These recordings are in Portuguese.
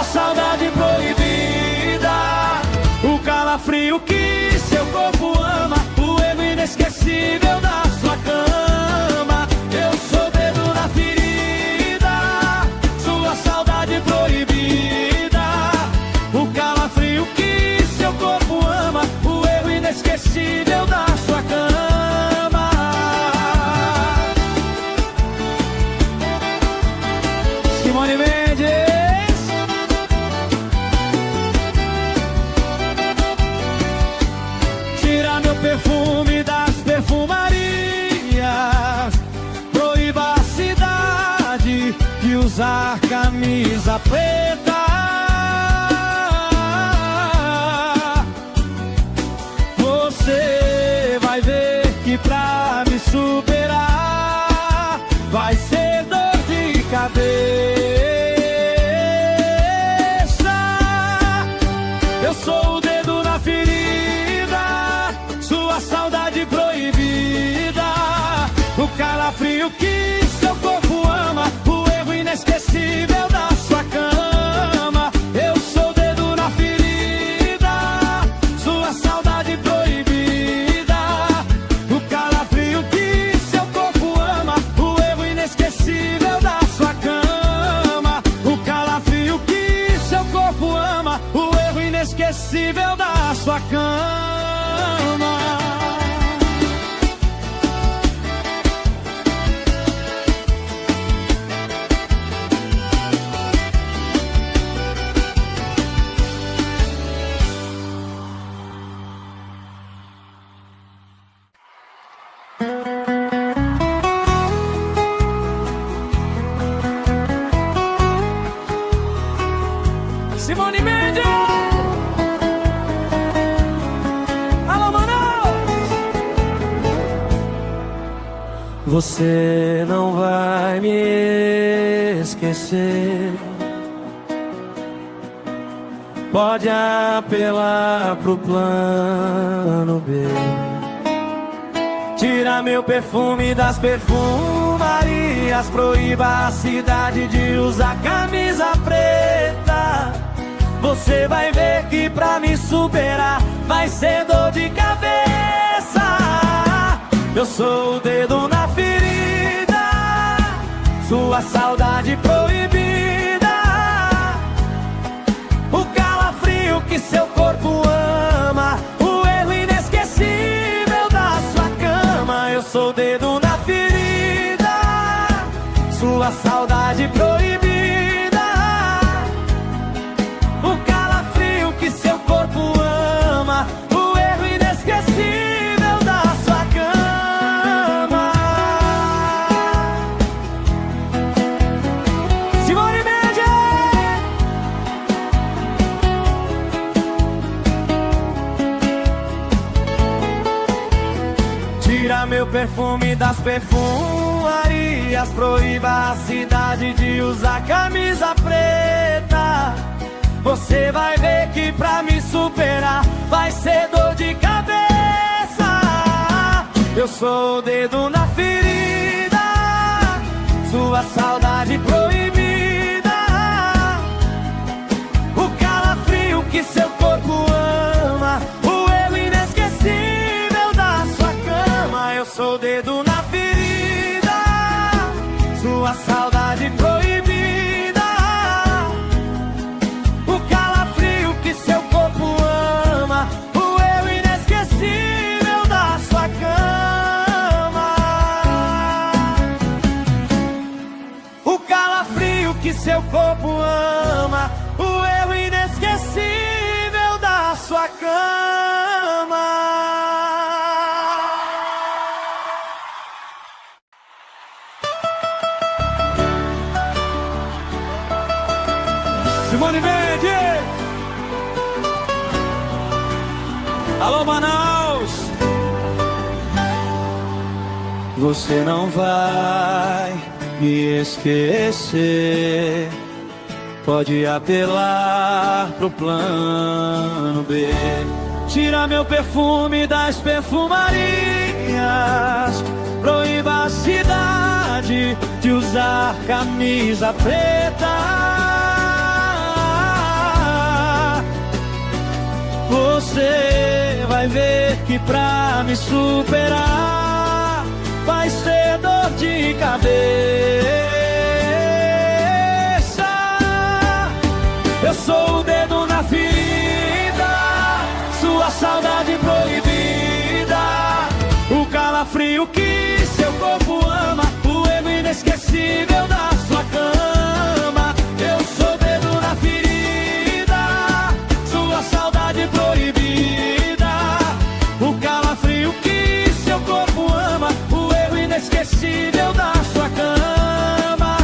sua saudade proibida, o calafrio que seu corpo ama, o erro inesquecível da sua cama. Eu sou o dedo na ferida, sua saudade proibida, o calafrio que seu corpo ama, o erro inesquecível da sua cama. Simone Mendes. Tira meu perfume das perfumarias, proíba a cidade de usar camisa preta. Você vai ver que pra me superar vai ser dor de cabeça. Eu sou o dedo na ferida, sua saudade proibida, o calafrio que seu corpo ama, o erro inesquecível da sua cama. Eu sou o dedo na ferida, sua saudade proibida, o calafrio que seu corpo ama, o erro inesquecível da sua cama. O calafrio que seu corpo ama, o erro inesquecível da sua cama. Simone Mendes. Alô, Manaus. Você não vai me esquecer, pode apelar pro plano B. Tira meu perfume das perfumarias, proíba a cidade de usar camisa preta. Você vai ver que pra me superar vai ser dor de cabeça. Eu sou o dedo na ferida, sua saudade proibida, o calafrio que seu corpo ama, o erro inesquecível da sua cama. Eu sou o dedo na ferida, sua saudade proibida, o calafrio que seu corpo ama, o erro inesquecível da sua cama. Simone Mendes. Tira meu perfume das perfumarias, proíba a cidade de usar camisa preta. Você vai ver que pra me superar vai ser dor de cabeça. Eu sou o dedo na ferida, sua saudade proibida, o calafrio que seu corpo ama, o erro inesquecível da sua cama. Eu sou o dedo na ferida, sua saudade proibida, o calafrio que seu corpo ama, o erro inesquecível da sua cama. O calafrio que seu corpo ama, o erro inesquecível da sua cama. Simone Mendes. Alô, Manaus. Você não vai me esquecer, pode apelar pro plano B. Tira meu perfume das perfumarias, proíba a cidade de usar camisa preta. ver que pra me superar vai ser dor de cabeça. Eu sou o dedo na ferida, sua saudade proibida, o calafrio que seu corpo ama, o erro inesquecível da sua cama. Eu sou o dedo na ferida, sua saudade proibida, o calafrio que seu corpo ama, o erro inesquecível da sua cama.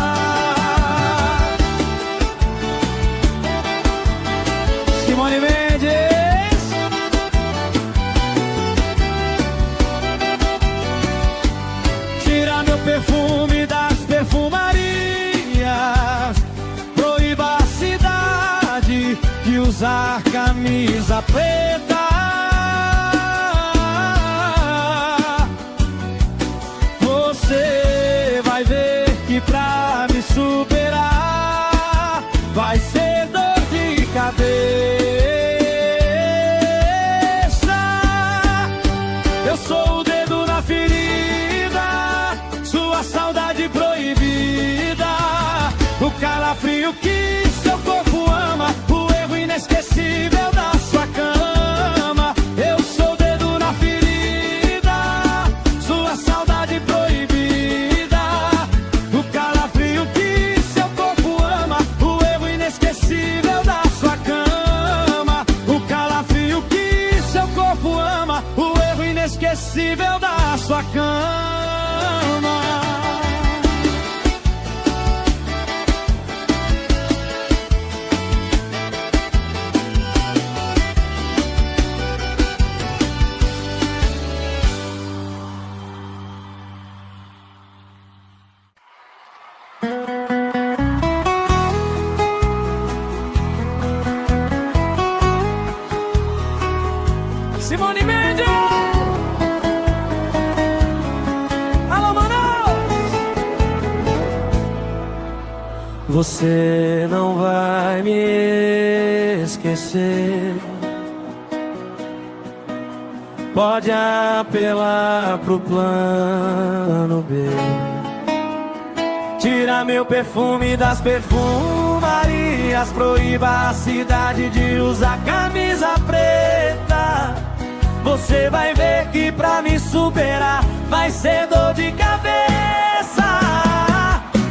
Simone Mendes. Tira meu perfume das perfumarias, proíba a cidade de usar camisa preta. Você vai ver que pra me superar vai ser dor de cabeça. Eu sou o dedo na ferida, sua saudade proibida, o calafrio que seu corpo ama, o erro inesquecível da sua cama. Eu sou o dedo na ferida, sua saudade proibida, o calafrio que seu corpo ama, o erro inesquecível da sua cama. O calafrio que seu corpo ama, o erro inesquecível da sua cama. Simone Mendes. Alô, Manaus. Você não vai me esquecer, pode apelar pro plano B. Tira meu perfume das perfumarias, proíba a cidade de usar camisa preta. Você vai ver que pra me superar vai ser dor de cabeça.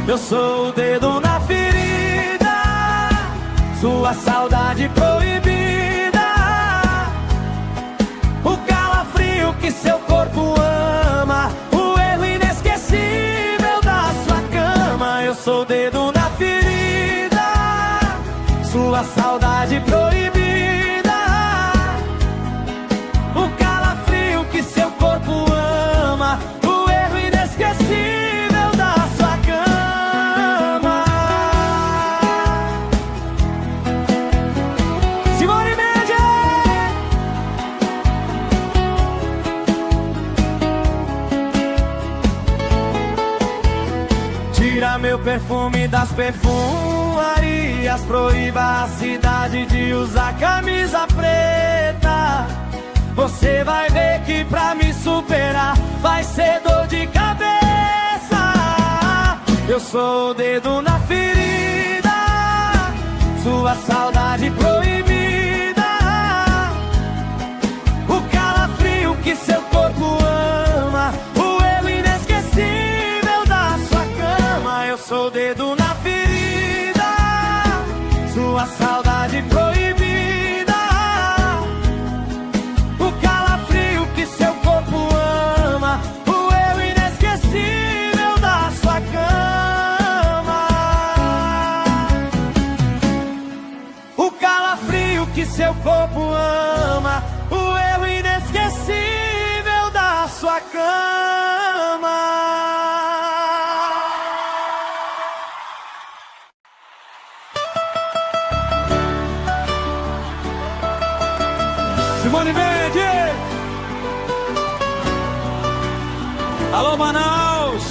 Eu sou o dedo na ferida, sua saudade proibida, o calafrio que seu corpo ama, o erro inesquecível da sua cama. Eu sou o dedo na ferida, sua saudade proibida, o calafrio que seu corpo ama, o erro inesquecível da sua cama. Simone Mendes. Tira meu perfume das perfumarias, proíba a cidade de usar camisa preta. Você vai ver que pra me superar vai ser dor de cabeça. Eu sou o dedo na ferida, sua saudade proibida, o calafrio que seu corpo ama, o erro inesquecível da sua cama. Eu sou o dedo na ferida, sua saudade proibida, o calafrio que seu corpo ama, o erro inesquecível da sua cama. O calafrio que seu corpo ama, o erro inesquecível da sua cama. Simone Mendes. Alô, Manaus.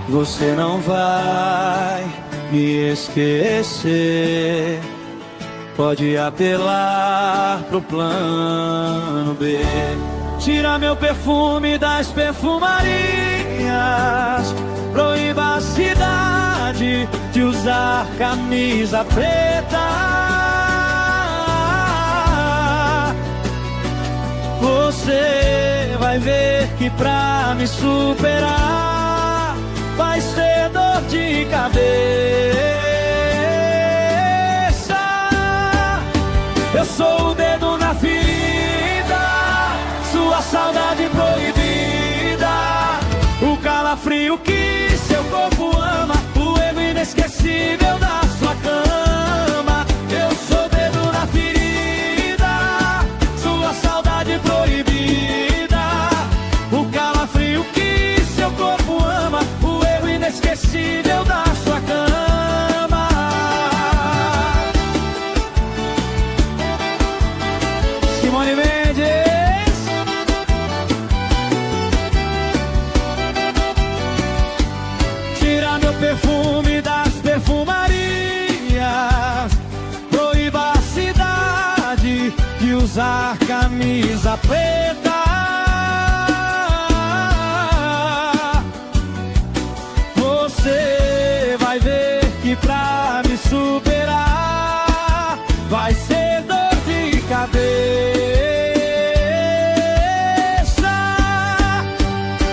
Você não vai me esquecer, pode apelar pro plano B. Tira meu perfume das perfumarias, proíba a cidade de usar camisa preta. Você vai ver que pra me superar vai ser dor de cabeça. Eu sou o dedo na ferida, sua saudade proibida, o calafrio que seu corpo ama, o erro inesquecível da sua cama. Eu sou o dedo na ferida, sua saudade proibida, o calafrio que seu corpo ama, o erro inesquecível da sua cama. Simone Mendes. Tira meu perfume das perfumarias, proíba a cidade de usar camisa preta. Você vai ver que pra me superar vai ser dor de cabeça.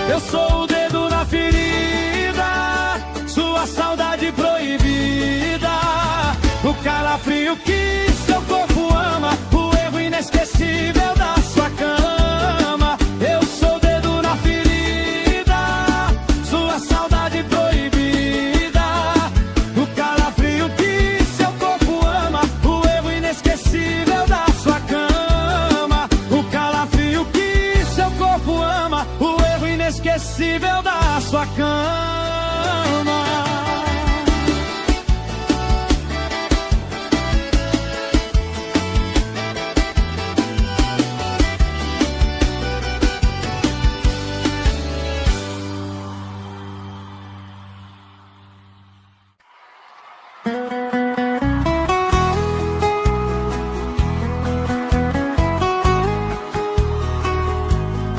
Eu sou o dedo na ferida, sua saudade proibida, o calafrio que seu corpo ama, o erro inesquecível da sua cama. Eu sou o dedo na ferida, sua saudade proibida, o calafrio que seu corpo ama, o erro inesquecível da sua cama. O calafrio que seu corpo ama, o erro inesquecível da sua cama.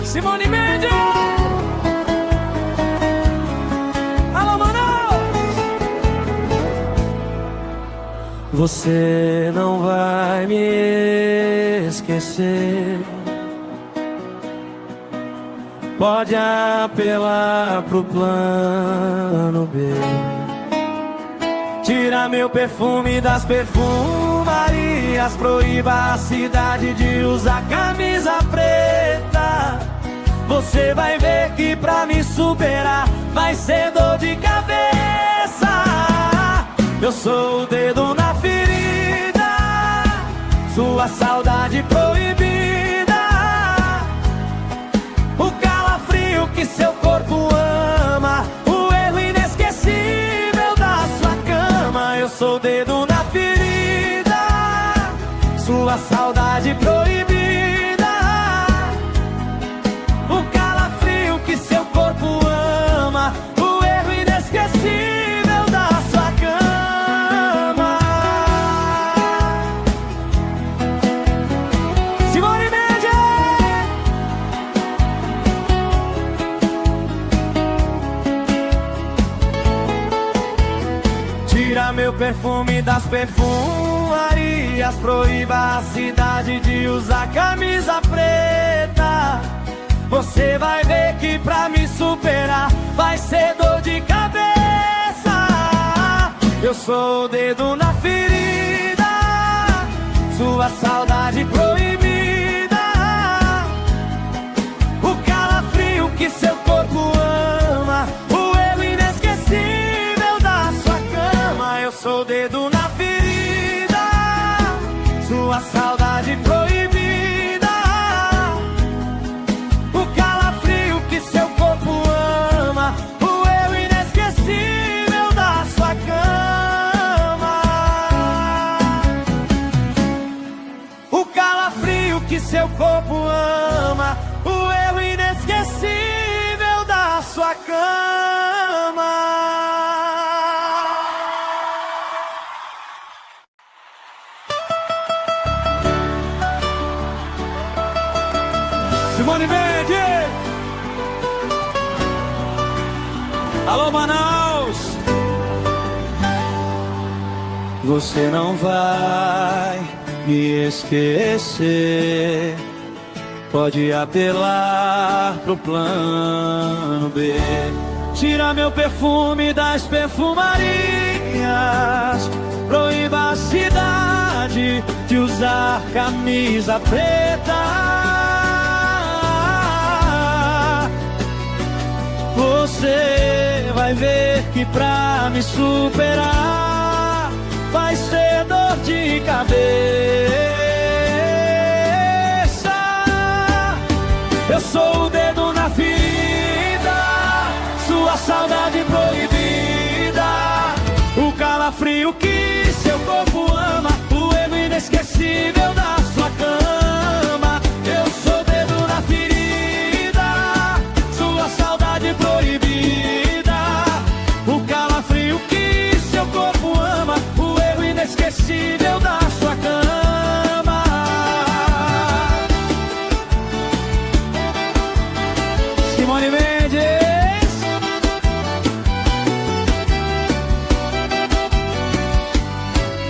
Simone Mendes! Alô, Manaus! Você não vai me esquecer, pode apelar pro plano B. Tira meu perfume das perfumarias, proíba a cidade de usar camisa preta. Você vai ver que pra me superar vai ser dor de cabeça. Eu sou o dedo na ferida, sua saudade proibida, o calafrio que seu corpo ama, o erro inesquecível da sua cama. Eu sou o dedo na ferida, sua saudade proibida, o calafrio que seu corpo ama, o erro inesquecível da sua cama. Simone Mendes! Tira meu perfume das perfumarias, proíba a cidade de usar camisa preta. Você vai ver que pra me superar vai ser dor de cabeça. Eu sou o dedo na ferida, sua saudade proibida, o calafrio que seu corpo ama, o erro inesquecível da sua cama. Eu sou o dedo na ferida, sua saudade proibida, seu corpo ama, o erro inesquecível da sua cama. O calafrio que seu corpo ama, o erro inesquecível da sua cama. Alô, Manaus! Você não vai me esquecer. Pode apelar pro plano B. Tira meu perfume das perfumarias. Proíba a cidade de usar camisa preta. Você vai ver que pra me superar vai ser dor de cabeça. Eu sou o dedo na ferida, sua saudade proibida, o calafrio que seu corpo ama, o erro inesquecível da sua cama. Eu sou o dedo na ferida, sua saudade proibida, o calafrio que seu corpo ama, o erro inesquecível da sua cama. Simone Mendes.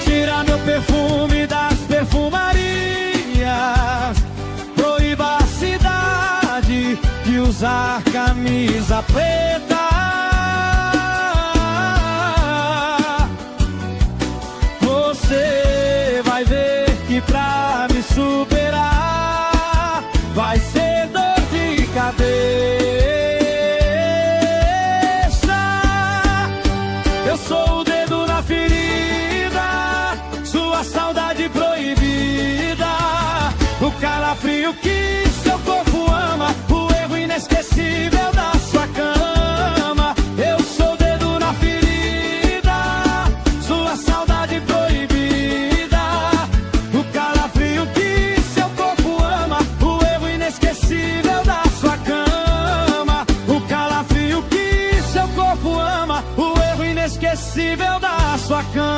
Tira meu perfume das perfumarias. Proíba a cidade de usar camisa preta. Você vai ver que pra me superar vai ser dor de cabeça. Eu sou o dedo na ferida, sua saudade proibida, o calafrio que seu corpo ama, o erro inesquecível da sua cama. Eu sou o dedo na ferida, sua saudade proibida, o calafrio que seu corpo ama, o erro inesquecível da sua cama. O calafrio que seu corpo ama, o erro inesquecível da sua cama.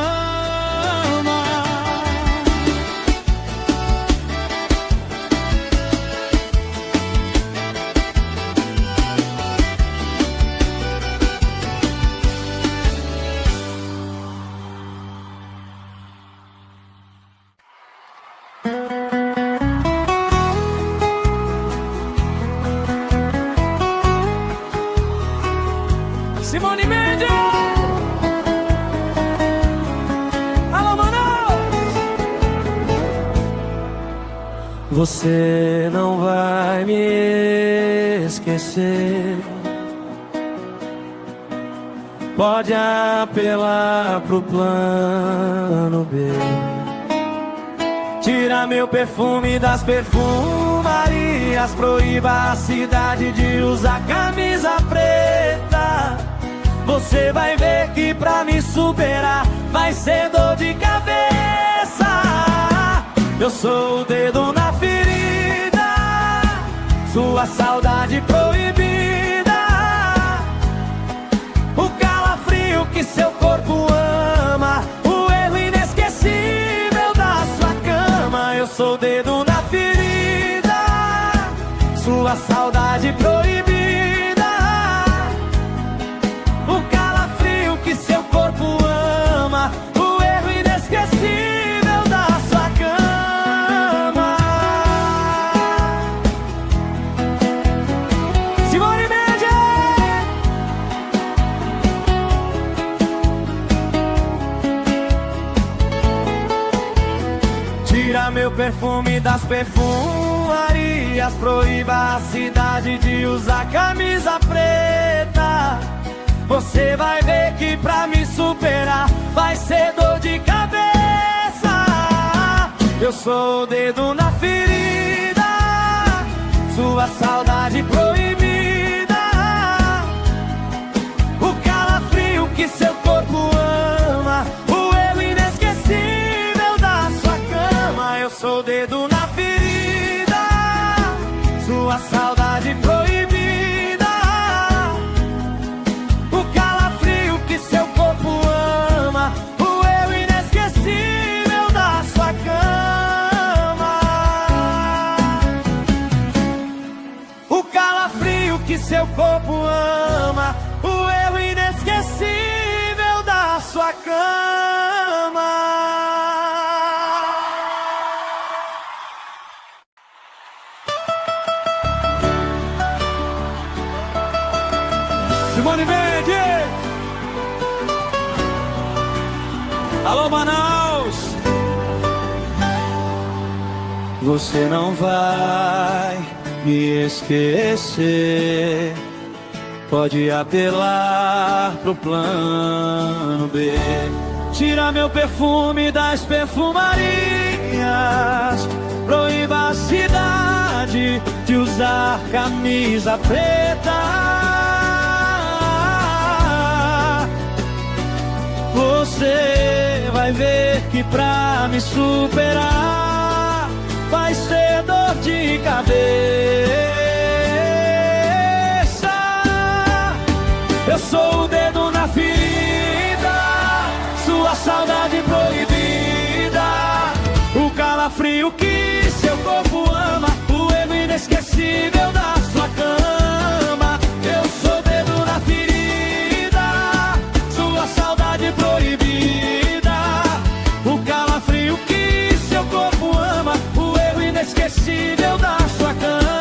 Simone Mendes. Alô, Manaus. Você não vai me esquecer. Pode apelar pro plano B. Tira meu perfume das perfumarias. Proíba a cidade de usar camisa preta. Você vai ver que pra me superar vai ser dor de cabeça. Eu sou o dedo na ferida, sua saudade proibida, o calafrio que seu corpo ama, o erro inesquecível da sua cama. Eu sou o dedo na ferida, sua saudade proibida, que seu corpo ama, o erro inesquecível da sua cama. Simone Mendes. Tira meu perfume das perfumarias. Proíba a cidade de usar camisa preta. Você vai ver que pra me superar vai ser dor de cabeça. Eu sou o dedo na ferida, sua saudade proibida, o calafrio que seu corpo ama, o erro inesquecível da sua cama. Eu sou o dedo na ferida, sua saudade proibida, seu corpo ama, o erro inesquecível da sua cama. O calafrio sua cama. Simone Mendes. Alô, Manaus. Você não vai me esquecer. Pode apelar pro plano B. Tira meu perfume das perfumarias. Proíba a cidade de usar camisa preta. Você vai ver que pra me superar vai ser dor de cabeça. Eu sou o dedo na ferida, sua saudade proibida, o calafrio que seu corpo ama, o erro inesquecível da sua cama. Eu sou o dedo na ferida, sua saudade proibida, o calafrio que seu corpo ama, o erro inesquecível da sua cama.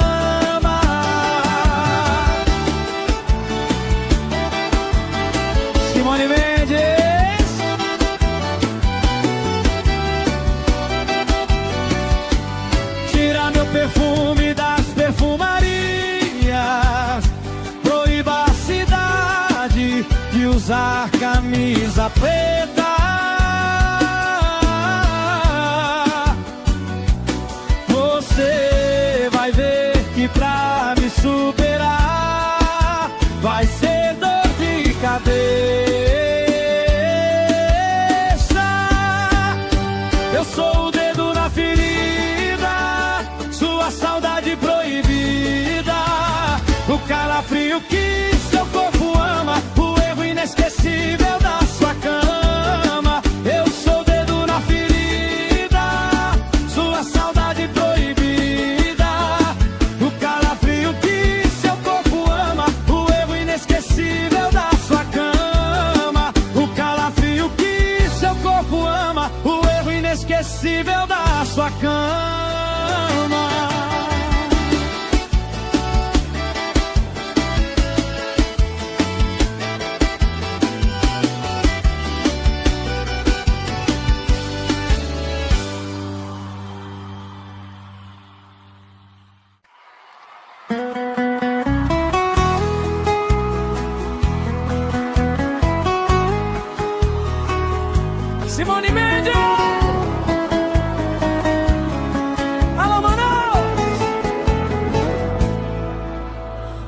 Simone Mendes. Tira meu perfume das perfumarias. Proíba a cidade de usar camisa preta. Você vai ver que pra me superar vai ser dor de cabeça. Eu sou o dedo na ferida, sua saudade proibida, o calafrio que seu corpo ama, o erro inesquecível da sua cama. Eu sou o dedo na ferida, sua saudade proibida, o calafrio que seu corpo ama, o erro inesquecível da sua cama. O calafrio que seu corpo ama, o erro inesquecível da sua cama. Simone Mendes. Alô, Manaus.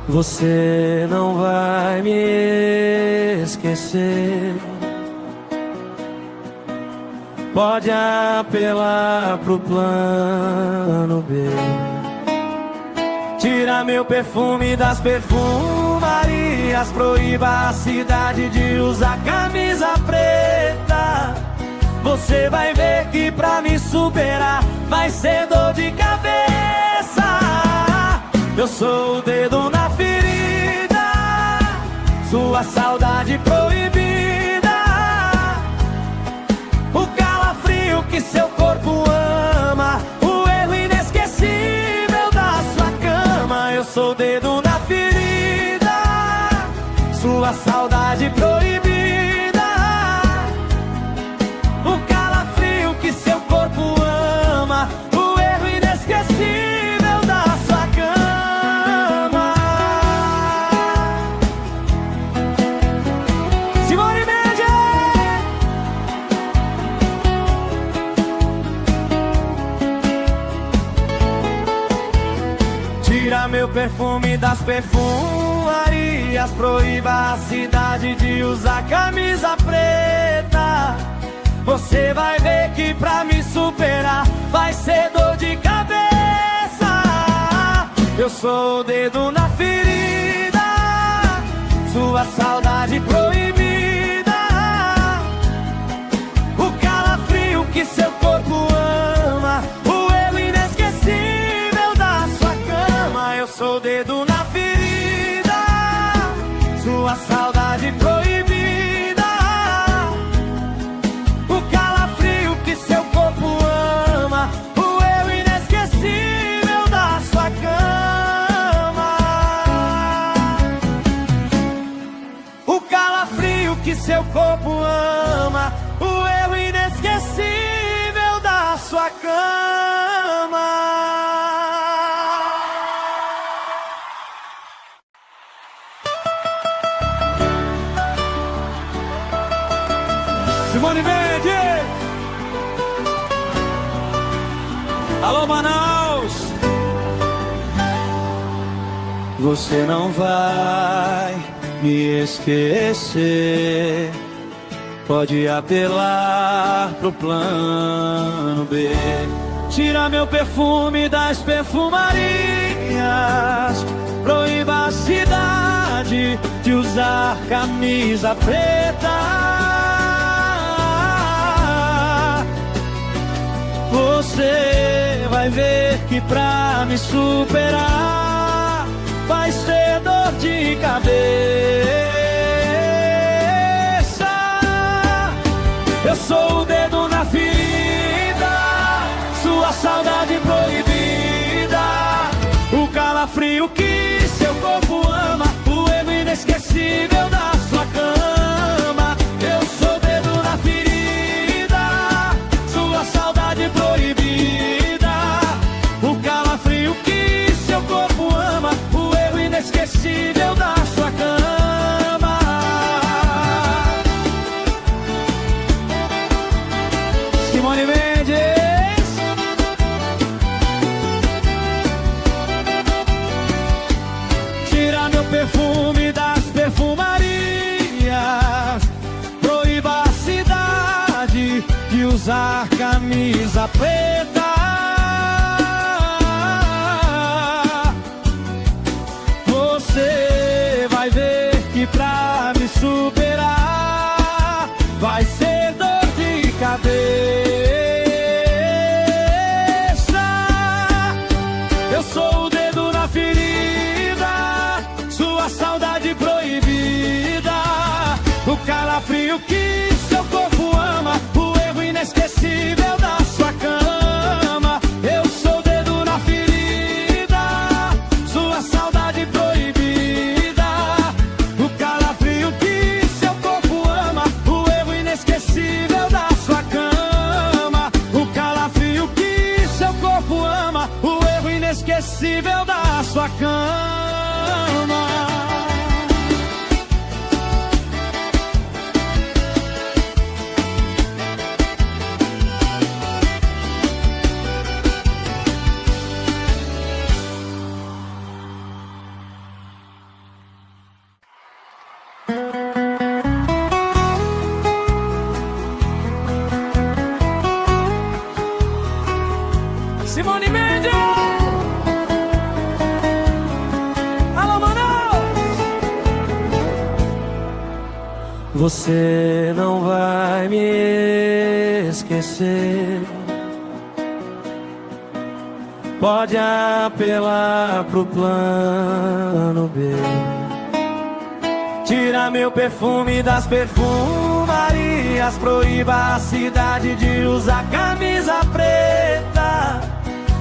Você não vai me esquecer. Pode apelar pro plano B. Tira meu perfume das perfumarias. Proíba a cidade de usar camisa preta. Você vai ver que pra me superar vai ser dor de cabeça. Eu sou o dedo na ferida, sua saudade proibida, o calafrio que seu corpo ama, o erro inesquecível da sua cama. Eu sou o dedo na ferida, sua saudade proibida, seu corpo ama, o erro inesquecível da sua cama. Simone Mendes. Tira meu perfume das perfumarias. Proíba a cidade de usar camisa preta. Você vai ver que pra me superar vai ser dor de cabeça. Eu sou o dedo na ferida, sua saudade proibida, o calafrio que seu corpo ama, o erro inesquecível da sua cama. Eu sou o dedo na ferida, sua saudade proibida, Simone Mendes. Alô, Manaus. Você não vai me esquecer. Pode apelar pro plano B. Tira meu perfume das perfumarias. Proíba a cidade de usar camisa preta. Você vai ver que pra me superar vai ser dor de cabeça. Eu sou o dedo na ferida, sua saudade proibida, o calafrio que seu corpo ama, o erro inesquecível da sua cama. Eu sou o dedo na ferida, sua saudade proibida, o calafrio que seu corpo ama, o erro inesquecível da sua cama. Simone Mendes. Tira meu perfume das perfumarias. Proíba a cidade de usar camisa preta. Você vai ver que pra me superar vai ser dor de cabeça. Eu sou o dedo na ferida, sua saudade proibida, o calafrio que seu corpo ama, o erro inesquecível da sua cama. Eu sou o dedo na ferida, sua saudade proibida, o calafrio que seu corpo ama, o erro inesquecível da sua cama. O calafrio que seu corpo ama, o erro inesquecível da sua cama. Simone Mendes. Alô, Manaus. Você não vai me esquecer. Pode apelar pro plano B. Tira meu perfume das perfumarias. Proíba a cidade de usar camisa preta.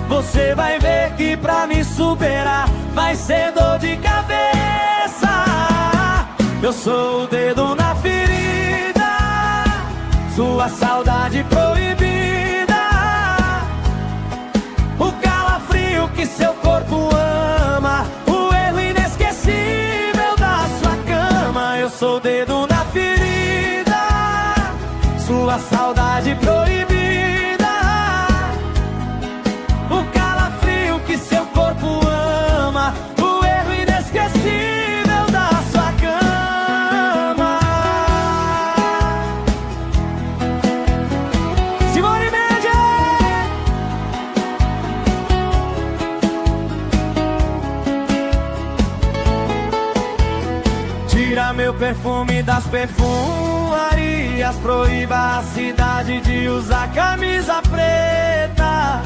Você vai ver que pra me superar vai ser dor de cabeça. Eu sou o dedo na ferida, sua saudade proibida, o calafrio que seu corpo ama, o erro inesquecível da sua cama. Eu sou o dedo na ferida, sua saudade proibida, o calafrio que seu corpo ama, o erro inesquecível da sua cama. Simone Mendes. Tira meu perfume das perfumarias. Proíba a cidade de usar camisa preta.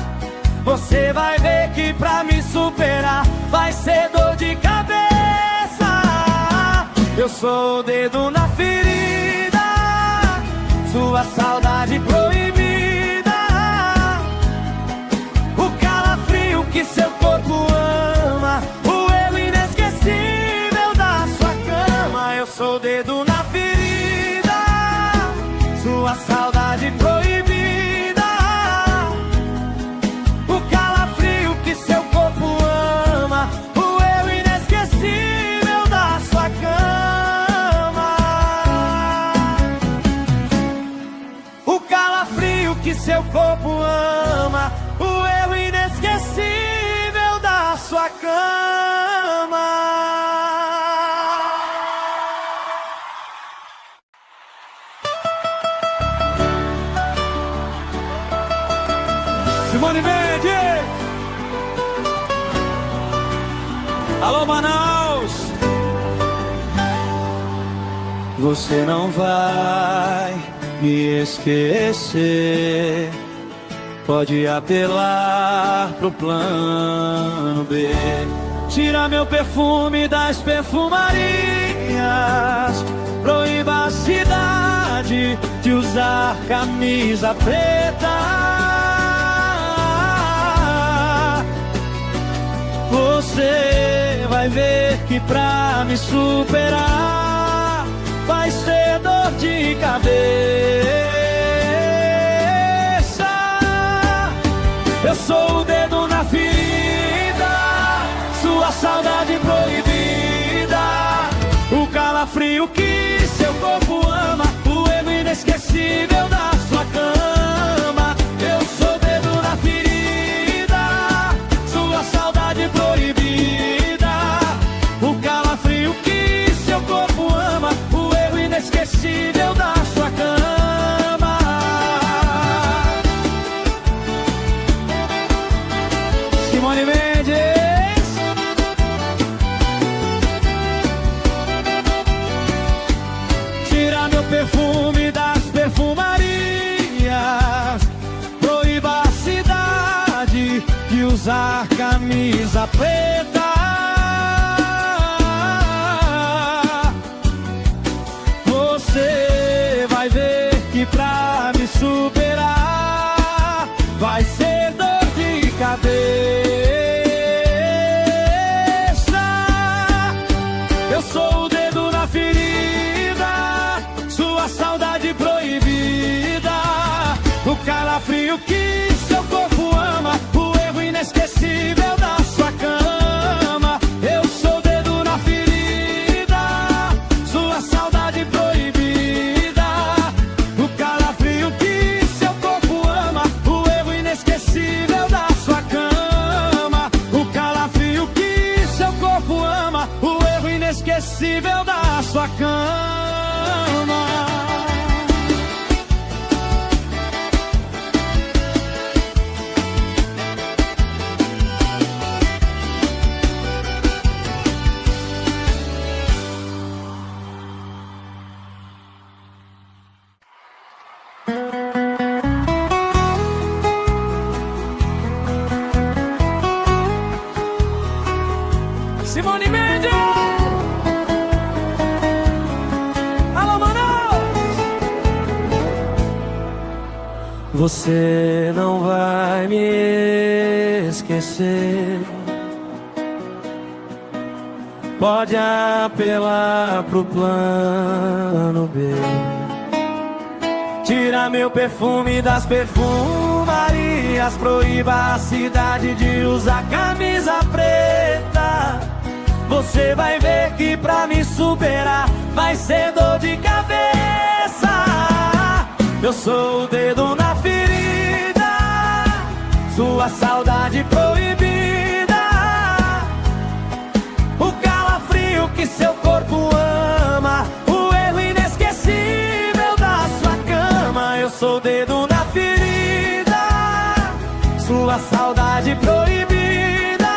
Você vai ver que pra me superar vai ser dor de cabeça. Eu sou o dedo na ferida, sua saudade proibida, o calafrio que seu corpo ama, o erro inesquecível da sua cama. Eu sou o dedo na ferida, sua saudade proibida, o calafrio que seu corpo ama, o erro inesquecível da sua cama. que seu corpo ama, o erro inesquecível da sua cama. Simone Mendes! Alô, Manaus! Você não vai me esquecer, pode apelar pro plano B. Tira meu perfume das perfumarias, proíba a cidade de usar camisa preta. Você vai ver que pra me superar vai ser dor de cabeça. Eu sou o dedo na ferida, sua saudade proibida, o calafrio que seu corpo ama, o erro inesquecível da sua cama. Eu sou o dedo na ferida, sua saudade proibida, o calafrio que seu corpo ama, o erro inesquecível da sua cama. Simone Mendes. Tira meu perfume das perfumarias, proíba a cidade de usar camisa preta. Você vai ver que pra me superar vai ser dor de cabeça. Eu sou o dedo na ferida, sua saudade proibida, o calafrio que seu corpo ama, o erro inesquecível da sua cama. Eu sou o dedo na ferida, sua saudade proibida, o calafrio que seu corpo ama, o erro inesquecível da sua cama. O calafrio que seu corpo ama, o erro inesquecível da sua cama. Simone Mendes! Alô, Manaus! Você não vai me esquecer, pode apelar pro plano B. Tira meu perfume das perfumarias, proíba a cidade de usar camisa preta. Você vai ver que pra me superar vai ser dor de cabeça. Eu sou o dedo na ferida, sua saudade proibida, o calafrio que seu corpo ama, o erro inesquecível da sua cama. Eu sou o dedo na ferida, sua saudade proibida,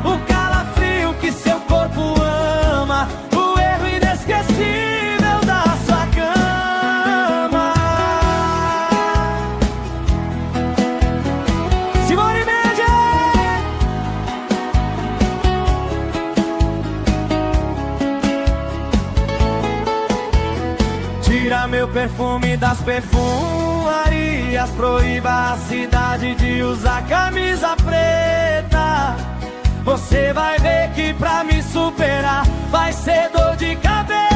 o calafrio que seu corpo ama, o erro inesquecível da sua cama. Simone Mendes! Tira meu perfume das perfumarias, proíba a cidade de usar camisa preta. Você vai ver que pra me superar vai ser dor de cabeça.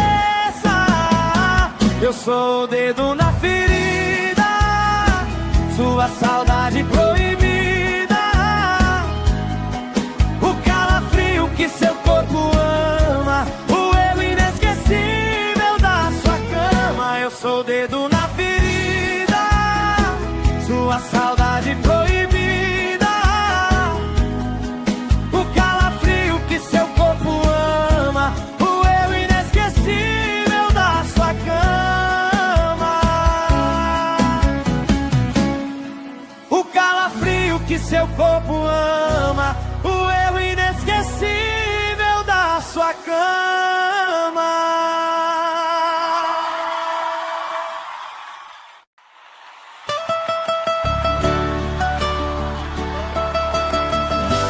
Eu sou o dedo na ferida, sua saudade proibida, o calafrio que seu corpo ama, o erro inesquecível da sua cama. Eu sou o dedo na ferida, corpo ama, o erro inesquecível da sua cama.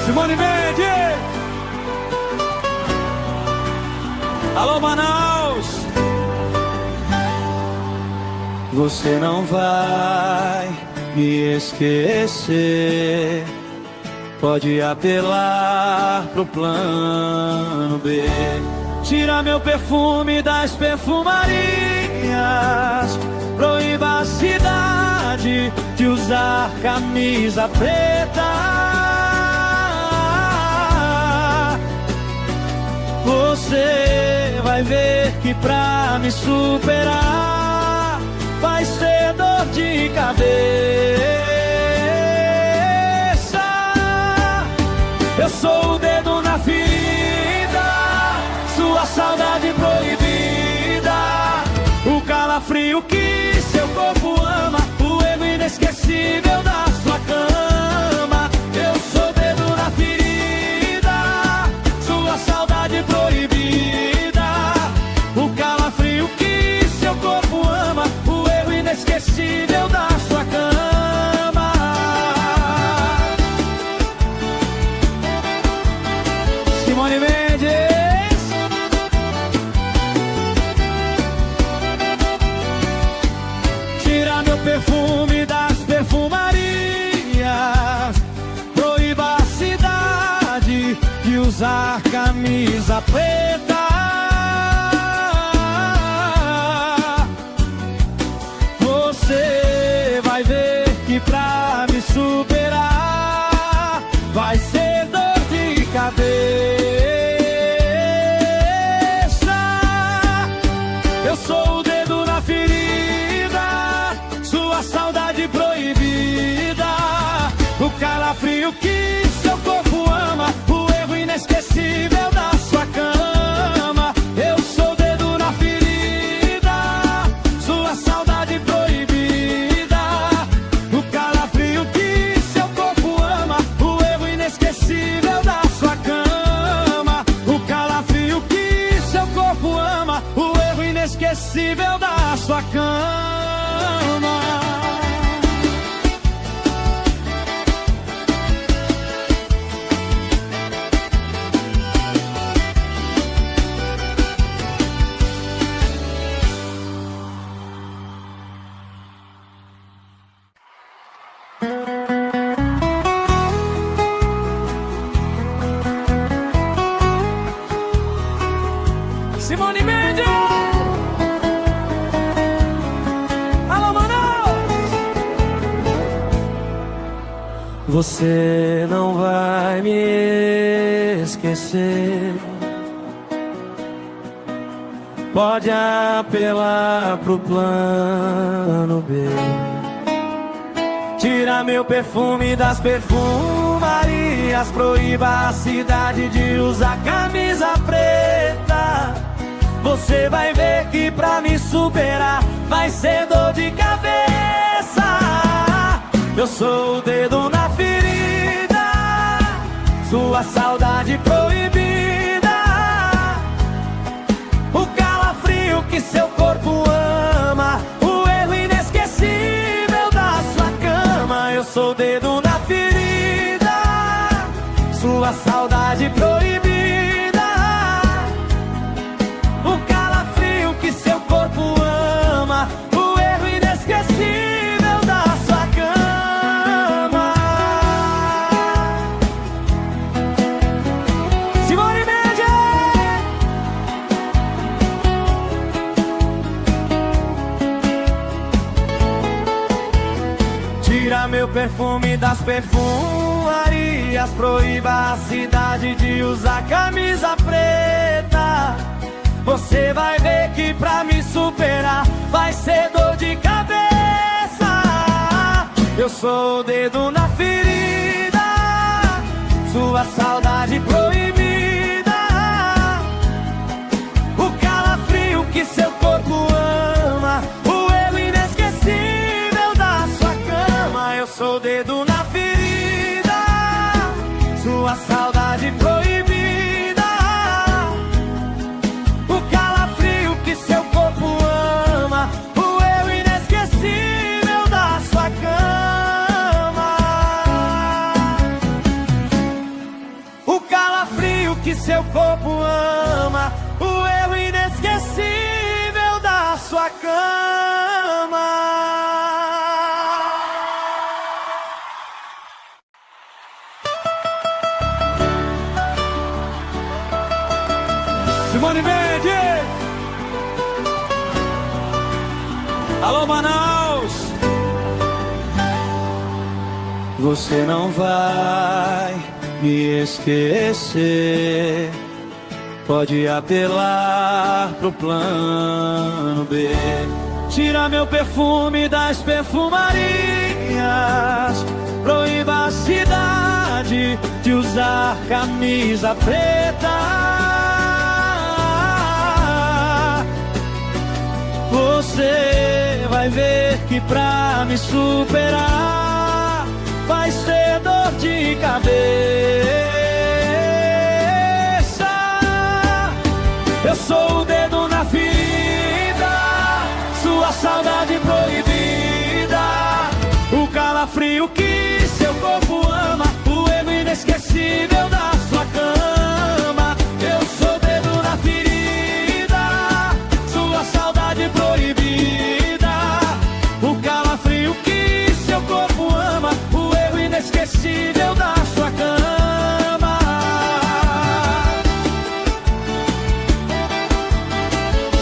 Simone Mendes! Alô, Manaus! Você não vai me esquecer, pode apelar pro plano B. Tira meu perfume das perfumarias, proíba a cidade de usar camisa preta. Você vai ver que pra me superar vai ser dor de cabeça. Eu sou o dedo na ferida, sua saudade proibida, o calafrio que seu corpo ama, o erro inesquecível da sua cama. Eu sou o dedo na ferida, sua saudade proibida, o calafrio que seu corpo ama, o erro inesquecível da sua cama. Simone Mendes. Tira meu perfume das perfumarias, proíba a cidade de usar camisa preta. Você vai ver que pra me superar vai ser dor de cabeça. Eu sou o dedo na ferida, sua saudade proibida, o calafrio que seu corpo ama, o erro inesquecível da sua cama. Eu sou o dedo na ferida, sua saudade proibida, o calafrio que seu corpo ama, o erro inesquecível da sua cama. O calafrio que seu corpo ama, o erro inesquecível da sua cama. Simone Mendes! Alô, Manaus! Você não vai me esquecer, pode apelar pro plano B. Tira meu perfume das perfumarias, proíba a cidade de usar camisa preta. Você vai ver que pra me superar vai ser dor de cabeça. Eu sou o dedo na ferida, sua saudade proibida, o calafrio que seu corpo ama, o erro inesquecível da sua cama. Eu sou o dedo na ferida, sua saudade proibida, o calafrio que seu corpo ama, o erro inesquecível da sua cama. Simone Mendes! Tira meu perfume das perfumarias, proíba a cidade de usar camisa preta. Você vai ver que pra me superar vai ser dor de cabeça. Eu sou o dedo na ferida, sua saudade proibida, o calafrio que seu corpo ama, o erro inesquecível da sua cama. Eu sou o dedo na ferida, Manaus. Você não vai me esquecer. Pode apelar pro plano B. Tira meu perfume das perfumarias. Proíba a cidade de usar camisa preta. Você vai ver que pra me superar vai ser dor de cabeça. Eu sou o dedo na ferida, sua saudade proibida, o calafrio que seu corpo ama, o erro inesquecível da sua cama. Eu sou o dedo na ferida, sua saudade proibida, o calafrio que seu corpo ama, o erro inesquecível da sua cama.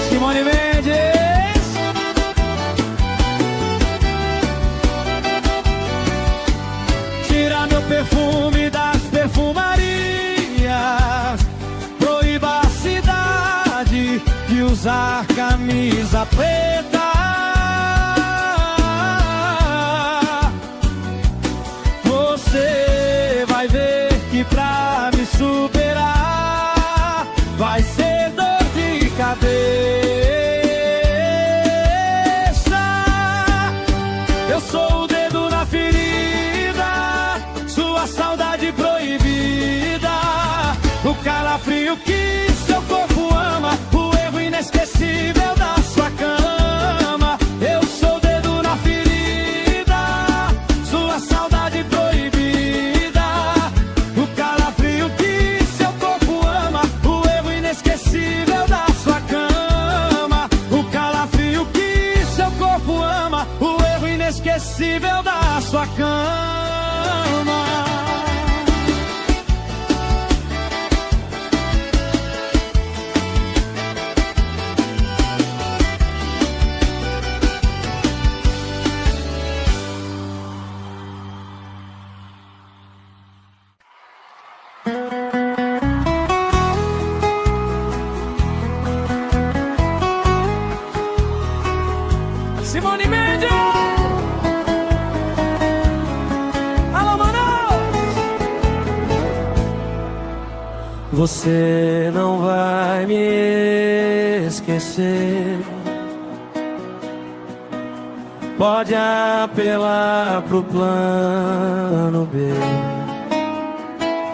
Simone Mendes. Tira meu perfume das perfumarias. Proíba a cidade de usar camisa preta. Você vai ver que pra me superar vai ser dor de cabeça. Eu sou o dedo na ferida, sua saudade proibida, o calafrio que seu corpo ama, o erro inesquecível da sua cama. Eu sou o dedo na ferida, sua saudade proibida, o calafrio que seu corpo ama, o erro inesquecível da sua cama. O calafrio que seu corpo ama, o erro inesquecível da sua cama. Simone Mendes. Alô, Manaus. Você não vai me esquecer. Pode apelar pro plano B.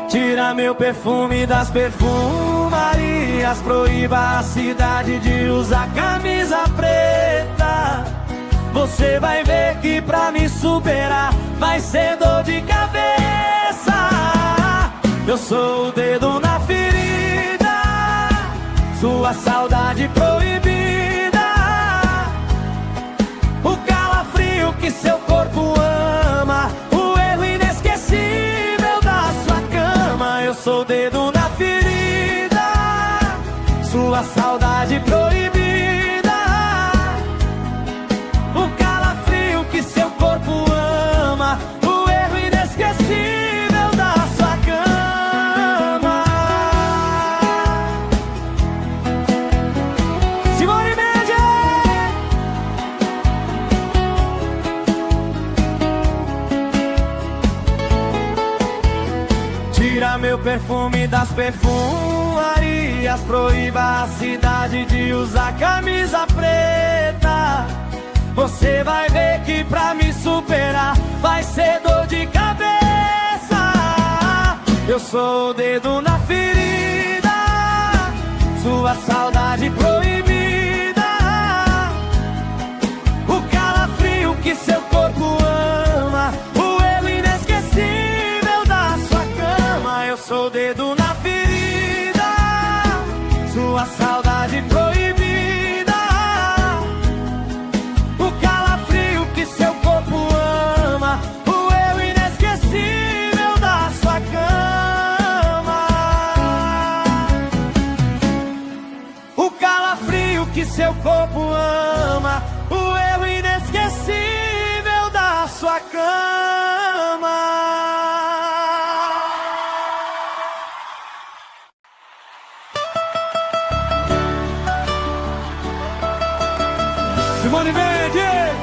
Tira meu perfume das perfumarias. Proíba a cidade de usar camisa preta. Você vai ver que pra me superar vai ser dor de cabeça. Eu sou o dedo na ferida, sua saudade proibida, o calafrio que seu corpo ama, o erro inesquecível da sua cama. Eu sou o dedo na ferida, sua saudade proibida, o calafrio que seu corpo ama, o erro inesquecível da sua cama. Simone Mendes. Tira meu perfume das perfumarias. Proíba a cidade de usar camisa preta. Você vai ver que pra me superar vai ser dor de cabeça. Eu sou o dedo na ferida, sua saudade proibida, o calafrio que seu corpo ama, o erro inesquecível da sua cama. Eu sou o dedo na ferida, sua saudade proibida, o calafrio que seu corpo ama, o erro inesquecível da sua cama. O calafrio cama. Simone Mendes.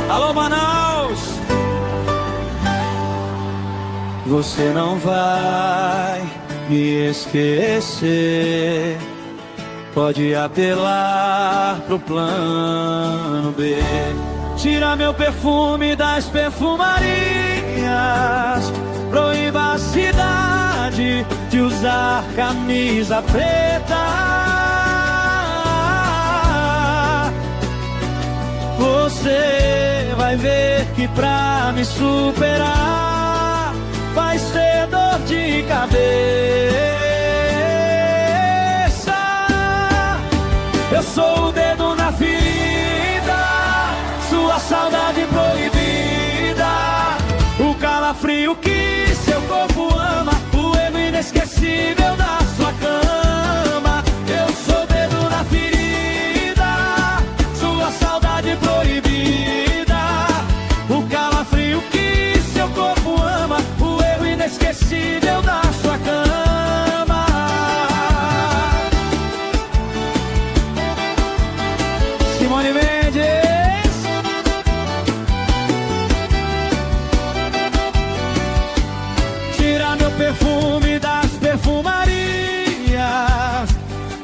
Alô, Manaus. Você não vai me esquecer. Pode apelar pro plano B. Tira meu perfume das perfumarias. Proíba a cidade de usar camisa preta. Você vai ver que pra me superar vai ser dor de cabeça. Eu sou o dedo na ferida, sua saudade proibida, o calafrio que seu corpo ama, o erro inesquecível da sua cama. Eu sou o dedo na ferida, sua saudade proibida, o calafrio que seu corpo ama, o erro inesquecível da sua cama. Simone Mendes. Tira meu perfume das perfumarias.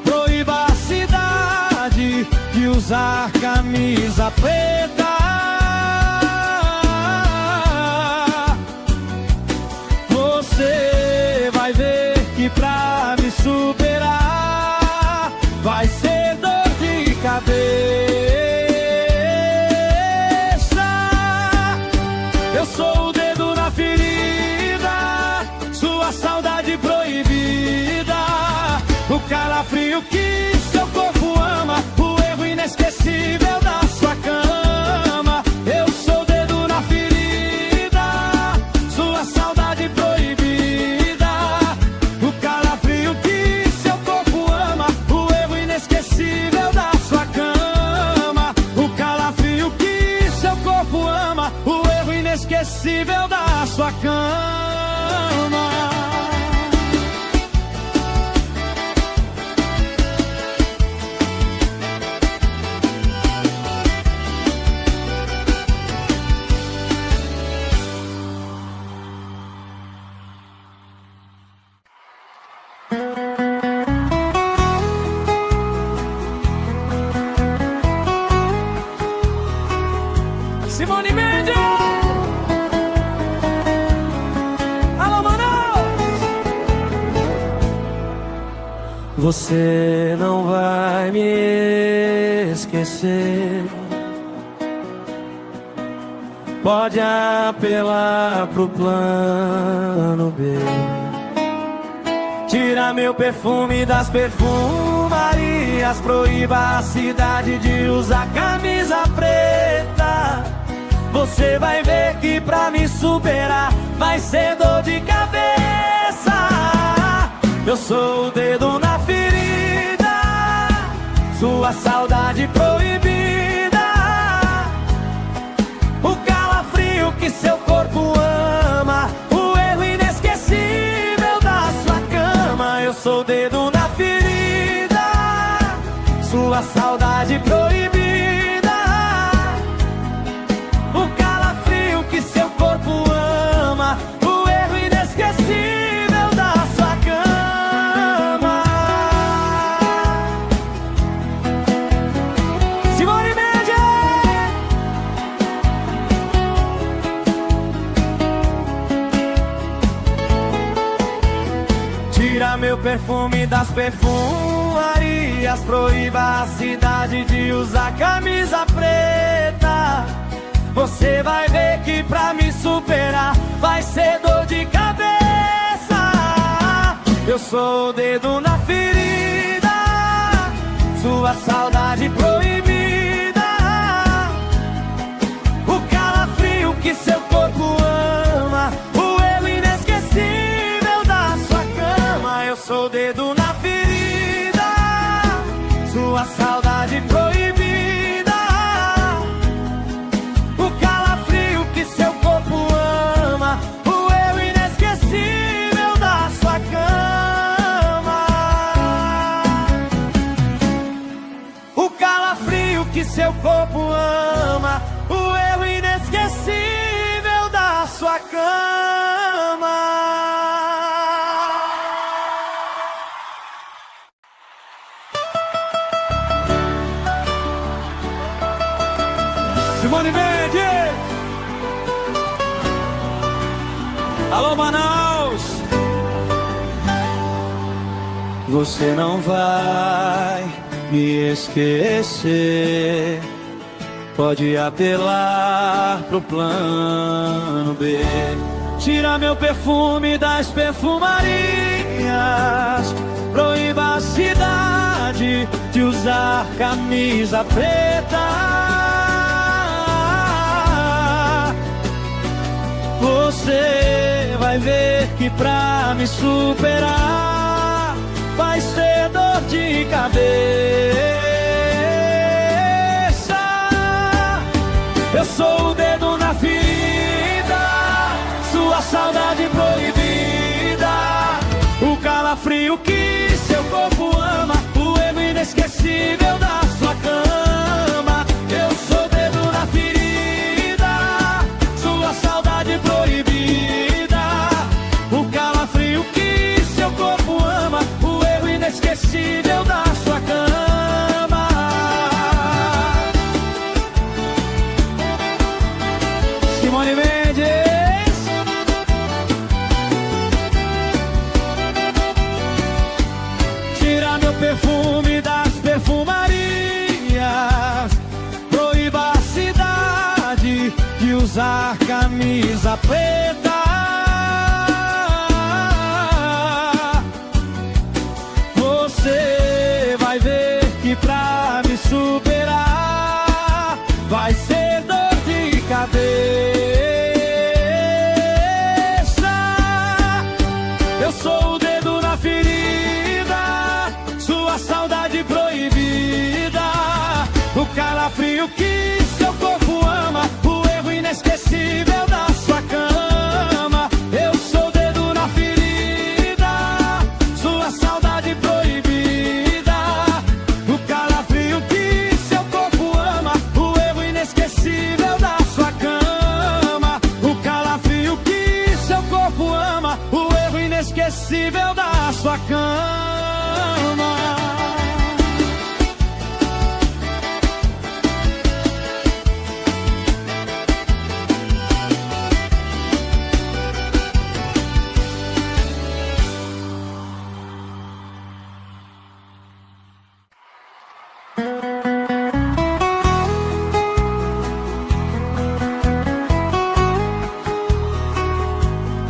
Proíba a cidade de usar camisa preta. Você vai ver que pra me superar vai ser dor de cabeça. Eu sou o dedo na ferida, sua saudade proibida, o calafrio que seu corpo ama, o erro inesquecível da sua cama. Eu sou o dedo na ferida, sua saudade proibida, o calafrio que seu corpo ama, o erro inesquecível da sua cama. O calafrio que seu corpo ama, o erro inesquecível da sua cama. Simone Mendes. Alô, Manaus. Você não vai me esquecer. Pode apelar pro plano B. Tira meu perfume das perfumarias. Proíba a cidade de usar camisa preta. Você vai ver que pra me superar vai ser dor de cabeça. Eu sou o dedo na ferida, sua saudade proibida, o calafrio que seu corpo ama, o erro inesquecível da sua cama. Eu sou o dedo na ferida, sua saudade proibida, o calafrio que seu corpo ama, o erro inesquecível da sua cama. Simone Mendes. Tira meu perfume das perfumarias. Proíba a cidade de usar camisa preta. Você vai ver que pra me superar vai ser dor de cabeça. Eu sou o dedo na ferida, sua saudade proibida, o calafrio que seu corpo ama, o erro inesquecível da sua cama. Eu sou o dedo na ferida, sua saudade proibida, que seu corpo ama, o erro inesquecível da sua cama. Simone Mendes! Alô, Manaus! Você não vai me esquecer, pode apelar pro plano B. Tira meu perfume das perfumarias, proíba a cidade de usar camisa preta. Você vai ver que pra me superar vai ser dor de cabeça. Eu sou o dedo na ferida, sua saudade proibida, o calafrio que seu corpo ama, o erro inesquecível da sua cama. Eu sou o dedo na ferida, sua saudade proibida, o calafrio que seu corpo ama, o erro inesquecível da sua cama. Simone Mendes. Tira meu perfume das perfumarias, proíba a cidade de usar camisa preta. Você vai ver que pra me superar vai ser dor de cabeça. Eu sou o dedo na ferida, sua saudade proibida, o calafrio que seu corpo ama, o erro inesquecível da sua cama. Eu sou o dedo na ferida, sua saudade proibida, o calafrio que seu corpo ama, o erro inesquecível da sua cama. O calafrio que seu corpo ama, o erro inesquecível da sua cama.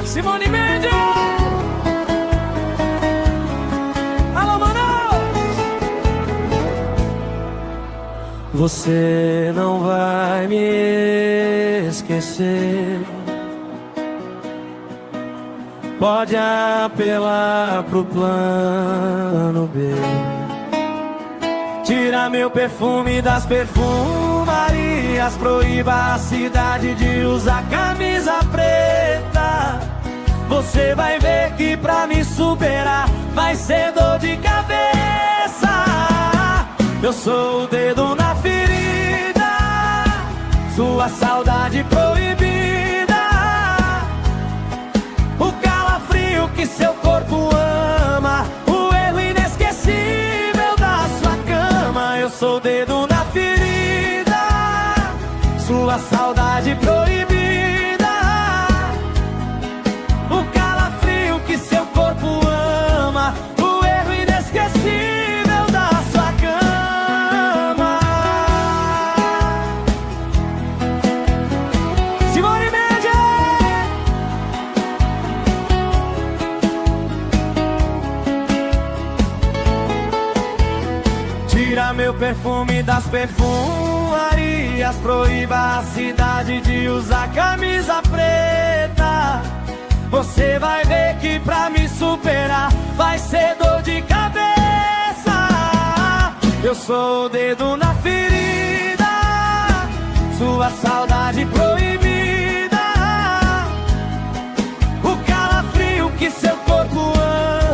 Simone Mendes! Alô, Manaus! Você não vai me esquecer, pode apelar pro plano B. Tira meu perfume das perfumarias, proíba a cidade de usar camisa preta. Você vai ver que pra me superar vai ser dor de cabeça. Eu sou o dedo na ferida, sua saudade proibida, o calafrio que seu corpo ama, o erro inesquecível da sua cama. Eu sou o dedo na ferida, sua saudade proibida, o calafrio que seu corpo ama, o erro inesquecível da sua cama. Simone Mendes! Tira meu perfume das perfumarias, proíba a cidade de usar camisa preta. Você vai ver que pra me superar vai ser dor de cabeça. Eu sou o dedo na ferida, sua saudade proibida, o calafrio que seu corpo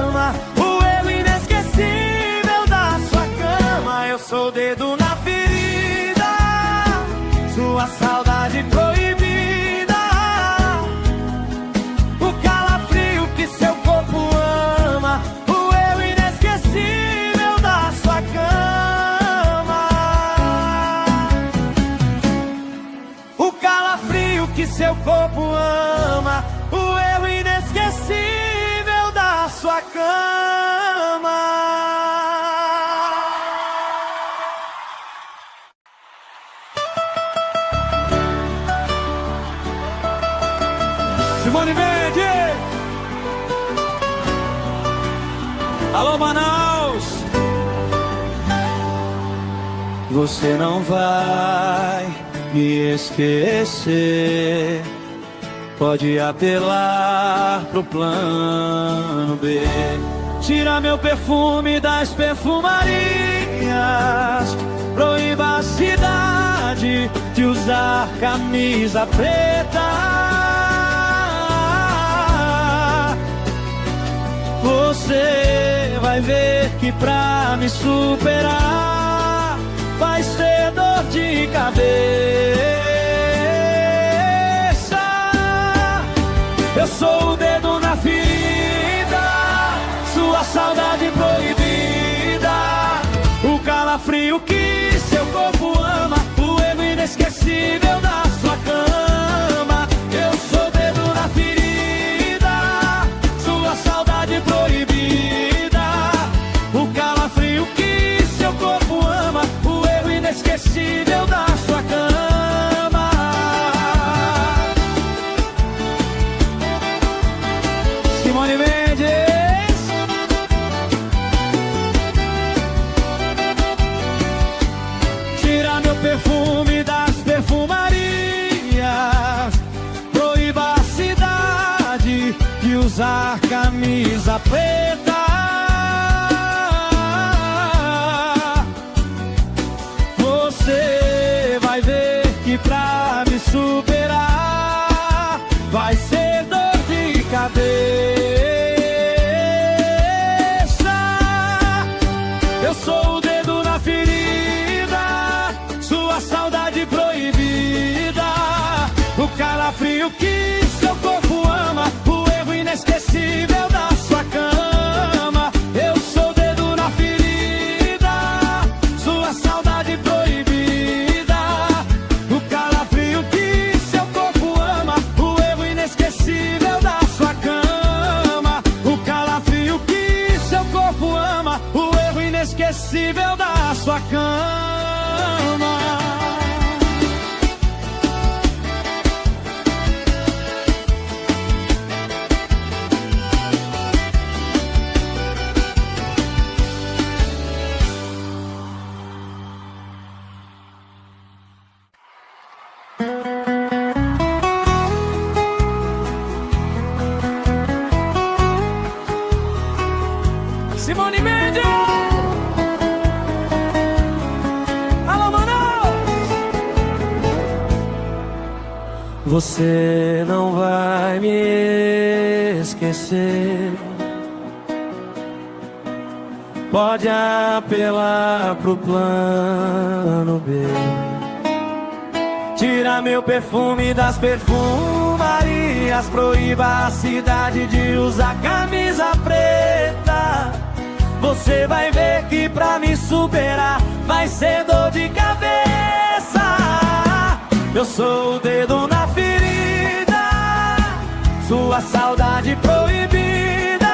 ama, o erro inesquecível da sua cama. Eu sou o dedo na ferida, corpo ama, o erro inesquecível da sua cama. Simone Mendes! Alô, Manaus! Você não vai me esquecer, pode apelar pro plano B. Tira meu perfume das perfumarias, proíba a cidade de usar camisa preta. Você vai ver que pra me superar vai ser dor de cabeça. Eu sou o dedo na ferida, sua saudade proibida, o calafrio que seu corpo ama, o erro inesquecível da sua cama. Eu sou o dedo na ferida, sua saudade proibida, o calafrio que seu corpo ama, o erro inesquecível da sua cama. Simone Mendes. Tira meu perfume das perfumarias, proíba a cidade de usar camisa preta. Você vai ver que pra me superar vai ser dor de cabeça. Eu sou o dedo na ferida, sua saudade proibida, o calafrio que seu corpo ama, o erro inesquecível da sua cama. Eu sou o dedo na ferida, sua saudade proibida, o calafrio que seu corpo ama, o erro inesquecível da sua cama. O calafrio que seu corpo ama, o erro inesquecível da sua cama. Simone Mendes! Alô, Manaus! Você não vai me esquecer, pode apelar pro plano B. Tira meu perfume das perfumarias, proíba a cidade de usar camisa preta. Você vai ver que pra me superar vai ser dor de cabeça. Eu sou o dedo na ferida, sua saudade proibida,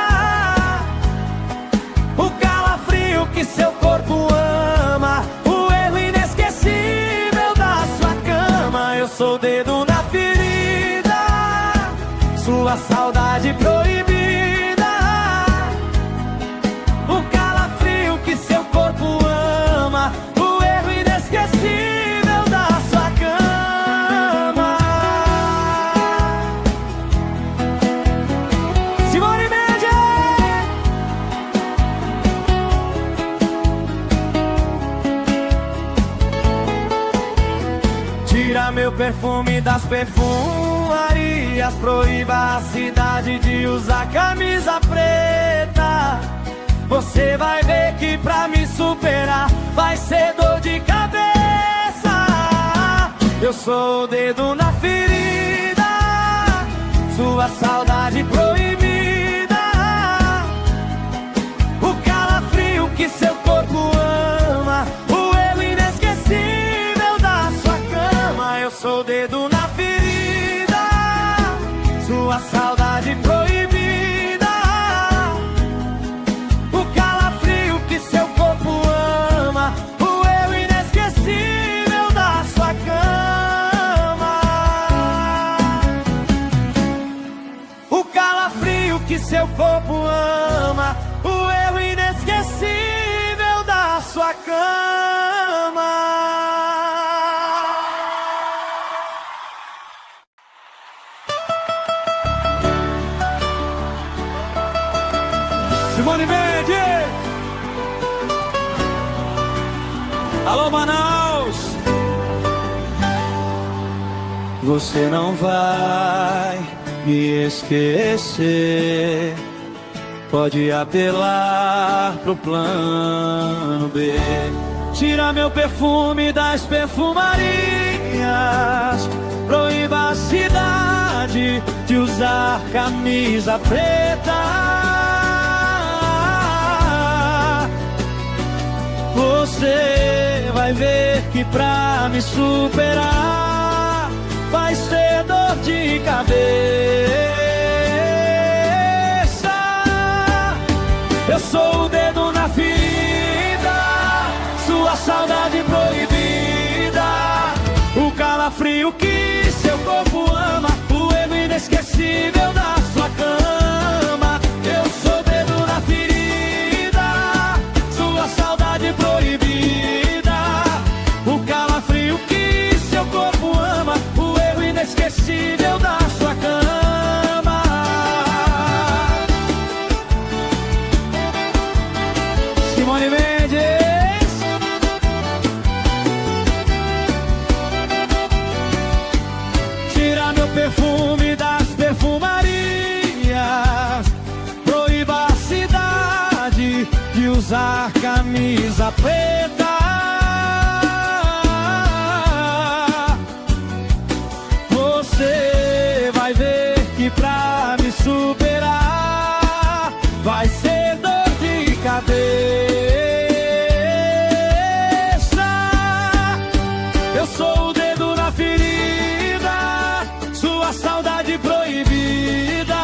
o calafrio que seu corpo ama, o erro inesquecível da sua cama. Eu sou o dedo na ferida, sua saudade proibida, o calafrio que seu corpo ama, o erro inesquecível da sua cama. Simone Mendes! Tira meu perfume das perfumarias, proíba a cidade de usar camisa preta. Você vai ver que pra me superar vai ser dor de cabeça. Eu sou o dedo na ferida, sua saudade proibida, o calafrio que seu corpo ama, o erro inesquecível da sua cama. Eu sou o dedo na ferida, Você não vai me esquecer. Pode apelar pro plano B. Tira meu perfume das perfumarias. Proíba a cidade de usar camisa preta. Você vai ver que pra me superar vai ser dor de cabeça. Eu sou o dedo na ferida, sua saudade proibida, o calafrio que seu corpo ama, o erro inesquecível da sua cama. Eu sou o dedo na ferida, sua saudade proibida, o calafrio que seu corpo ama, o erro inesquecível da sua cama. Simone Mendes. Tira meu perfume das perfumarias. Proíba a cidade de usar camisa preta. Você vai ver que pra me superar vai ser dor de cabeça. Eu sou o dedo na ferida, sua saudade proibida,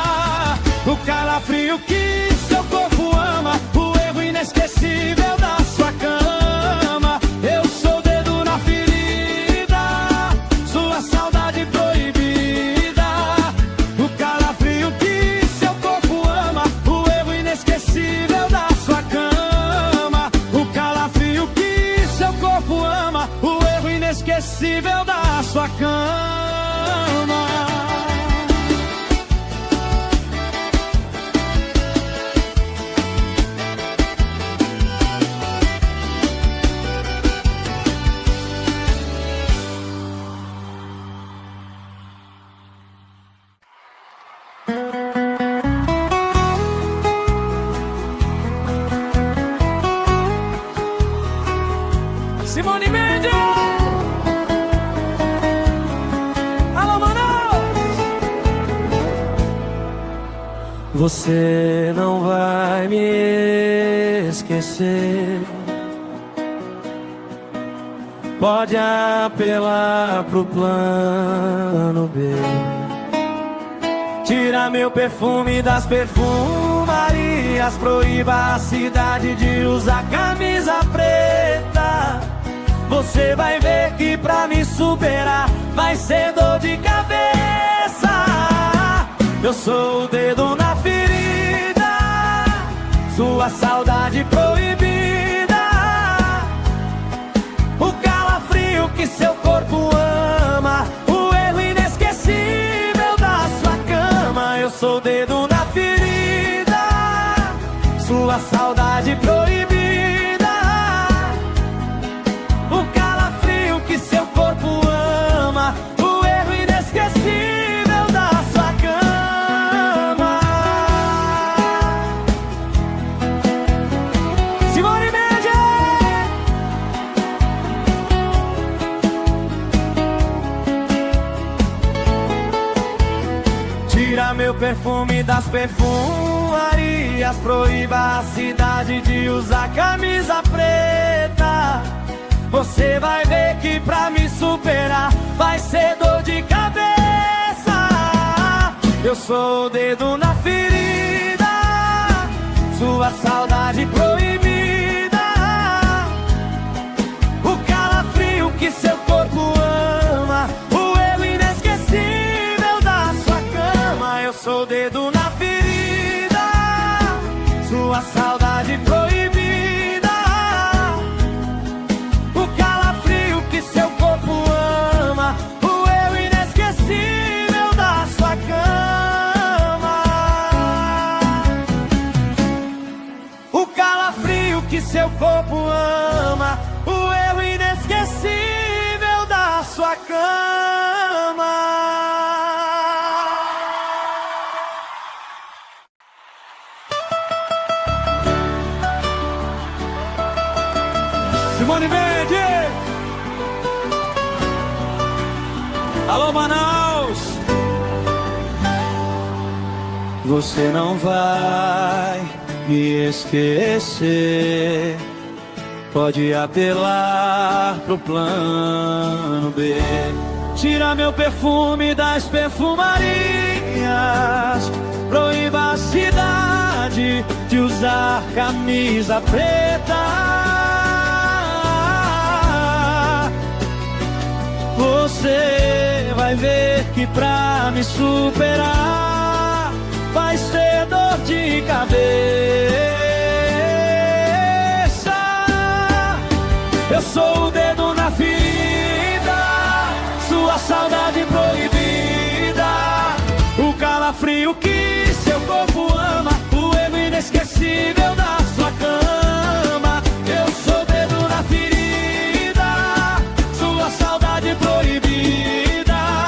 o calafrio que seu corpo ama, o erro inesquecível da sua cama. Eu sou o dedo na ferida, sua saudade proibida, o calafrio que seu corpo ama, o erro inesquecível da sua cama. O calafrio que seu corpo ama, o erro inesquecível da sua cama. Simone Mendes. Alô, Manaus. Você não vai me esquecer. Pode apelar pro plano B. Tira meu perfume das perfumarias. Proíba a cidade de usar camisa preta. Você vai ver que pra me superar vai ser dor de cabeça. Eu sou o dedo na ferida, sua saudade proibida, o calafrio que seu corpo ama, o erro inesquecível da sua cama. Eu sou o dedo na ferida, sua saudade proibida, seu corpo ama, o erro inesquecível da sua cama. Simone Mendes. Tira meu perfume das perfumarias. Proíba a cidade de usar camisa preta. Você vai ver que pra me superar vai ser dor de cabeça. Eu sou o dedo na ferida, sua saudade proibida, o calafrio que seu corpo ama, o erro inesquecível da sua cama. Eu sou o dedo na ferida, sua saudade proibida, seu corpo ama, o erro inesquecível da sua cama. O calafrio que seu corpo ama, o erro inesquecível da sua cama. Alô, Manaus! Você não vai me esquecer. Pode apelar pro plano B. Tira meu perfume das perfumarias. Proíba a cidade de usar camisa preta. Você vai ver que pra me superar vai ser dor de cabeça. Eu sou o dedo na ferida, sua saudade proibida, o calafrio que seu corpo ama, o erro inesquecível da sua cama. Eu sou o dedo na ferida, sua saudade proibida,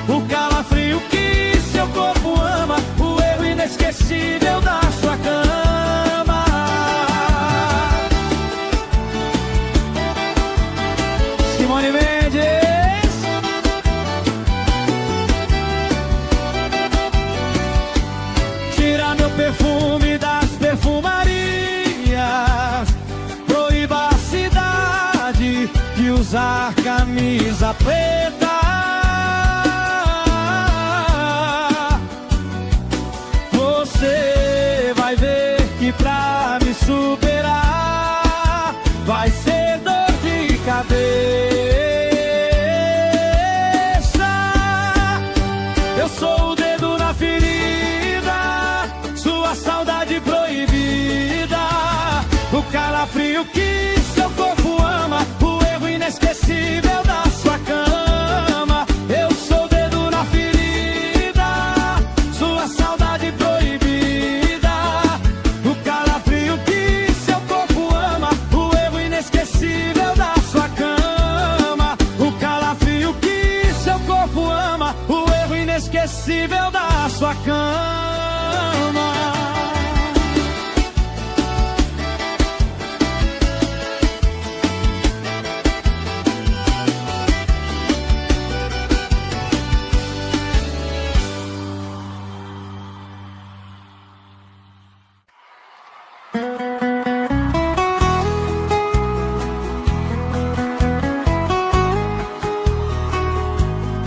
o calafrio que seu corpo ama, o erro inesquecível da sua cama. Simone Mendes. Tira meu perfume das perfumarias. Proíba a cidade de usar camisa preta. Você vai ver que pra me superar vai ser dor de cabeça. Eu sou o dedo na ferida, sua saudade proibida, o calafrio que seu corpo ama, o erro inesquecível da sua cama. Eu sou o dedo na ferida, sua saudade proibida, o calafrio que seu corpo ama, o erro inesquecível da sua cama. O calafrio que seu corpo ama, o erro inesquecível da sua cama.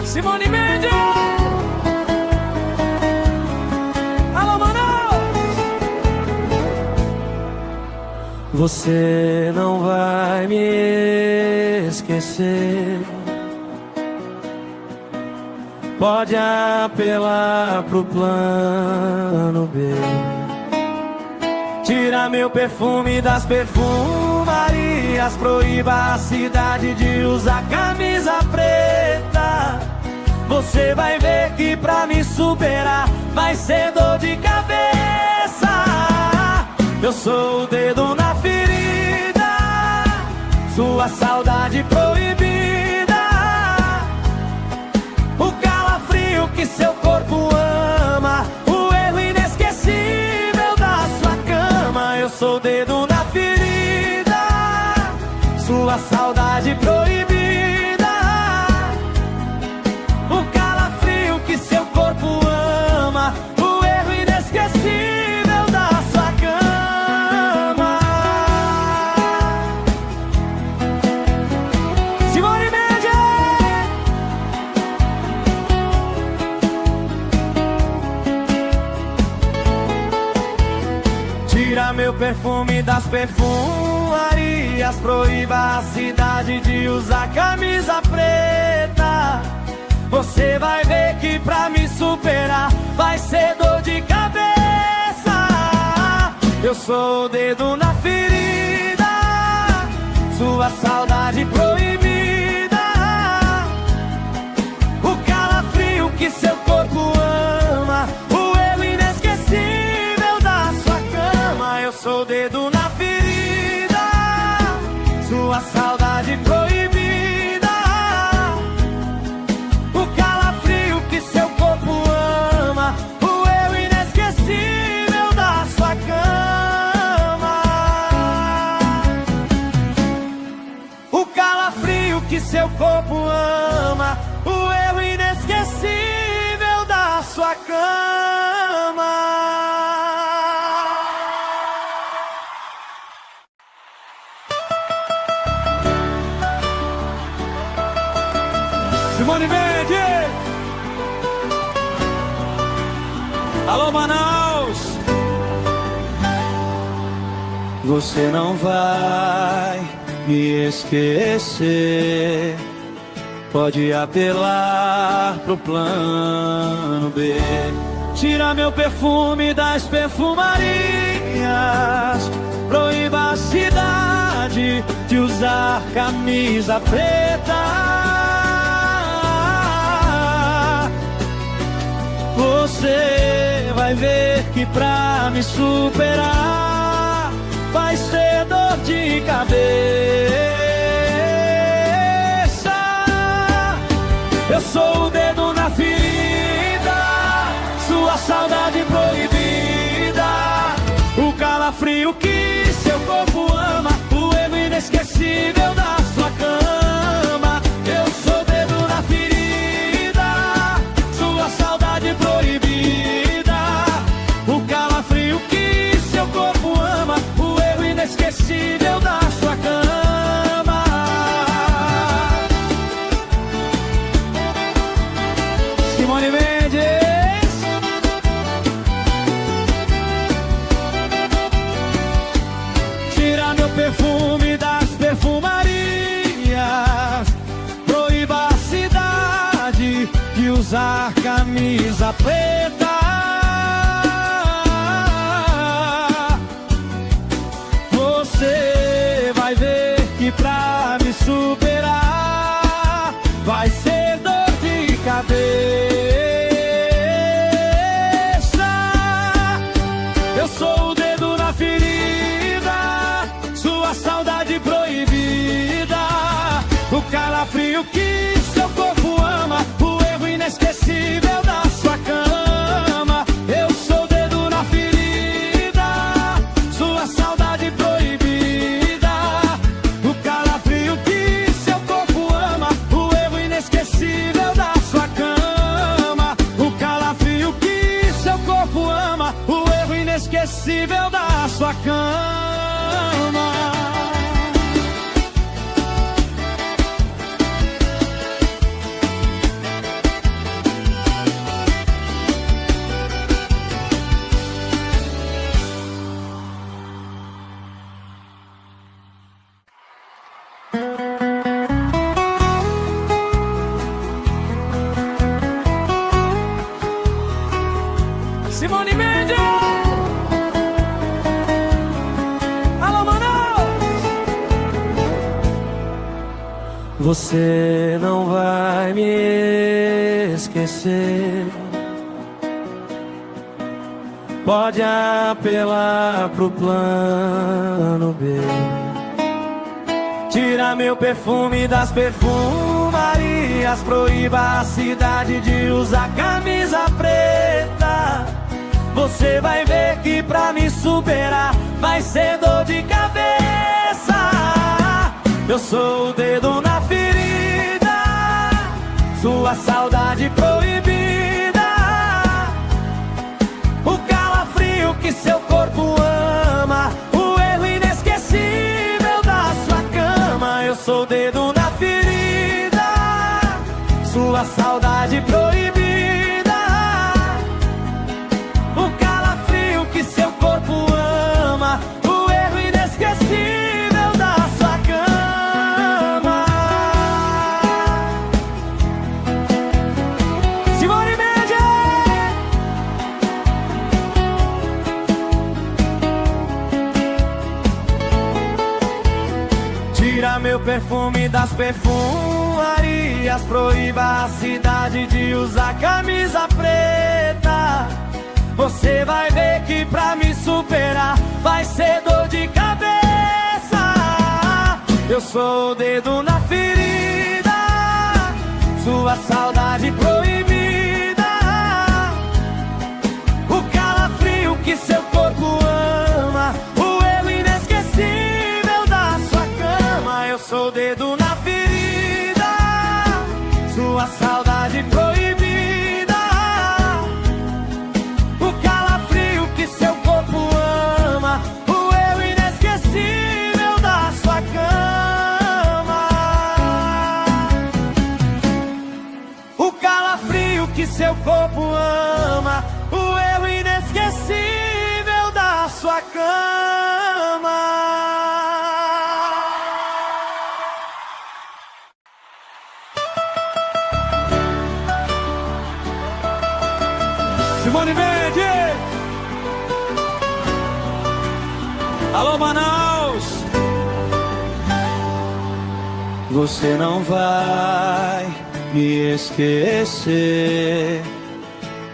Simone Mendes! Alô, Manaus! Você não vai me esquecer. Pode apelar pro plano B. Tira meu perfume das perfumarias. Proíba a cidade de usar camisa preta. Você vai ver que pra me superar vai ser dor de cabeça. Eu sou o dedo na ferida, sua saudade proibida, o calafrio que seu corpo ama, o erro inesquecível da sua cama. Eu sou o dedo na ferida, sua saudade proibida, o calafrio que seu corpo ama, o erro inesquecível da sua cama. Simone Mendes! Tira meu perfume das perfumarias. Proíba a cidade de usar camisa preta. Você vai ver que pra me superar vai ser dor de cabeça. Eu sou o dedo na ferida, sua saudade proibida, o calafrio que seu corpo ama, o erro inesquecível da sua cama. Eu sou o dedo na ferida, sua saudade proibida, o calafrio que seu corpo ama, o erro inesquecível da sua cama. O calafrio que seu corpo ama, o erro inesquecível inesquecível da sua cama. Simone Mendes. Alô, Manaus. Você não vai me esquecer. Pode apelar pro plano B. Tira meu perfume das perfumarias. Proíba a cidade de usar camisa preta. Você vai ver que pra me superar vai ser dor de cabeça. Eu sou o dedo na ferida, sua saudade proibida, o calafrio que seu corpo ama, o erro inesquecível da sua cama. Eu sou o dedo na ferida, sua saudade proibida, o calafrio que seu corpo ama, o erro inesquecível da sua cama. Simone Mendes. Tira meu perfume das perfumarias. Proíba a cidade de usar camisa preta. Você vai ver que pra me superar vai ser dor de cabeça. Eu sou o dedo na ferida, sua saudade proibida, o calafrio que seu corpo ama, o erro inesquecível da sua cama. Eu sou o dedo na ferida, sua saudade proibida, o calafrio que seu corpo ama, o erro inesquecível da sua cama. O calafrio que seu corpo ama, o erro inesquecível da sua cama. Simone Mendes. Alô, Manaus. Você não vai me esquecer. Pode apelar pro plano B. Tira meu perfume das perfumarias. Proíba a cidade de usar camisa preta. Você vai ver que pra me superar vai ser dor de cabeça. Eu sou o dedo na ferida, sua saudade proibida, o calafrio que seu corpo ama, o erro inesquecível da sua cama. Eu sou o dedo na ferida, sua saudade proibida, o calafrio que seu corpo ama, o erro inesquecível da sua cama. Simone Mendes. Tira meu perfume das perfumarias. Proíba a cidade de usar camisa preta. Você vai ver que pra me superar vai ser dor de cabeça. Eu sou o dedo na ferida, sua saudade proibida, o calafrio que seu corpo ama, o erro inesquecível da sua cama. Eu sou o dedo na ferida, sua saudade proibida, seu corpo ama, o erro inesquecível da sua cama. Simone Mendes! Alô, Manaus! Você não vai me esquecer,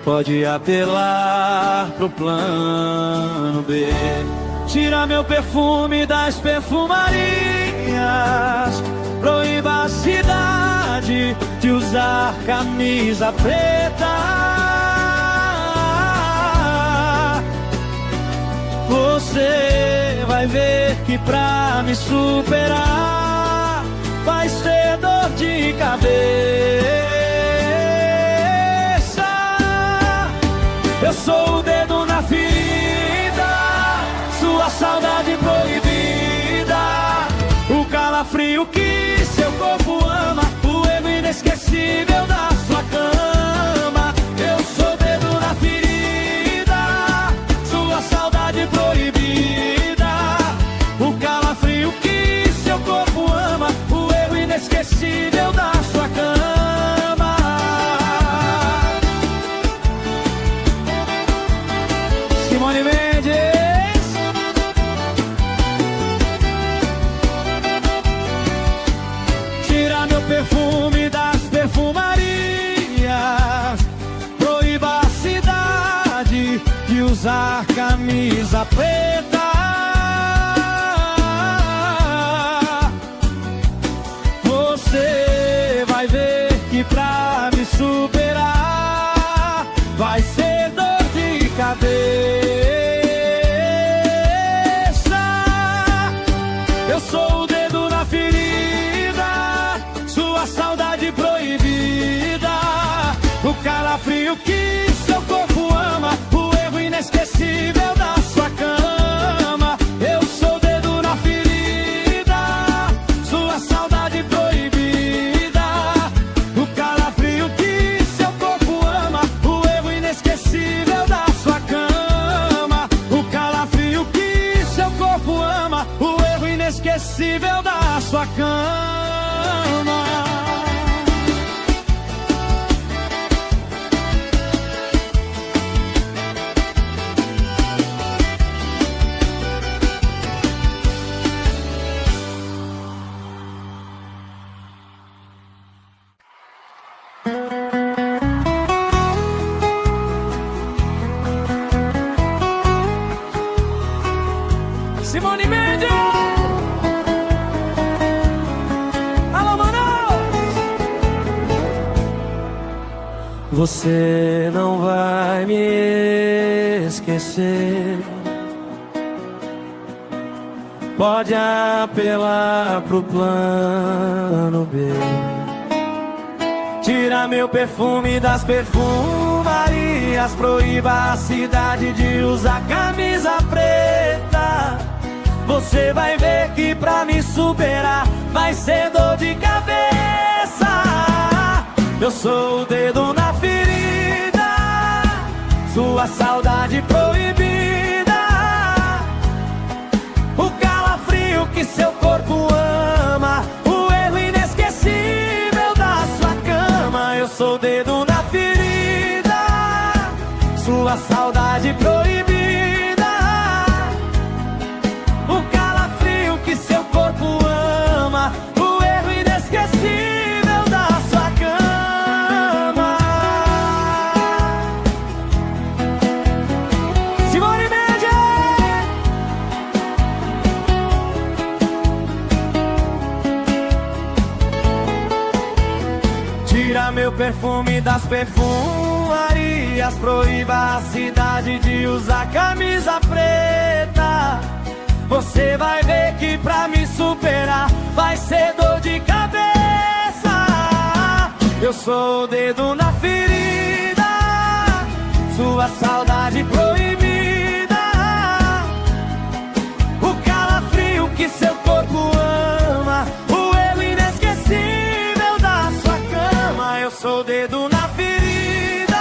pode apelar pro plano B. Tira meu perfume das perfumarias, proíba a cidade de usar camisa preta. Você vai ver que pra me superar vai ser dor de cabeça. Eu sou o dedo na ferida, sua saudade proibida, o calafrio que seu corpo ama, o erro inesquecível da sua cama. Eu sou o dedo na ferida, sua saudade proibida, o calafrio que seu corpo ama, o erro inesquecível da sua cama. Simone Mendes. Tira meu perfume das perfumarias, proíba a cidade de usar camisa preta. Você vai ver que pra me superar vai ser dor de cabeça. Eu sou o dedo na ferida, sua saudade proibida, o calafrio que seu corpo ama, o erro inesquecível da sua cama. Eu sou o dedo na ferida, sua saudade proibida, o calafrio que seu corpo ama, o erro inesquecível da sua cama. O calafrio que seu corpo ama, o erro inesquecível da sua cama. Simone Mendes! Alô, Manaus! Você não vai me esquecer, pode apelar pro plano B. Tira meu perfume das perfumarias, proíba a cidade de usar camisa preta. Você vai ver que pra me superar vai ser dor de cabeça. Eu sou o dedo na ferida, sua saudade proibida, o calafrio que seu corpo ama, o erro inesquecível da sua cama. Eu sou o dedo na ferida, sua saudade proibida, o calafrio que seu corpo ama, o erro inesquecível da sua cama. Simone Mendes! Tira meu perfume das perfumarias, proíba a cidade de usar camisa preta. Você vai ver que pra me superar vai ser dor de cabeça. Eu sou o dedo na ferida, sua saudade proibida, o calafrio que seu corpo ama, o erro inesquecível da sua cama. Eu sou o dedo na ferida,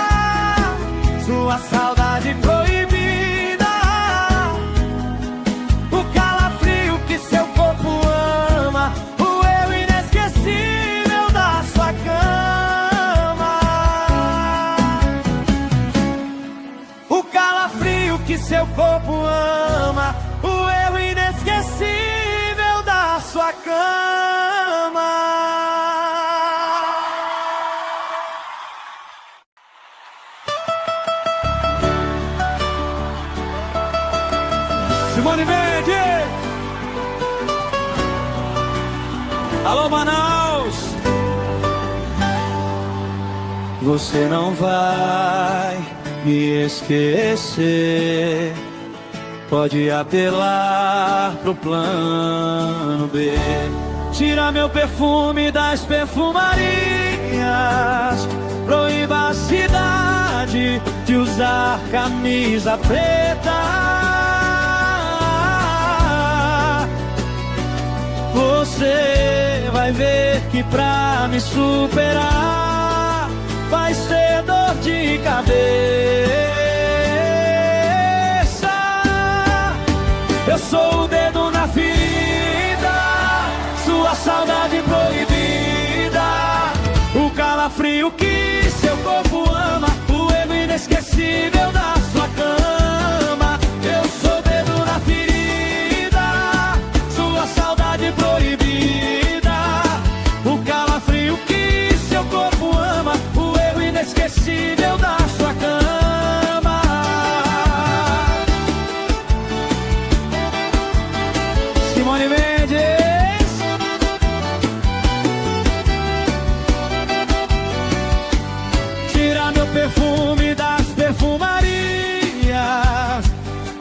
Simone Mendes. Alô, Manaus. Você não vai me esquecer. Pode apelar pro plano B. Tira meu perfume das perfumarias. Proíba a cidade de usar camisa preta. Você vai ver que pra me superar vai ser dor de cabeça. Eu sou o dedo na ferida, sua saudade proibida, o calafrio que seu corpo ama, o erro inesquecível da sua cama. Eu sou o dedo na ferida, sua saudade proibida, o calafrio que seu corpo ama, o erro inesquecível da sua cama. Simone Mendes. Tira meu perfume das perfumarias,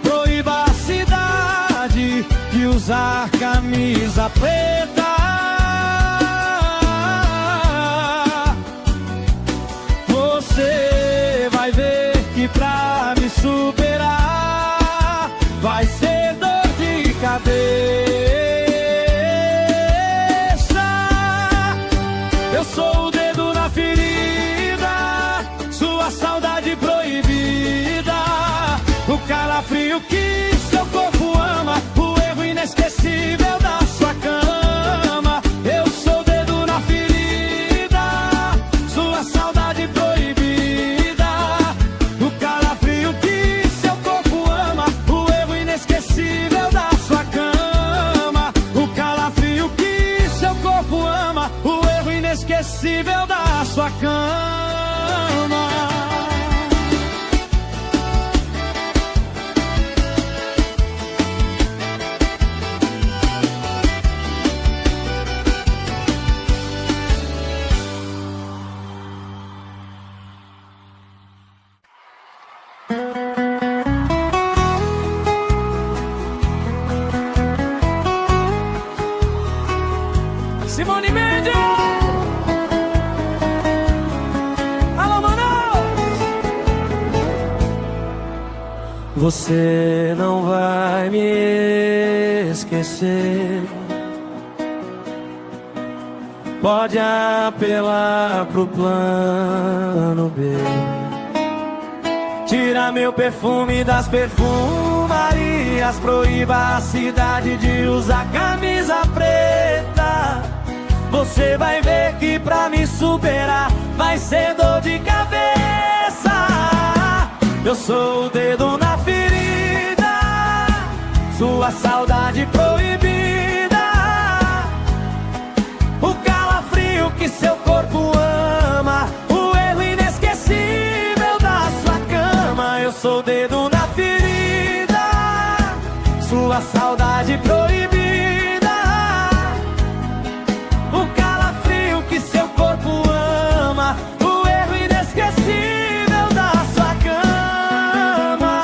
proíba a cidade de usar camisa preta. Você vai ver que pra me superar vai ser dor de cabeça. Eu sou o dedo na ferida, sua saudade proibida, o calafrio que seu corpo ama, o erro inesquecível da sua cama. Eu sou o dedo na ferida, sua saudade proibida, o calafrio que seu corpo ama, o erro inesquecível da sua cama. O calafrio que seu corpo ama, o erro inesquecível da sua cama. Simone Mendes. Alô, Manaus. Você não vai me esquecer. Pode apelar pro plano B. Tira meu perfume das perfumarias, proíba a cidade de usar camisa preta. Você vai ver que pra me superar vai ser dor de cabeça. Eu sou o dedo na ferida, sua saudade proibida, o calafrio que seu corpo ama, o erro inesquecível da sua cama. Eu sou o dedo na ferida, sua saudade proibida, o calafrio que seu corpo ama, o erro inesquecível da sua cama.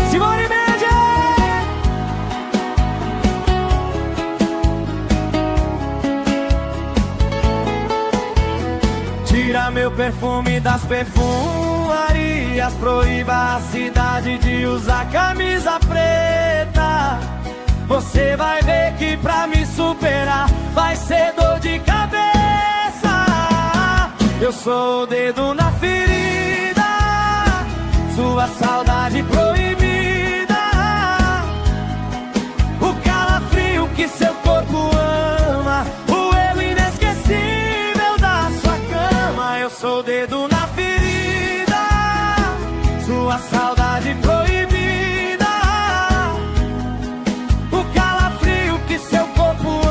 Simone Mendes. Tira meu perfume das perfumarias, proíba a cidade de usar camisa preta. Você vai ver que pra me superar vai ser dor de cabeça. Eu sou o dedo na ferida, sua saudade proibida, o calafrio que seu corpo ama, o erro inesquecível da sua cama. Eu sou o dedo na ferida, sua saudade proibida, o calafrio que seu corpo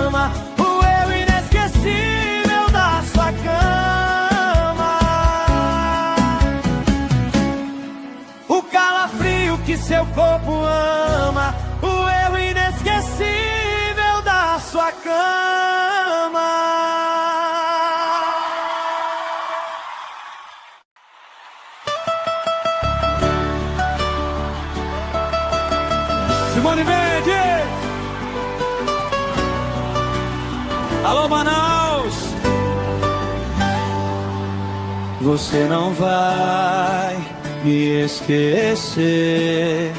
ama, o erro inesquecível da sua cama. sua cama. Simone Mendes. Alô, Manaus. Você não vai me esquecer.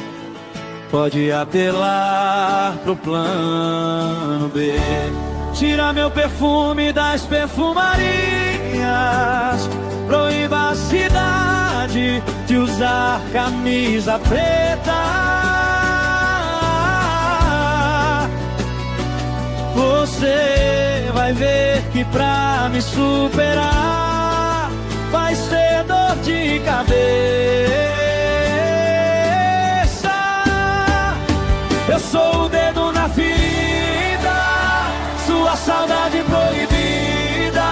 Pode apelar pro plano B. Tira meu perfume das perfumarias. Proíba a cidade de usar camisa preta. Você vai ver que pra me superar vai ser dor de cabeça. Eu sou o dedo na ferida, sua saudade proibida,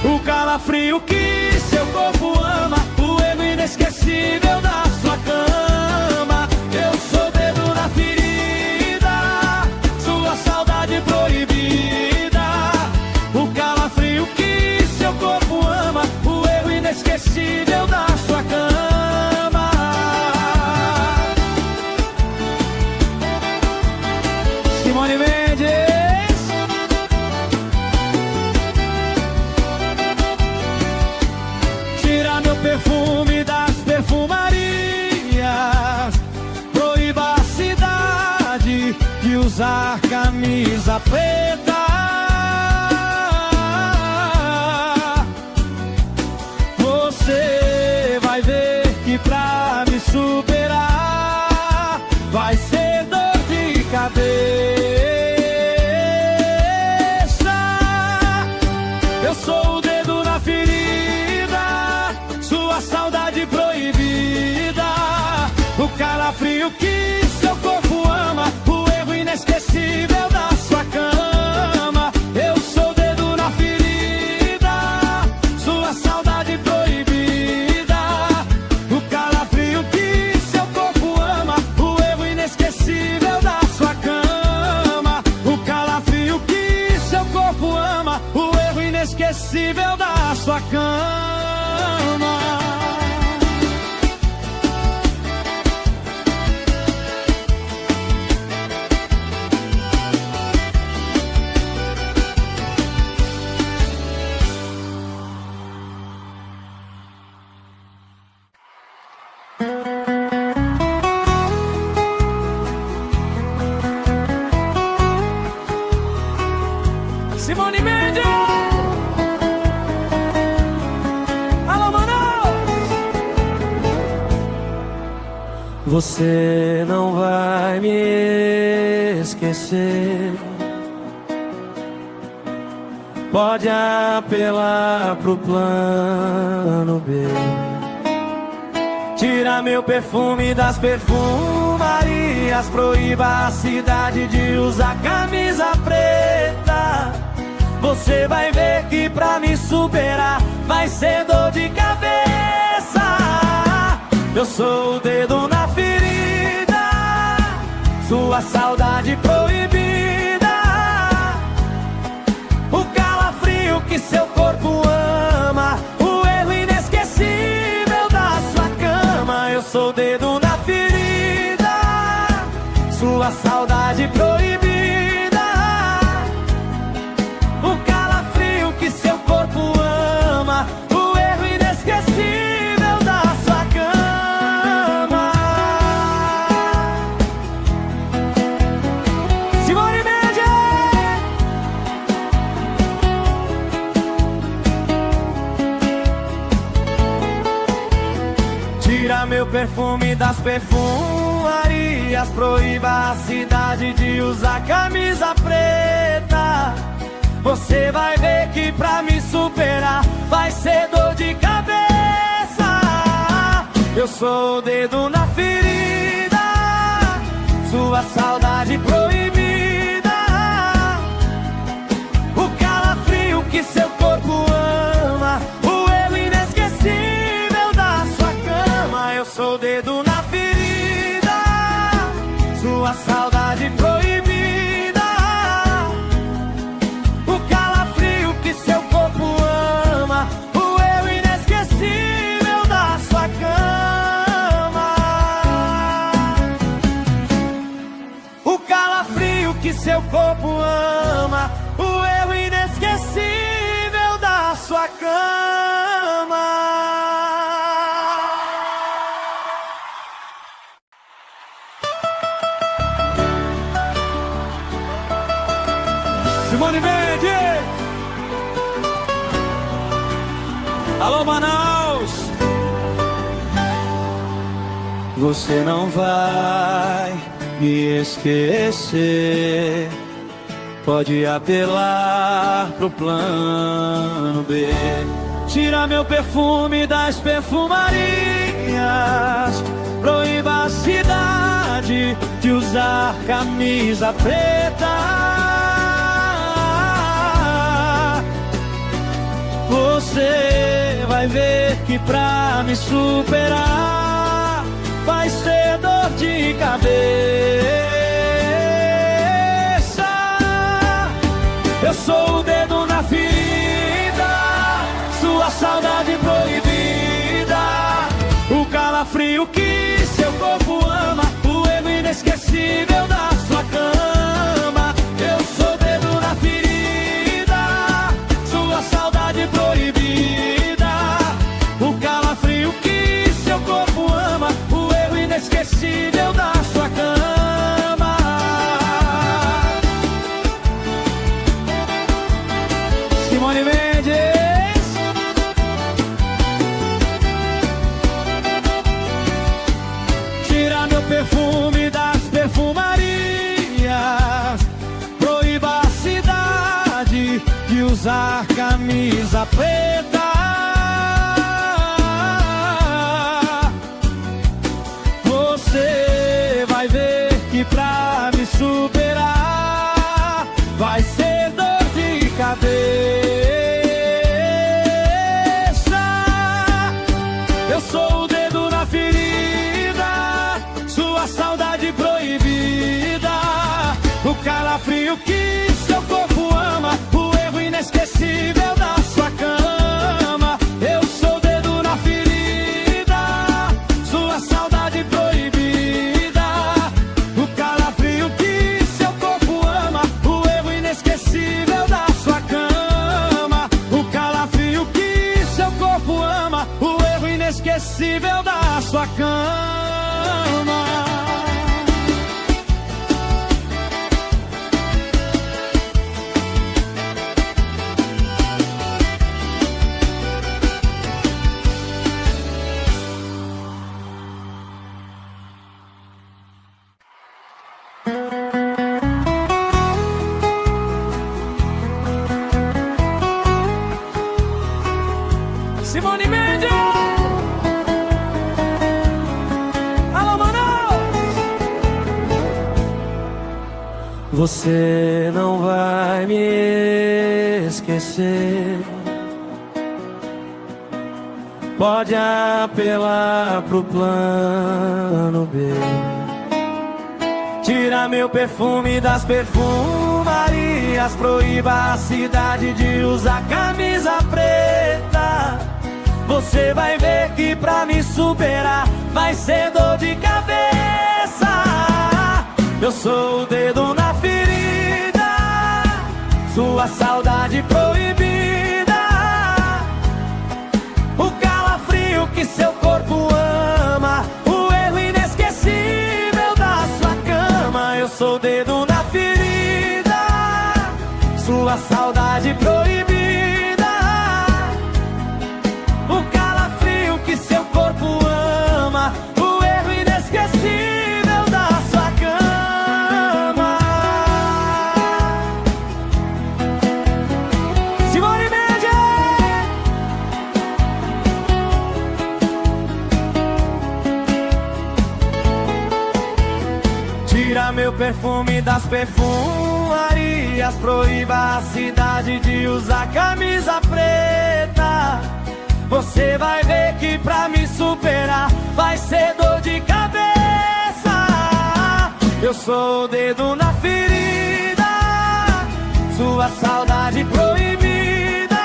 o calafrio que seu corpo ama, o erro inesquecível da sua cama. Eu sou o dedo na ferida, sua saudade proibida, o calafrio que seu corpo ama, o erro inesquecível da sua cama. Simone Mendes. Tira meu perfume das perfumarias, proíba a cidade de usar camisa preta. Você vai ver que pra me superar vai ser dor de cabeça. Eu sou o dedo na ferida, sua saudade proibida, o calafrio que seu corpo ama, o erro inesquecível da sua cama. Eu sou o dedo na ferida, sua saudade proibida, o calafrio que seu corpo ama, o erro inesquecível da sua cama. O calafrio que seu corpo ama, o erro inesquecível da sua cama. Simone Mendes. Alô, Manaus. Você não vai me esquecer. Pode apelar pro plano B. Tira meu perfume das perfumarias, proíba a cidade de usar camisa preta. Você vai ver que pra me superar vai ser dor de cabeça. Eu sou o dedo na ferida, sua saudade proibida, o calafrio que seu corpo ama, o erro inesquecível da sua cama. Eu sou o dedo na ferida, sua saudade proibida, o calafrio que seu corpo ama, o erro inesquecível da sua cama. Simone Mendes. Tira meu perfume das perfumarias, proíba a cidade de usar camisa preta. Você vai ver que pra me superar vai ser dor de cabeça. Eu sou o dedo na ferida, sua saudade proibida, o calafrio que seu corpo ama, o erro inesquecível da sua cama. Eu sou o dedo na ferida, sua saudade proibida, Simone Mendes. Alô, Manaus. Você não vai me esquecer. Pode apelar pro plano B. Tira meu perfume das perfumarias. Proíba a cidade de usar camisa preta. Você vai ver que pra me superar vai ser dor de cabeça. Eu sou o dedo na ferida, sua saudade proibida, o calafrio que seu corpo ama, o erro inesquecível da sua cama. Eu sou o dedo na ferida, sua saudade proibida, o calafrio que seu corpo ama, o erro inesquecível da sua cama. Simone Mendes. Tira meu perfume das perfumarias, proíba a cidade de usar camisa preta. Você vai ver que pra me superar vai ser dor de cabeça. Eu sou o dedo na ferida, sua saudade proibida, o calafrio que seu corpo ama, o erro inesquecível da sua cama. Eu sou o dedo na ferida, sua saudade proibida, o calafrio que seu corpo ama, o erro inesquecível da sua cama. O calafrio que seu corpo ama, o erro inesquecível da sua cama. Simone Mendes. Alô, Manaus. Você não vai me esquecer. Pode apelar pro plano B. Tira meu perfume das perfumarias, proíba a cidade de usar camisa preta. Você vai ver que pra me superar vai ser dor de cabeça. Eu sou o dedo na ferida, sua saudade proibida, o calafrio que seu corpo ama, o erro inesquecível da sua cama. Eu sou o dedo na ferida, sua saudade proibida, o calafrio que seu corpo ama, o erro inesquecível da sua cama. Simone Mendes. Tira meu perfume das perfumarias, proíba a cidade de usar camisa preta. Você vai ver que pra me superar vai ser dor de cabeça. Eu sou o dedo na ferida, sua saudade proibida,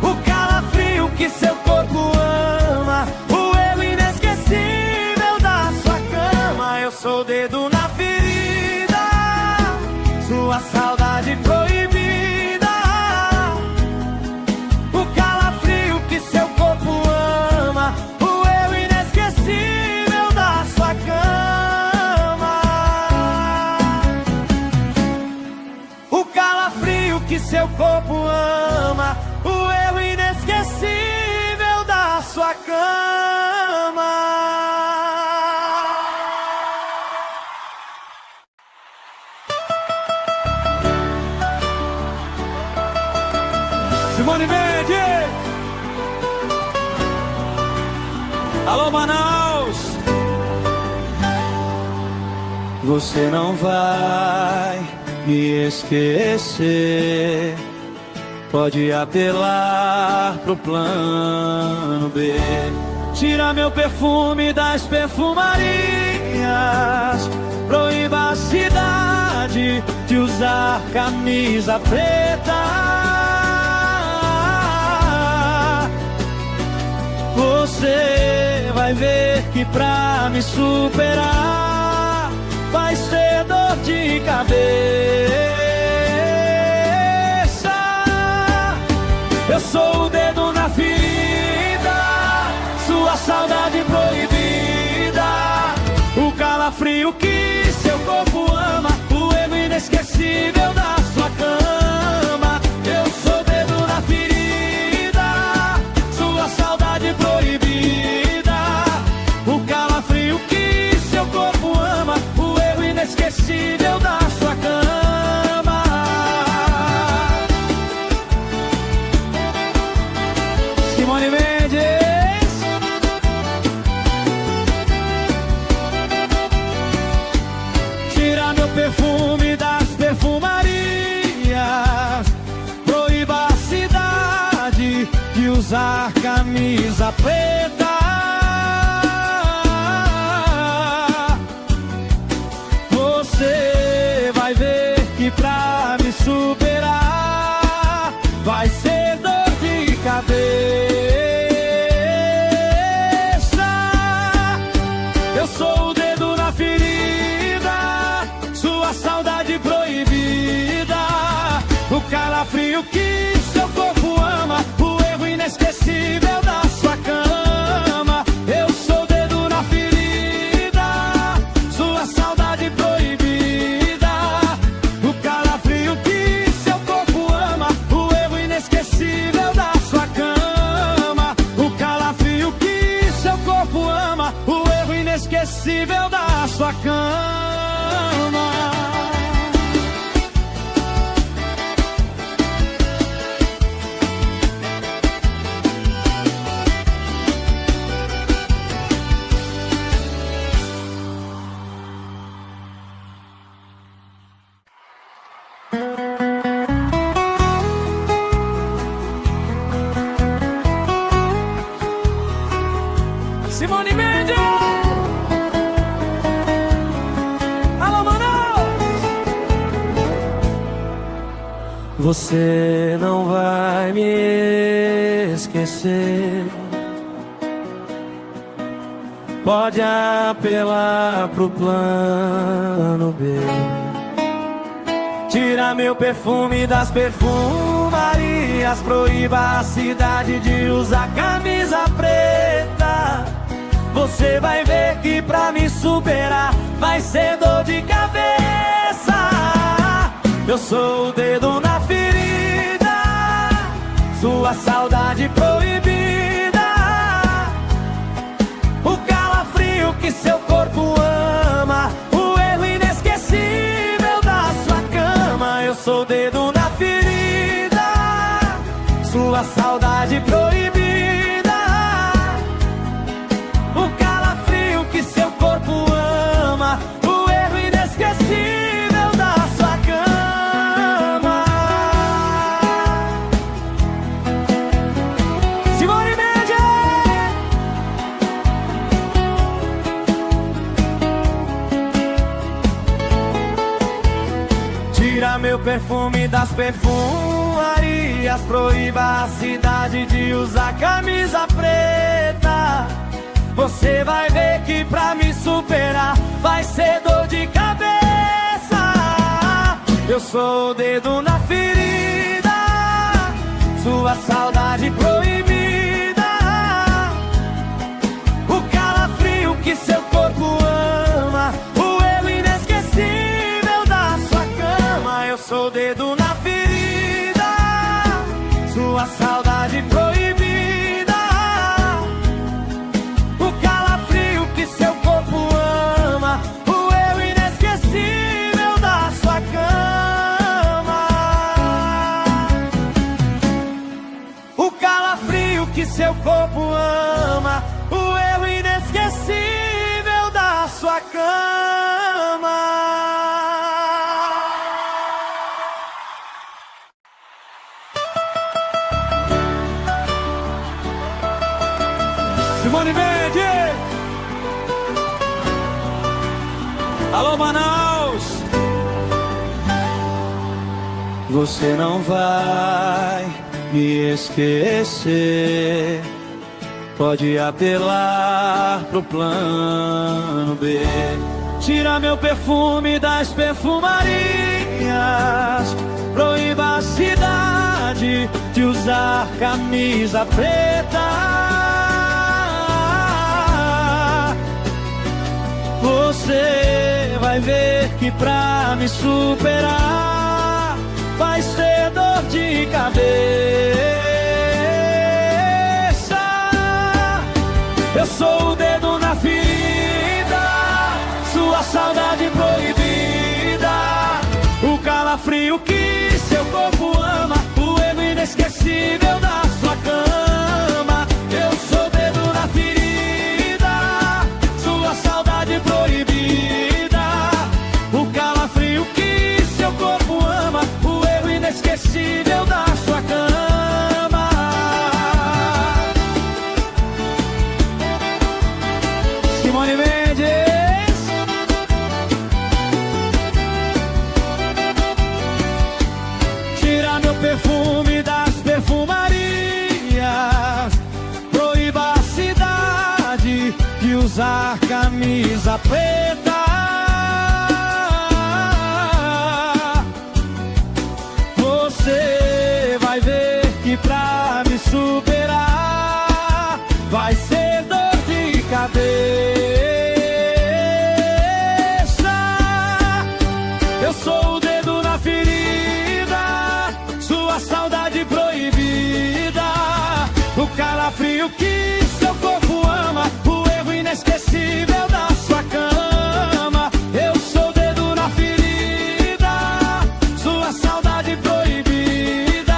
o calafrio que seu corpo ama, o erro inesquecível da sua cama. Eu sou o dedo na ferida, sua saudade proibida, seu corpo ama, o erro inesquecível da sua cama. calafrio que seu corpo ama, o erro inesquecível da sua cama. Simone Mendes! Alô, Manaus! Você não vai me esquecer, pode apelar pro plano B. Tira meu perfume das perfumarias, proíba a cidade de usar camisa preta. Você vai ver que pra me superar vai ser dor de cabeça. Eu sou o dedo na ferida, sua saudade proibida, o calafrio que seu corpo ama, o erro inesquecível da sua cama. Eu sou o dedo na ferida, sua saudade proibida, o calafrio que seu corpo ama, o erro inesquecível da sua cama. Simone Mendes. Tira meu perfume das perfumarias, proíba a cidade de usar camisa preta. Você vai ver que pra me superar vai ser dor de cabeça. Eu sou o dedo na ferida, sua saudade proibida, o calafrio que seu corpo ama, o erro inesquecível da sua cama. Eu sou o dedo na ferida, sua saudade proibida, o calafrio que seu corpo ama, o erro inesquecível da sua cama. O calafrio que seu corpo ama, o erro inesquecível da sua cama. Simone Mendes! Alô, Manaus! Você não vai me esquecer, pode apelar pro plano B. Tira meu perfume das perfumarias, proíba a cidade de usar camisa preta. Você vai ver que pra me superar vai ser dor de cabeça. Eu sou o dedo na ferida, sua saudade proibida, o calafrio que seu corpo ama, o erro inesquecível da sua cama. Eu sou o dedo na ferida, sua saudade proibida, o calafrio que seu corpo ama, o erro inesquecível da sua cama. Simone Mendes! Tira meu perfume das perfumarias, proíba a cidade de usar camisa preta. Você vai ver que pra me superar vai ser dor de cabeça. Eu sou o dedo na ferida, sua saudade proibida, o calafrio que seu corpo ama, o erro inesquecível da sua cama. Eu sou o dedo na ferida, sua saudade proibida, o calafrio que seu corpo ama, o eu inesquecível da sua cama. O calafrio que seu corpo ama, o eu inesquecível da sua cama. Simone Mendes! Alô, Manaus! Você não vai me esquecer, pode apelar pro plano B. Tira meu perfume das perfumarias, proíba a cidade de usar camisa preta. Você vai ver que pra me superar vai ser dor de cabeça. Eu sou o dedo na ferida, sua saudade proibida, o calafrio que seu corpo ama, o erro inesquecível da sua cama. Eu sou o dedo na ferida, sua saudade proibida, o calafrio que seu corpo ama, o erro inesquecível da sua cama. Simone Mendes. Tira meu perfume das perfumarias, proíba a cidade de usar camisa preta. Você vai ver que pra me superar vai ser dor de cabeça. Eu sou o dedo na ferida, sua saudade proibida, o calafrio que seu corpo ama, o erro inesquecível da sua cama. Eu sou o dedo na ferida, sua saudade proibida,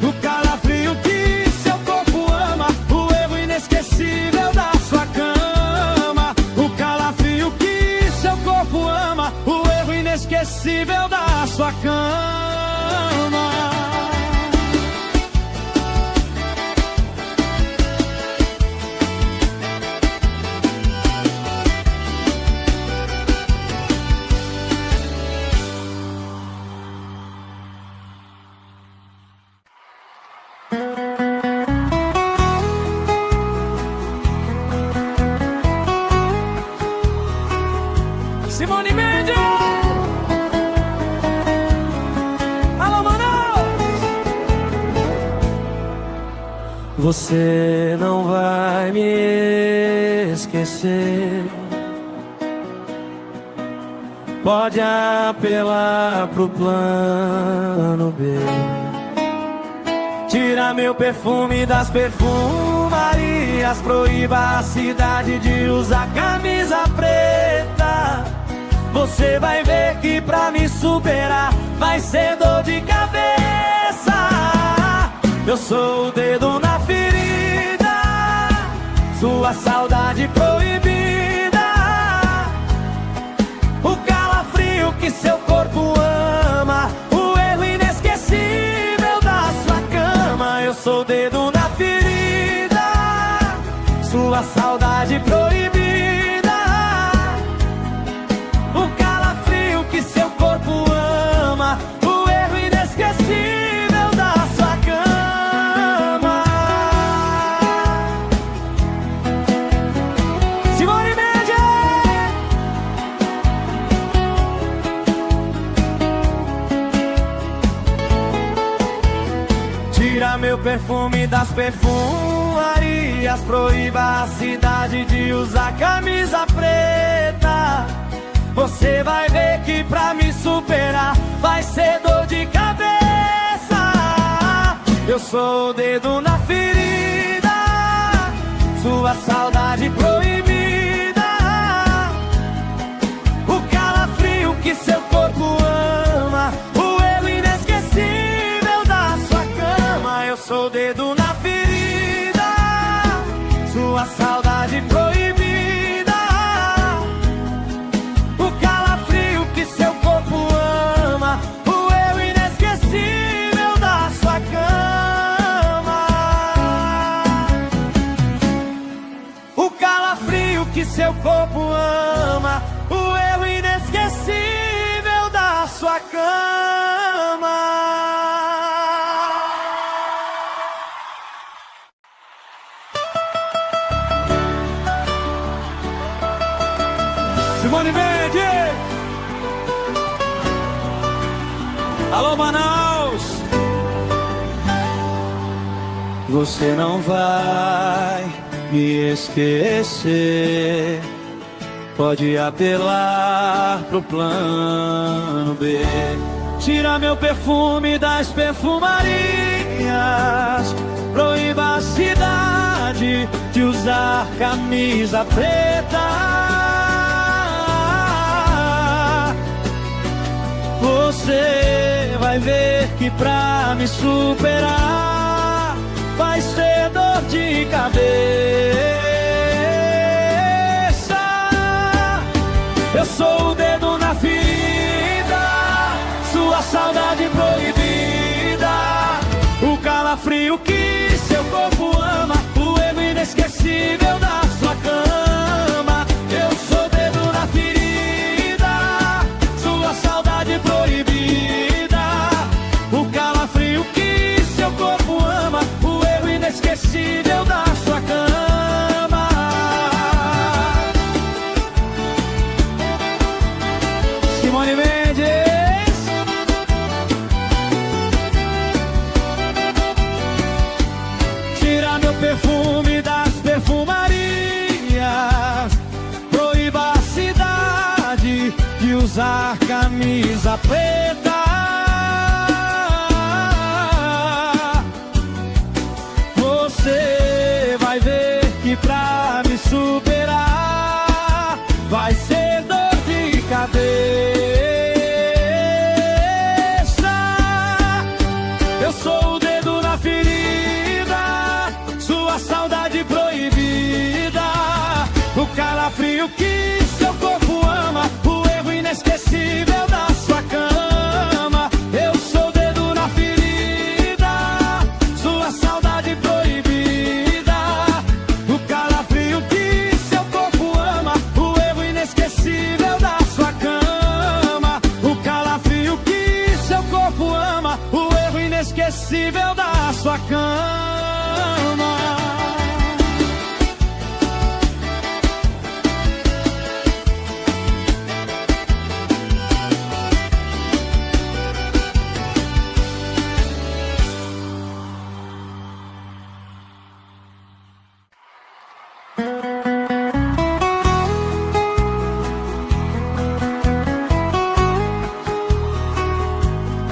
o calafrio que seu corpo ama, o erro inesquecível da sua cama. O calafrio que seu corpo ama, o erro inesquecível da sua cama. Simone Mendes! Alô, Manaus! Você não vai me esquecer, pode apelar pro plano B. Tira meu perfume das perfumarias, proíba a cidade de usar camisa preta. Você vai ver que pra me superar vai ser dor de cabeça. Eu sou o dedo na ferida, sua saudade proibida, o calafrio que seu corpo ama, o erro inesquecível da sua cama. Eu sou o dedo na ferida, sua saudade proibida, o calafrio que seu corpo ama, o erro inesquecível da sua cama. Simone Mendes! Tira meu perfume das perfumarias, proíba a cidade de usar camisa preta. Você vai ver que pra me superar vai ser dor de cabeça. Eu sou o dedo na ferida, sua saudade proibida, o calafrio que seu corpo ama, o erro inesquecível da sua cama. Eu sou o dedo na ferida, sua saudade proibida, o calafrio que seu corpo ama, o erro inesquecível da sua cama. O calafrio que seu corpo ama, o erro inesquecível da sua cama. Simone Mendes! Alô, Manaus! Você não vai me esquecer, pode apelar pro plano B. Tira meu perfume das perfumarias, proíba a cidade de usar camisa preta. Você vai ver que pra me superar vai ser dor de cabeça. Eu sou o dedo na ferida, sua saudade proibida, o calafrio que seu corpo ama, o erro inesquecível da sua cama. Eu sou o dedo na ferida, sua saudade proibida, o calafrio que seu corpo ama, o erro inesquecível da sua cama. Simone Mendes. Tira meu perfume das perfumarias, proíba a cidade de usar camisa preta. Você vai ver que pra me superar vai ser dor de cabeça. Eu sou o dedo na ferida, sua saudade proibida, o calafrio que seu corpo ama, o erro inesquecível da sua cama. Eu sou o dedo na ferida, sua saudade proibida, o calafrio que seu corpo ama, o erro inesquecível da sua cama. O calafrio que seu corpo ama, o erro inesquecível da sua cama.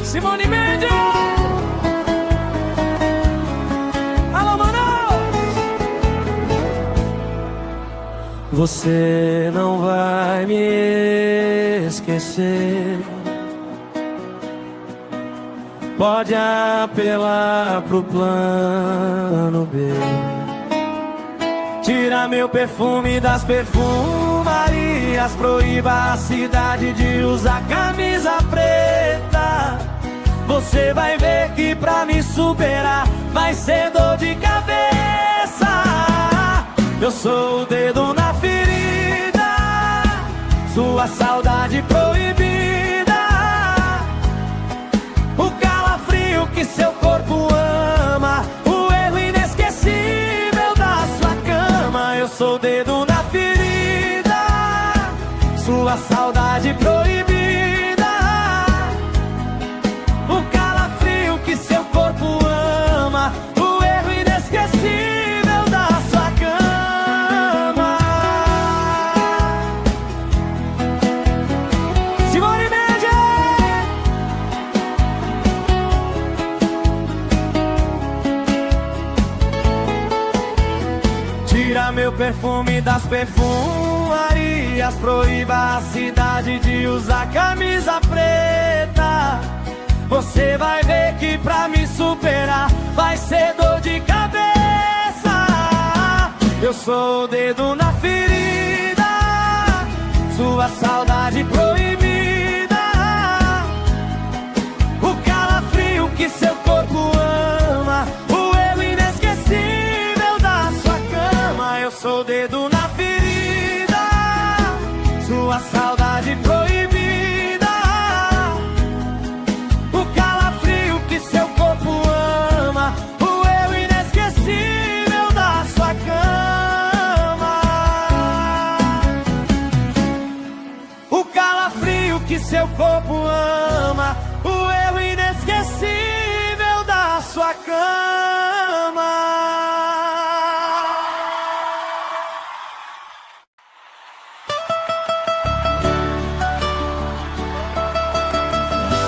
Simone Mendes! Alô, Manaus! Você não vai me esquecer, pode apelar pro plano B. Tira meu perfume das perfumarias, proíba a cidade de usar camisa preta. Você vai ver que pra me superar vai ser dor de cabeça. Eu sou o dedo na ferida, sua saudade proibida, o calafrio que seu corpo ama, o erro inesquecível da sua cama. Eu sou o dedo na ferida, sua saudade proibida, o calafrio que seu corpo ama, o erro inesquecível da sua cama. Simone Mendes! meu perfume das perfumarias, proíba a cidade de usar camisa preta. Você vai ver que pra me superar vai ser dor de cabeça. Eu sou o dedo na ferida, sua saudade proibida, o calafrio que seu corpo ama, o eu inesquecível da sua cama. Eu sou o dedo na ferida, sua saudade proibida, o calafrio que seu corpo ama, o eu inesquecível da sua cama. O calafrio que seu corpo ama, o eu inesquecível da sua cama.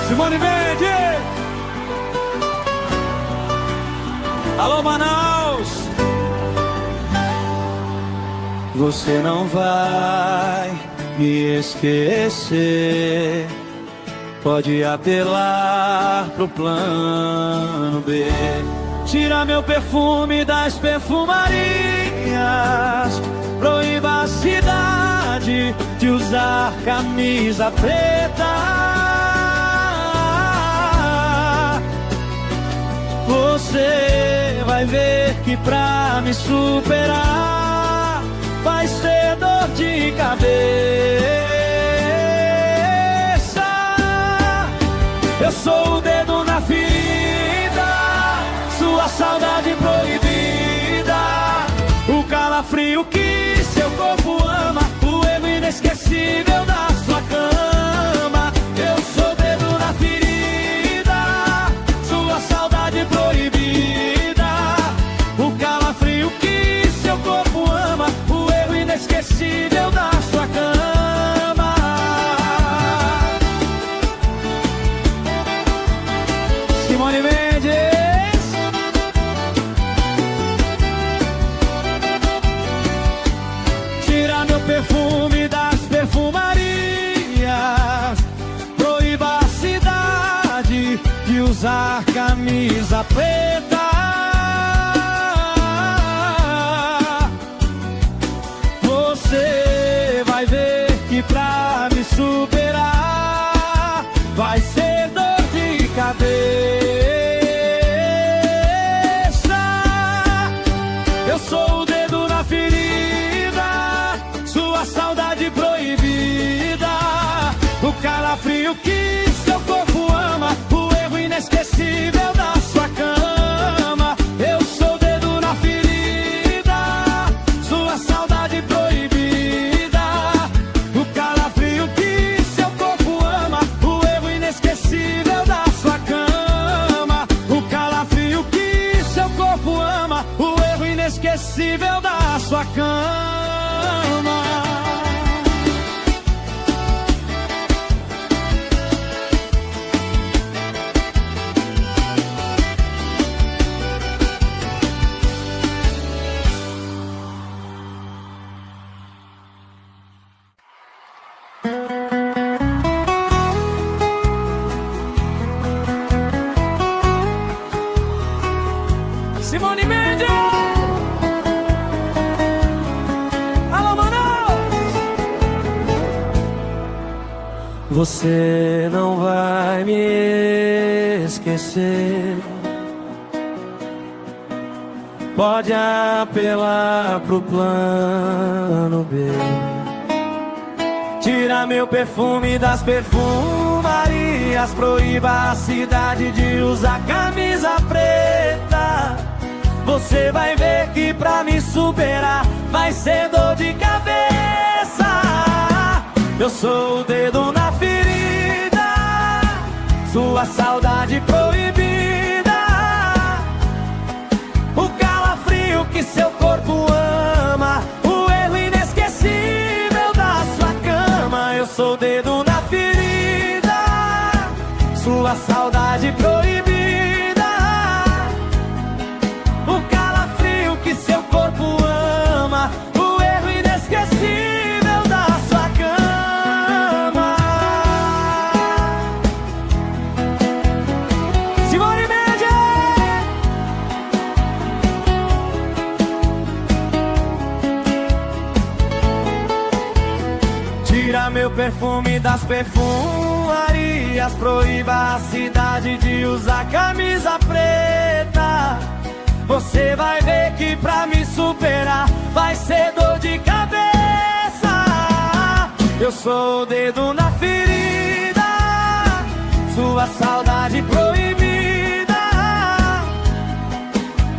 Simone Mendes! Alô, Manaus! Você não vai me esquecer, pode apelar pro plano B. Tira meu perfume das perfumarias, proíba a cidade de usar camisa preta. Você vai ver que pra me superar vai ser dor de cabeça. Eu sou o dedo na ferida, sua saudade proibida, o calafrio que seu corpo ama, o erro inesquecível da sua cama. Eu sou o dedo na ferida, sua saudade proibida, o calafrio que seu corpo ama, o erro inesquecível da sua cama. Simone Mendes. Tira meu perfume das perfumarias, proíba a cidade de usar camisa preta. Você vai ver que pra me superar vai ser dor de cabeça. Eu sou o dedo na ferida, sua saudade proibida, o calafrio que seu corpo ama, o erro inesquecível da sua cama. Eu sou o dedo na ferida, sua saudade proibida, o calafrio que seu corpo ama, o erro inesquecível da sua cama. O calafrio que seu corpo ama, o erro inesquecível da sua cama. Simone Mendes! Alô, Manaus! Você não vai me esquecer, pode apelar pro plano B. Tira meu perfume das perfumarias, proíba a cidade de usar camisa preta. Você vai ver que pra me superar vai ser dor de cabeça. Eu sou o dedo na ferida, sua saudade proibida, o calafrio que seu corpo ama, o erro inesquecível da sua cama. Eu sou o dedo na ferida, sua saudade proibida, o calafrio que seu corpo ama, perfume das perfumarias, proíba a cidade de usar camisa preta. Você vai ver que pra me superar vai ser dor de cabeça. Eu sou o dedo na ferida, sua saudade proibida,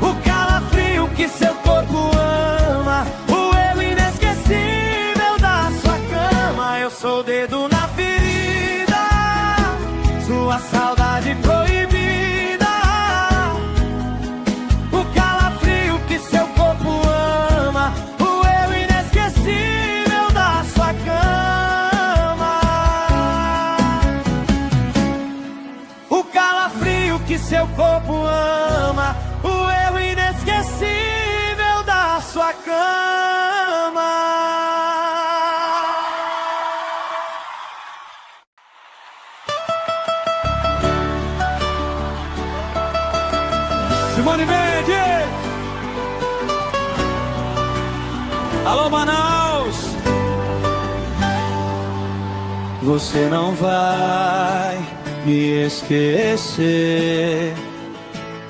o calafrio que seu corpo ama, o erro inesquecível da sua cama. Eu sou o dedo na ferida, sua saudade proibida, o calafrio que seu corpo ama, o erro inesquecível da sua cama. O calafrio que seu corpo ama, o erro inesquecível da sua cama. Simone Mendes! Alô, Manaus! Você não vai me esquecer,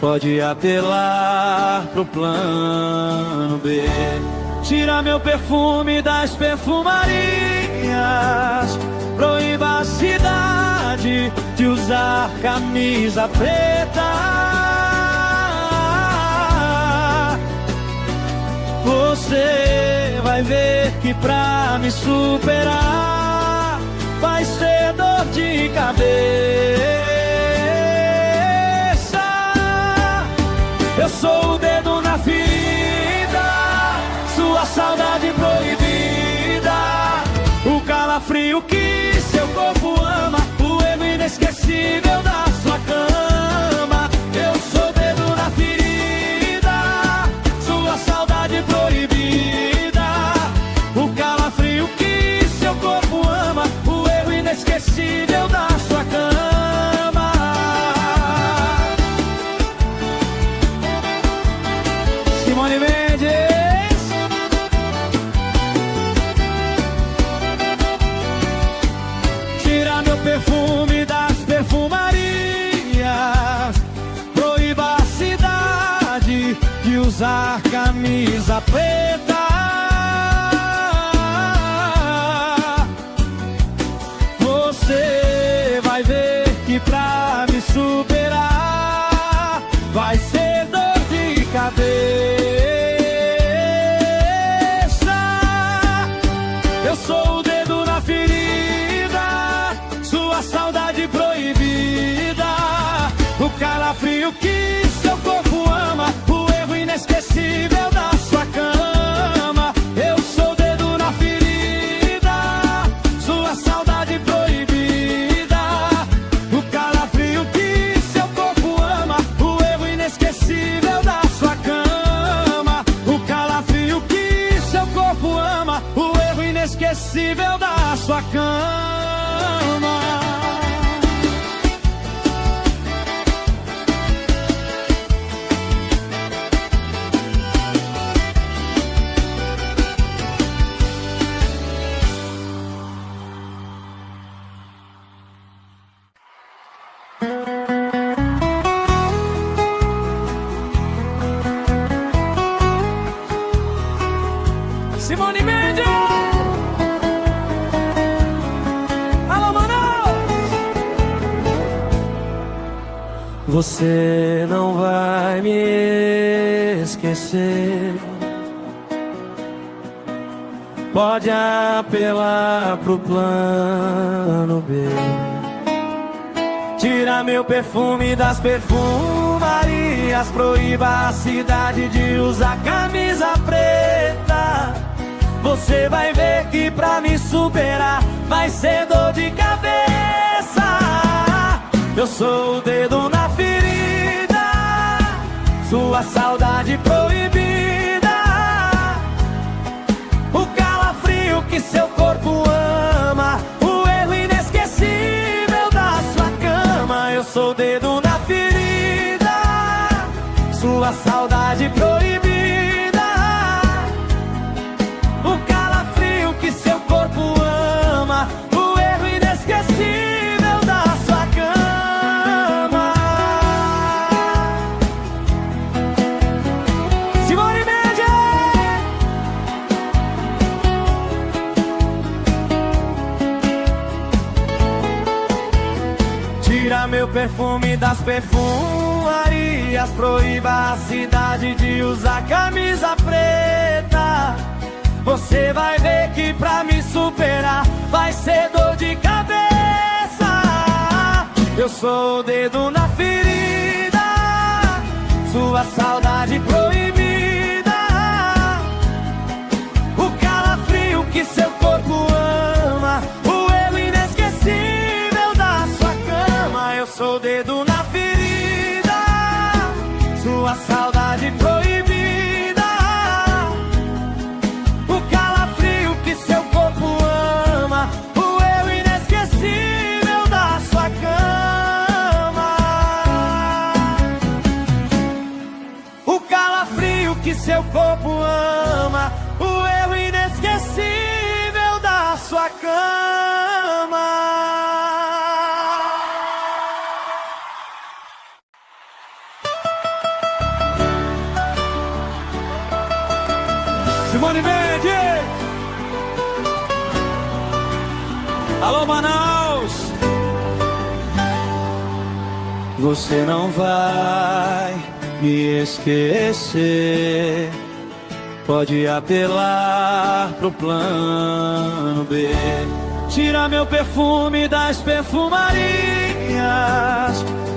pode apelar pro plano B. Tira meu perfume das perfumarias, proíba a cidade de usar camisa preta. Você vai ver que pra me superar vai ser dor de cabeça. Eu sou o dedo na ferida, sua saudade proibida, o calafrio que seu corpo ama, o erro inesquecível da sua cama. Eu sou o dedo na ferida, sua saudade proibida, o calafrio que seu corpo ama, o erro inesquecível da sua cama. Simone Mendes. Tira meu perfume das perfumarias, proíba a cidade de usar camisa preta. Você vai ver que pra me superar vai ser dor de cabeça. Eu sou o dedo na ferida, sua saudade proibida, o calafrio que seu corpo ama, o erro inesquecível da sua cama. Eu sou o dedo na ferida, sua saudade proibida, o calafrio que seu corpo ama, o erro inesquecível da sua cama. O calafrio que seu corpo ama, o erro inesquecível da sua cama. Simone Mendes! Alô, Manaus! Você não vai me esquecer, pode apelar pro plano B. Tira meu perfume das perfumarias, proíba a cidade de usar camisa preta. Você vai ver que pra me superar vai ser dor de cabeça. Eu sou o dedo na ferida, sua saudade proibida, o calafrio que seu corpo ama, o erro inesquecível da sua cama. Eu sou o dedo na ferida, sua saudade proibida, o calafrio que seu corpo ama, o perfume das perfumarias, proíba a cidade de usar camisa preta. Você vai ver que pra me superar vai ser dor de cabeça. Eu sou o dedo na ferida, sua saudade proibida, o calafrio que seu corpo ama, o eu inesquecível da sua cama. Eu sou o dedo na ferida, sua saudade proibida, o calafrio que seu corpo ama, o eu inesquecível da sua cama. O calafrio que seu corpo ama, o eu inesquecível da sua cama. Simone Mendes! Alô, Manaus! Você não vai me esquecer, pode apelar pro plano B. Tira meu perfume das perfumarias,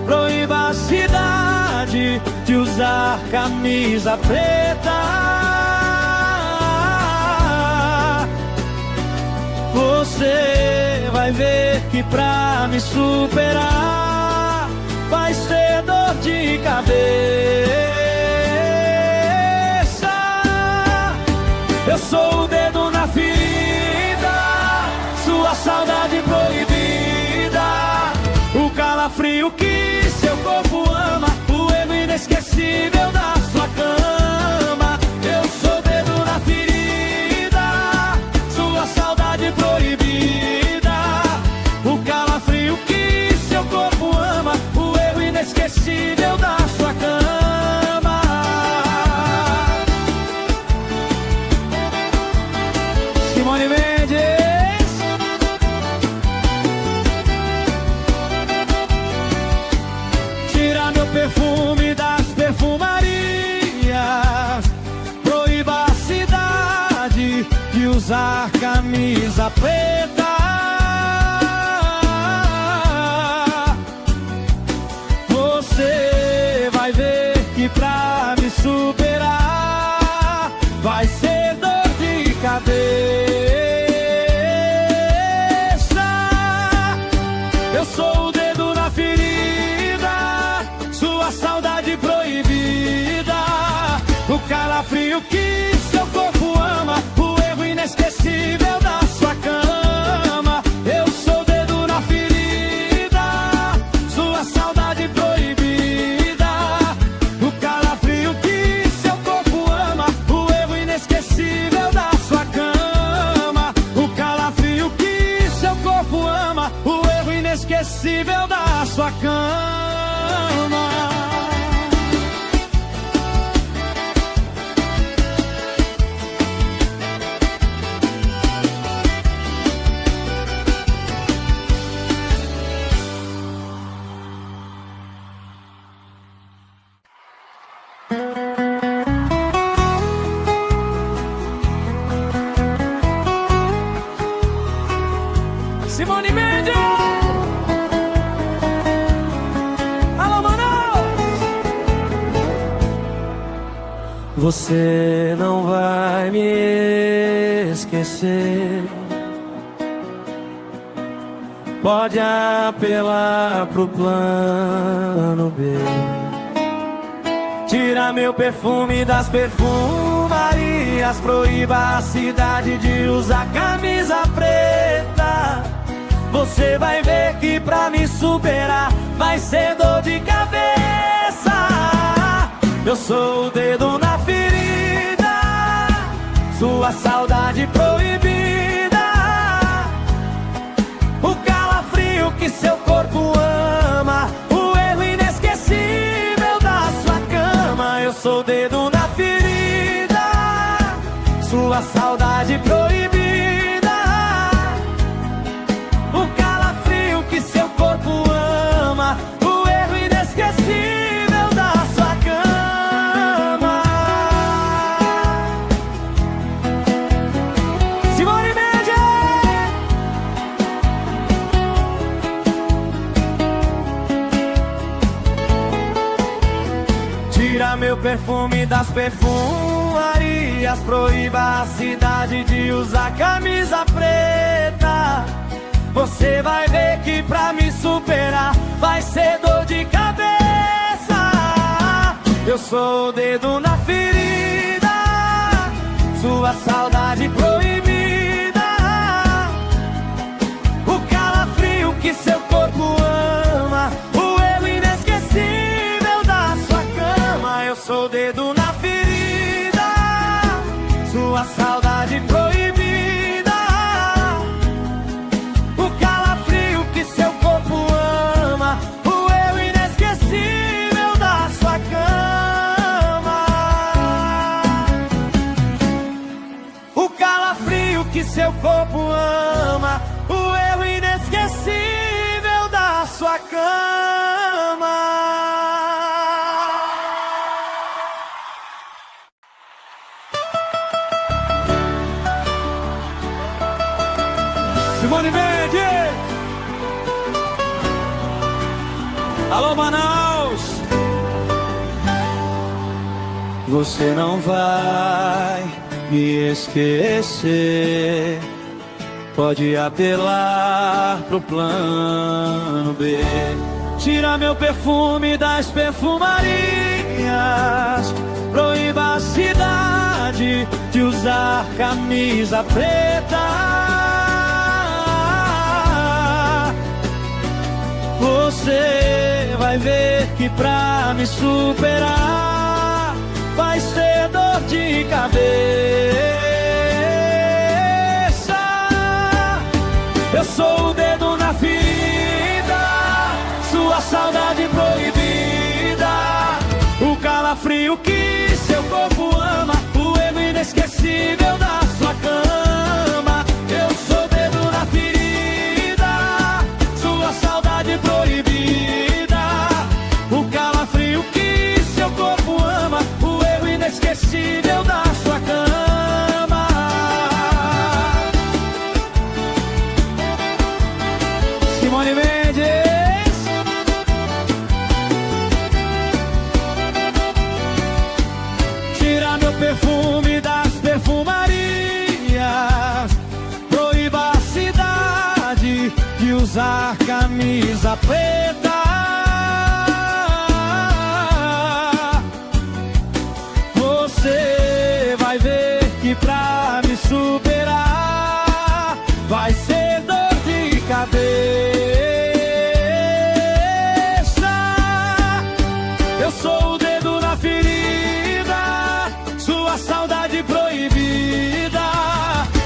proíba a cidade de usar camisa preta. Você vai ver que pra me superar vai ser dor de cabeça. Eu sou o dedo na ferida, sua saudade proibida, o calafrio que seu corpo ama, o erro inesquecível da sua cama. Eu sou o dedo na ferida, sua saudade proibida, o calafrio que seu corpo ama, o erro inesquecível da sua cama. Simone Mendes. Tira meu perfume das perfumarias, proíba a cidade de usar camisa preta. Você vai ver que pra me superar vai ser dor de cabeça. Eu sou o dedo na ferida, sua saudade proibida, o calafrio que seu corpo ama, o erro inesquecível da sua cama. Eu sou o dedo na ferida, sua saudade proibida, o calafrio que seu corpo ama, o erro inesquecível da sua cama. O calafrio que seu corpo ama, o erro inesquecível da sua cama. Simone Mendes! Alô, Manaus! Você não vai me esquecer, pode apelar pro plano B. Tira meu perfume das perfumarias, proíba a cidade de usar camisa preta. Você vai ver que pra me superar vai ser dor de cabeça. Eu sou o dedo na ferida, sua saudade proibida, o calafrio que seu corpo ama, o erro inesquecível da sua cama. Eu sou o dedo na ferida, sua saudade proibida, o calafrio que seu corpo ama, o Tira meu perfume das perfumarias, proíba a cidade de usar camisa preta. Você vai ver que pra me superar vai ser dor de cabeça. Eu sou o dedo na ferida, sua saudade proibida, o calafrio que seu corpo ama, o erro inesquecível da sua cama. Eu sou o dedo na ferida, sua saudade proibida, o calafrio que seu corpo ama, o erro inesquecível da sua cama. O calafrio que seu corpo ama, o erro inesquecível da sua cama. Simone Mendes! Alô, Manaus! Você não vai me esquecer, pode apelar pro plano B. Tira meu perfume das perfumarias, proíba a cidade de usar camisa preta. Você vai ver que pra me superar vai ser dor de cabeça. Eu sou o dedo na ferida, sua saudade proibida, o calafrio que seu corpo ama, o erro inesquecível da sua cama. Eu sou o dedo na ferida, sua saudade proibida, o calafrio que seu corpo ama, o erro inesquecível da sua cama. Simone Mendes. Tira meu perfume das perfumarias, proíba a cidade de usar camisa preta. Você vai ver que pra me superar vai ser dor de cabeça. Eu sou o dedo na ferida, sua saudade proibida,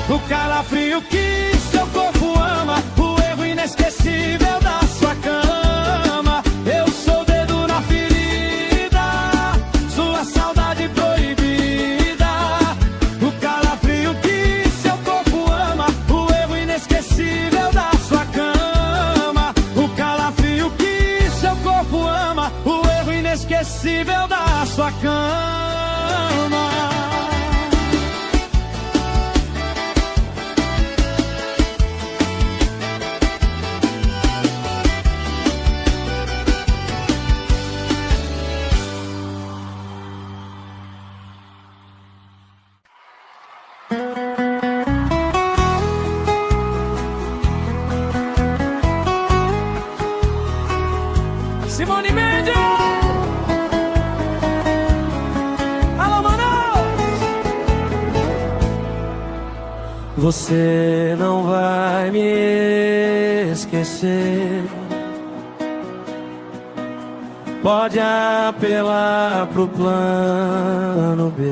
o calafrio que seu corpo ama, o erro inesquecível da sua cama. Eu sou o dedo na ferida, sua saudade proibida, o calafrio que seu corpo ama, o erro inesquecível da sua cama. O calafrio que seu corpo ama, o erro inesquecível da sua cama. Simone Mendes! Alô, Manaus! Você não vai me esquecer, pode apelar pro plano B.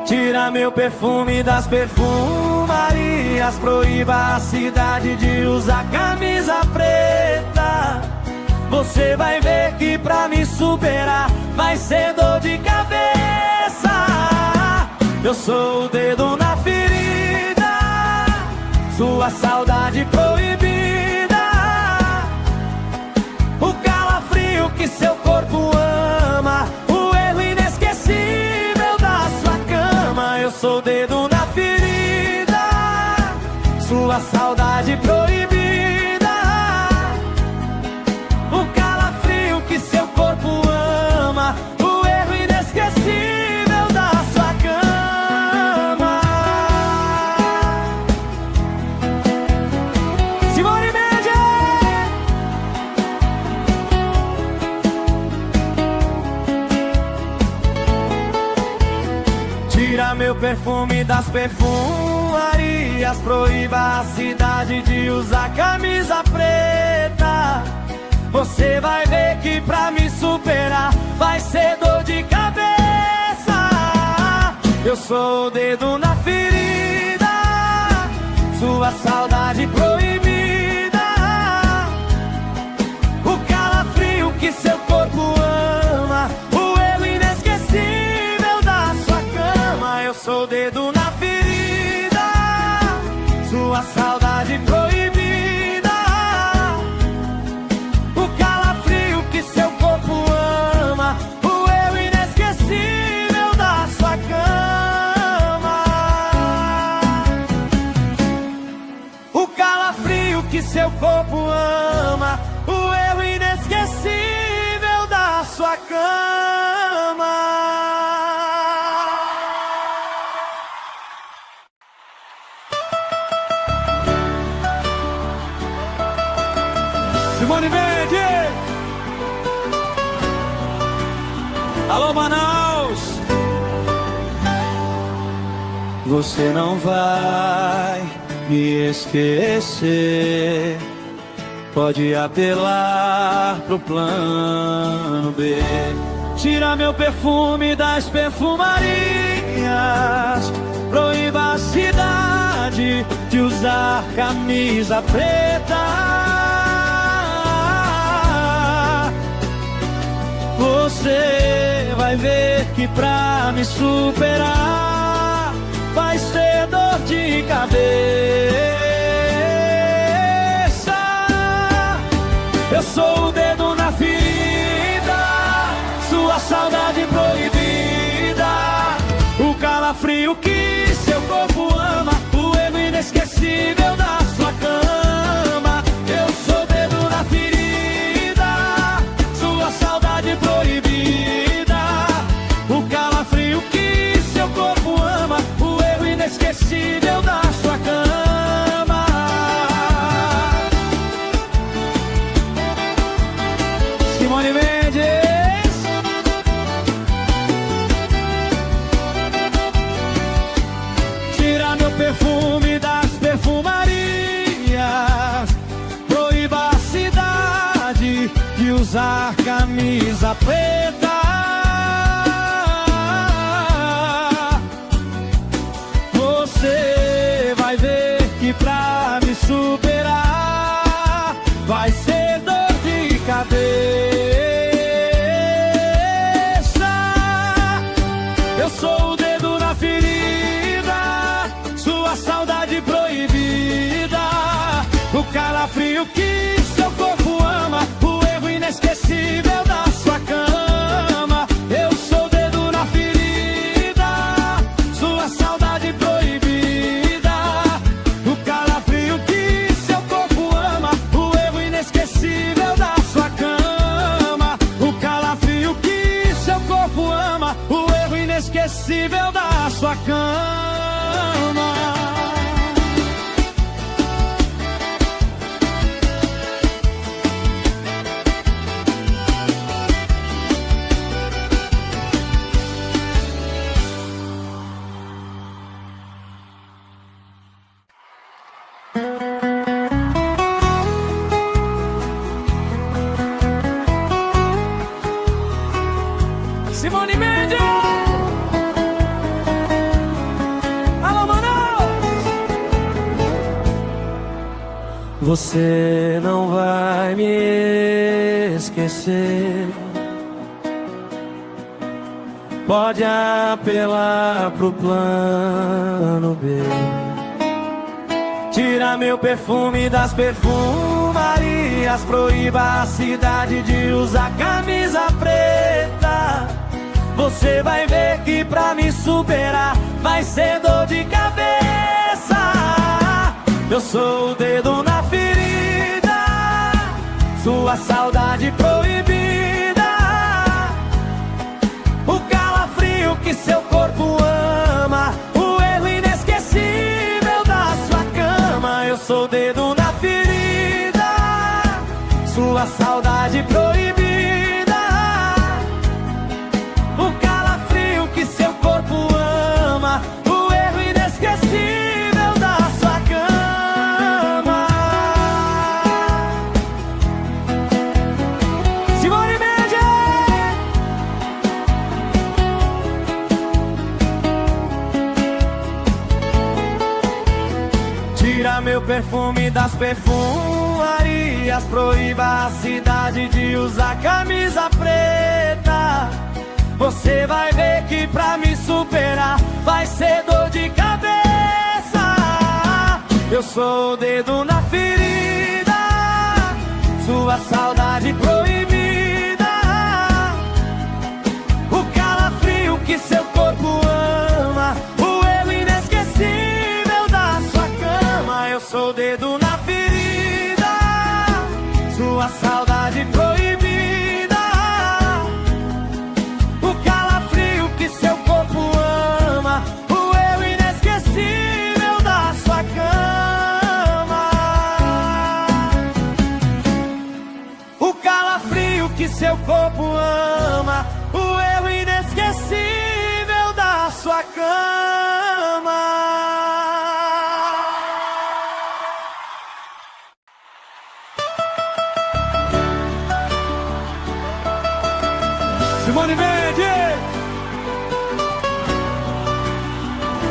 Tira meu perfume das perfumarias, proíba a cidade de usar camisa preta. Você vai ver que pra me superar vai ser dor de cabeça. Eu sou o dedo na ferida, sua saudade proibida, o calafrio que seu corpo ama, o erro inesquecível da sua cama. Eu sou o dedo na ferida, sua saudade proibida, o calafrio que seu corpo ama, Tira meu perfume das perfumarias, proíba a cidade de usar camisa preta. Você vai ver que pra me superar vai ser dor de cabeça. Eu sou o dedo na ferida, sua saudade proibida, o calafrio que seu corpo ama, o erro inesquecível da sua cama. Eu sou o dedo na ferida, sua saudade proibida, o calafrio que seu corpo ama, o erro inesquecível da sua cama. O calafrio que seu corpo ama, o erro inesquecível da sua cama. Simone Mendes! Alô, Manaus! Você não vai me esquecer, pode apelar pro plano B. Tira meu perfume das perfumarias, proíba a cidade de usar camisa preta. Você vai ver que pra me superar vai ser dor de cabeça. Eu sou o dedo na ferida, sua saudade proibida, o calafrio que seu corpo ama, o erro inesquecível da sua cama. Eu sou o dedo na ferida, sua saudade proibida, o calafrio que seu corpo ama, o erro inesquecível da sua cama. Simone Mendes. Tira meu perfume das perfumarias, proíba a cidade de usar camisa preta. Você vai ver que pra me superar vai ser dor de cabeça. Eu sou o dedo na ferida, sua saudade proibida, o calafrio que seu corpo ama, o erro inesquecível da sua cama. Eu sou o dedo na ferida, sua saudade proibida, o calafrio que seu corpo ama, o erro inesquecível da sua cama. O calafrio que seu corpo ama, o erro inesquecível da sua cama. Simone Mendes! Alô, Manaus! Você não vai me esquecer, pode apelar pro plano B. Tira meu perfume das perfumarias, proíba a cidade de usar camisa preta. Você vai ver que pra me superar vai ser dor de cabeça. Eu sou o dedo na ferida, sua saudade proibida, o calafrio que seu corpo ama, o erro inesquecível da sua cama. Eu sou o dedo na ferida, sua saudade proibida, o calafrio que seu corpo ama, perfume das perfumarias, proíba a cidade de usar camisa preta. Você vai ver que pra me superar vai ser dor de cabeça. Eu sou o dedo na ferida, sua saudade proibida, o calafrio que seu corpo ama, o erro inesquecível da sua cama. Eu sou o dedo na ferida, sua saudade proibida, o calafrio que seu corpo ama, o erro inesquecível da sua cama. O calafrio que seu corpo ama, o erro inesquecível da sua cama. Simone Mendes!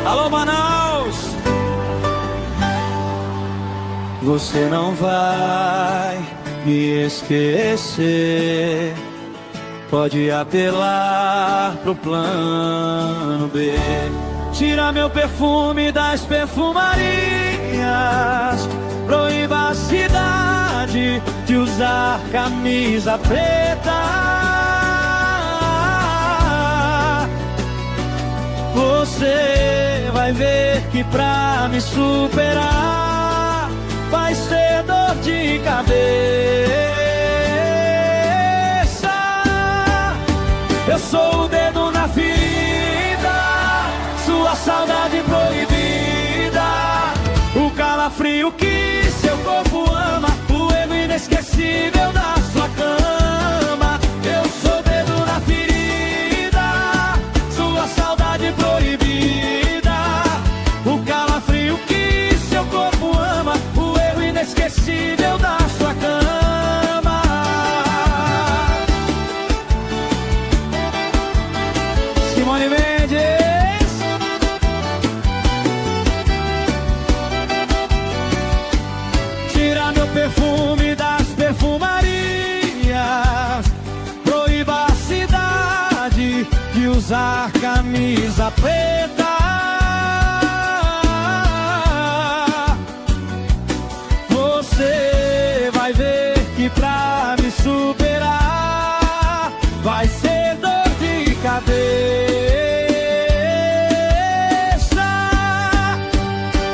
Alô, Manaus! Você não vai me esquecer, pode apelar pro plano B. Tira meu perfume das perfumarias, proíba a cidade de usar camisa preta. Você vai ver que pra me superar vai ser dor de cabeça. Eu sou o dedo na ferida, sua saudade proibida, o calafrio que seu corpo ama, o erro inesquecível da sua cama. Eu sou o dedo na ferida, sua saudade proibida, o calafrio que seu corpo ama, o erro inesquecível da sua cama. Simone Mendes. Tira meu perfume das perfumarias, proíba a cidade de usar camisa preta. Você vai ver que pra me superar vai ser dor de cabeça.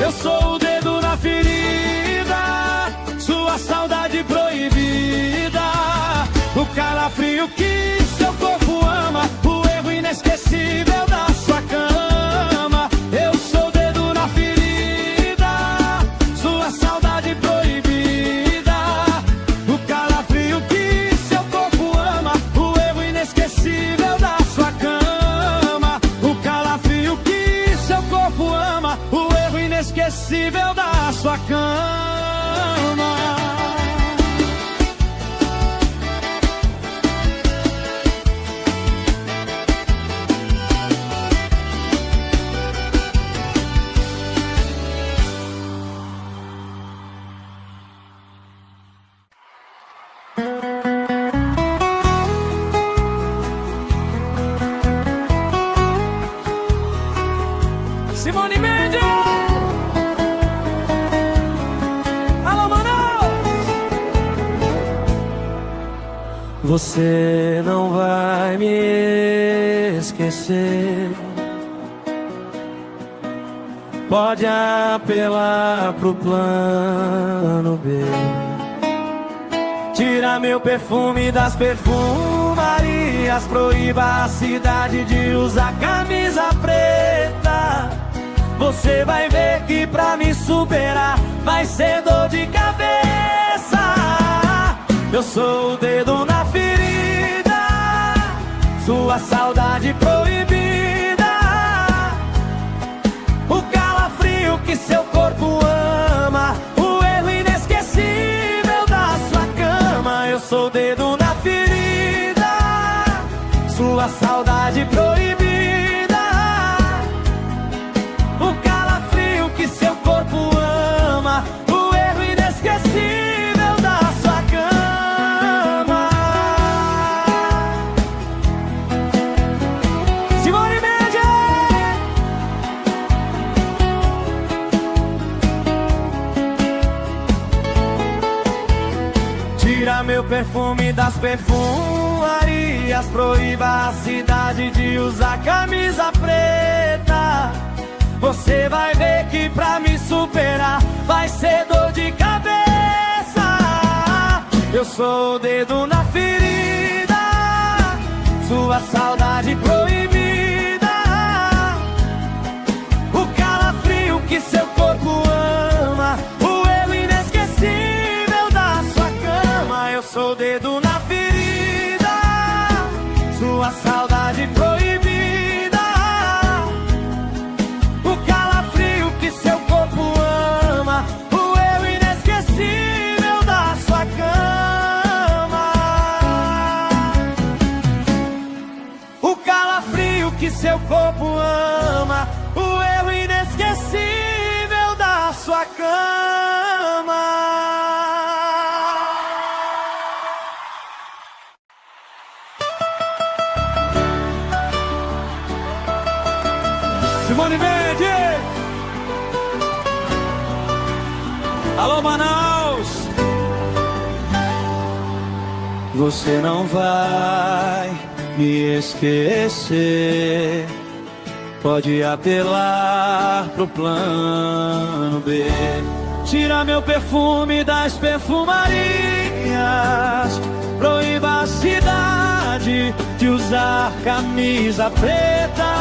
Eu sou o dedo na ferida, sua saudade proibida, o calafrio que seu corpo ama, o erro inesquecível da sua cama. Eu sou o dedo na ferida, sua saudade proibida, o calafrio que seu corpo ama, o erro inesquecível da sua cama. O calafrio que seu corpo ama, o erro inesquecível da sua cama. Simone Mendes! Alô, Manaus! Você não vai me esquecer, pode apelar pro plano B. Tira meu perfume das perfumarias, proíba a cidade de usar camisa preta. Você vai ver que pra me superar vai ser dor de cabeça. Eu sou o dedo na ferida, sua saudade proibida, o calafrio que seu corpo ama, o erro inesquecível da sua cama. Eu sou o dedo na ferida, sua saudade proibida, o calafrio que seu corpo ama, o inesquecível da sua cama. Simone Mendes. Tira meu perfume das perfumarias, proíba a cidade de usar camisa preta. Você vai ver que pra me superar vai ser dor de cabeça. Eu sou o dedo na ferida, sua saudade proibida, o calafrio que seu corpo ama, o erro inesquecível da sua cama. Eu sou o dedo na ferida, sua saudade proibida, seu corpo ama, o eu inesquecível da sua cama. O calafrio que seu corpo ama, o eu inesquecível da sua cama. Simone Mendes. Alô, Manaus. Você não vai me esquecer, pode apelar pro plano B. Tira meu perfume das perfumarias, proíba a cidade de usar camisa preta.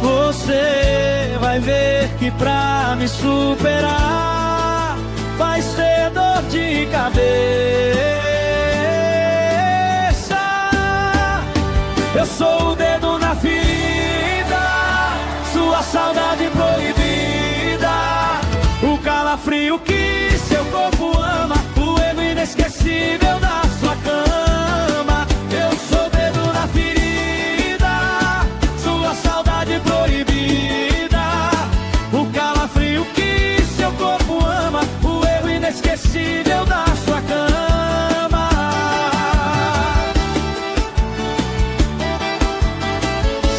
Você vai ver que pra me superar vai ser dor de cabeça. Eu sou o dedo na ferida, sua saudade proibida, o calafrio que seu corpo ama, o erro inesquecível da sua cama. Eu sou o dedo na ferida, sua saudade proibida, o calafrio que seu corpo ama, o erro inesquecível da sua cama.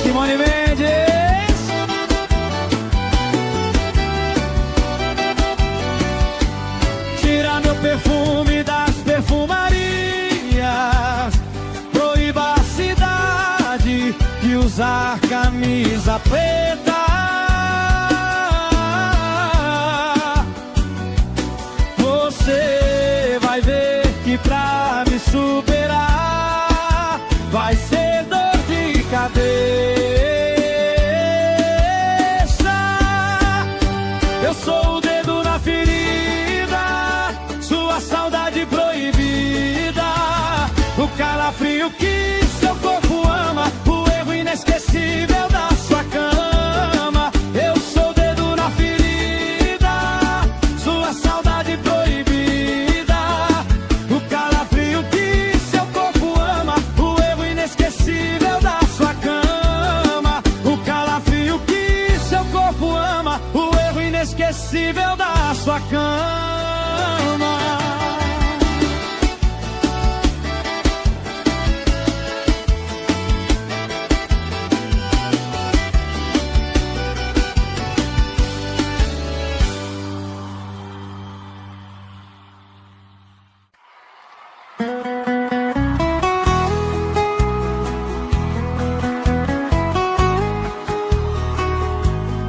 Simone Mendes. Tira meu perfume das perfumarias, proíba a cidade de usar camisa preta. Você vai ver que pra me superar vai ser dor de cabeça. Eu sou o dedo na ferida, sua saudade proibida, o calafrio que seu corpo ama, o erro inesquecível da sua cama. Eu sou o dedo na ferida, sua saudade proibida, o calafrio que seu corpo ama, o erro inesquecível da sua cama. O calafrio que seu corpo ama, o erro inesquecível da sua cama.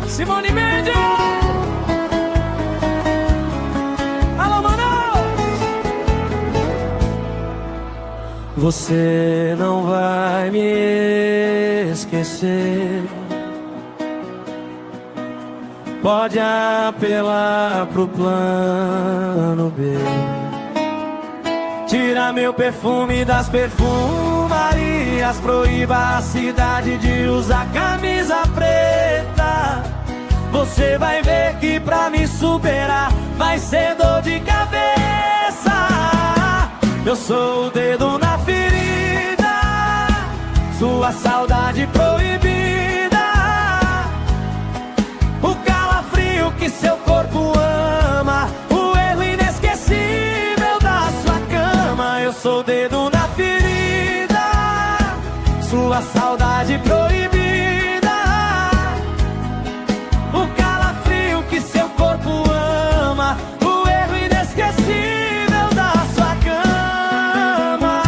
Simone Mendes. Alô, Manaus. Você não vai me esquecer, pode apelar pro plano B. Tira meu perfume das perfumarias, proíba a cidade de usar camisa preta. Você vai ver que pra me superar vai ser dor de cabeça. Eu sou o dedo na ferida, sua saudade proibida, o calafrio que seu corpo ama, o erro inesquecível da sua cama. Eu sou o dedo na ferida, sua saudade proibida, o calafrio que seu corpo ama, o erro inesquecível da sua cama.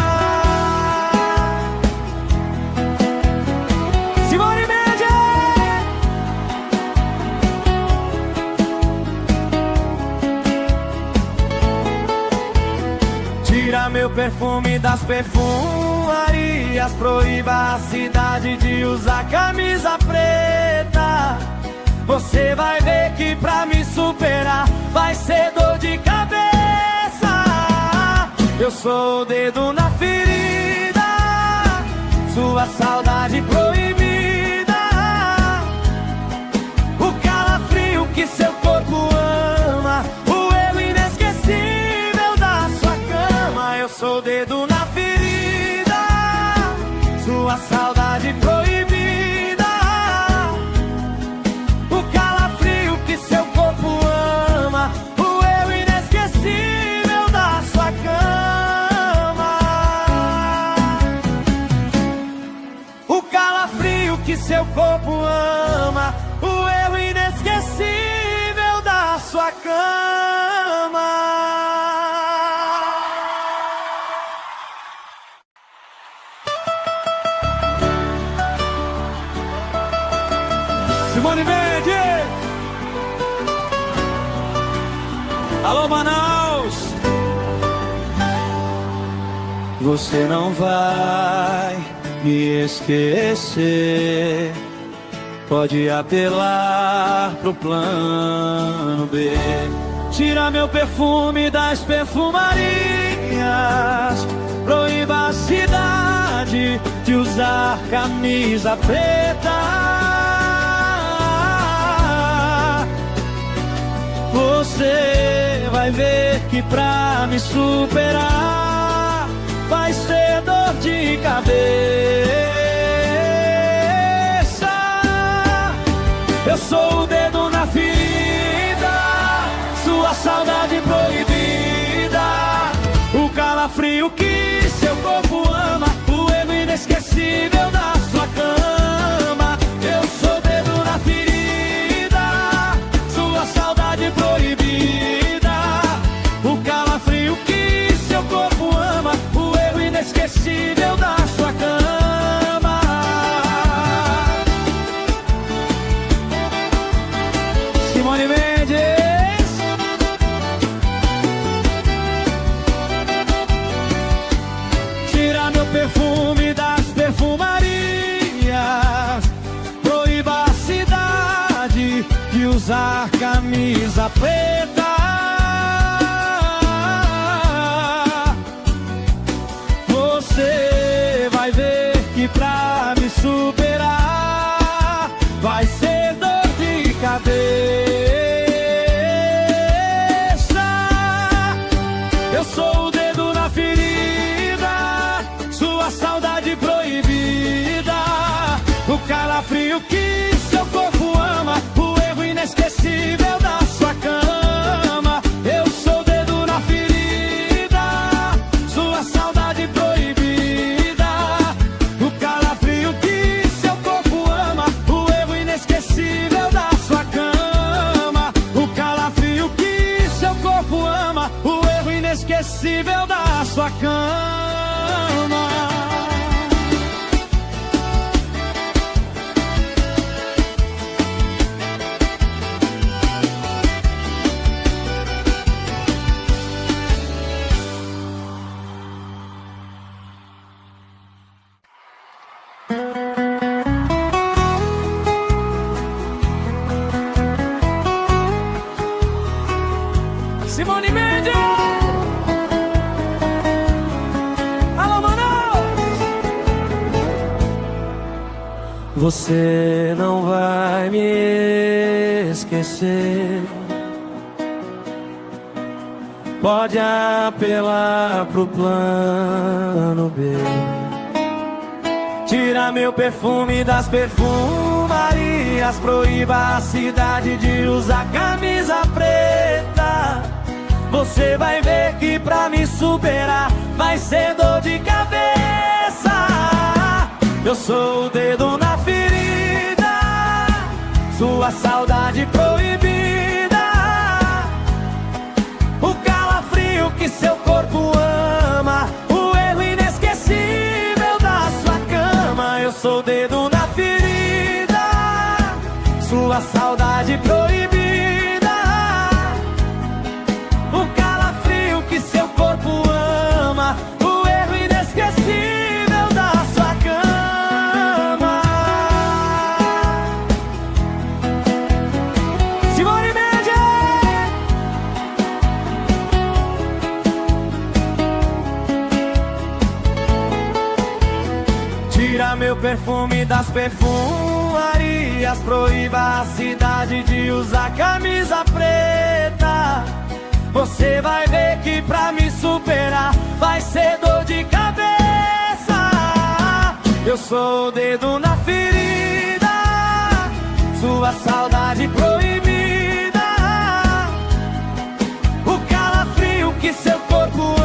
Simone Mendes! Tira meu perfume das perfumarias, proíba a cidade de usar camisa preta. Você vai ver que pra me superar vai ser dor de cabeça. Eu sou o dedo na ferida, sua saudade proibida, o calafrio que seu corpo ama, o erro inesquecível da sua cama. Eu sou o dedo na ferida, sua saudade proibida, o calafrio que seu corpo ama, o erro inesquecível da sua cama. O calafrio que seu corpo ama, o erro inesquecível da sua cama. Simone Mendes! Alô, Manaus! Você não vai me esquecer, pode apelar pro plano B. Tira meu perfume das perfumarias, proíba a cidade de usar camisa preta. Você vai ver que pra me superar vai ser dor de cabeça. Eu sou o dedo na ferida, sua saudade proibida, o calafrio que seu corpo ama, o erro inesquecível da sua cama. Eu sou o dedo na ferida, sua saudade proibida, o calafrio que seu corpo ama, o erro inesquecível da sua cama. Simone Mendes! Tira meu perfume das perfumarias, proíba a cidade de usar camisa preta. Você vai ver que pra me superar vai ser dor de cabeça. Eu sou o dedo na ferida, sua saudade proibida, o calafrio que seu corpo ama, o erro inesquecível da sua cama. Eu sou o dedo na ferida, sua saudade proibida, o calafrio que seu corpo ama, o erro inesquecível da sua cama. O calafrio que seu corpo ama, o erro inesquecível da sua cama. Simone Mendes! Alô, Manaus! Você não vai me esquecer, pode apelar pro plano B. Tira meu perfume das perfumarias, Marias, proíba a cidade de usar camisa preta. Você vai ver que pra me superar vai ser dor de cabeça. Eu sou o dedo na ferida, sua saudade proibida, o calafrio que seu corpo ama, o erro inesquecível da sua cama. Eu sou o dedo na ferida, sua saudade proibida, o calafrio que seu corpo ama, o erro inesquecível da sua cama. Simone Mendes! Tira meu perfume das perfumarias, proíba a cidade de usar camisa preta. Você vai ver que pra me superar vai ser dor de cabeça. Eu sou o dedo na ferida, sua saudade proibida, o calafrio que seu corpo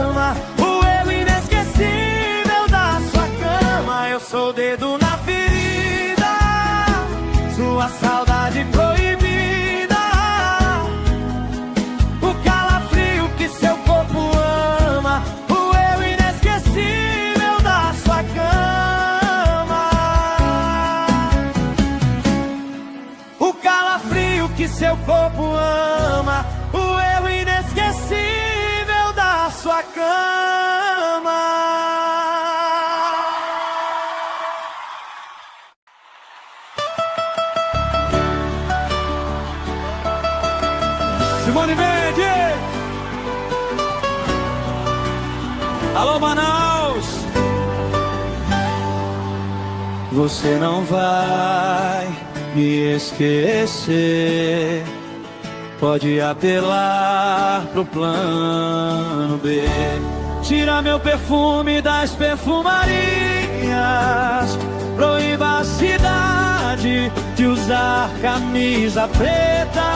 ama, o erro inesquecível da sua cama. Eu sou o dedo na ferida, sua saudade proibida, o calafrio que seu corpo ama, o erro inesquecível da sua cama. O calafrio que seu corpo ama, o erro inesquecível da sua cama. Simone Mendes! Alô, Manaus! Você não vai me esquecer, pode apelar pro plano B. Tira meu perfume das perfumarias, proíba a cidade de usar camisa preta.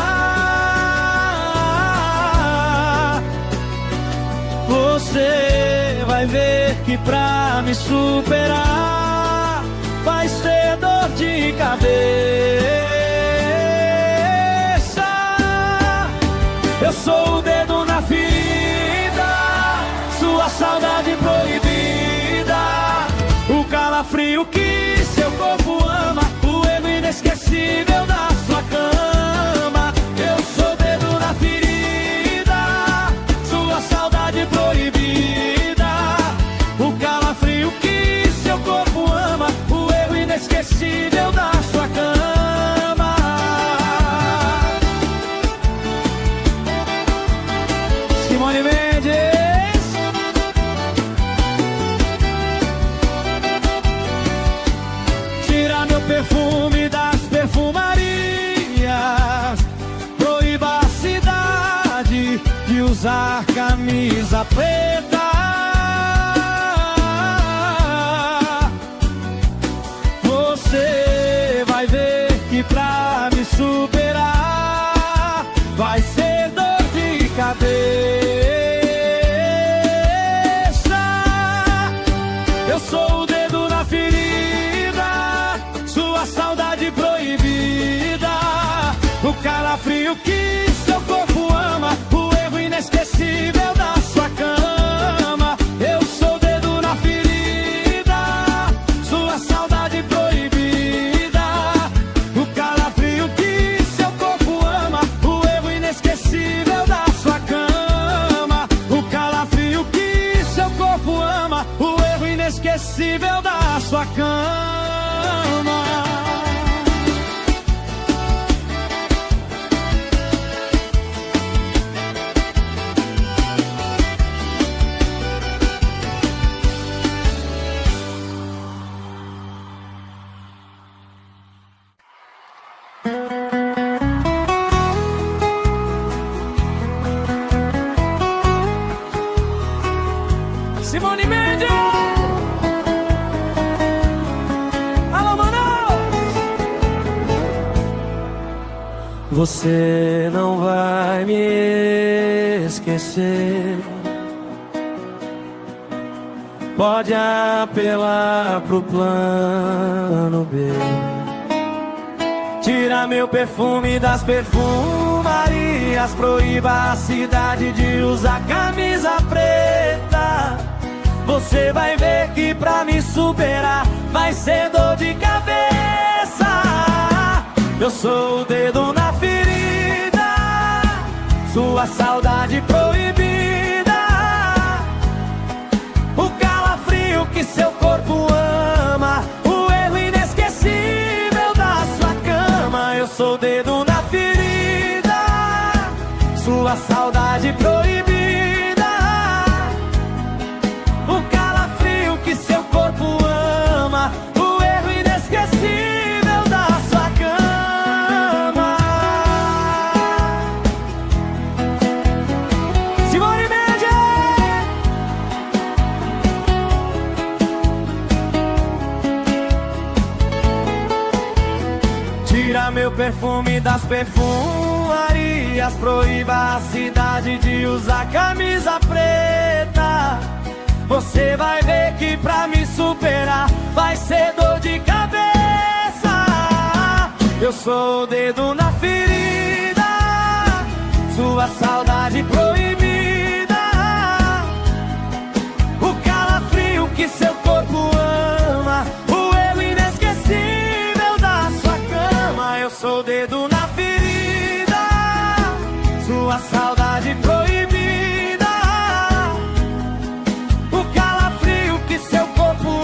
Você vai ver que pra me superar vai ser dor de cabeça. Eu sou o dedo na ferida, sua saudade proibida, o calafrio que seu corpo ama, o erro inesquecível da sua cama. Eu sou o dedo na ferida, sua saudade proibida, o calafrio que seu corpo ama, o erro inesquecível da sua cama. Simone Mendes! Tira meu perfume das perfumarias, proíba a cidade de usar camisa preta. Você vai ver que pra me superar vai ser dor de cabeça. Eu sou o dedo na ferida, sua saudade proibida, o calafrio que seu corpo ama, o erro inesquecível da sua cama. Eu sou o dedo na ferida, sua saudade proibida, o calafrio que seu corpo ama, o erro inesquecível da sua cama. O calafrio que seu corpo ama, o erro inesquecível da sua cama. Simone Mendes! Alô, Manaus! Você não vai me esquecer. Pode apelar pro plano B. Tira meu perfume das perfumarias, proíba a cidade de usar camisa preta. Você vai ver que pra me superar vai ser dor de cabeça. Eu sou o dedo na ferida, sua saudade proibida, o calafrio que seu corpo ama, o erro inesquecível da sua cama. Eu sou o dedo na ferida, sua saudade proibida, o calafrio que seu corpo ama, o erro inesquecível da sua cama. Simone Mendes! Tira meu perfume das perfumarias, proíba a cidade de usar camisa preta. Você vai ver que pra me superar vai ser dor de cabeça. Eu sou o dedo na ferida, sua saudade proibida, o calafrio que seu corpo ama, o erro inesquecível da sua cama. Eu sou o dedo na ferida, sua saudade proibida, o calafrio que seu corpo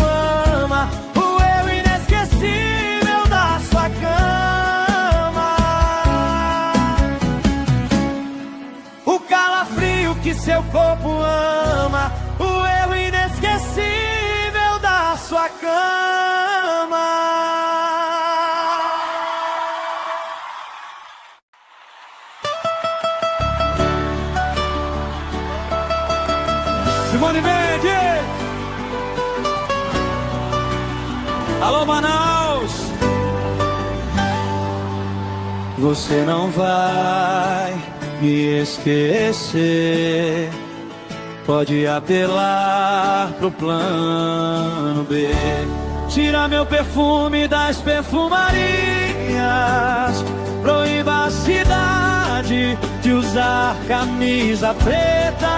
ama, o erro inesquecível da sua cama. O calafrio que seu corpo ama, o erro inesquecível da sua cama. Simone Mendes! Alô, Manaus! Você não vai me esquecer. Pode apelar pro plano B. Tira meu perfume das perfumarias, proíba a cidade de usar camisa preta.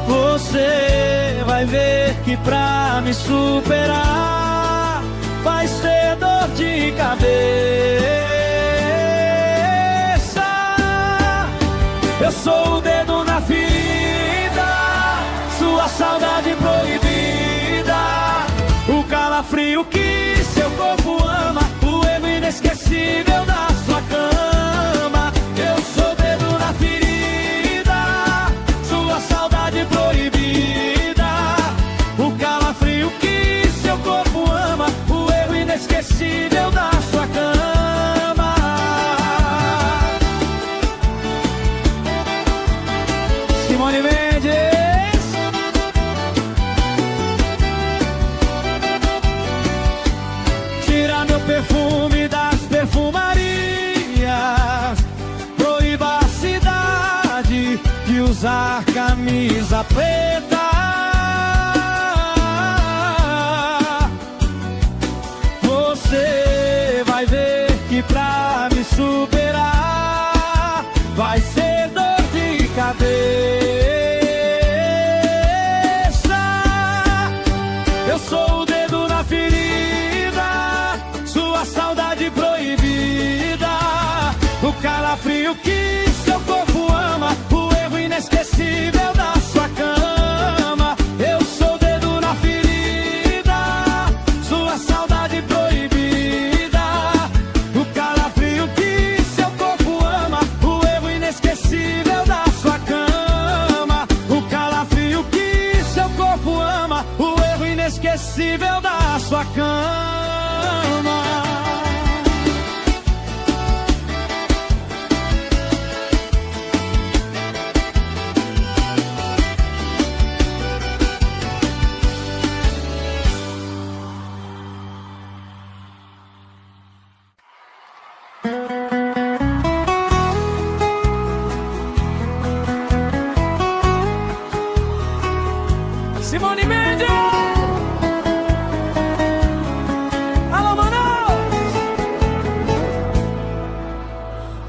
Você vai ver que pra me superar vai ser dor de cabeça. Eu sou o dedo na ferida, sua saudade proibida, o calafrio que seu corpo ama, o erro inesquecível da sua cama. Eu sou o dedo na ferida, sua saudade proibida, o calafrio que seu corpo ama, o erro inesquecível da sua cama. Simone Mendes! Tira meu perfume das perfumarias, proíba a cidade de usar camisa preta. Você vai ver que pra me superar vai ser dor de cabeça. Eu sou o dedo na ferida, sua saudade proibida, o calafrio que seu corpo ama, o erro inesquecível da sua cama. Eu sou o dedo na ferida, sua saudade proibida, o calafrio que seu corpo ama, o erro inesquecível da sua cama. O calafrio que seu corpo ama, o erro inesquecível da sua cama.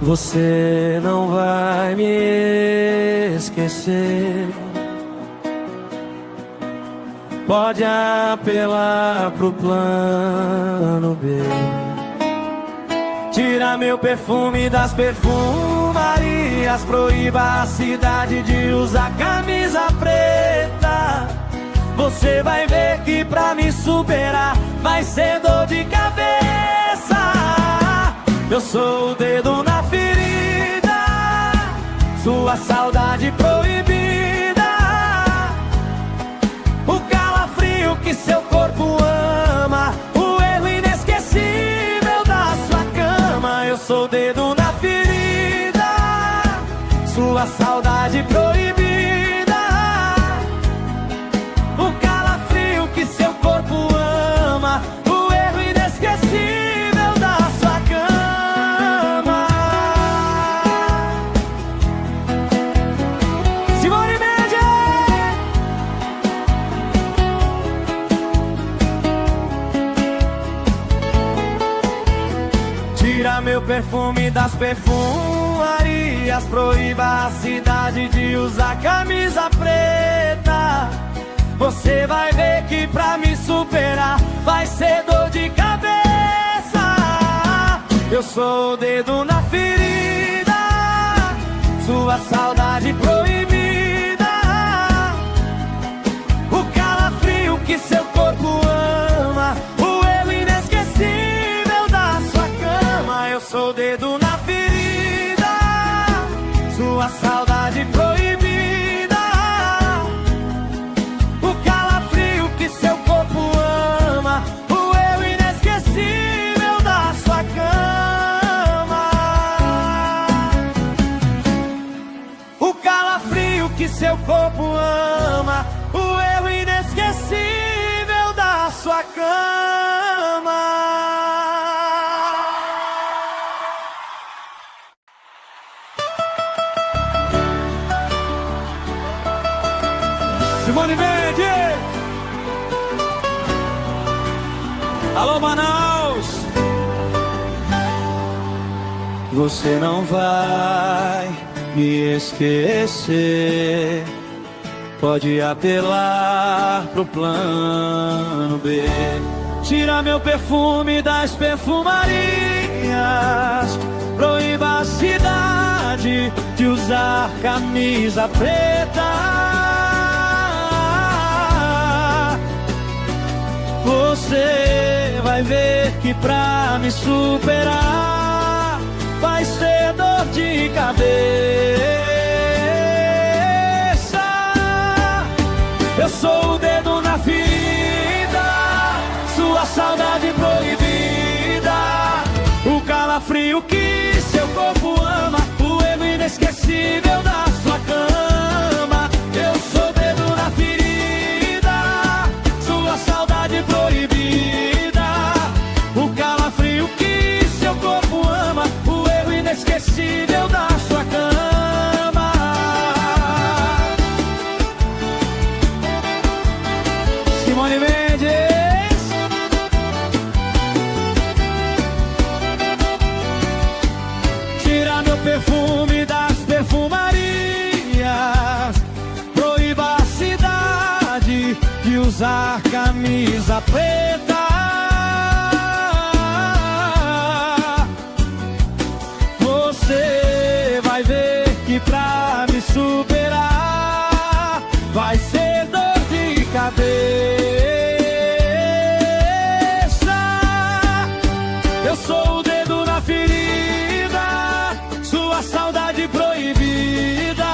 Você não vai me esquecer. Pode apelar pro plano B. Tira meu perfume das perfumarias, proíba a cidade de usar camisa preta. Você vai ver que pra me superar vai ser dor de cabeça. Eu sou o dedo na ferida, sua saudade proibida, o calafrio que seu corpo ama, o erro inesquecível da sua cama. Eu sou o dedo na ferida, sua saudade proibida, o calafrio que seu corpo ama, o erro inesquecível da sua cama. Simone Mendes! Tira meu perfume das perfumarias, proíba a cidade de usar camisa preta. Você vai ver que pra me superar vai ser dor de cabeça. Eu sou o dedo na ferida, sua saudade proibida, o calafrio que seu corpo ama, o erro inesquecível da sua cama. Eu sou o dedo na ferida, sua saudade proibida, o calafrio que seu corpo ama, o erro inesquecível da sua cama. O calafrio que seu corpo ama, o erro inesquecível da sua cama. Simone Mendes! Alô, Manaus! Você não vai me esquecer. Pode apelar pro plano B. Tira meu perfume das perfumarias, proíba a cidade de usar camisa preta. Você vai ver que pra me superar vai ser dor de cabeça. Eu sou o dedo na ferida, sua saudade proibida, o calafrio que seu corpo ama, o erro inesquecível da sua cama. Eu sou o dedo na ferida, sua saudade proibida, o calafrio que seu corpo ama, o erro inesquecível da sua cama. Simone Mendes! Tira meu perfume das perfumarias, proíba a cidade de usar camisa preta. Você vai ver que pra me superar vai ser dor de cabeça. Eu sou o dedo na ferida, sua saudade proibida,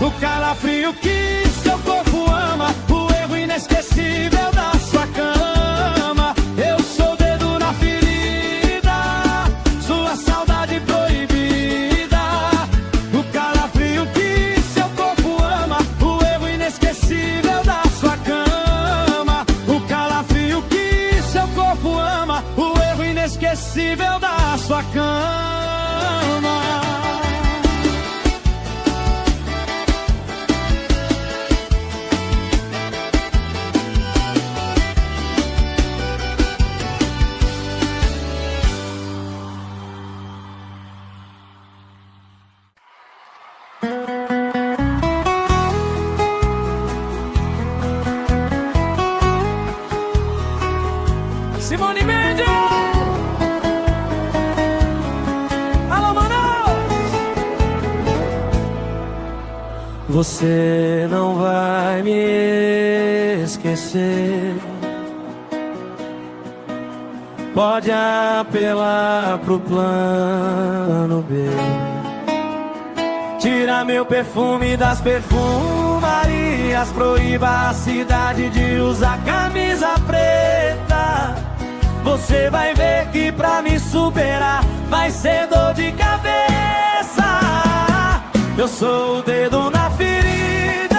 o calafrio que seu corpo ama, o erro inesquecível da sua cama. Eu sou o dedo na ferida, sua saudade proibida, o calafrio que seu corpo ama, o erro inesquecível da sua cama. O calafrio que seu corpo ama, o erro inesquecível da sua cama. Você não vai me esquecer. Pode apelar pro plano B. Tira meu perfume das perfumarias. Proíba a cidade de usar camisa preta. Você vai ver que pra me superar vai ser dor de cabeça. Eu sou o dedo na ferida,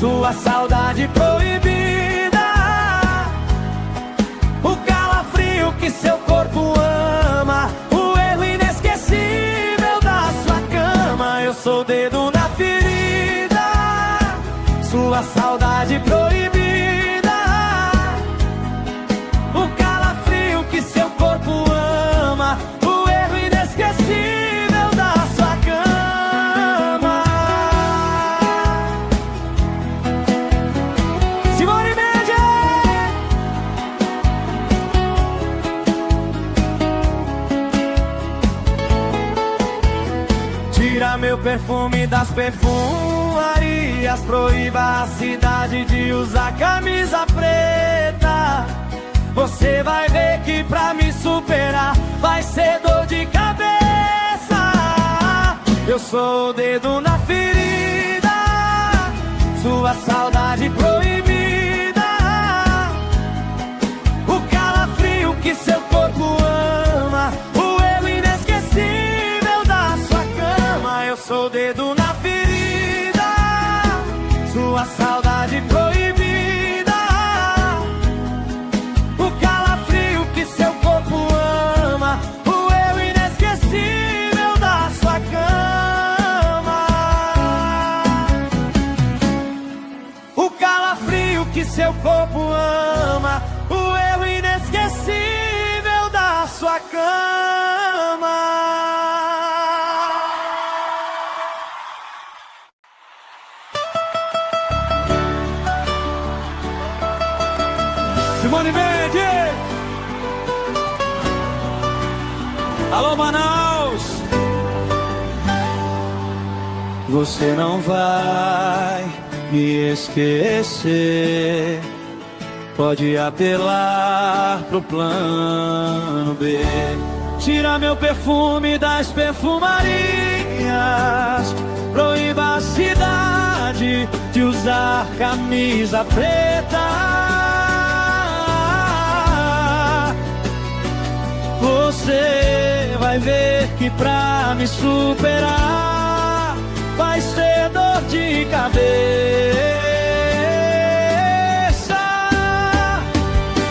sua saudade proibida, o calafrio que seu corpo ama, o erro inesquecível da sua cama. Eu sou o dedo na ferida, sua saudade proibida, o calafrio que seu corpo ama, o erro inesquecível da sua cama. Simone Mendes! Tira meu perfume das perfumarias. Proíba a cidade de usar camisa preta. Você vai ver que pra me superar vai ser dor de cabeça. Eu sou o dedo na ferida, sua saudade proibida, o calafrio que seu corpo ama, o erro inesquecível da sua cama. Eu sou o dedo na ferida, sua saudade proibida, o calafrio que seu corpo ama, o erro inesquecível da sua cama. O calafrio que seu corpo ama, o erro inesquecível da sua cama. Simone Mendes! Alô, Manaus! Você não vai me esquecer. Pode apelar pro plano B. Tira meu perfume das perfumarias. Proíba a cidade de usar camisa preta. Você vai ver que pra me superar vai ser dor de cabeça.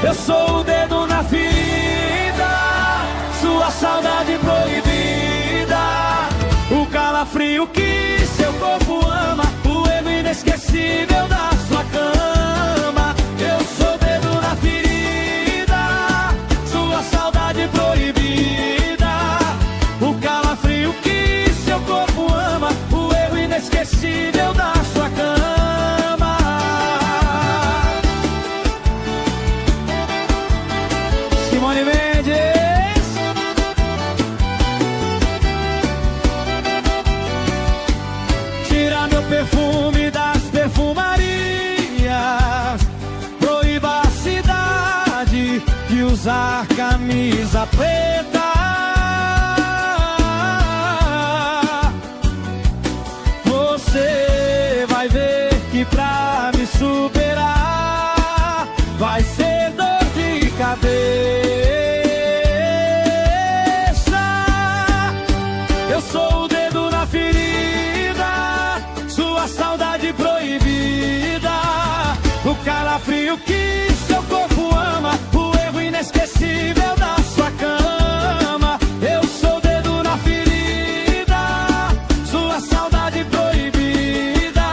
Eu sou o dedo na ferida, sua saudade proibida, o calafrio que seu corpo ama, o erro inesquecível da sua cama. Eu sou o dedo na ferida, sua saudade proibida, o calafrio que seu corpo ama, o erro inesquecível da sua cama. Simone Mendes! Tira meu perfume das perfumarias. Proíba a cidade de usar camisa preta. Você vai ver que pra me superar vai ser dor de cabeça. Eu sou o dedo na ferida, sua saudade proibida, o calafrio que seu corpo ama, o erro inesquecível da sua cama. Eu sou o dedo na ferida, sua saudade proibida,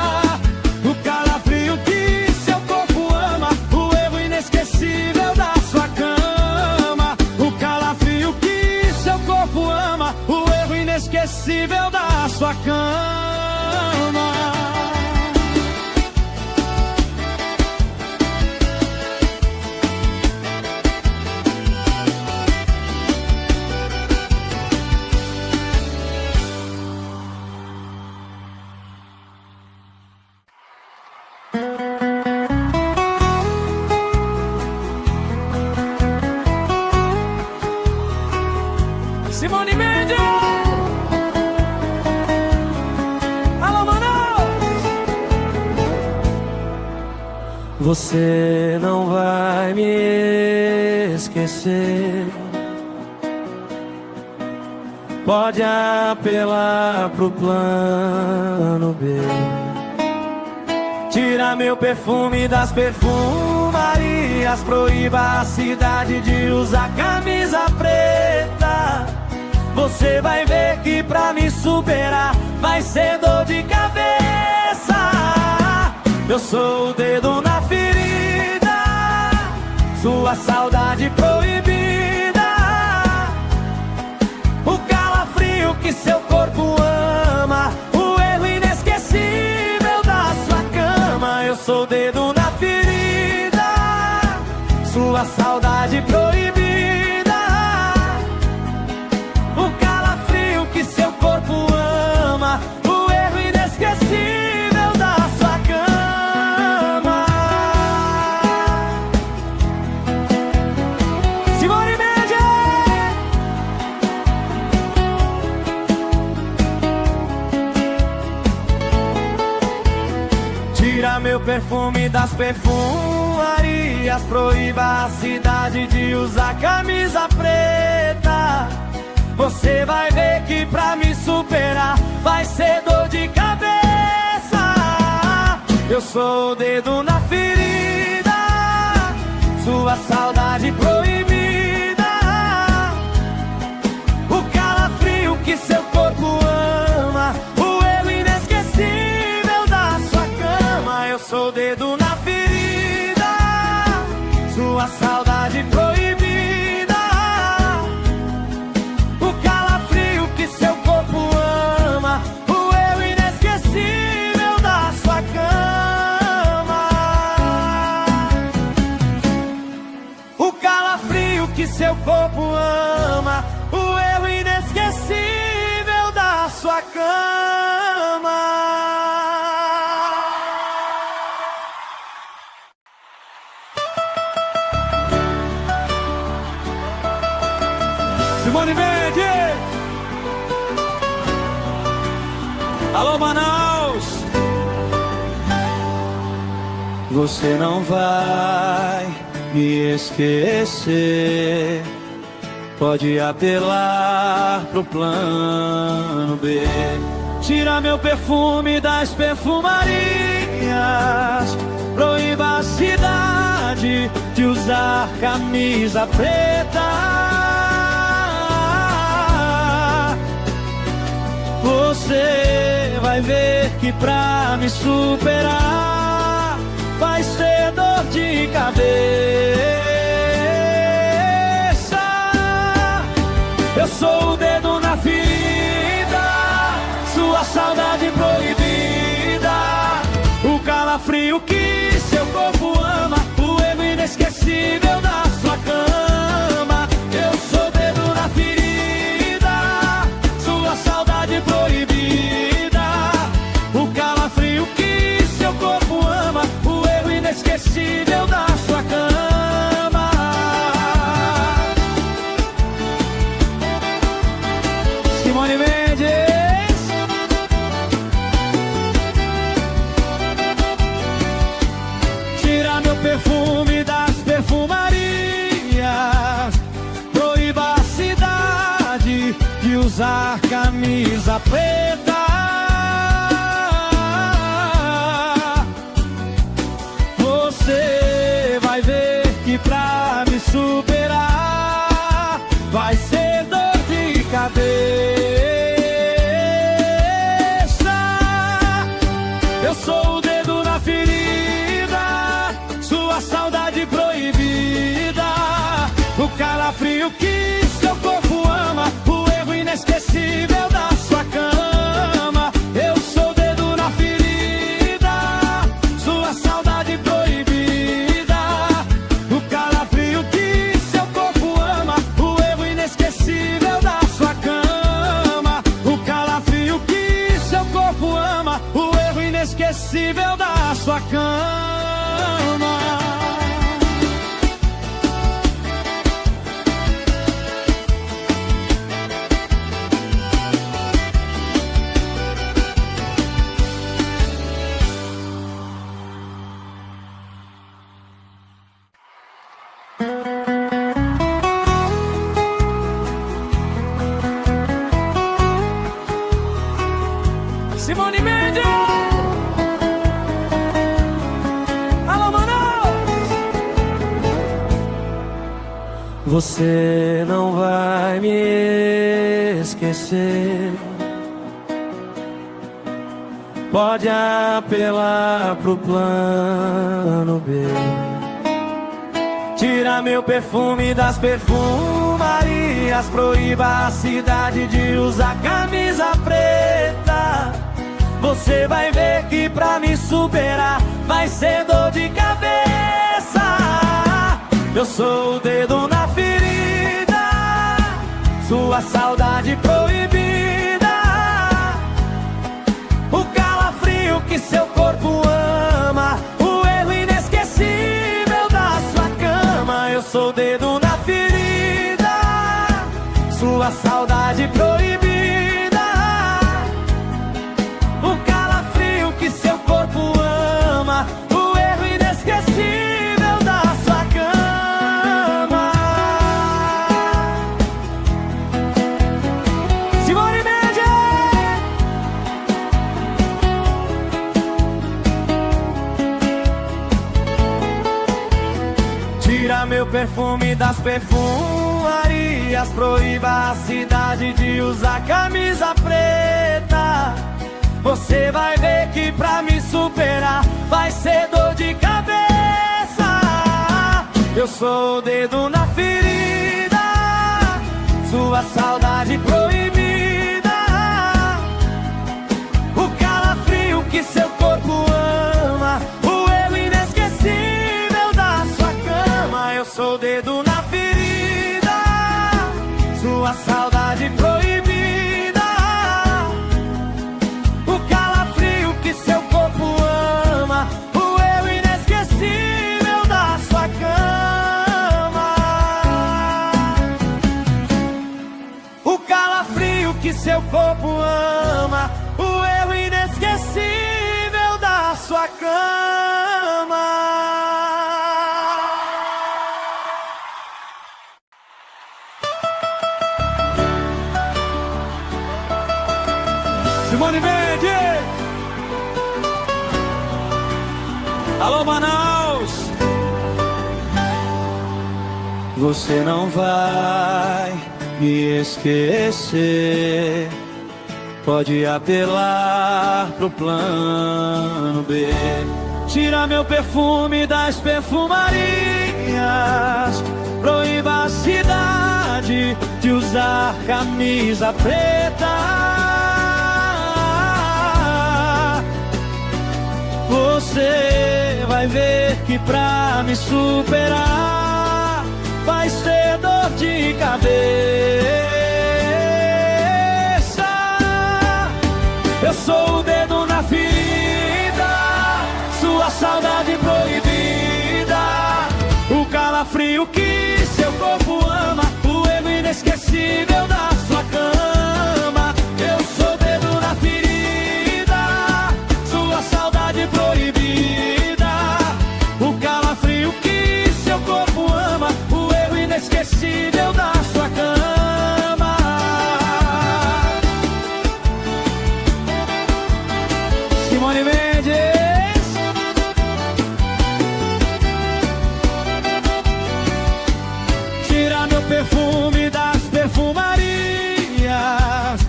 o calafrio que seu corpo ama, o erro inesquecível da sua cama. O calafrio que seu corpo ama, o erro inesquecível da sua cama. Você não vai me esquecer. Pode apelar pro plano B. Tira meu perfume das perfumarias, proíba a cidade de usar camisa preta. Você vai ver que pra me superar vai ser dor de cabeça. Eu sou o dedo na ferida, sua saudade proibida, o calafrio que seu corpo ama, o erro inesquecível da sua cama. Eu sou o dedo na ferida, sua saudade proibida, o calafrio que seu corpo ama, o erro inesquecível da sua cama. Simone Mendes! Tira meu perfume das perfumarias, proíba a cidade de usar camisa preta. Você vai ver que pra me superar vai ser dor de cabeça. Eu sou o dedo na ferida, sua saudade proibida, o calafrio que seu corpo ama, o erro inesquecível da sua cama. Eu sou o dedo na ferida, sua saudade proibida, o calafrio que seu corpo ama, o erro inesquecível da sua cama. O calafrio que seu corpo ama, o erro inesquecível da sua cama. Simone Mendes! Alô, Manaus! Você não vai me esquecer. Pode apelar pro plano B. Tira meu perfume das perfumarias, proíba a cidade de usar camisa preta. Você vai ver que pra me superar vai ser dor de cabeça. Eu sou o dedo na ferida, sua saudade proibida, o calafrio que seu corpo ama, o erro inesquecível da sua cama. Eu sou o dedo na ferida, sua saudade proibida, o calafrio que seu corpo ama, o erro inesquecível da sua cama. Simone Mendes! Tira meu perfume das perfumarias, proíba a cidade de usar camisa preta. Você vai ver que pra me superar vai ser dor de cabeça. Eu sou o dedo na ferida, sua saudade proibida, o calafrio que seu corpo ama, o erro inesquecível da sua cama. Eu sou o dedo na ferida, sua saudade proibida, o calafrio que seu corpo ama, o erro inesquecível da sua cama. O calafrio que seu corpo ama, o erro inesquecível da sua cama. Simone Mendes. Alô, Manaus. Você não vai me esquecer. Pode apelar pro plano B. Tira meu perfume das perfumarias. Proíba a cidade de usar camisa preta. Você vai ver que pra me superar vai ser dor de cabeça. Eu sou o dedo na ferida, sua saudade proibida. O calafrio que seu corpo ama, o erro inesquecível da sua cama. Eu sou o dedo na ferida, sua saudade proibida. O calafrio que seu corpo ama, o erro inesquecível da sua cama. Simone Mendes. Tira meu perfume das perfumarias. Proíba a cidade de usar camisa preta. Você vai ver que pra me superar vai ser dor de cabeça. Eu sou o dedo na ferida, sua saudade proibida. O calafrio que seu corpo ama, o erro inesquecível da sua cama. Eu sou o dedo na ferida, sua saudade proibida. O calafrio que seu corpo ama, o erro inesquecível da sua cama. O calafrio que seu corpo ama, o erro inesquecível da sua cama. Simone Mendes. Alô, Manaus. Você não vai me esquecer. Pode apelar pro plano B. Tira meu perfume das perfumarias. Proíba a cidade de usar camisa preta. Você vai ver que pra me superar vai ser dor de cabeça. Eu sou o dedo na ferida, sua saudade proibida. O calafrio que seu corpo ama, o erro inesquecível da sua cama. Eu sou o dedo na ferida, sua saudade proibida. O calafrio que seu corpo ama, o erro inesquecível da sua cama. Simone Mendes. Tira meu perfume das perfumarias.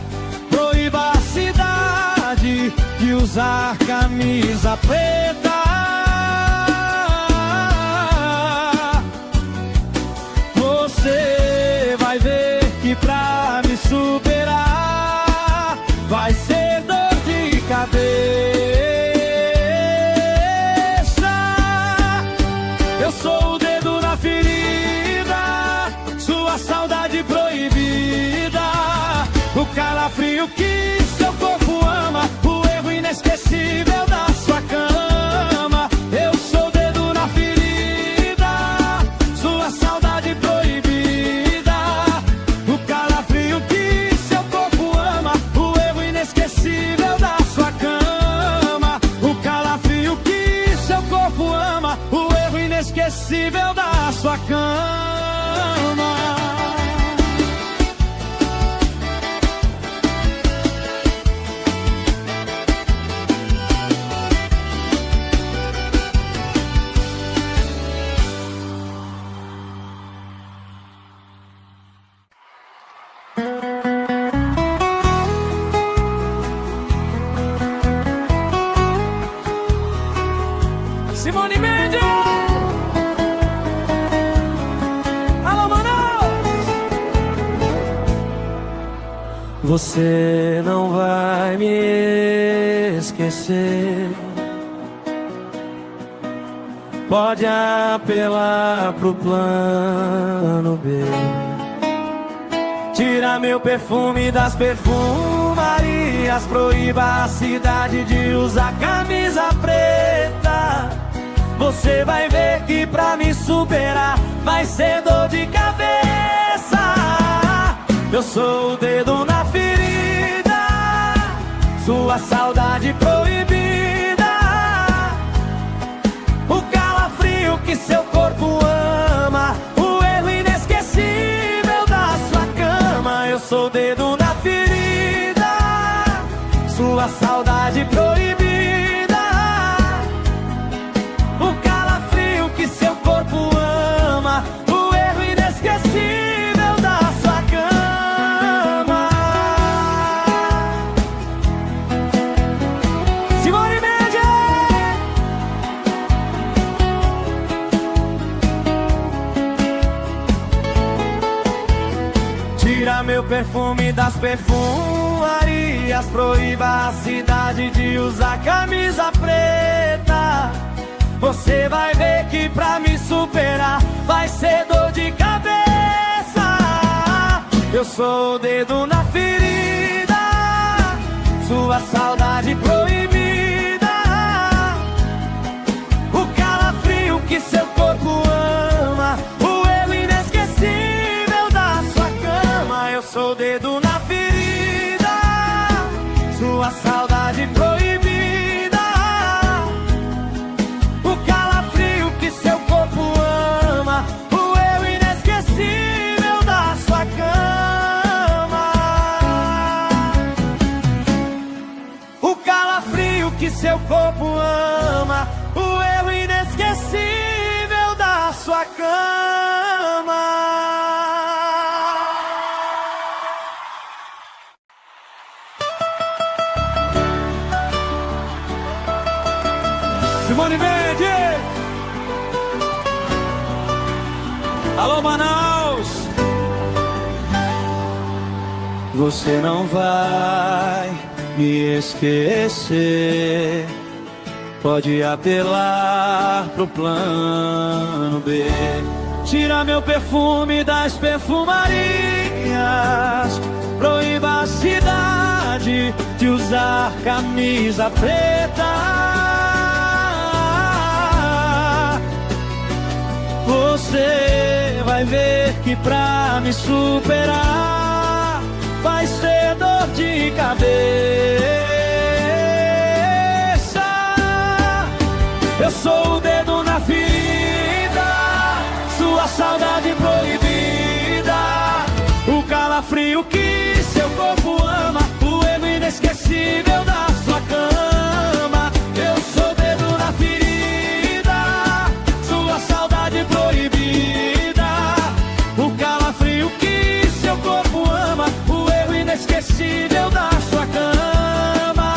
Proíba a cidade de usar camisa preta. Você vai ver que pra me superar vai ser dor de cabeça. Eu sou o dedo na ferida, sua saudade proibida. O calafrio que seu corpo ama, o erro inesquecível da sua cama. Eu sou o dedo na ferida, sua saudade proibida. O calafrio que seu corpo ama, o erro inesquecível da sua cama. O calafrio que seu corpo ama, o erro inesquecível da sua cama. Simone Mendes. Alô, Manaus. Você não vai me esquecer. Pode apelar pro plano B. Tira meu perfume das perfumarias. Proíba a cidade de usar camisa preta. Você vai ver que pra me superar vai ser dor de cabeça. Eu sou o dedo na ferida, sua saudade proibida, o calafrio que seu corpo ama, o erro inesquecível da sua cama. Eu sou o dedo na ferida, sua saudade proibida, o calafrio que seu corpo ama, o erro inesquecível da sua cama. Simone Mendes. Tira meu perfume das perfumarias. Proíba a cidade de usar camisa preta. Você vai ver que pra me superar vai ser dor de cabeça. Eu sou o dedo na ferida, sua saudade proibida, o calafrio que seu corpo ama, o erro inesquecível da sua cama. Eu sou o dedo na ferida, sua saudade proibida, o calafrio que seu corpo ama, o erro inesquecível da sua cama. O calafrio que seu corpo ama, o erro inesquecível da sua cama. Simone Mendes. Alô, Manaus. Você não vai me esquecer. Pode apelar pro plano B. Tira meu perfume das perfumarias. Proíba a cidade de usar camisa preta. Você vai ver que pra me superar vai ser dor de cabeça. Eu sou o dedo na ferida, sua saudade proibida, o calafrio que seu corpo ama, o erro inesquecível da sua cama. Eu sou o dedo na ferida, sua saudade proibida, o calafrio que seu corpo ama, o erro inesquecível da sua cama.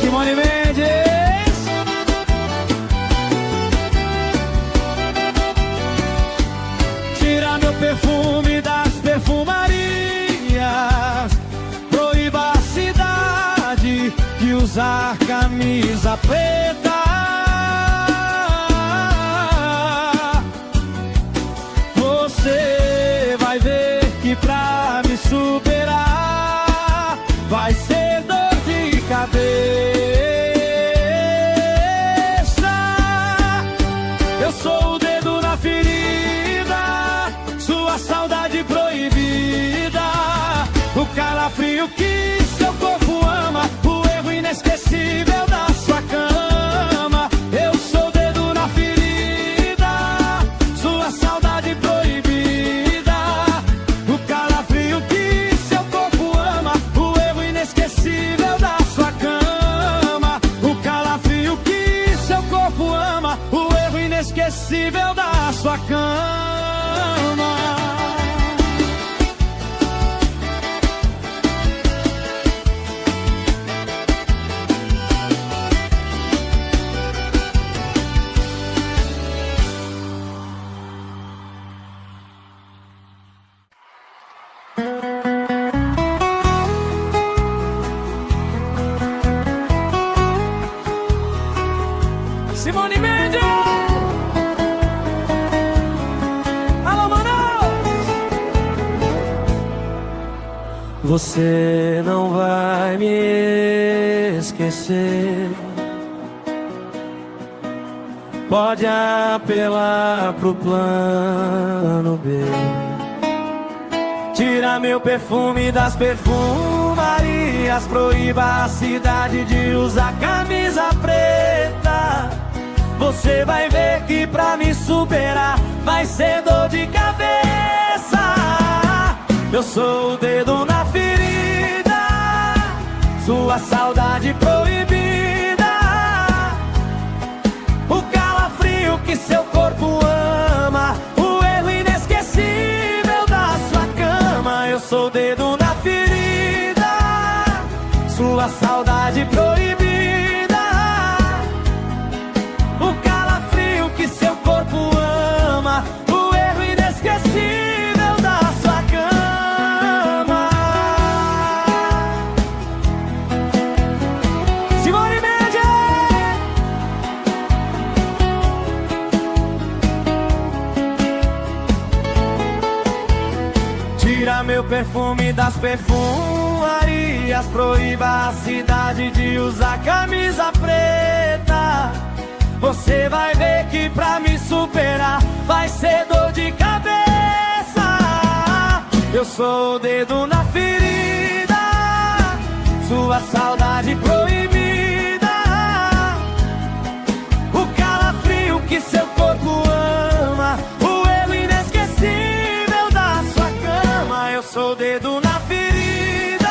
Simone Mendes. Tira meu perfume das perfumarias. Proíba a cidade de usar camisa preta. Você vai ver que pra me superar vai ser dor de cabeça. Eu sou o dedo na ferida, sua saudade proibida, o calafrio que seu corpo ama, o erro inesquecível da sua cama. Eu sou o dedo na ferida, sua saudade proibida, o calafrio que seu corpo ama, o erro inesquecível da sua cama. O calafrio que seu corpo ama, o erro inesquecível da sua cama. Você não vai me esquecer. Pode apelar pro plano B. Tira meu perfume das perfumarias. Proíba a cidade de usar camisa preta. Você vai ver que pra me superar vai ser dor de cabeça. Eu sou o dedo na ferida, sua saudade proibida, o calafrio que seu corpo ama, o erro inesquecível da sua cama. Eu sou o dedo na ferida, sua saudade proibida, o calafrio que seu corpo ama, o erro inesquecível da sua cama. Simone Mendes! Tira meu perfume das perfumarias. Proíba a cidade de usar camisa preta. Você vai ver que pra me superar vai ser dor de cabeça. Eu sou o dedo na ferida, sua saudade proibida, o calafrio que seu corpo ama, o erro inesquecível da sua cama. Eu sou o dedo na ferida,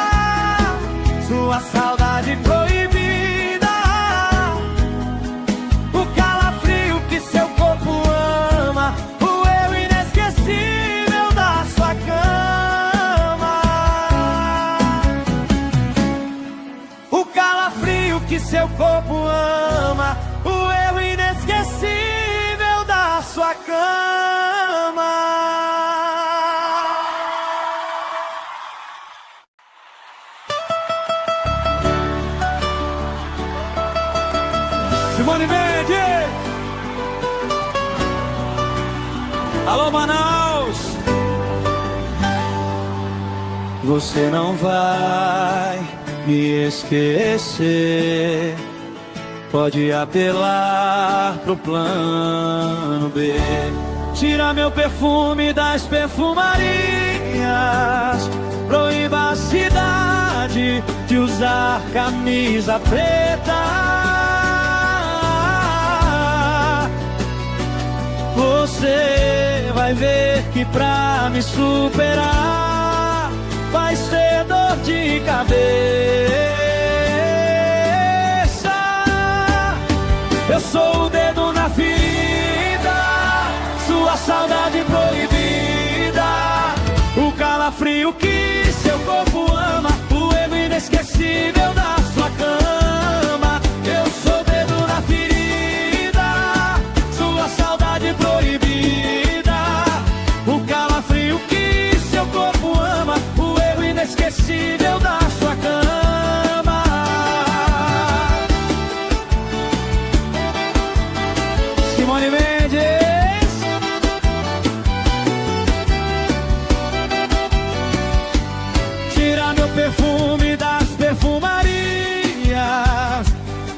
sua saudade proibida, o calafrio que seu corpo ama, o erro inesquecível da sua cama. O calafrio que seu corpo ama, o erro inesquecível da sua cama. Simone Mendes! Alô, Manaus! Você não vai me esquecer. Pode apelar pro plano B. Tira meu perfume das perfumarias. Proíba a cidade de usar camisa preta. Você vai ver que pra me superar vai ser dor de cabeça. Eu sou o dedo na ferida, sua saudade proibida, o calafrio que seu corpo ama, o erro inesquecível da sua cama. Eu sou o dedo na ferida, sua saudade proibida, o calafrio que seu corpo ama, o erro inesquecível da sua cama. Simone Mendes! Tira meu perfume das perfumarias.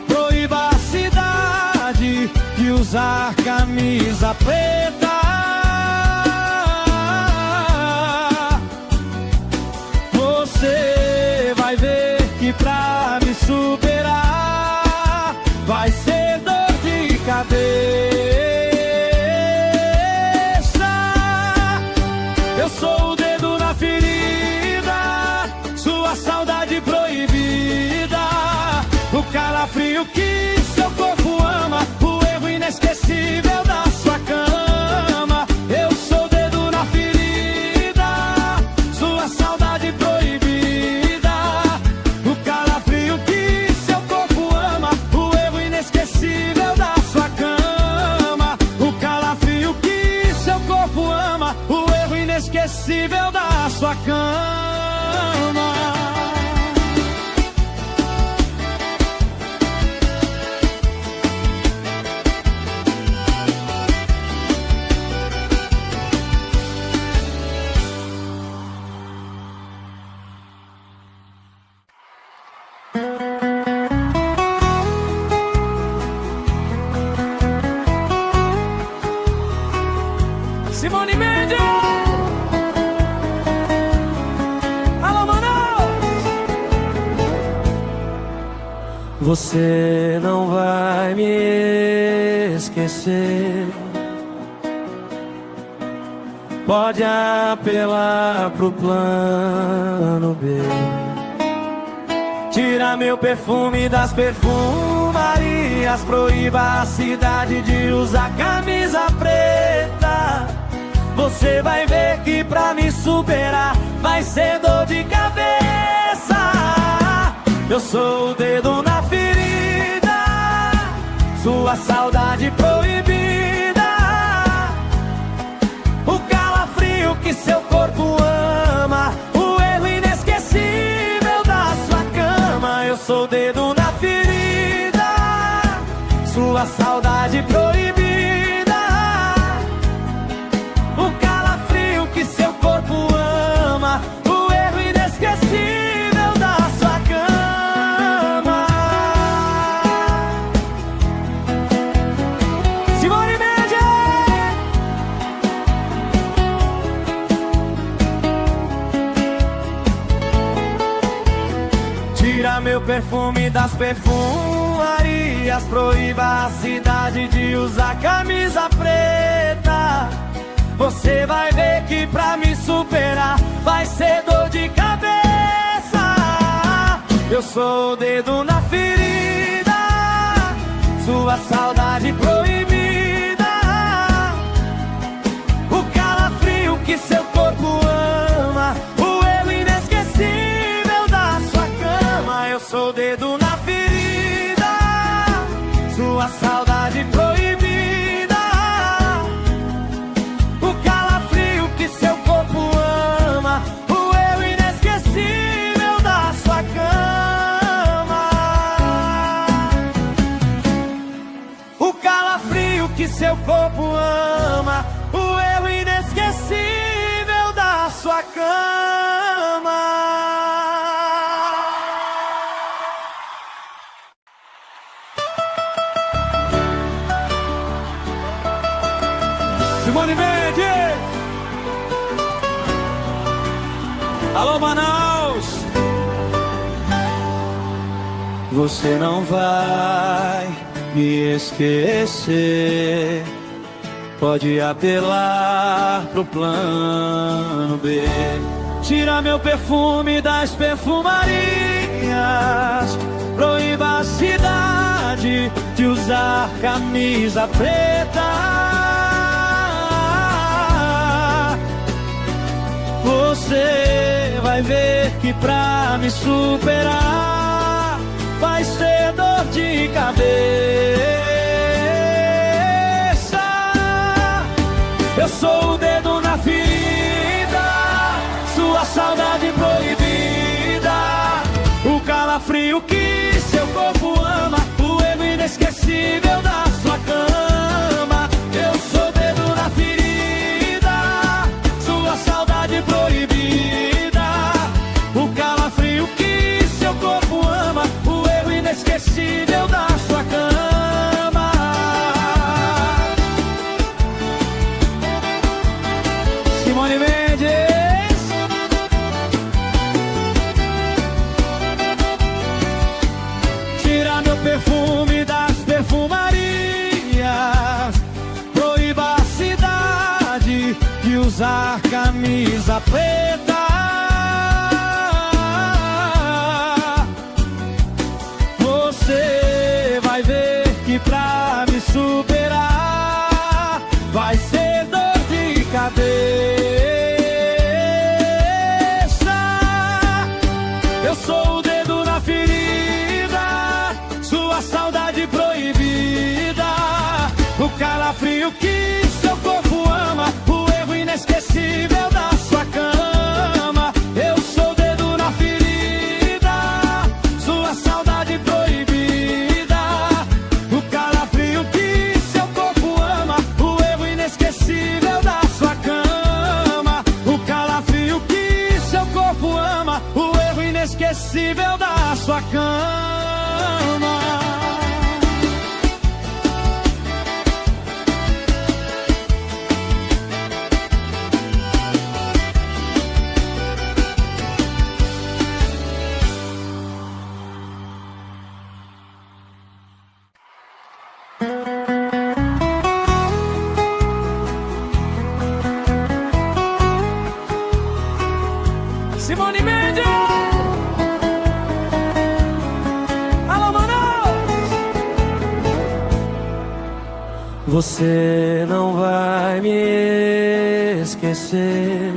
Proíba a cidade de usar camisa preta. Você vai ver que pra me superar vai ser dor de cabeça. Eu sou o dedo na ferida, sua saudade proibida, o calafrio que seu corpo ama, o erro inesquecível da sua cama. Eu sou o dedo na ferida, sua saudade proibida, o calafrio que seu corpo ama, o erro inesquecível da sua cama. O calafrio que seu corpo ama, o erro inesquecível da sua cama. Você não vai me esquecer. Pode apelar pro plano B. Tira meu perfume das perfumarias. Proíba a cidade de usar camisa preta. Você vai ver que pra me superar vai ser dor de cabeça. Eu sou o dedo na ferida, sua saudade proibida, o calafrio que seu corpo ama, o erro inesquecível da sua cama. Eu sou o dedo na ferida, sua saudade proibida, o calafrio que seu corpo ama, o erro inesquecível da sua cama. Simone Mendes! Tira meu perfume das perfumarias. Proíba a cidade de usar camisa preta. Você vai ver que pra me superar vai ser dor de cabeça. Eu sou o dedo na ferida, sua saudade proibida, o calafrio que seu corpo ama, o erro inesquecível da sua cama. Eu sou o dedo na ferida, sua saudade proibida, o calafrio que seu corpo ama, o erro inesquecível da sua cama. O calafrio que seu corpo ama, o erro inesquecível da sua cama. Simone Mendes! Alô, Manaus! Você não vai me esquecer. Pode apelar pro plano B. Tira meu perfume das perfumarias. Proíba a cidade de usar camisa preta. Você vai ver que pra me superar vai ser dor de cabeça. Eu sou o dedo na ferida, sua saudade proibida, o calafrio que seu corpo ama, o erro inesquecível da sua cama. Eu sou o dedo na ferida, sua saudade proibida, o calafrio que seu corpo ama, o erro inesquecível da sua cama. Simone Mendes! Tira meu perfume das perfumarias. Proíba a cidade de usar camisa preta. Você vai ver que pra me superar vai ser dor de cabeça. Eu sou o dedo na ferida, sua saudade proibida, o calafrio que seu corpo ama, o erro inesquecível da sua cama. Eu sou o dedo na ferida, sua saudade proibida, o calafrio que seu corpo ama, o erro inesquecível da sua cama. O calafrio que seu corpo ama, o erro inesquecível da sua cama. Você não vai me esquecer.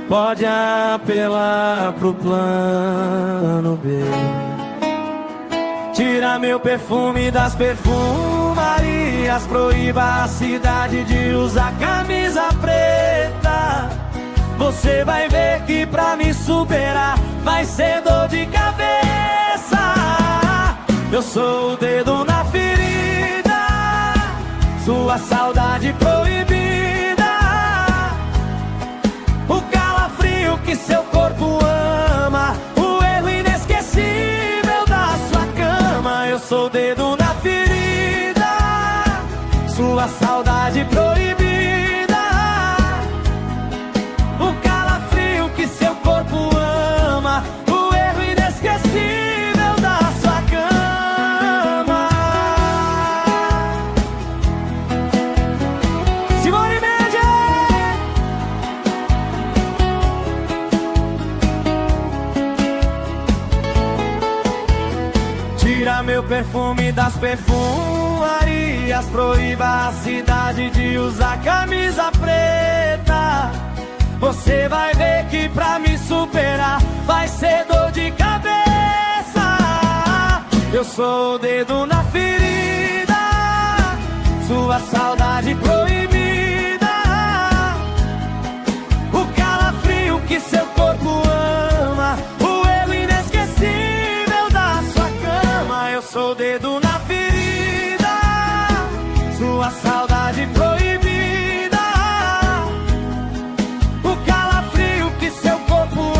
Pode apelar pro plano B. Tira meu perfume das perfumarias, proíba a cidade de usar camisa preta. Você vai ver que pra me superar vai ser dor de cabeça. Eu sou o dedo na ferida, sua saudade proibida, o calafrio que seu corpo ama, o erro inesquecível da sua cama. Eu sou o dedo na ferida, sua saudade proibida, o calafrio que seu corpo ama, o erro inesquecível da sua cama. Simone Mendes! Tira meu perfume das perfumarias, proíba a cidade de usar camisa preta. Você vai ver que pra me superar vai ser dor de cabeça. Eu sou o dedo na ferida, sua saudade proibida, o calafrio que seu corpo ama, o erro inesquecível da sua cama. Eu sou o dedo na ferida, sua saudade proibida, o calafrio que seu corpo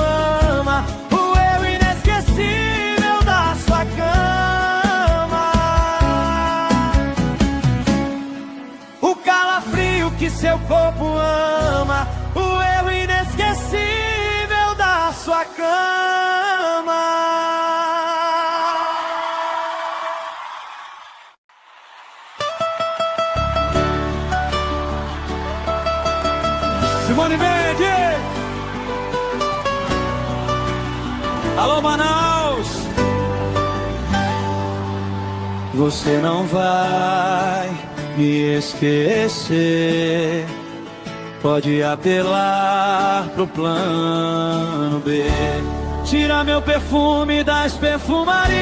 ama, o erro inesquecível da sua cama. O calafrio que seu corpo ama, o erro inesquecível da sua cama. Simone Mendes! Alô, Manaus! Você não vai me esquecer. Pode apelar pro plano B. Tira meu perfume das perfumarias,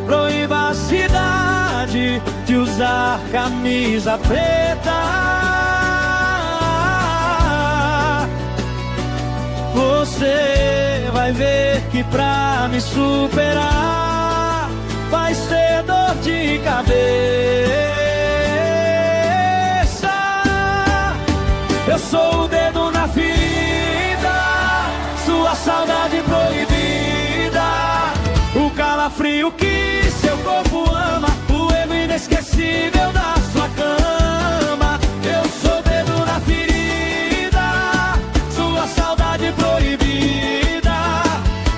proíba a cidade de usar camisa preta. Você vai ver que pra me superar vai ser dor de cabeça. Eu sou o dedo na ferida, sua saudade proibida, o calafrio que seu corpo ama, o erro inesquecível da sua cama. Eu sou o dedo na ferida, sua saudade proibida,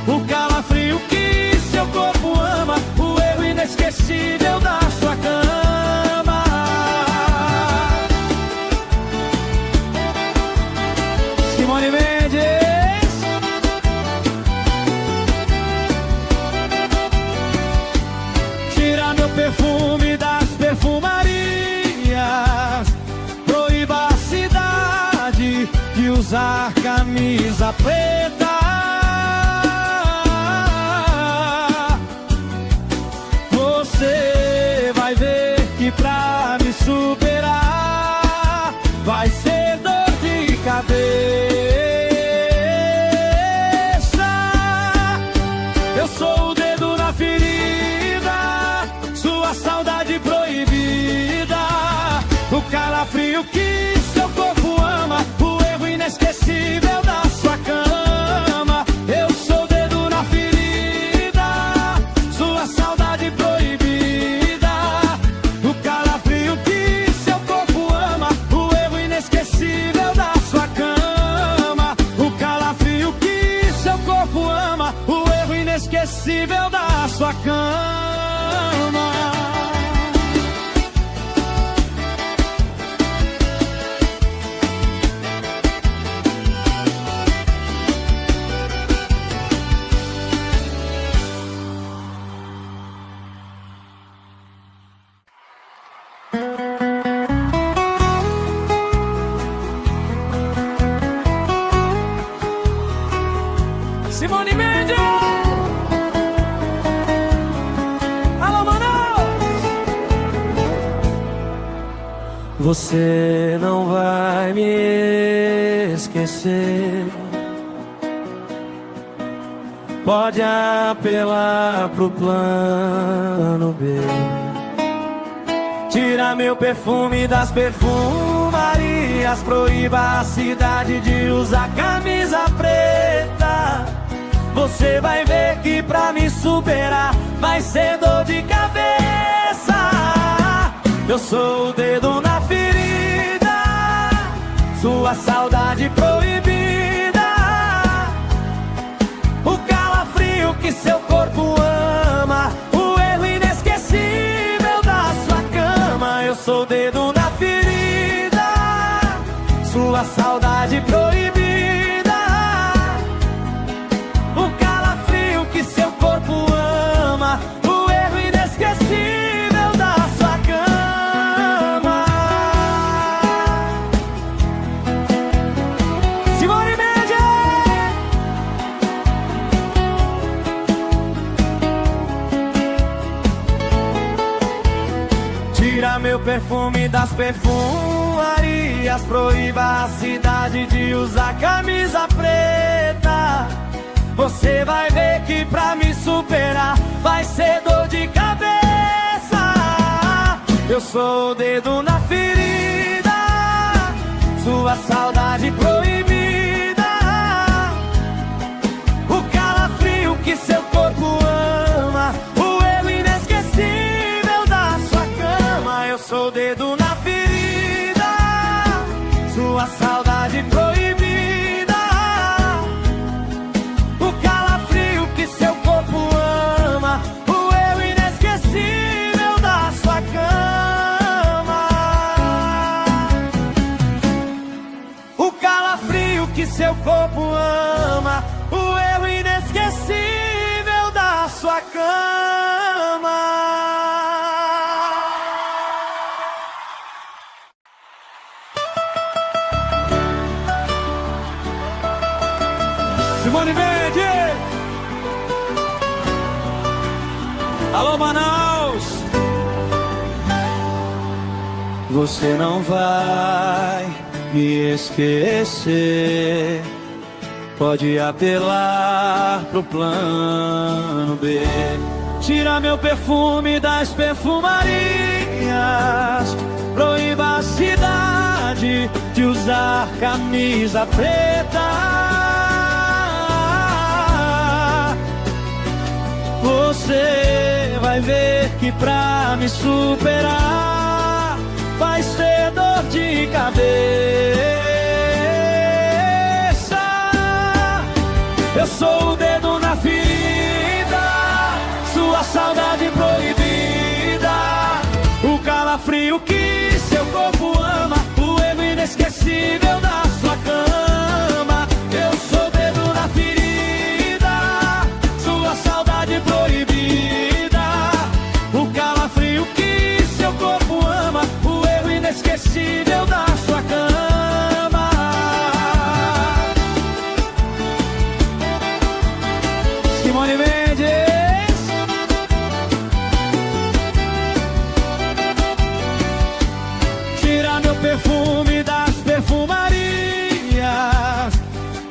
o calafrio que seu corpo ama, o erro inesquecível da sua cama. Simone Mendes! Tira meu perfume das perfumarias, proíba a cidade de usar camisa preta. Você vai ver que pra me superar vai ser dor de cabeça. Eu sou o dedo na ferida, sua saudade proibida, o calafrio que seu corpo ama, o erro inesquecível da sua cama. Eu sou o dedo na ferida, sua saudade proibida, o calafrio que seu corpo ama, o erro inesquecível da sua cama. O calafrio que seu corpo ama, o erro inesquecível da sua cama. Simone Mendes. Alô, Manaus. Você não vai me esquecer. Pode apelar pro plano B. Tira meu perfume das perfumarias. Proíba a cidade de usar camisa preta. Você vai ver que pra me superar vai ser dor de cabeça. Eu sou o dedo na ferida, sua saudade proibida. O calafrio que seu corpo ama, o erro inesquecível da sua cama. Eu sou o dedo na ferida, sua saudade proibida. O calafrio que seu corpo ama, o erro inesquecível da sua cama. Simone Mendes. Tira meu perfume das perfumarias. Proíba a cidade de usar camisa preta. Você vai ver que pra me superar vai ser dor de cabeça. Eu sou o dedo na ferida, sua saudade proibida. O calafrio que seu corpo ama, o erro inesquecível da sua cama. Eu sou o dedo na ferida, sua saudade proibida. O calafrio que seu corpo ama, o erro inesquecível da sua cama. O calafrio que seu corpo ama, o erro inesquecível da sua cama. Simone Mendes. Alô, Manaus. Você não vai me esquecer. Pode apelar pro plano B. Tira meu perfume das perfumarias. Proíba a cidade de usar camisa preta. Você vai ver que pra me superar vai ser dor de cabeça. Eu sou o dedo na ferida, sua saudade proibida. O calafrio que seu corpo ama, o erro inesquecível da sua cama. Eu sou o dedo na ferida, sua saudade proibida. O calafrio que seu corpo ama, o erro inesquecível da sua cama. Simone Mendes. Tira meu perfume das perfumarias.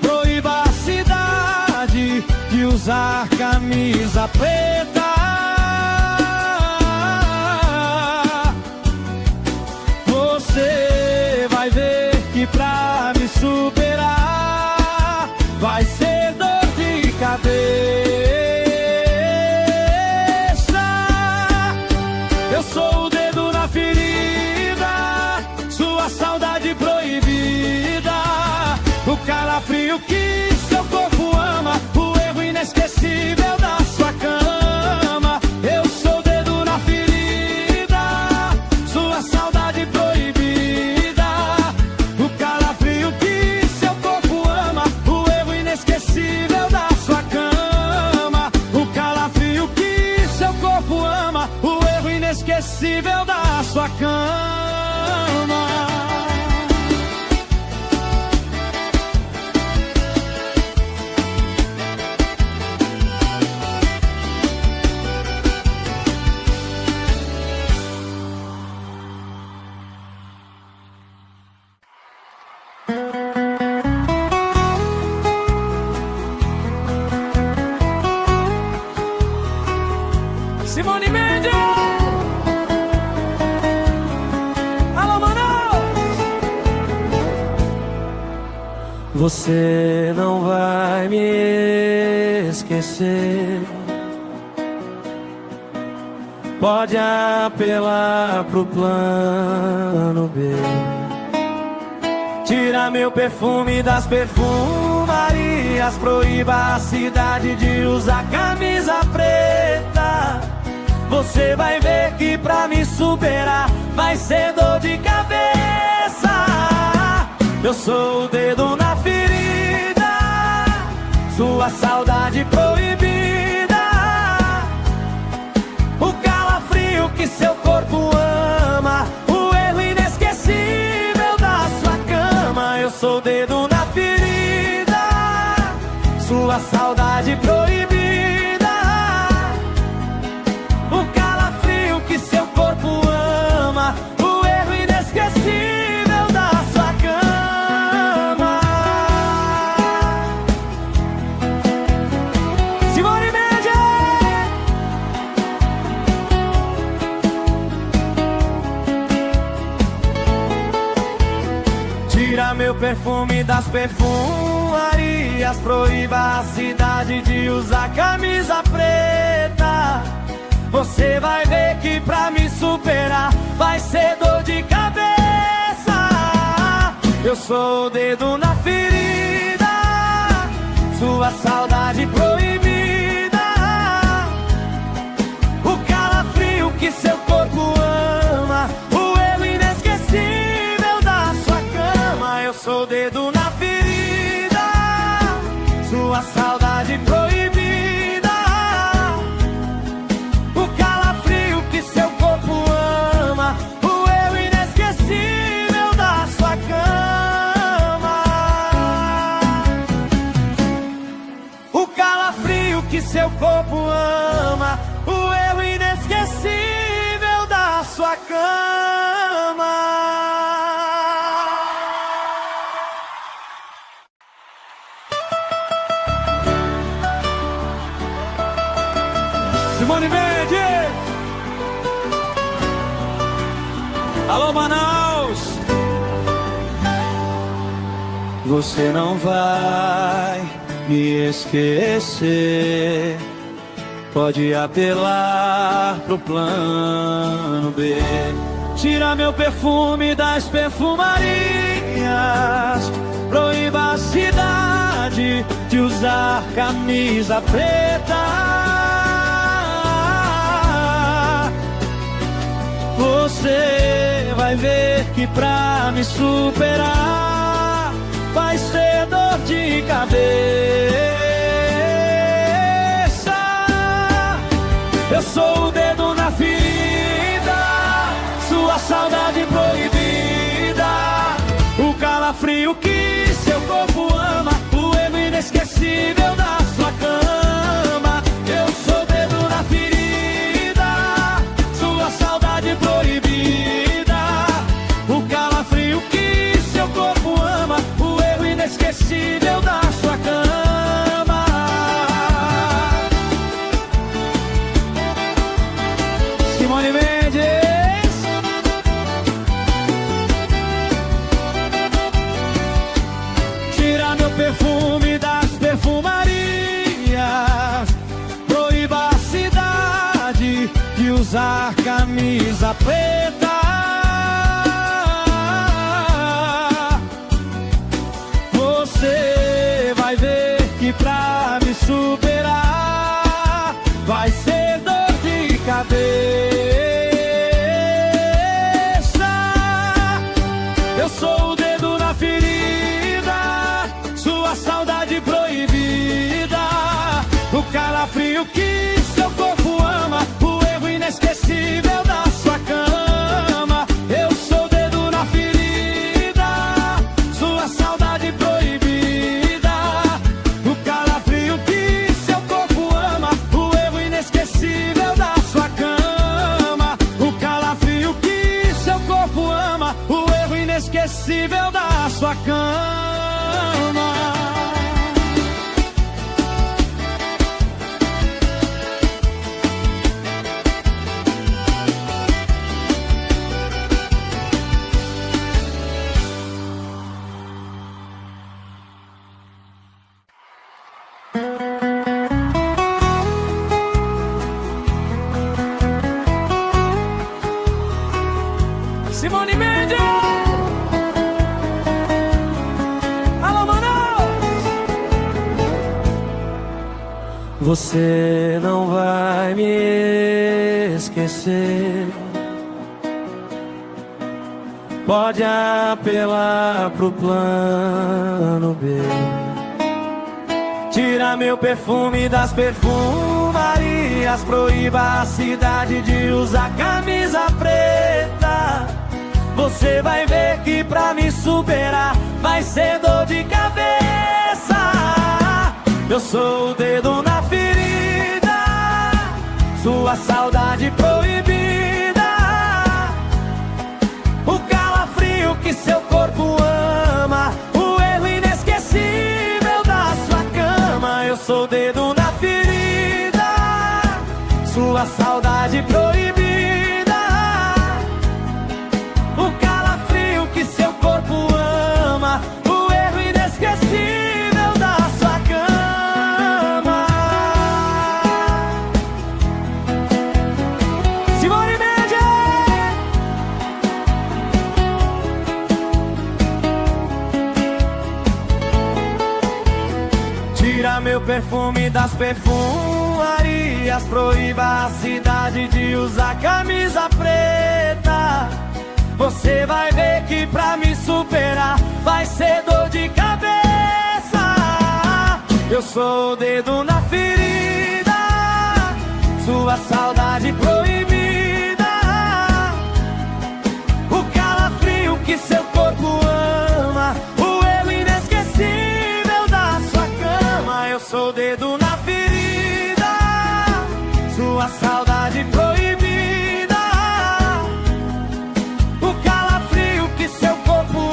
Proíba a cidade de usar camisa preta. Você vai ver que pra me superar vai ser dor de cabeça. Eu sou o dedo na ferida, sua saudade proibida. O calafrio que seu corpo ama, o erro inesquecível da sua cama. Eu sou o dedo na ferida, sua saudade proibida. O calafrio que seu corpo ama, o erro inesquecível da sua cama. O calafrio que seu corpo ama, o erro inesquecível da sua cama. Você não vai me esquecer. Pode apelar pro plano B. Tira meu perfume das perfumarias. Proíba a cidade de usar camisa preta. Você vai ver que pra me superar vai ser dor de cabeça. Eu sou o dedo na ferida, sua saudade proibida, o calafrio que seu corpo ama, o erro inesquecível da sua cama. Eu sou o dedo na ferida, sua saudade proibida, o calafrio que seu corpo ama, o erro inesquecível da sua cama. Simone Mendes! Tira meu perfume das perfumarias. Proíba a cidade de usar camisa preta. Você vai ver que pra me superar vai ser dor de cabeça. Eu sou o dedo na ferida, sua saudade proibida, o calafrio que seu corpo ama, o erro inesquecível da sua cama. Eu sou o dedo na ferida, sua saudade proibida, o calafrio que seu corpo ama, o erro inesquecível da sua cama. O calafrio que seu corpo ama, o erro inesquecível da sua cama. Simone Mendes! Alô, Manaus! Você não vai me esquecer. Pode apelar pro plano B. Tira meu perfume das perfumarias. Proíba a cidade de usar camisa preta. Você vai ver que pra me superar vai ser dor de cabeça. Eu sou o dedo na ferida, sua saudade proibida, o calafrio que seu corpo ama, o erro inesquecível da sua cama. Eu sou o dedo na ferida, sua saudade proibida, o calafrio que seu corpo ama, o erro inesquecível da sua cama. Simone Mendes! Tira meu perfume das perfumarias. Proíba a cidade de usar camisa preta. Você vai ver que pra me superar vai ser dor de cabeça. Eu sou o dedo na ferida, sua saudade proibida, o calafrio que seu corpo ama, o erro inesquecível da sua cama. Eu sou o dedo na ferida, sua saudade proibida, o calafrio que seu corpo ama, o erro inesquecível da sua cama. O calafrio que seu corpo ama, o erro inesquecível da sua cama. Simone Mendes! Alô, Manaus! Você não vai me esquecer. Pode apelar pro plano B. Tira meu perfume das perfumarias. Proíba a cidade de usar camisa preta. Você vai ver que pra me superar vai ser dor de cabeça. Eu sou o dedo na ferida, sua saudade proibida, o calafrio que seu corpo ama, o erro inesquecível da sua cama. Eu sou o dedo na ferida, sua saudade proibida, o calafrio que seu corpo ama, o erro inesquecível da sua cama. Simone Mendes! Tira meu perfume das perfumarias. Proíba a cidade de usar camisa preta. Você vai ver que pra me superar vai ser dor de cabeça. Eu sou o dedo na ferida, sua saudade proibida, o calafrio que seu corpo ama, o erro inesquecível da sua cama. Eu sou o dedo na ferida, sua saudade proibida, seu corpo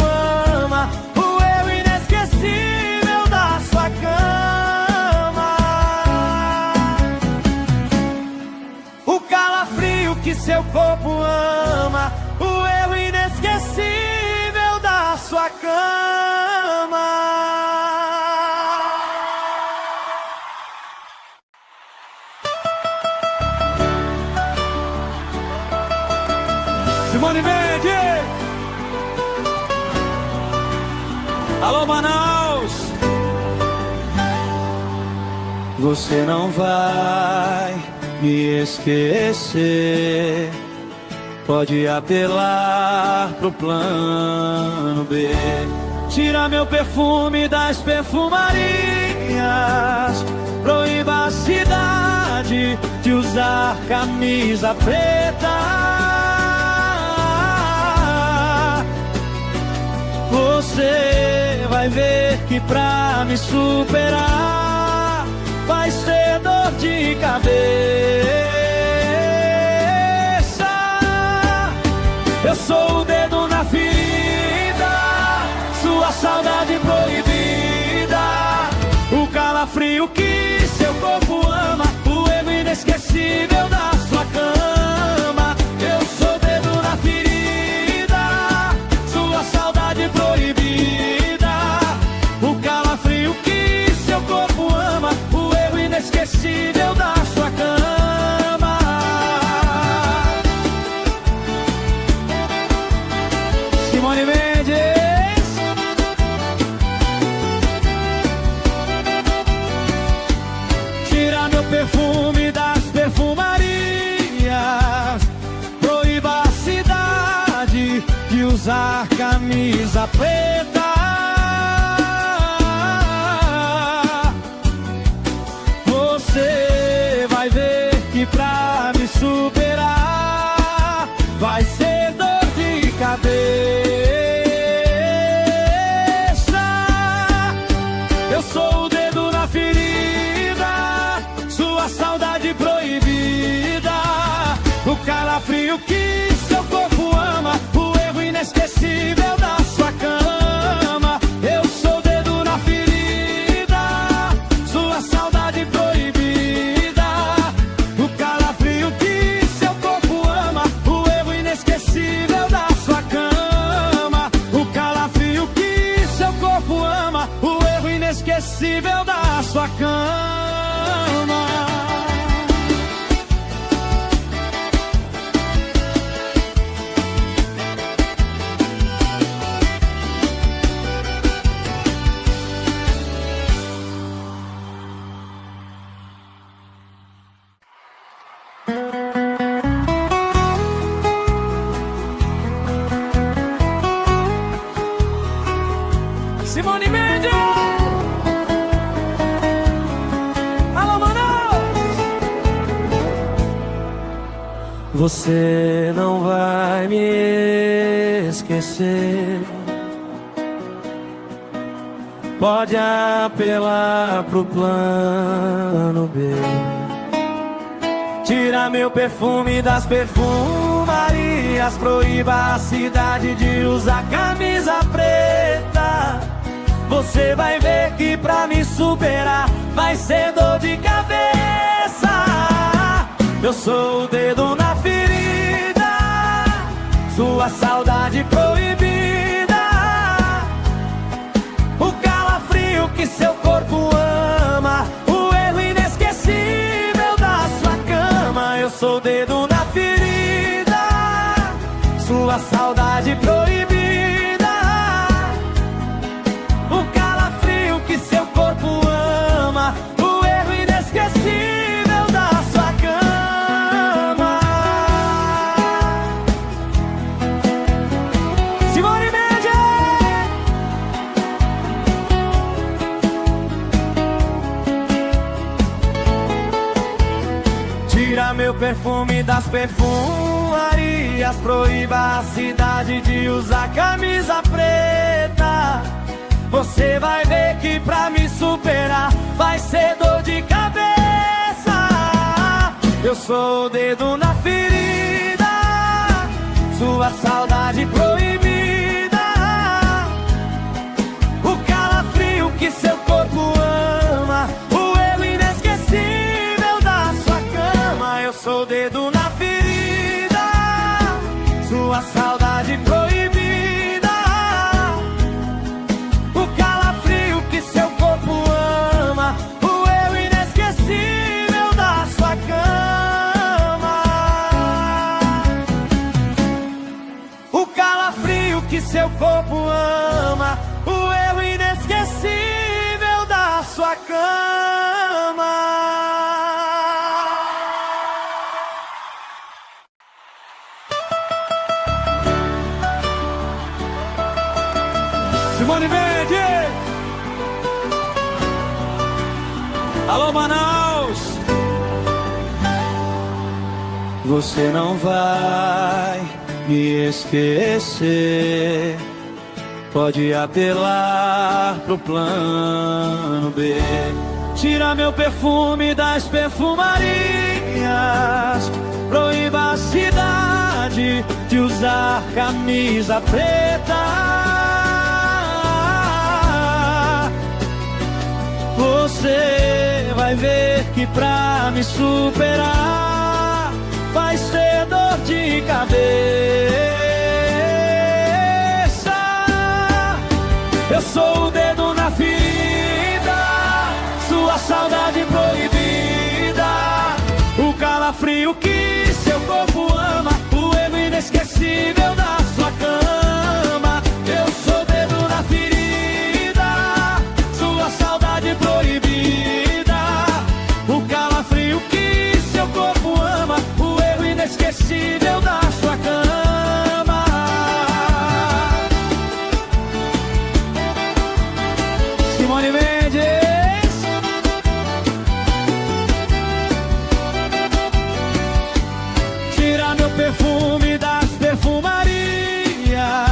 ama, o erro inesquecível da sua cama, o calafrio que seu corpo ama, o erro inesquecível da sua cama. Simone Mendes! Alô, Manaus! Você não vai me esquecer. Pode apelar pro plano B. Tira meu perfume das perfumarias. Proíba a cidade de usar camisa preta. Você vai ver que pra me superar vai ser dor de cabeça. Eu sou o dedo na ferida, sua saudade proibida, o calafrio que seu corpo ama, o erro inesquecível da sua cama. Eu sou o dedo na ferida, sua saudade proibida, o calafrio que seu corpo ama, o erro inesquecível da sua cama. Simone Mendes! Tira meu perfume das perfumarias. Proíba a cidade de usar camisa preta. Você vai ver que pra me superar vai ser dor de cabeça. Eu sou o dedo na ferida, sua saudade proibida, o calafrio que seu corpo ama, o erro inesquecível da sua cama. Eu sou o dedo na ferida, sua saudade proibida, o calafrio que seu corpo ama, o erro inesquecível da sua cama, o calafrio que seu corpo ama, o erro inesquecível inesquecível da sua cama. Simone Mendes! Alô, Manaus! Você não vai me esquecer. Pode apelar pro plano B. Tira meu perfume das perfumarias. Proíba a cidade de usar camisa preta. Você vai ver que pra me superar vai ser dor de cabeça. Eu sou o dedo na ferida, sua saudade proibida, o calafrio que seu corpo ama, o erro inesquecível da sua cama. Eu sou o dedo na ferida, sua saudade proibida, seu corpo ama, o erro inesquecível da sua cama. Simone Mendes! Tira meu perfume das perfumarias. Proíba a cidade de usar camisa preta. Você vai ver que pra me superar vai ser dor de cabeça. Eu sou o dedo na ferida, sua saudade proibida, o calafrio que seu corpo ama, o erro inesquecível da sua cama. Eu sou o dedo na ferida, sua saudade proibida, seu corpo ama, o erro inesquecível da sua cama. O calafrio que seu corpo ama, o erro inesquecível da sua cama. Simone Mendes! Alô, Manaus! Você não vai me esquecer. Pode apelar pro plano B. Tira meu perfume das perfumarias. Proíba a cidade de usar camisa preta. Você vai ver que pra me superar vai ser dor de cabeça. Eu sou o dedo na ferida, sua saudade proibida, o calafrio que seu corpo ama, o erro inesquecível da sua cama. Eu sou o dedo na ferida, sua saudade proibida, o calafrio que seu corpo ama, o erro inesquecível da sua cama. Simone Mendes! Tira meu perfume das perfumarias.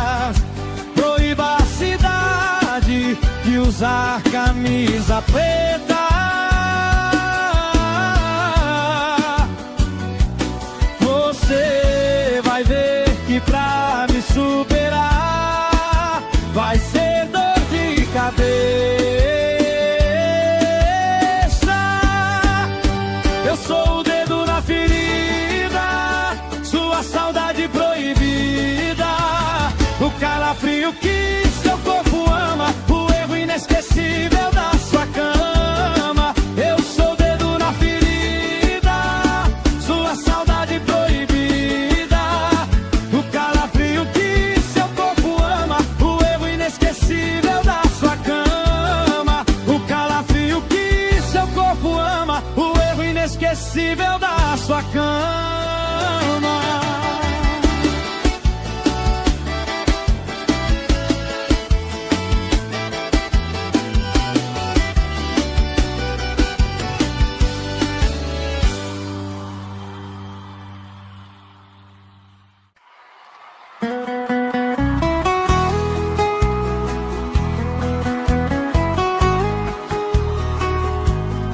inesquecível da sua cama.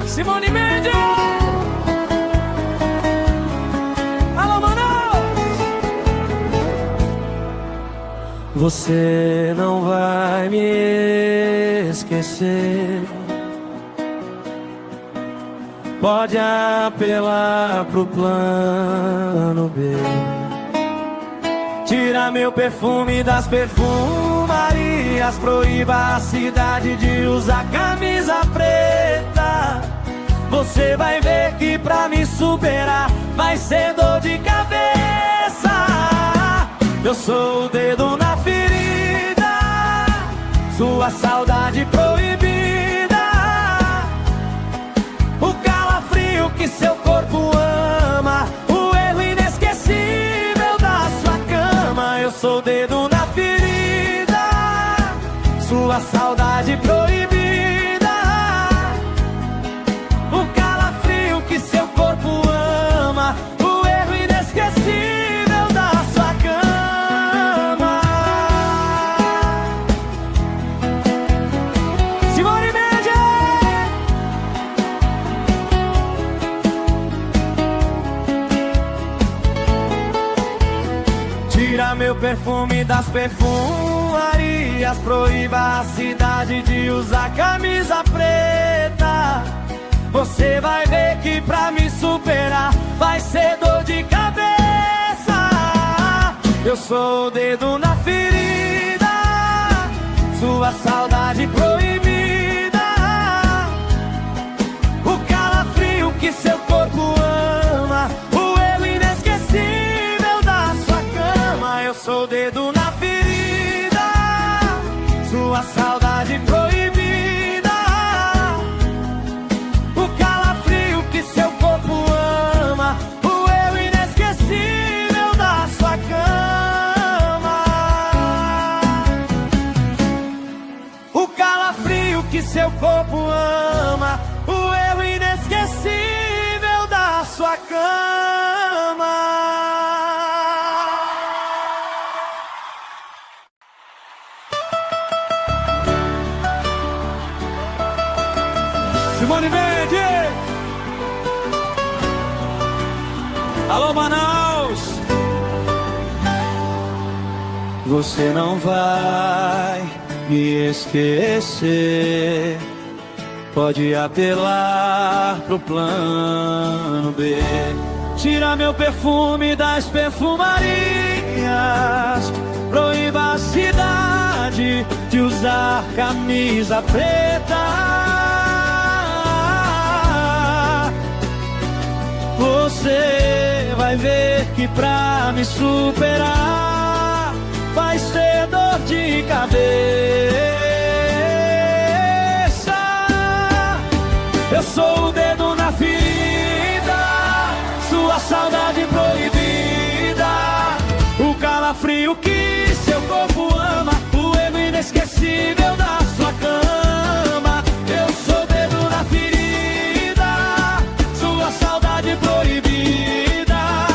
Simone Mendes! Alô, Manaus! Você não vai me esquecer. Pode apelar pro plano B. Tira meu perfume das perfumarias. Proíba a cidade de usar camisa preta. Você vai ver que pra me superar vai ser dor de cabeça. Eu sou o dedo na ferida, sua saudade proibida, o calafrio que seu corpo ama, o erro inesquecível da sua cama. Eu sou o dedo na ferida, sua saudade proibida, seu corpo ama, o erro inesquecível da sua cama. Simone Mendes! Tira meu perfume das perfumarias. Proíba a cidade de usar camisa preta. Você vai ver que pra me superar vai ser dor de cabeça. Eu sou o dedo na ferida, sua saudade proibida, o calafrio que seu corpo ama, o erro inesquecível da sua cama. Eu sou o dedo na ferida, sua saudade proibida, seu corpo ama, o erro inesquecível da sua cama. O calafrio que seu corpo ama, o erro inesquecível da sua cama. Simone Mendes! Alô, Manaus! Você não vai me esquecer. Pode apelar pro plano B. Tira meu perfume das perfumarias. Proíba a cidade de usar camisa preta. Você vai ver que pra me superar vai ser dor de cabeça. Eu sou o dedo na ferida, sua saudade proibida, o calafrio que seu corpo ama, o erro inesquecível da sua cama. Eu sou o dedo na ferida, sua saudade proibida,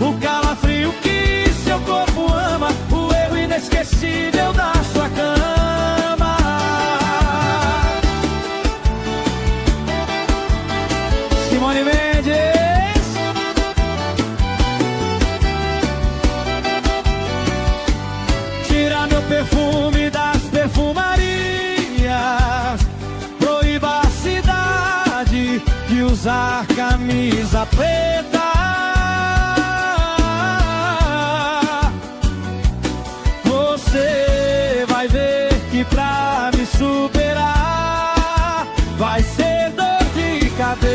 o calafrio que seu corpo ama, o erro inesquecível da sua cama. Simone Mendes! Tira meu perfume das perfumarias. Proíba a cidade de usar camisa preta. Você vai ver que pra me superar vai ser dor de cabeça.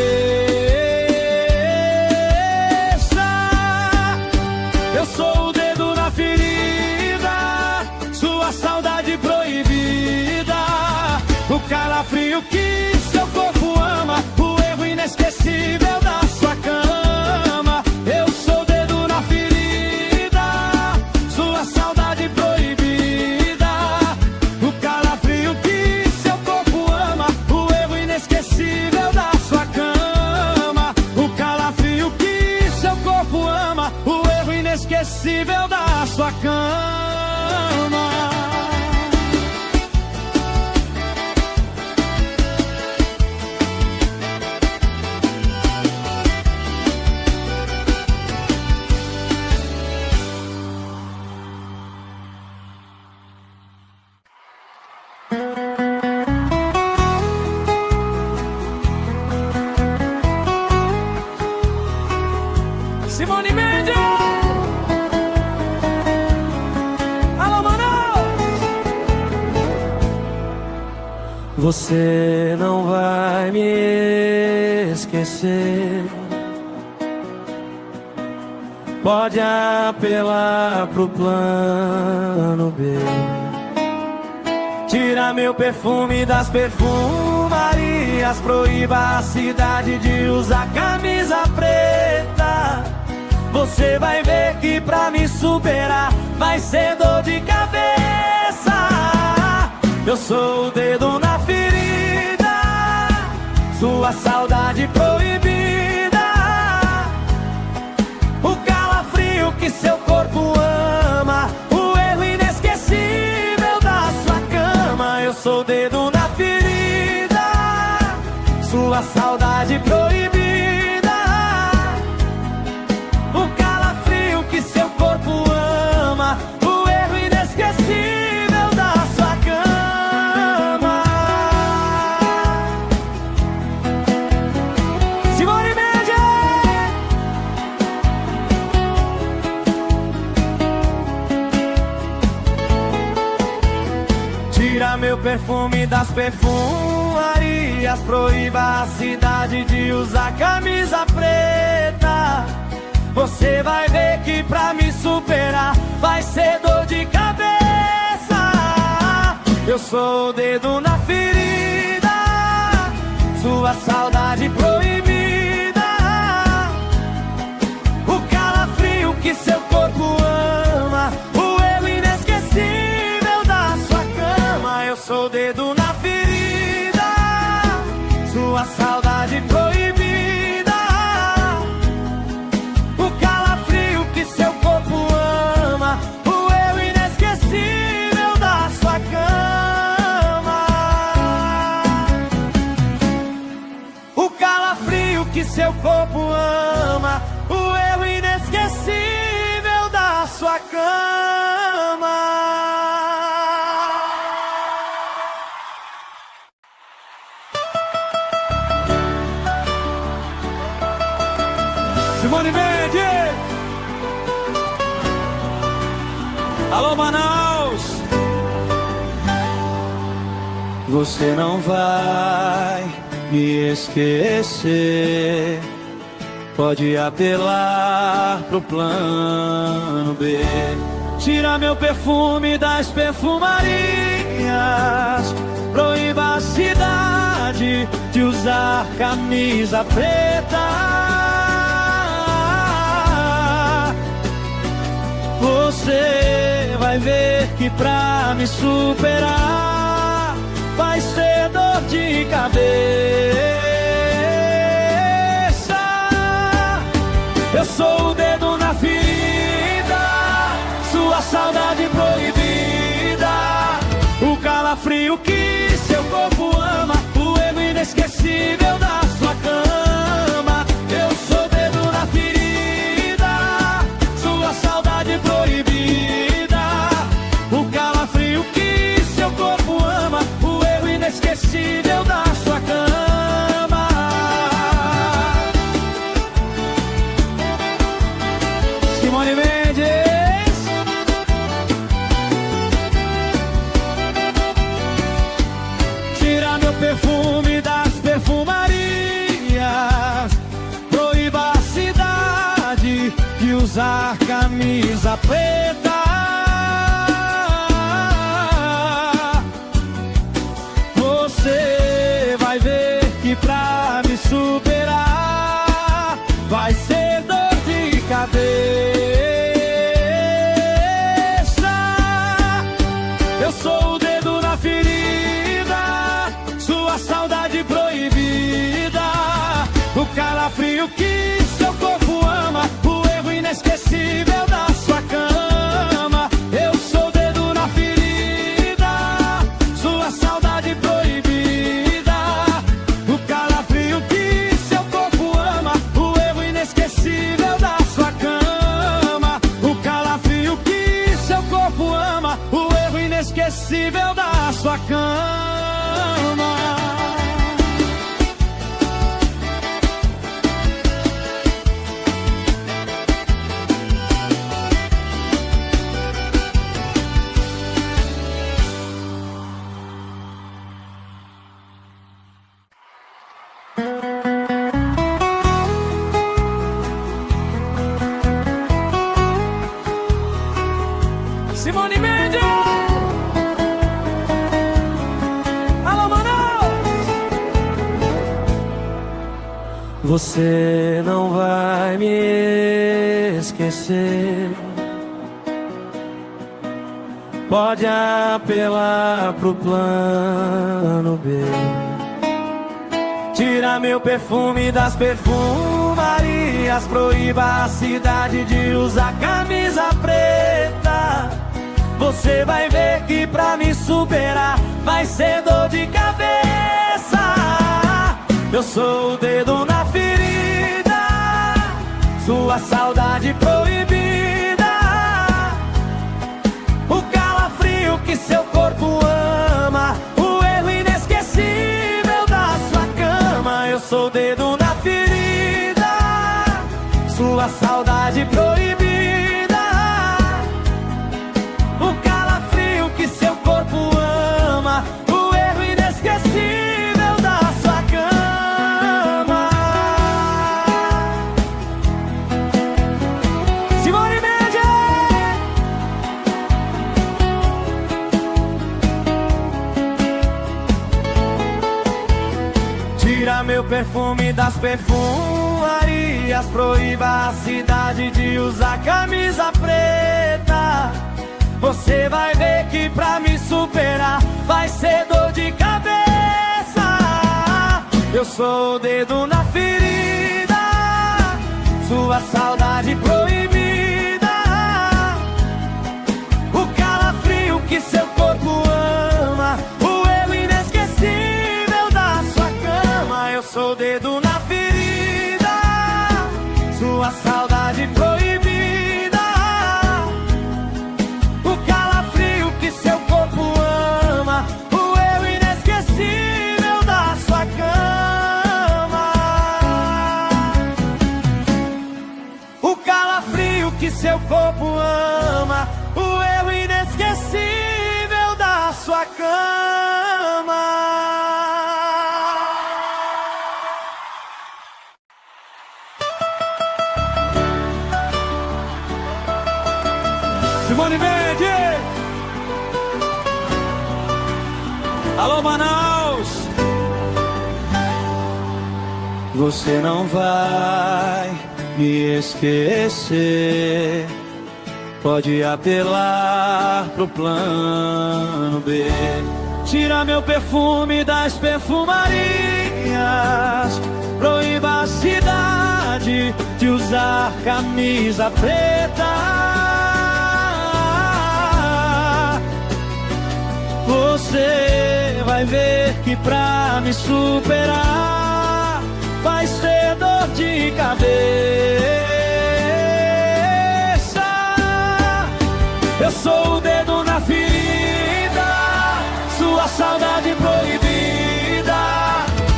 Eu sou o dedo na ferida, sua saudade proibida, o calafrio que seu corpo ama, o erro inesquecível da sua inesquecível da sua cama. Simone Mendes! Alô, Manaus! Você não vai me esquecer. Pode apelar pro plano B. Tira meu perfume das perfumarias. Proíba a cidade de usar camisa preta. Você vai ver que pra me superar vai ser dor de cabeça. Eu sou o dedo na ferida, sua saudade proibida, o calafrio que seu corpo ama, o erro inesquecível da sua cama. Eu sou o dedo na ferida, sua saudade proibida, seu corpo ama, o erro inesquecível da sua cama. Simone Mendes! Tira meu perfume das perfumarias. Proíba a cidade de usar camisa preta. Você vai ver que pra me superar vai ser dor de cabeça. Eu sou o dedo na ferida, sua saudade proibida, o calafrio que seu corpo ama, o erro inesquecível da sua cama. Eu sou o dedo na ferida, sua saudade proibida, seu corpo ama, o erro inesquecível da sua cama. O calafrio que seu corpo ama, o erro inesquecível da sua cama. Simone Mendes! Alô, Manaus! Você não vai me esquecer. Pode apelar pro plano B. Tira meu perfume das perfumarias. Proíba a cidade de usar camisa preta. Você vai ver que pra me superar vai ser dor de cabeça. Eu sou o dedo na ferida, sua saudade proibida, o calafrio que seu corpo ama, o erro inesquecível da sua cama. Eu sou o dedo na ferida, sua saudade proibida, o calafrio que seu corpo ama, o erro inesquecível da sua cama. Simone Mendes! Tira meu perfume das perfumarias. Proíba a cidade de usar camisa preta. Você vai ver que pra me superar vai ser dor de cabeça. Eu sou o dedo na ferida, sua saudade proibida, o calafrio que seu corpo ama, o erro inesquecível da sua cama. Você não vai me esquecer. Pode apelar pro plano B. Tira meu perfume das perfumarias. Proíba a cidade de usar camisa preta. Você vai ver que pra me superar vai ser dor de cabeça. Eu sou o dedo na ferida, sua saudade proibida, o calafrio que seu corpo ama, o erro inesquecível da sua cama. Eu sou o dedo na ferida, sua saudade proibida, o calafrio que seu corpo ama, o erro inesquecível da sua cama. Simone Mendes! Tira meu perfume das perfumarias. Proíba a cidade de usar camisa preta. Você vai ver que pra me superar vai ser dor de cabeça. Eu sou o dedo na ferida, sua saudade proibida, o calafrio que seu corpo ama, o erro inesquecível da sua cama. Eu sou o dedo na ferida, sua saudade proibida, o calafrio que seu corpo ama, o erro inesquecível da sua cama. O calafrio que seu corpo ama, o erro inesquecível da sua cama. Simone Mendes! Alô, Manaus! Você não vai me esquecer. Pode apelar pro plano B. Tira meu perfume das perfumarias. Proíba a cidade de usar camisa preta. Você vai ver que pra me superar vai ser dor de cabeça. Eu sou o dedo na ferida, sua saudade proibida,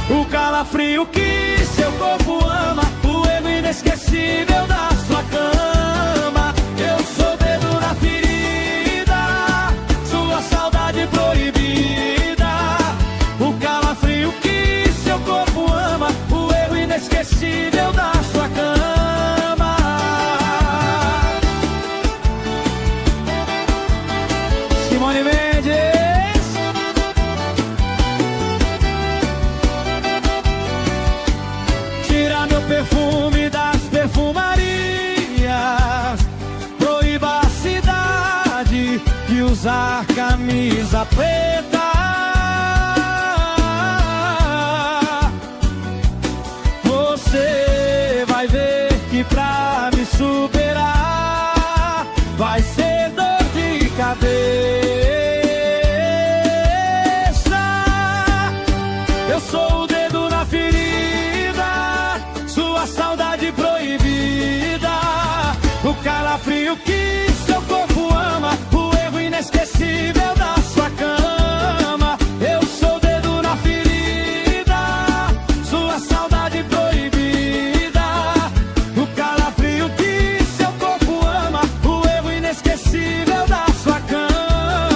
o calafrio que seu corpo ama, o erro inesquecível da sua cama. Eu sou o dedo na ferida, sua saudade proibida, o calafrio que seu corpo ama, o erro inesquecível da sua cama. Simone Mendes! Tira meu perfume das perfumarias. Proíba a cidade de usar camisa preta. Você vai ver que pra me superar vai ser dor de cabeça. Eu sou o dedo na ferida, sua saudade proibida, o calafrio que seu corpo ama, o erro inesquecível da sua cama. Eu sou o dedo na ferida, sua saudade proibida, o calafrio que seu corpo ama, o erro inesquecível da sua cama.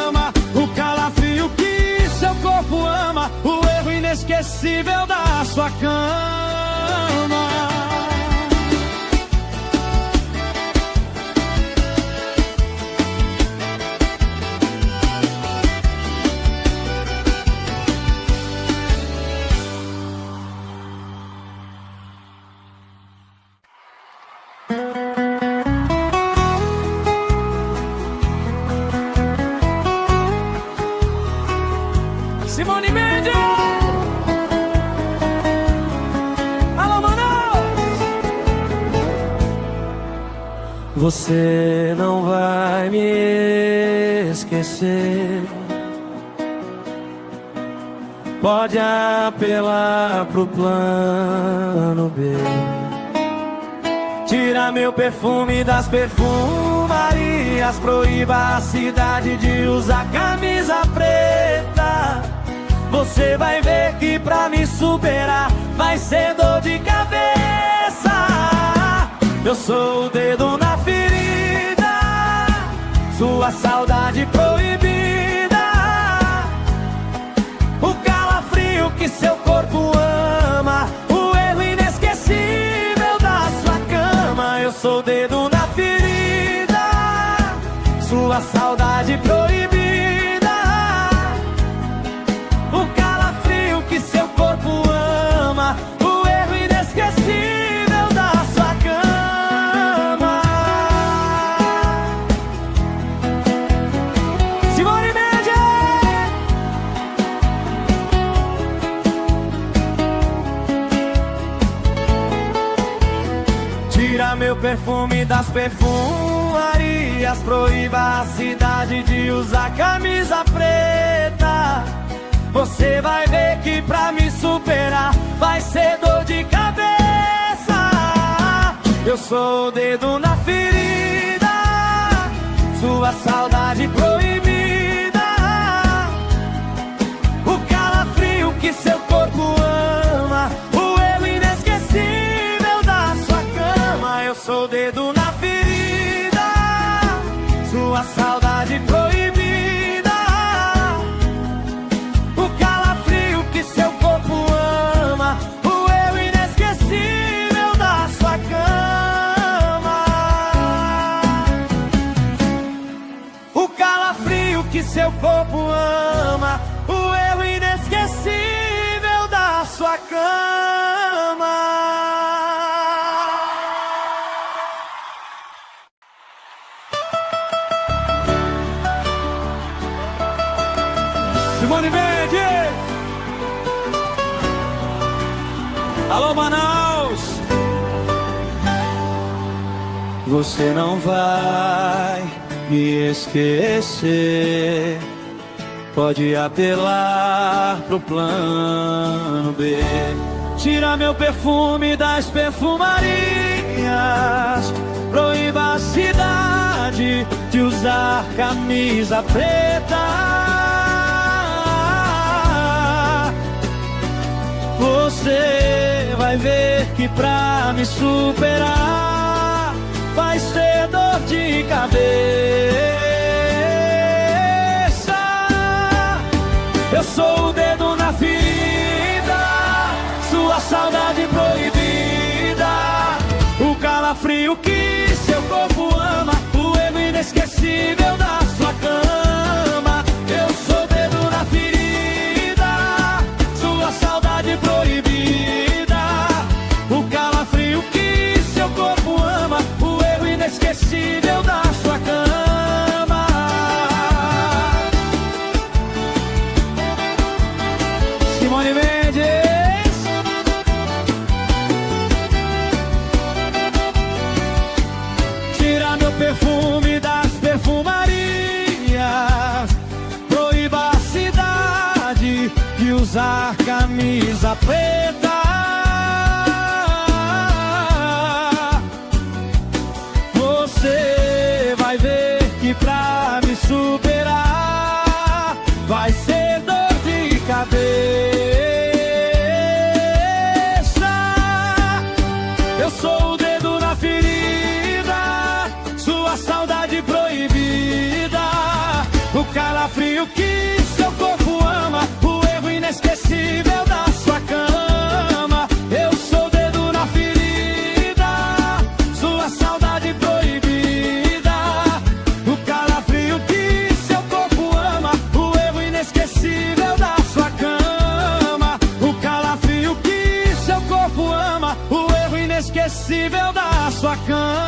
Você não vai me esquecer. Pode apelar pro plano B. Tira meu perfume das perfumarias, proíba a cidade de usar camisa preta. Você vai ver que pra me superar vai ser dor de cabeça. Eu sou o dedo na ferida, sua saudade proibida, o calafrio que seu corpo ama, o erro inesquecível da sua cama. Eu sou o dedo na ferida, sua saudade proibida, o calafrio que seu corpo ama, o erro inesquecível da sua cama. Simone Mendes! Tira meu perfume das perfumarias, proíba a cidade de usar camisa preta. Você vai ver que pra me superar vai ser dor de cabeça. Eu sou o dedo na ferida, sua saudade proibida, o calafrio que seu corpo ama, o erro inesquecível da sua cama. Eu sou o dedo na ferida, sua saudade proibida, o calafrio que seu corpo ama, o erro inesquecível da sua cama. O calafrio que seu corpo ama, o erro inesquecível da sua cama. Simone Mendes! Alô, Manaus! Você não vai me esquecer. Pode apelar pro plano B. Tira meu perfume das perfumarias, proíba a cidade de usar camisa preta. Você vai ver que pra me superar vai ser dor de cabeça. Eu sou o dedo na ferida, sua saudade proibida, o calafrio que seu corpo ama, o erro inesquecível da sua cama. Eu sou o dedo na ferida, sua saudade proibida, o calafrio que seu corpo ama, o erro inesquecível da sua cama. Simone Mendes! Tira meu perfume das perfumarias, proíba a cidade de usar camisa preta. Você vai ver que pra me superar vai ser dor de cabeça. Eu sou o dedo na ferida, sua saudade proibida, o calafrio que seu corpo ama, o erro inesquecível da sua cama. Eu sou o dedo na ferida, sua saudade proibida, o calafrio que seu corpo ama, o erro inesquecível da sua cama. O calafrio que seu corpo ama, o erro inesquecível da sua cama.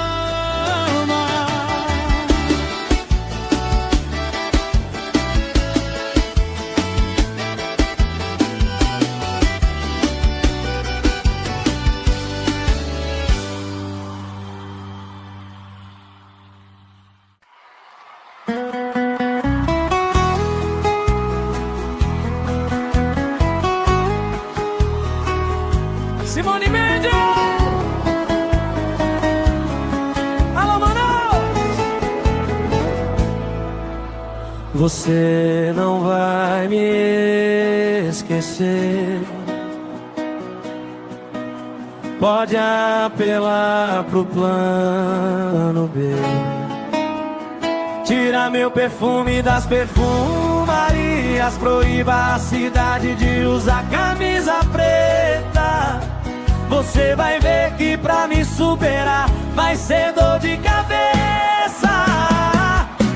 Simone Mendes. Alô, Manaus. Você não vai me esquecer. Pode apelar pro plano B. Tira meu perfume das perfumarias. Proíba a cidade de usar camisa preta. Você vai ver que pra me superar vai ser dor de cabeça.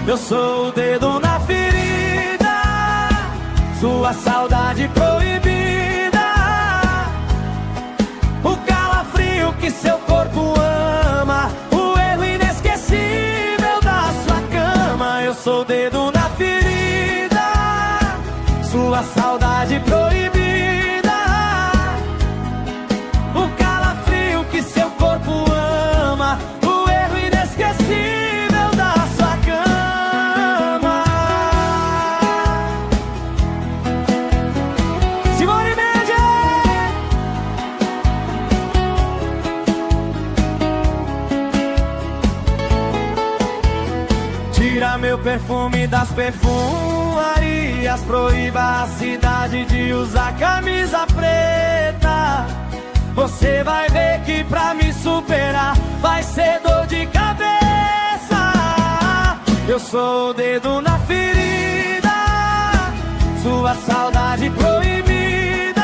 Eu sou o dedo na ferida, sua saudade proibida. O calafrio que seu corpo ama, o erro inesquecível da sua cama. Eu sou o dedo na ferida, sua saudade proibida. O calafrio que seu corpo ama, o erro inesquecível da sua cama. Simone Mendes. Tira meu perfume das perfumarias. Proíba a cidade de usar camisa preta. Você vai ver que pra me superar vai ser dor de cabeça. Eu sou o dedo na ferida, sua saudade proibida.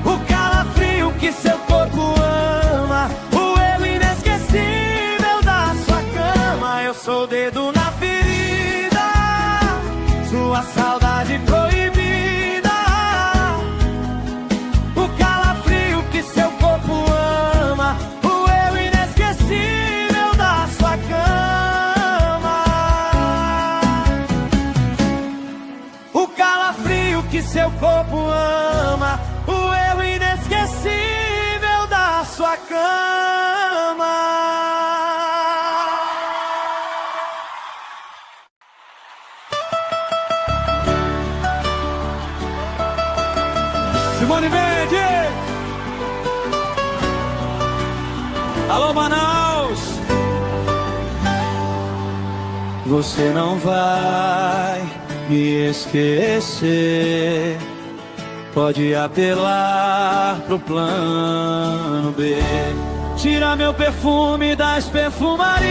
O calafrio que seu corpo ama, o erro inesquecível da sua cama. Eu sou o dedo na ferida, sua saudade proibida. O calafrio que seu corpo ama, o erro inesquecível da sua cama. O calafrio que seu corpo ama, o erro inesquecível da sua cama. Simone Mendes. Alô, Manaus. Você não vai me esquecer. Pode apelar pro plano B. Tira meu perfume das perfumarias.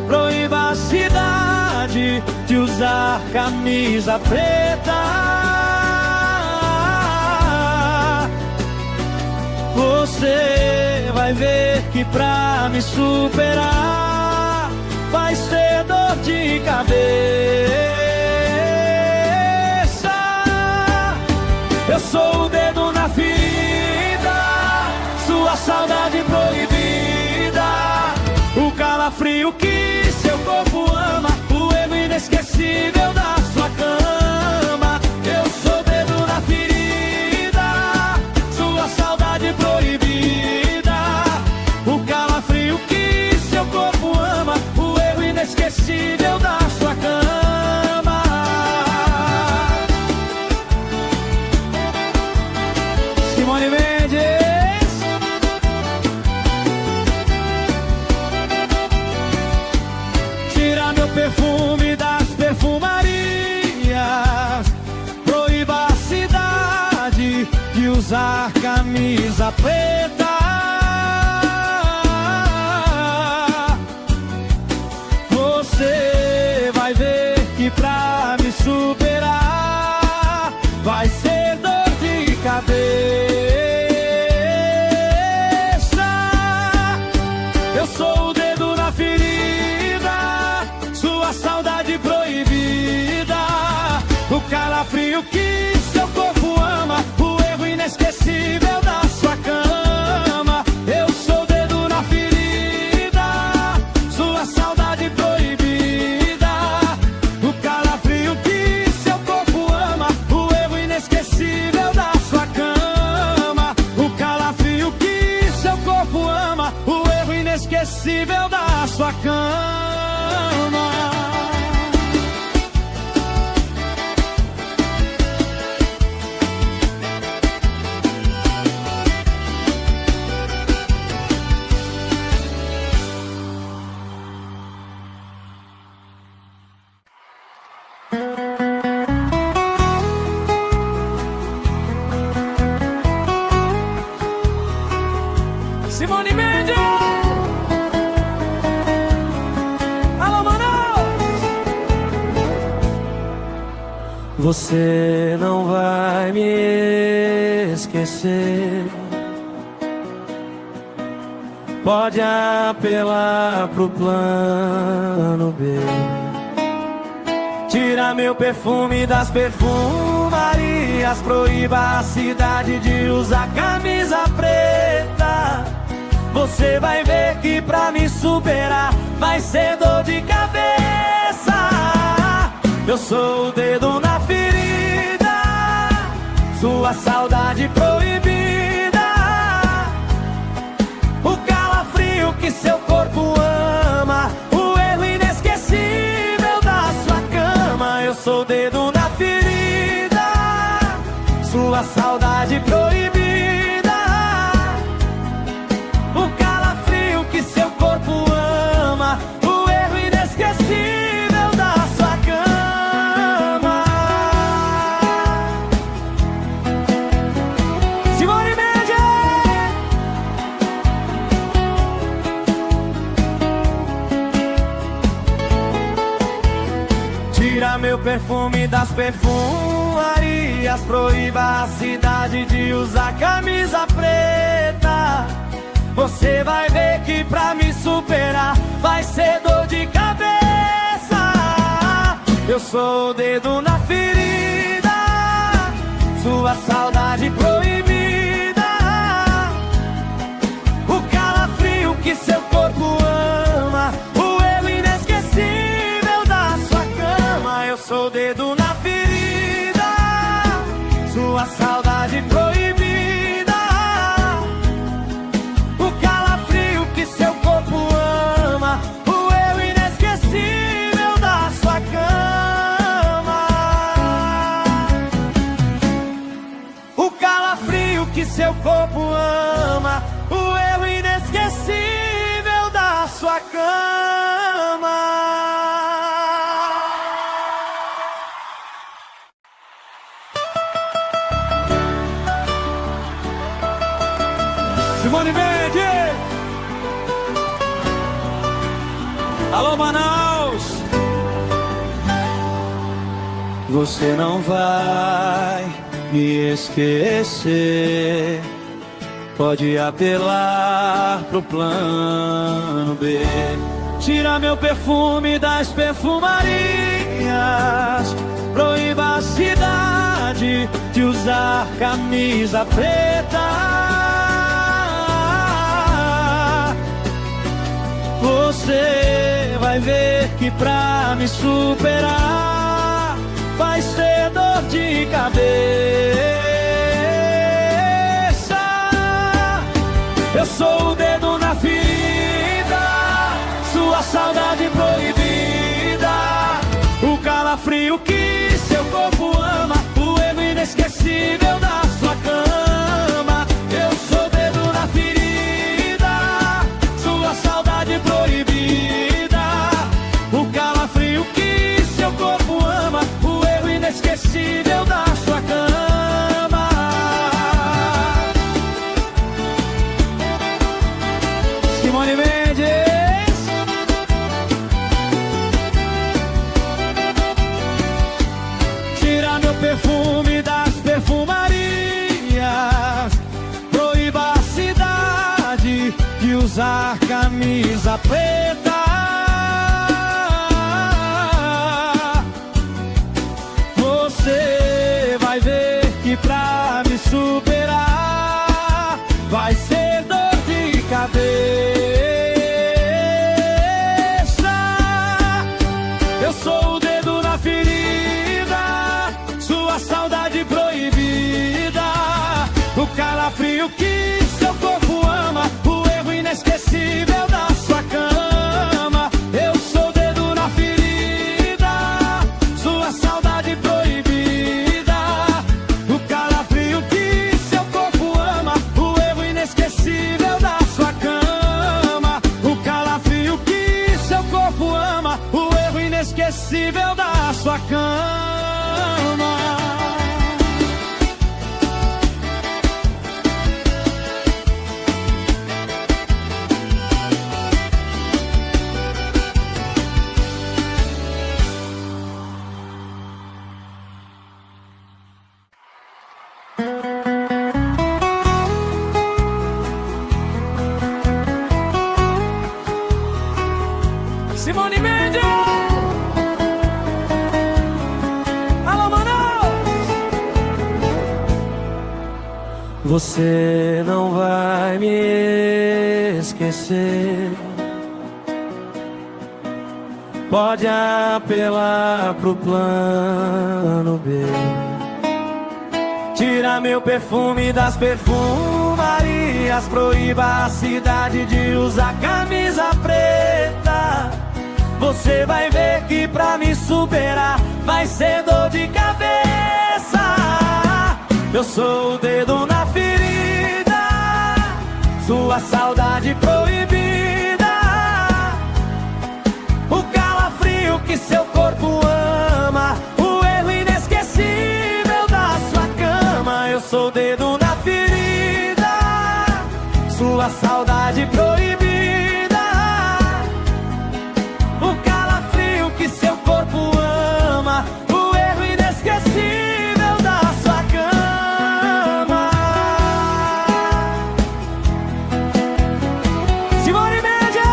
Proíba a cidade de usar camisa preta. Você vai ver que pra me superar vai ser dor de cabeça. Eu sou o dedo na ferida, sua saudade proibida. O calafrio que seu corpo ama, o erro inesquecível da sua cama. Eu sou o dedo na ferida, sua saudade proibida. O calafrio que seu corpo ama, o erro inesquecível da sua cama. Simone Mendes. Tira meu perfume das perfumarias. Proíba a cidade de usar camisa preta. Você vai ver que pra me superar vai ser dor de cabeça. Eu sou o dedo na ferida, sua saudade proibida. O calafrio que seu corpo ama, o erro inesquecível da sua cama. Eu sou o dedo na ferida, sua saudade proibida. O calafrio que seu corpo ama, o erro inesquecível da sua cama. O calafrio que seu corpo ama, o erro inesquecível da sua cama. Simone Mendes. Alô, Manaus. Você não vai me esquecer. Pode apelar pro plano B. Tira meu perfume das perfumarias. Proíba a cidade de usar camisa preta. Você vai ver que pra me superar vai ser dor de cabeça. Eu sou o dedo na ferida, sua saudade proibida, o calafrio que seu corpo ama, o erro inesquecível da sua cama. Eu sou o dedo na ferida, sua saudade proibida, o calafrio que seu corpo ama, o erro inesquecível da sua cama. Simone Mendes. Tira meu perfume das perfumarias. Proíba a cidade de usar camisa preta. Você vai ver que pra me superar vai ser dor de cabeça. Eu sou o dedo na ferida, sua saudade proibida, o calafrio que seu corpo ama, o erro inesquecível da sua cama. Eu sou o dedo na ferida, sua saudade proibida, o calafrio que seu corpo ama, o erro inesquecível da sua cama. O calafrio que seu corpo ama, o erro inesquecível da sua cama. Simone Mendes. Alô, Manaus. Você não vai me esquecer. Pode apelar pro plano B. Tira meu perfume das perfumarias. Proíba a cidade de usar camisa preta. Você vai ver que pra me superar vai ser dor de cabeça. Eu sou o dedo na ferida, sua saudade proibida, o calafrio que seu corpo ama, o erro inesquecível da sua cama. Eu sou o dedo na ferida, sua saudade proibida, o calafrio que seu corpo ama, o erro inesquecível da sua cama. Simone Mendes. Tira meu perfume das perfumarias. Proíba a cidade de usar camisa preta. Você vai ver que pra me superar vai ser dor de cabeça. Eu sou o dedo na ferida, sua saudade proibida, o calafrio que seu corpo ama, o erro inesquecível da sua cama. Eu sou o dedo na ferida, sua saudade proibida, o calafrio que seu corpo ama, o erro inesquecível da sua cama. O calafrio que seu corpo ama, o erro inesquecível da sua cama. Você não vai me esquecer. Pode apelar pro plano B. Tira meu perfume das perfumarias. Proíba a cidade de usar camisa preta. Você vai ver que pra me superar vai ser dor de cabeça. Eu sou o dedo na ferida, sua saudade proibida, o calafrio que seu corpo ama, o erro inesquecível da sua cama. Eu sou o dedo na ferida, sua saudade proibida, o calafrio que seu corpo ama, o erro inesquecível da sua cama. Simone Mendes!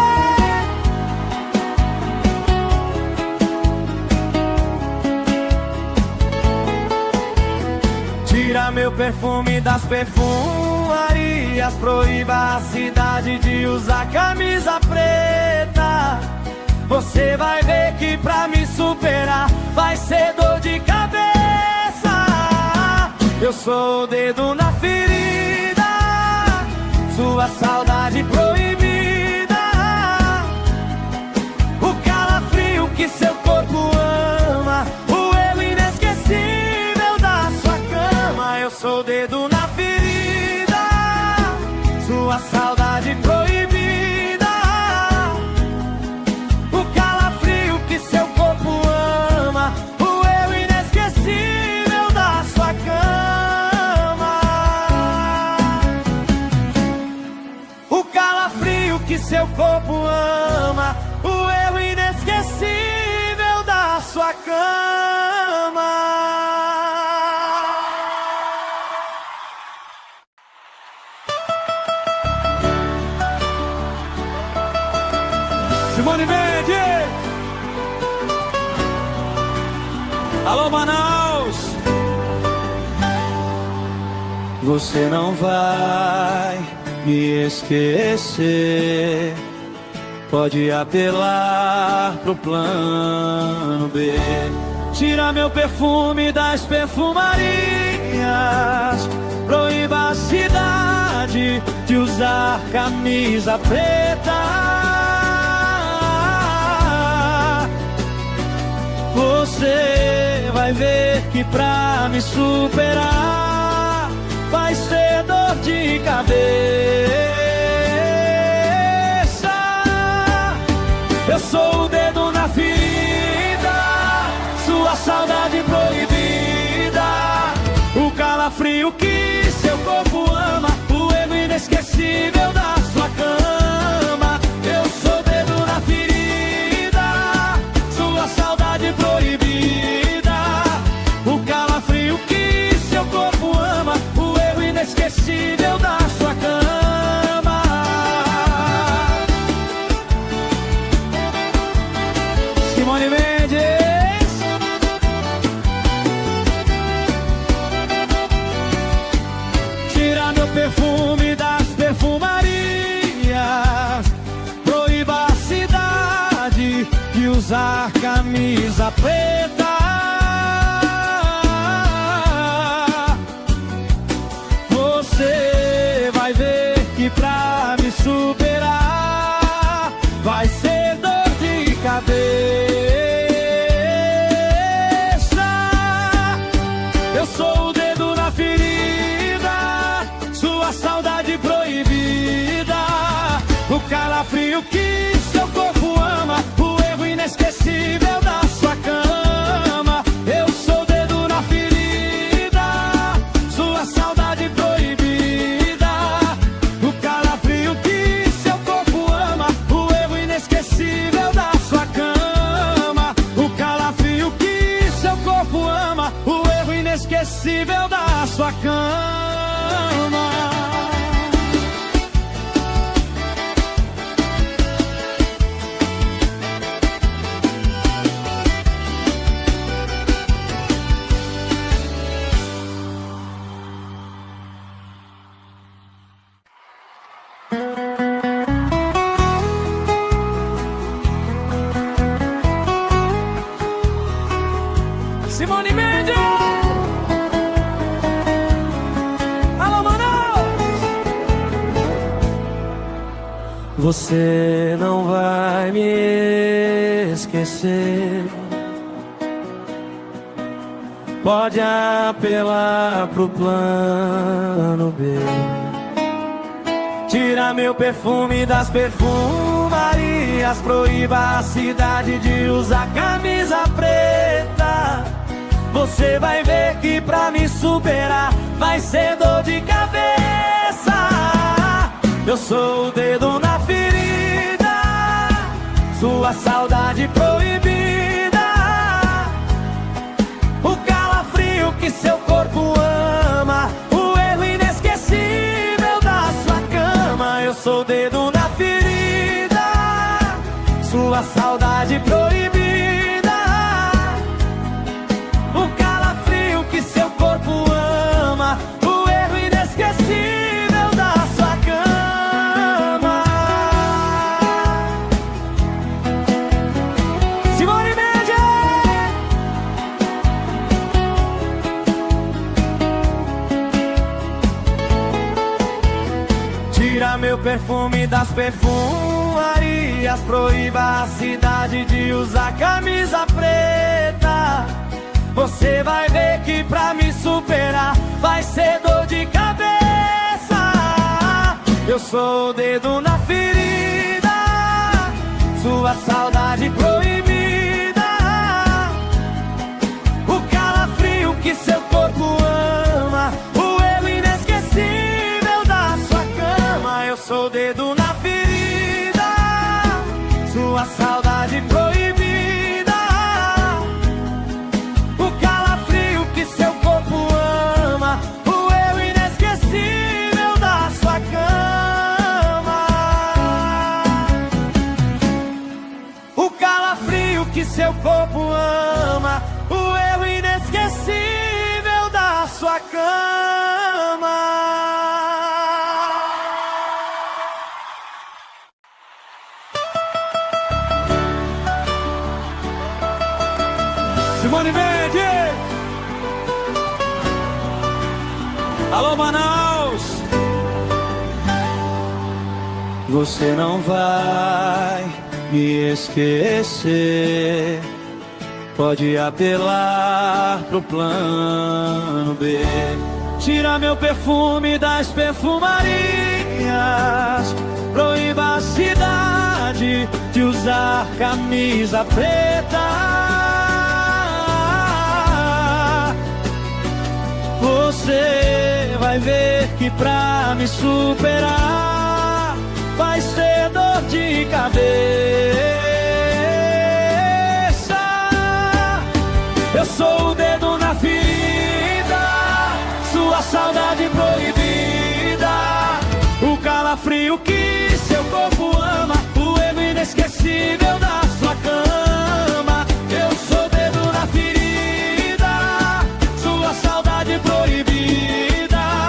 Tira meu perfume das perfumarias. Proíba a cidade de usar camisa preta. Você vai ver que pra me superar vai ser dor de cabeça. Eu sou o dedo na ferida, sua saudade proibida, o calafrio que seu corpo ama, o erro inesquecível da sua cama. Eu sou o dedo na ferida, sua saudade proibida, o calafrio que seu corpo ama, o erro inesquecível da sua cama. O calafrio que seu corpo ama, o erro inesquecível da sua cama. Simone Mendes! Alô, Manaus! Você não vai me esquecer. Pode apelar pro plano B. Tira meu perfume das perfumarias. Proíba a cidade de usar camisa preta. Você vai ver que pra me superar vai ser dor de cabeça. Eu sou o dedo na ferida, sua saudade proibida, o calafrio que seu corpo ama, o erro inesquecível da sua cama. Eu sou o dedo na ferida, sua saudade proibida, o calafrio que seu corpo ama, o erro inesquecível da sua cama. Simone Mendes! Tira meu perfume das perfumarias. Proíba a cidade de usar camisa preta. Você vai ver que pra me superar vai ser dor de cabeça. Eu sou o dedo na ferida, sua saudade proibida, o calafrio que seu corpo ama, o erro inesquecível da sua cama. Eu sou o dedo na ferida, sua saudade proibida, o calafrio que seu corpo ama, o erro inesquecível da sua cama. O calafrio que seu corpo ama, o erro inesquecível da sua cama. Você não vai me esquecer. Pode apelar pro plano B. Tira meu perfume das perfumarias. Proíba a cidade de usar camisa preta. Você vai ver que pra me superar vai ser dor de cabeça. Eu sou o dedo na ferida, sua saudade proibida, o calafrio que seu corpo ama, o erro inesquecível da sua cama. Eu sou o dedo na ferida, sua saudade proibida, o calafrio que seu corpo ama, o erro inesquecível da sua cama. Simone Mendes! Tira meu perfume das perfumarias. Proíba a cidade de usar camisa preta. Você vai ver que pra me superar vai ser dor de cabeça. Eu sou o dedo na ferida, sua saudade proibida, o calafrio que seu corpo ama, o erro inesquecível da sua cama. Eu sou o dedo na ferida, sua saudade proibida, o calafrio que seu corpo ama, o erro inesquecível da sua cama. O calafrio que seu corpo ama, o erro inesquecível da sua cama. Simone Mendes! Alô, Manaus! Você não vai me esquecer. Pode apelar pro plano B. Tira meu perfume das perfumarias. Proíba a cidade de usar camisa preta. Você vai ver que pra me superar vai ser dor de cabeça. Eu sou o dedo na ferida, sua saudade proibida, o calafrio que seu corpo ama, o erro inesquecível da sua cama. Eu sou o dedo na ferida, sua saudade proibida,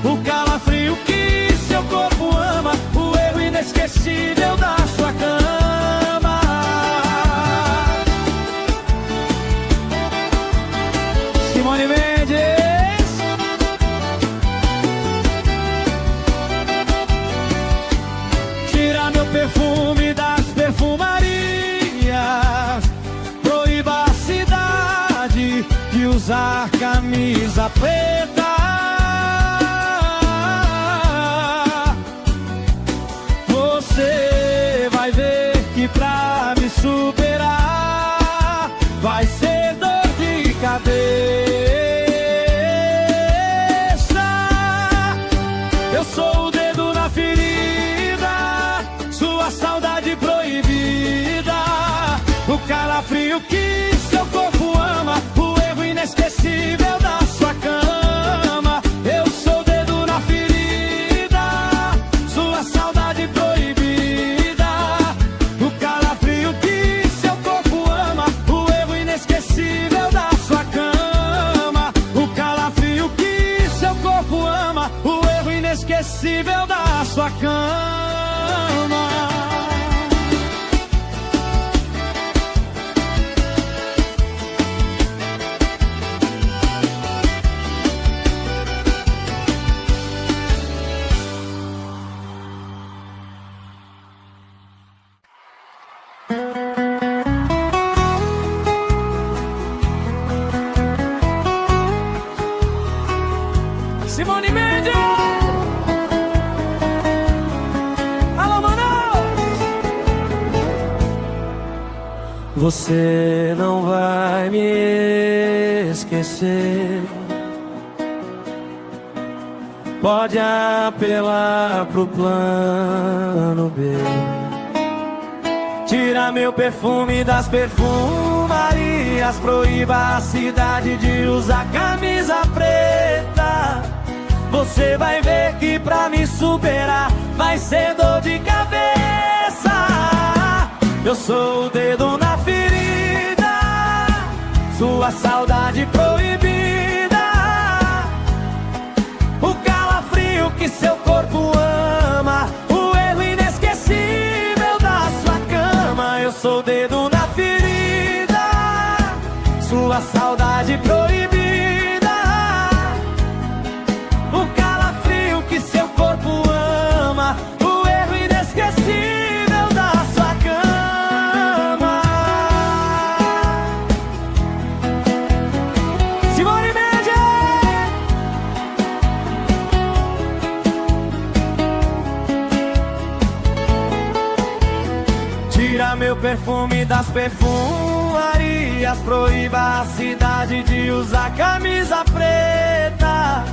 o calafrio que seu corpo ama, o erro inesquecível da sua cama. Simone Mendes! Tira meu perfume das perfumarias. Proíba a cidade de usar camisa preta. Você vai ver que pra me superar vai ser dor de cabeça. Eu sou o dedo na ferida, sua saudade proibida, o calafrio que seu corpo ama, o erro inesquecível da sua cama. Eu sou o dedo na ferida, sua saudade proibida, o calafrio que seu corpo ama, o erro inesquecível da sua cama. O calafrio que seu corpo ama, o erro inesquecível da sua cama. Você não vai me esquecer. Pode apelar pro plano B. Tira meu perfume das perfumarias. Proíba a cidade de usar camisa preta. Você vai ver que pra me superar vai ser dor de cabeça. Eu sou o dedo na ferida, sua saudade proibida, o calafrio que seu corpo ama, o erro inesquecível da sua cama. Eu sou o dedo na ferida, sua saudade proibida, o calafrio que seu corpo ama, o erro inesquecível da sua cama. Simone Mendes! Tira meu perfume das perfumarias. Proíba a cidade de usar camisa preta.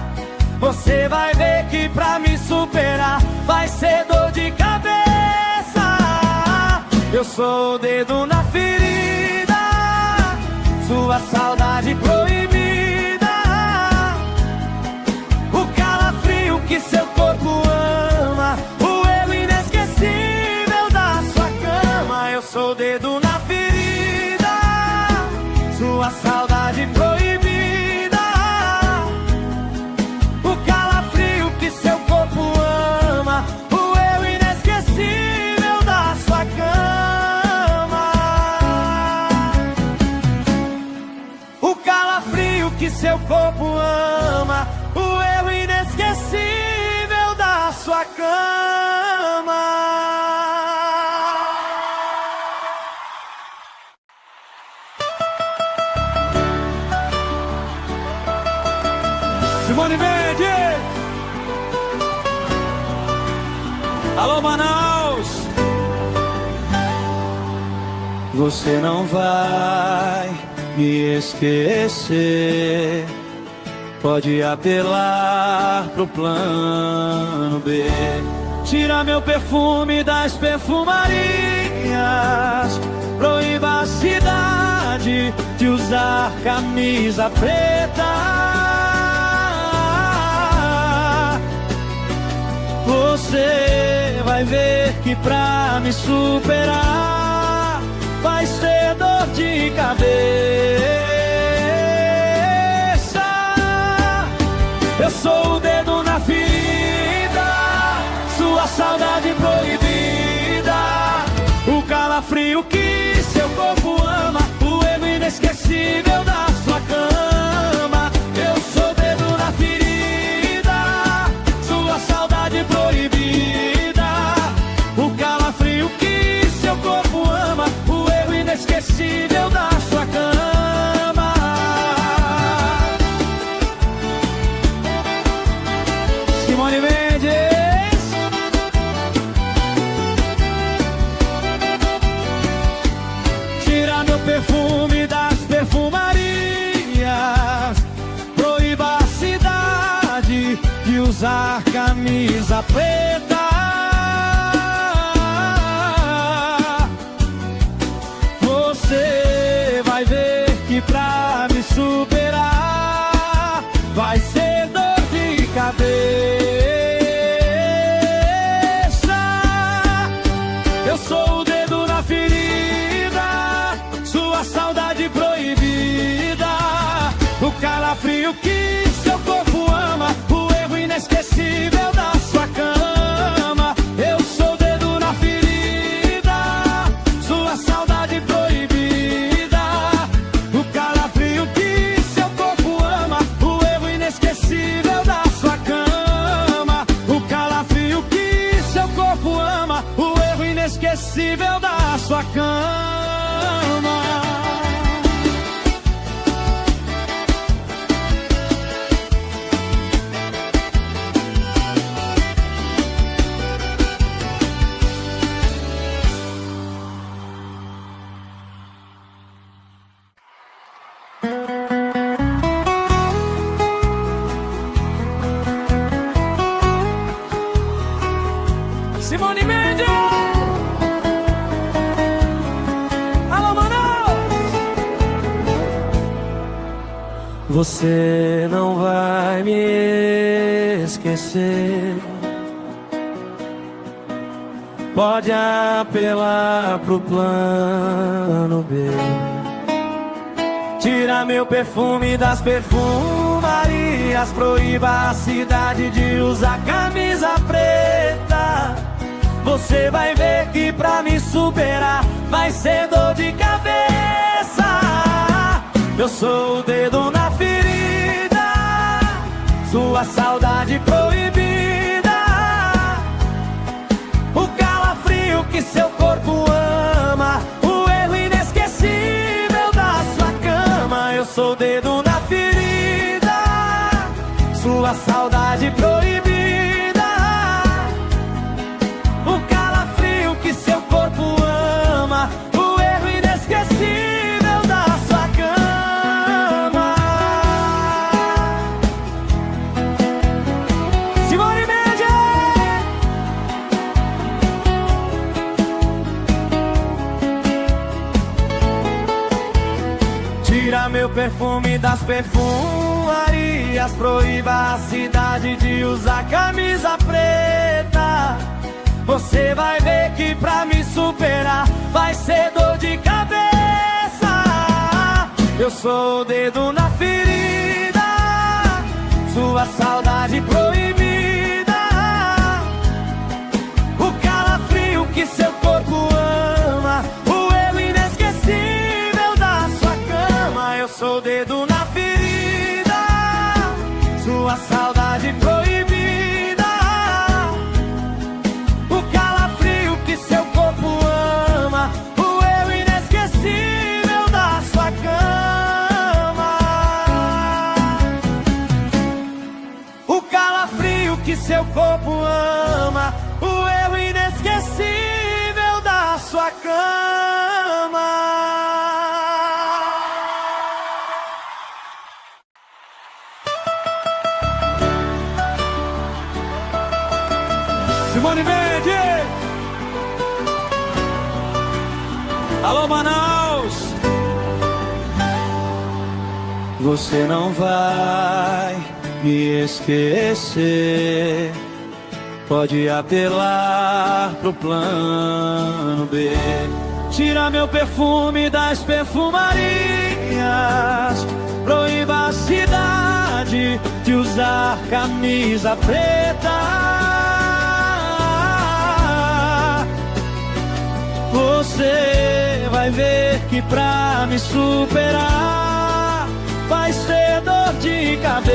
Você vai ver que pra me superar vai ser dor de cabeça. Eu sou o dedo na ferida, sua saudade proibida, o calafrio que seu corpo ama, o erro inesquecível da sua cama. Eu sou o dedo na ferida, sua saudade proibida, o calafrio que seu corpo ama, o erro inesquecível da sua cama. O calafrio que seu corpo ama, o erro inesquecível da sua cama. Simone Mendes! Alô, Manaus! Você não vai me esquecer. Pode apelar pro plano B. Tira meu perfume das perfumarias. Proíba a cidade de usar camisa preta. Você vai ver que pra me superar vai ser dor de cabeça. Eu sou o dedo na ferida, sua saudade proibida, o calafrio que seu corpo ama, o erro inesquecível da sua cama. Eu sou o dedo na ferida, sua saudade proibida, o calafrio que seu corpo ama, o erro inesquecível da sua cama. Simone Mendes! Tira meu perfume das perfumarias. Proíba a cidade de usar camisa preta. Você vai ver que pra me superar vai ser dor de cabeça. Eu sou o dedo na ferida, sua saudade proibida, o calafrio que seu corpo ama, o erro inesquecível da sua cama. Eu sou o dedo na ferida, sua saudade proibida, o calafrio que seu corpo ama, o erro inesquecível da sua cama. O calafrio que seu corpo ama, o erro inesquecível da sua cama. Simone Mendes. Alô, Manaus. Você não vai me esquecer. Pode apelar pro plano B. Tira meu perfume das perfumarias. Proíba a cidade de usar camisa preta. Você vai ver que pra me superar vai ser dor de cabeça. Eu sou o dedo na ferida, sua saudade proibida. O calafrio que seu corpo ama, o erro inesquecível da sua cama. Eu sou o dedo na ferida, sua saudade proibida. O calafrio que seu corpo ama, o erro inesquecível da sua cama. Simone Mendes. Tira meu perfume das perfumarias. Proíba a cidade de usar camisa preta. Você vai ver que pra me superar vai ser dor de cabeça. Eu sou o dedo na ferida, sua saudade proibida. O calafrio que seu corpo ama, o erro inesquecível da sua cama. Eu sou o dedo na ferida, sua saudade proibida. O calafrio que seu corpo ama, o erro inesquecível da sua cama. O calafrio que seu corpo ama, o erro inesquecível da sua cama. Simone Mendes. Alô, Manaus. Você não vai me esquecer. Pode apelar pro plano B. Tira meu perfume das perfumarias. Proíba a cidade de usar camisa preta. Você vai ver que pra me superar vai ser dor de cabeça.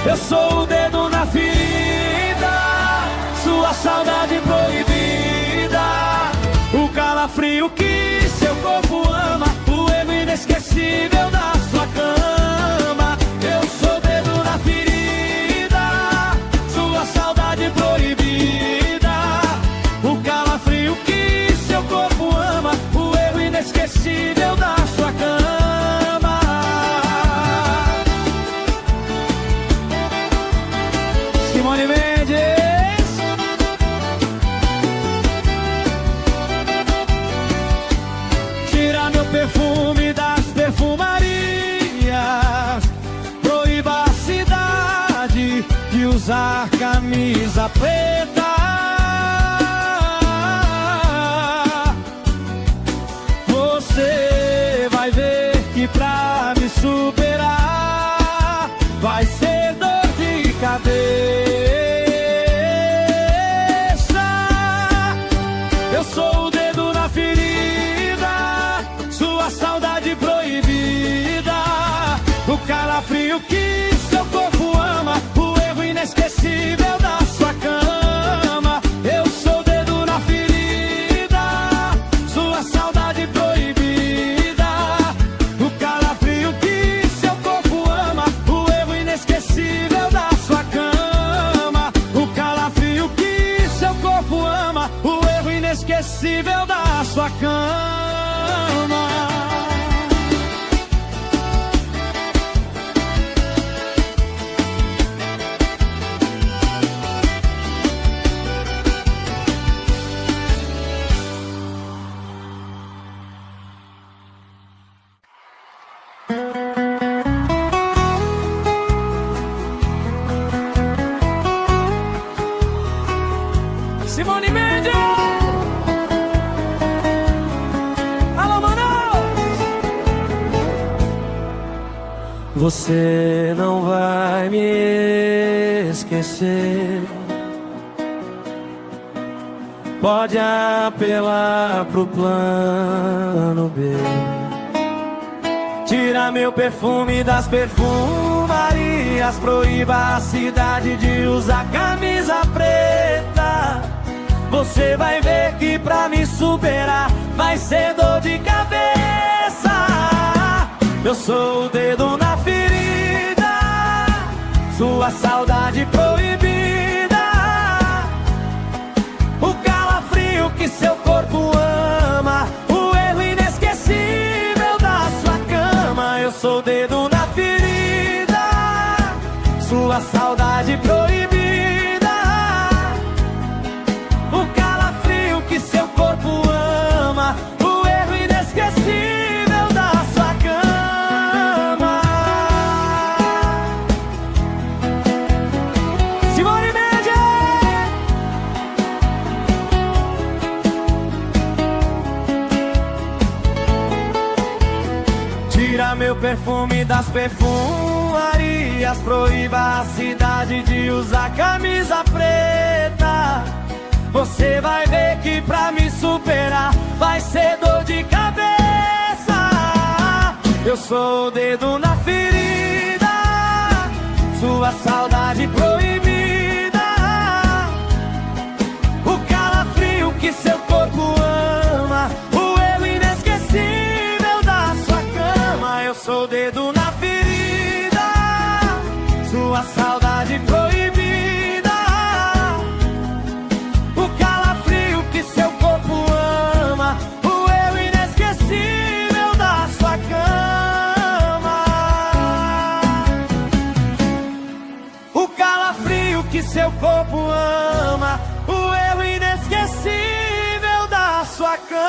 Eu sou o dedo na ferida, sua saudade proibida. O calafrio que seu corpo ama, o erro inesquecível da sua cama. Eu sou o dedo na ferida, sua saudade proibida. O calafrio que seu corpo ama, o erro inesquecível da sua cama. Simone Mendes. Tira meu perfume das perfumarias. Proíba a cidade de usar camisa preta. Você vai ver que pra me superar vai ser dor de cabeça. Eu sou o dedo na ferida, sua saudade proibida. O calafrio que seu corpo ama, o erro inesquecível da sua cama. Eu sou o dedo na ferida, sua saudade proibida. O calafrio que seu corpo ama, o erro inesquecível da sua cama. O calafrio que seu corpo ama, o erro inesquecível da sua cama. Você não vai me esquecer. Pode apelar pro plano B. Tira meu perfume das perfumarias. Proíba a cidade de usar camisa preta. Você vai ver que pra me superar vai ser dor de cabeça. Eu sou o dedo na ferida, sua saudade proibida, o calafrio que seu corpo ama, o erro inesquecível da sua cama. Eu sou o dedo na ferida, sua saudade proibida, o calafrio que seu corpo ama, o erro inesquecível da sua cama. Simone Mendes! Tira meu perfume das perfumarias. Proíba a cidade de usar camisa preta. Você vai ver que pra me superar vai ser dor de cabeça. Eu sou o dedo na ferida, sua saudade proibida, o calafrio que seu corpo ama, o erro inesquecível da sua cama. Eu sou o dedo na ferida, sua saudade proibida, o calafrio que seu corpo ama, o erro inesquecível da sua cama. O calafrio que seu corpo ama, o erro inesquecível da sua cama.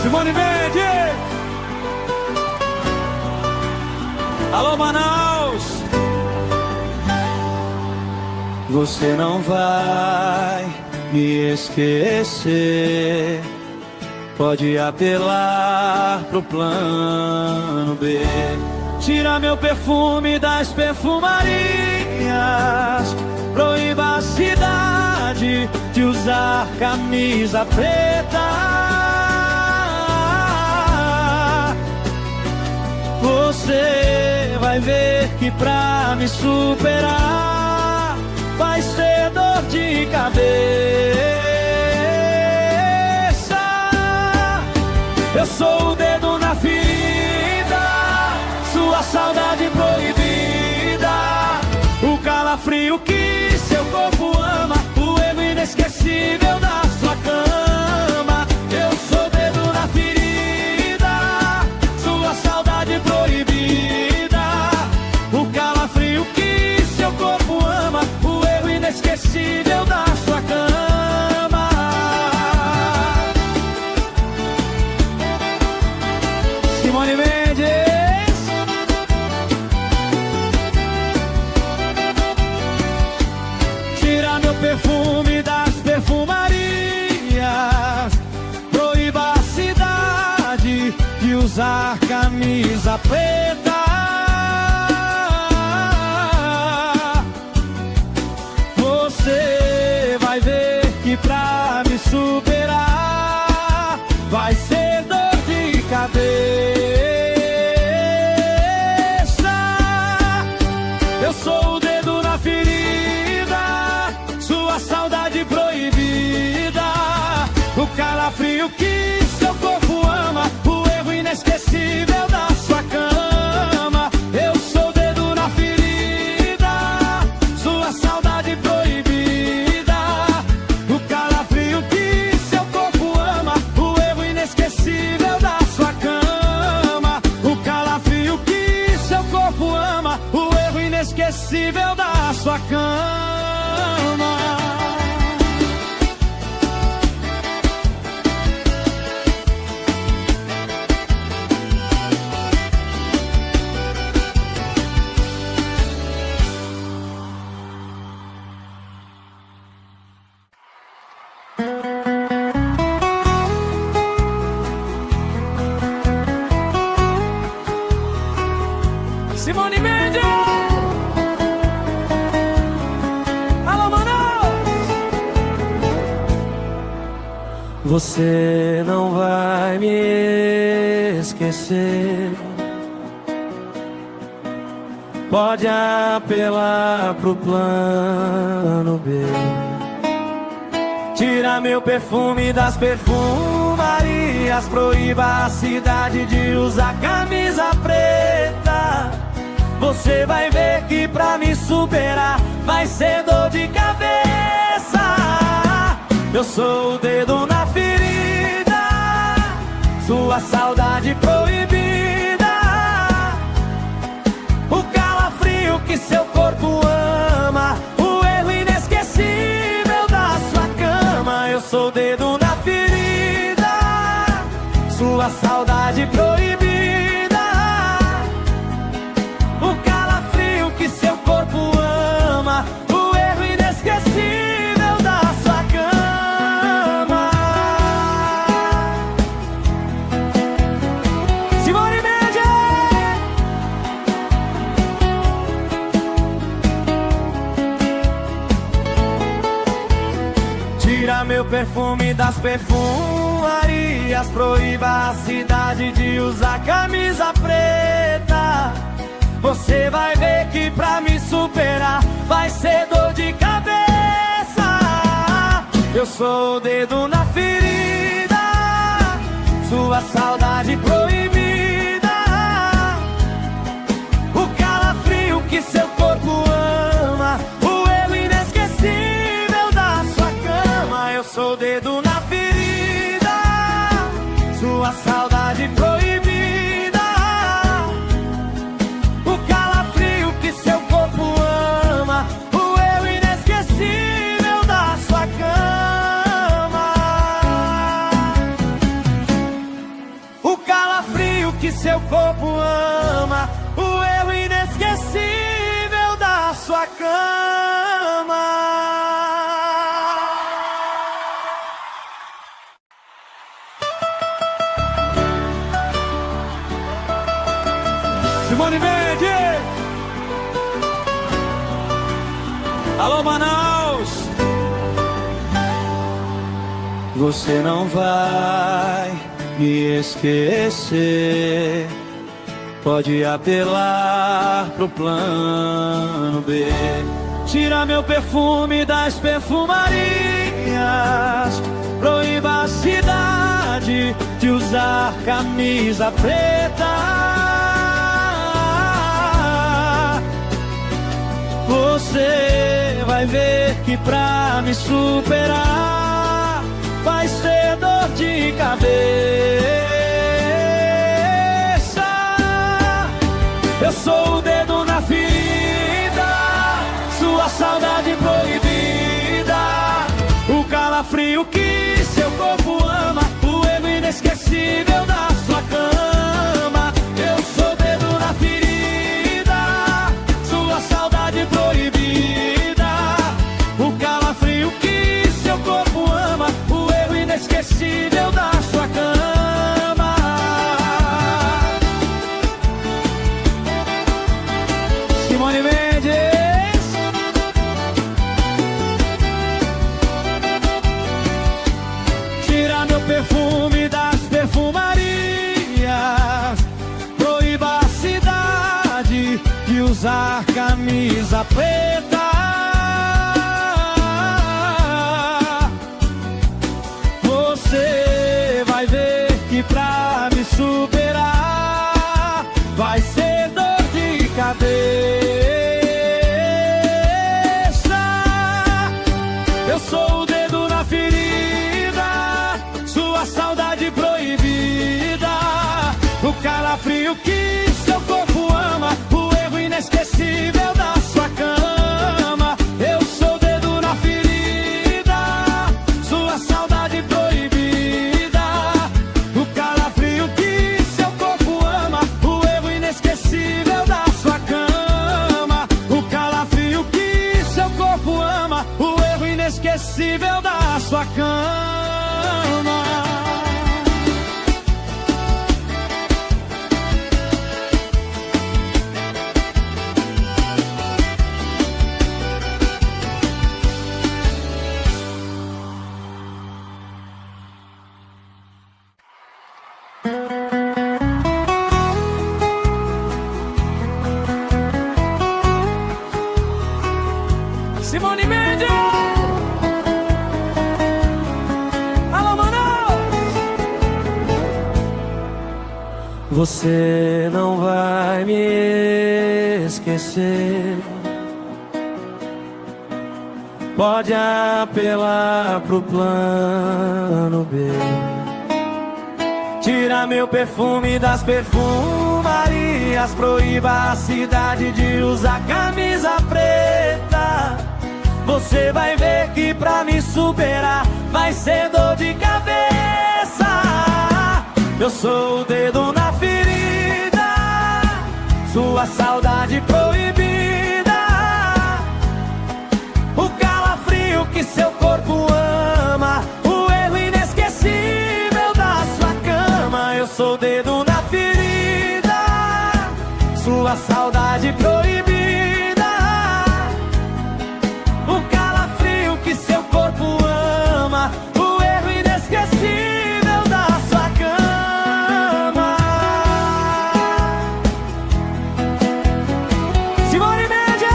Simone Mendes! Alô, Manaus! Você não vai me esquecer. Pode apelar pro plano B. Tira meu perfume das perfumarias. Proíba a cidade de usar camisa preta. Você vai ver que pra me superar vai ser dor de cabeça. Eu sou o dedo na ferida, sua saudade proibida, o calafrio que seu corpo ama, o erro inesquecível da sua cama. Eu sou o dedo na ferida, sua saudade proibida, o calafrio que seu corpo ama, o erro inesquecível da sua cama. Simone Mendes! Tira meu perfume das perfumarias. Proíba a cidade de usar camisa preta. Você vai ver que pra me superar vai ser dor de cabeça. Eu sou o dedo na ferida, sua saudade proibida, o calafrio que seu corpo ama, o erro inesquecível da sua cama. Eu sou o dedo na ferida, sua saudade proibida, o calafrio que seu corpo ama, o erro inesquecível da sua cama. O calafrio que seu corpo ama, o erro inesquecível da sua cama. Você não vai me esquecer. Pode apelar pro plano B. Tira meu perfume das perfumarias, proíba a cidade de usar camisa preta. Você vai ver que pra me superar vai ser dor de cabeça. Eu sou o dedo na ferida, sua saudade proibida, o calafrio que seu corpo ama, o erro inesquecível da sua cama. Eu sou o dedo na ferida, sua saudade proibida, o calafrio que seu corpo ama, o erro inesquecível da sua cama. Simone Mendes! Tira meu perfume das perfumarias, proíba a cidade de usar camisa preta. Você vai ver que pra me superar vai ser dor de cabeça. Eu sou o dedo na ferida, sua saudade proibida, o calafrio que seu corpo ama, o erro inesquecível da sua cama. Eu sou o dedo na ferida, sua saudade proibida, o calafrio que seu corpo ama, o erro inesquecível da sua cama. O calafrio que seu corpo ama, o erro inesquecível da sua cama. Simone Mendes! Alô, Manaus! Você não vai me esquecer. Pode apelar pro plano B. Tira meu perfume das perfumarias, proíba a cidade de usar camisa preta. Você vai ver que pra me superar vai ser dor de cabeça. Eu sou o dedo na ferida, sua saudade proibida, o calafrio que seu corpo ama, o erro inesquecível da sua cama. Eu sou o dedo na ferida, sua saudade proibida, o calafrio que seu corpo ama, o erro inesquecível da sua cama. Simone Mendes! Tira meu perfume das perfumarias, proíba a cidade de usar camisa preta. Você vai ver que pra me superar vai ser dor de cabeça. Eu sou o dedo na ferida, sua saudade proibida, o calafrio que seu corpo ama, o erro inesquecível da sua cama. Eu sou o dedo na ferida, sua saudade proibida, o calafrio que seu corpo ama, o erro inesquecível da sua cama. O calafrio que seu corpo ama, o erro inesquecível da sua cama. Você não vai me esquecer. Pode apelar pro plano B. Tira meu perfume das perfumarias, proíba a cidade de usar camisa preta. Você vai ver que pra me superar vai ser dor de cabeça. Eu sou o dedo na ferida, sua saudade proibida, o calafrio que seu corpo ama, o erro inesquecível da sua cama. Eu sou o dedo na ferida, sua saudade proibida, o calafrio que seu corpo ama, o erro inesquecível da sua cama. Simone Mendes!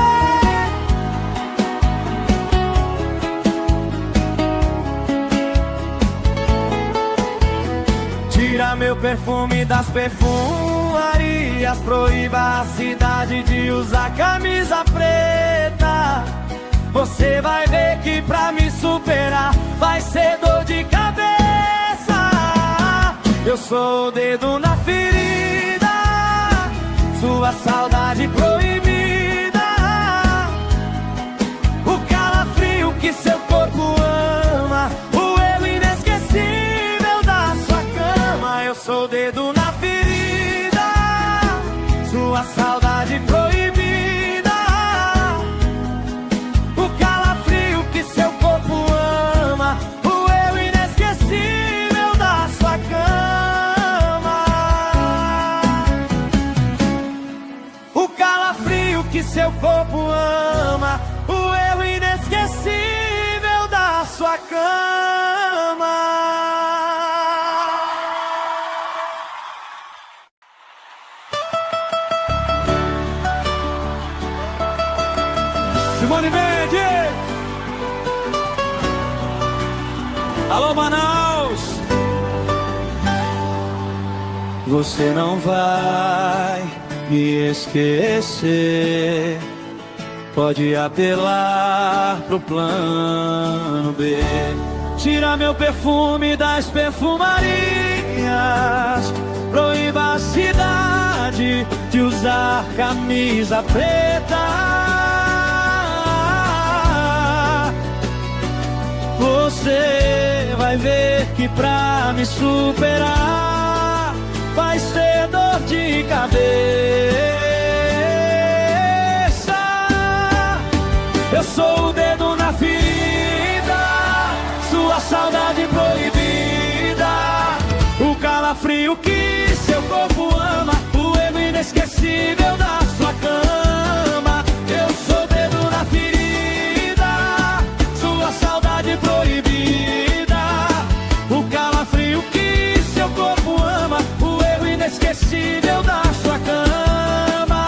Tira meu perfume das perfumarias, proíba a cidade de usar camisa preta. Você vai ver que pra me superar vai ser dor de cabeça. Eu sou o dedo na ferida, sua saudade proibida, o calafrio que seu corpo ama, o erro inesquecível da sua cama. Eu sou o dedo na ferida, sua saudade proibida, o calafrio que seu corpo ama, o erro inesquecível da sua cama. O calafrio que seu corpo ama, o erro inesquecível da sua cama. Simone Mendes! Alô, Manaus! Você não vai me esquecer. Pode apelar pro plano B. Tira meu perfume das perfumarias, proíba a cidade de usar camisa preta. Você vai ver que pra me superar vai ser dor de cabeça. Eu sou o dedo na ferida, sua saudade proibida, o calafrio que seu corpo ama, o erro inesquecível da sua cama. Eu sou o dedo na ferida, sua saudade proibida, o calafrio que seu corpo ama, o erro inesquecível da sua cama.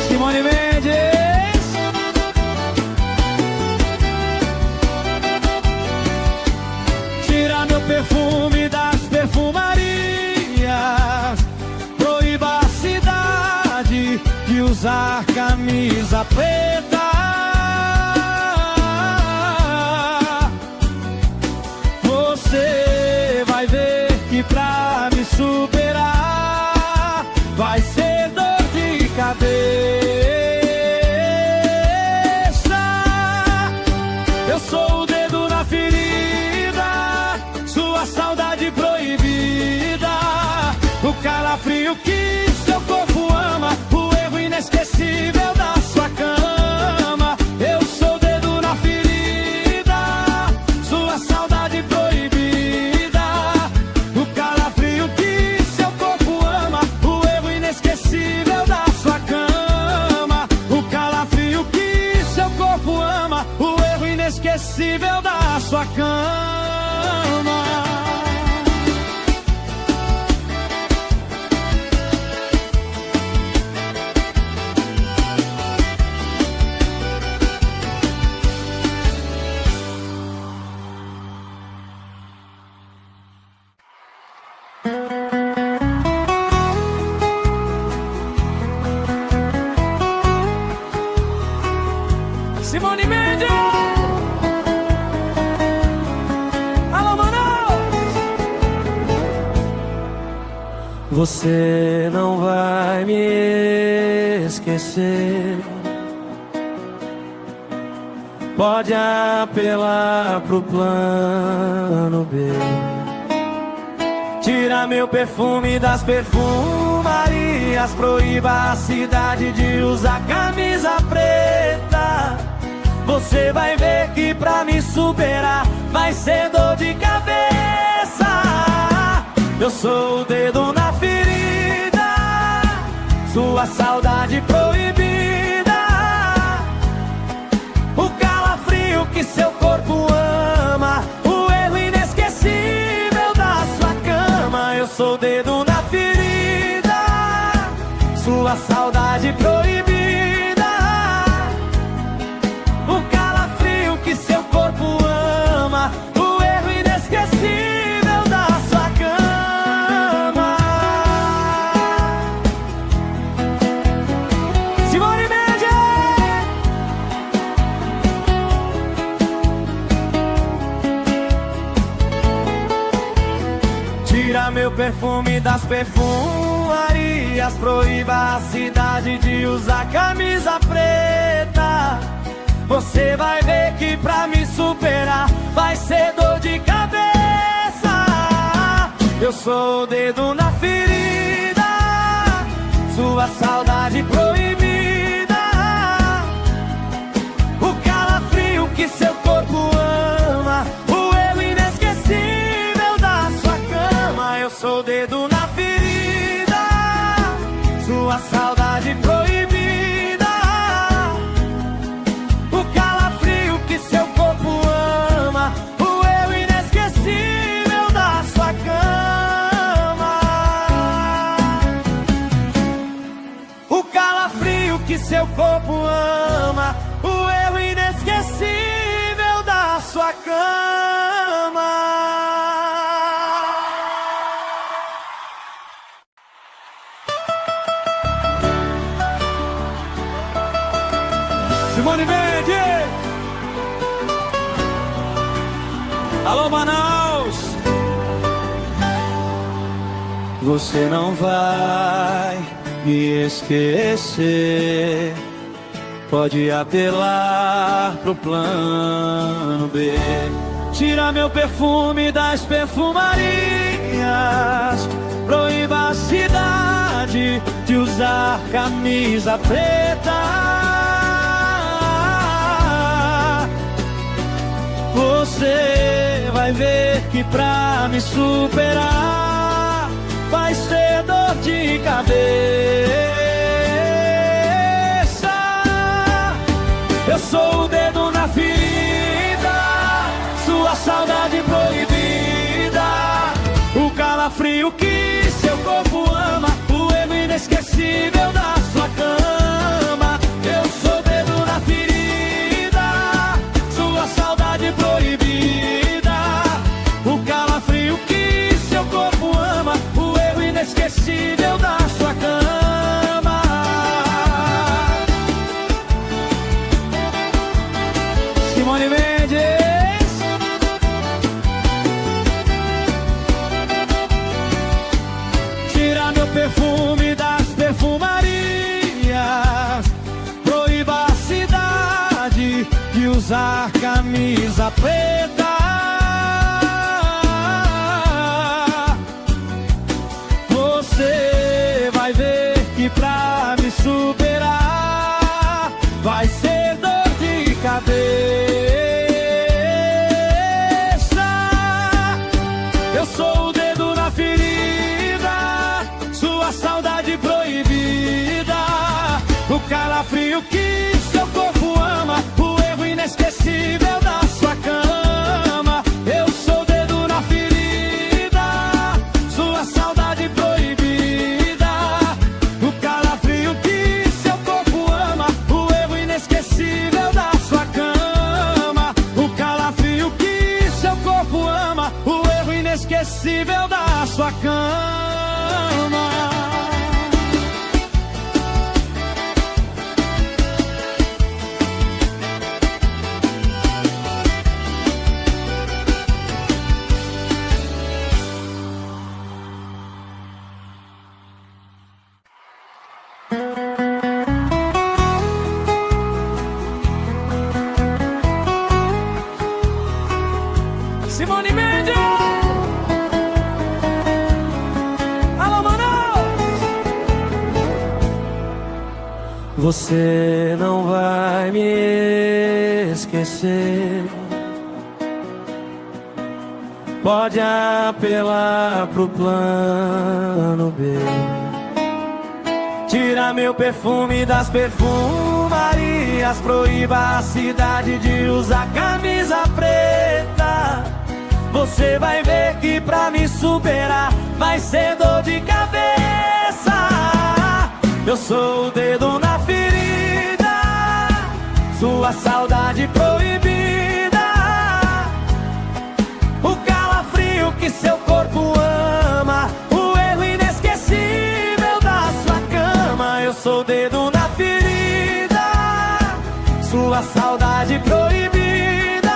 Simone Mendes! Tira meu perfume das perfumarias, proíba a cidade de usar camisa preta. Você vai ver que pra me superar vai ser dor de cabeça. Eu sou o dedo na ferida, sua saudade proibida, o calafrio que seu corpo ama, o erro inesquecível da sua cama. Eu sou o dedo na ferida, sua saudade proibida, o calafrio que seu corpo ama, o erro inesquecível da sua cama. O calafrio que seu corpo ama, o erro inesquecível da sua cama. Simone Mendes. Alô, Manaus. Você não vai me esquecer. Pode apelar pro plano B. Tira meu perfume das perfumarias. Proíba a cidade de usar camisa preta. Você vai ver que pra me superar vai ser dor de cabeça. Eu sou o dedo na ferida, sua saudade proibida, o calafrio que seu corpo ama, o erro inesquecível da sua cama. Eu sou o dedo na ferida, sua saudade proibida, o calafrio que seu corpo ama, o erro inesquecível da sua cama. Simone Mendes. Tira meu perfume das perfumarias. Proíba a cidade de usar camisa preta. Você vai ver que pra me superar vai ser dor de cabeça. Eu sou o dedo na ferida, sua saudade proibida, o calafrio que seu corpo ama, o erro inesquecível da sua cama. Eu sou o dedo na ferida, sua saudade proibida, o calafrio que seu corpo ama, o erro inesquecível da sua cama. O calafrio que seu corpo ama, o erro inesquecível da sua cama. Simone Mendes. Alô, Manaus. Você não vai me esquecer. Pode apelar pro plano B. Tira meu perfume das perfumarias. Proíba a cidade de usar camisa preta. Você vai ver que pra me superar vai ser dor de cabeça. Eu sou o dedo na ferida, sua saudade proibida, o calafrio que seu corpo ama, o erro inesquecível da sua cama. Eu sou o dedo na ferida, sua saudade proibida, o calafrio que seu corpo ama, o erro inesquecível da sua cama. Simone Mendes. Tira meu perfume das perfumarias. Proíba a cidade de usar camisa preta. Você vai ver que pra me superar vai ser dor de cabeça. Eu sou o dedo na ferida, sua saudade proibida, o calafrio que seu corpo ama, o erro inesquecível da sua cama. Eu sou o dedo na ferida, sua saudade proibida, o calafrio que seu corpo ama, o erro inesquecível da sua cama. O calafrio que seu corpo ama, o erro inesquecível da sua cama. Você não vai me esquecer. Pode apelar pro plano B. Tira meu perfume das perfumarias, proíba a cidade de usar camisa preta. Você vai ver que pra me superar vai ser dor de cabeça. Eu sou o dedo na ferida, sua saudade proibida, o calafrio que seu corpo ama, o erro inesquecível da sua cama. Eu sou o dedo na ferida, sua saudade proibida,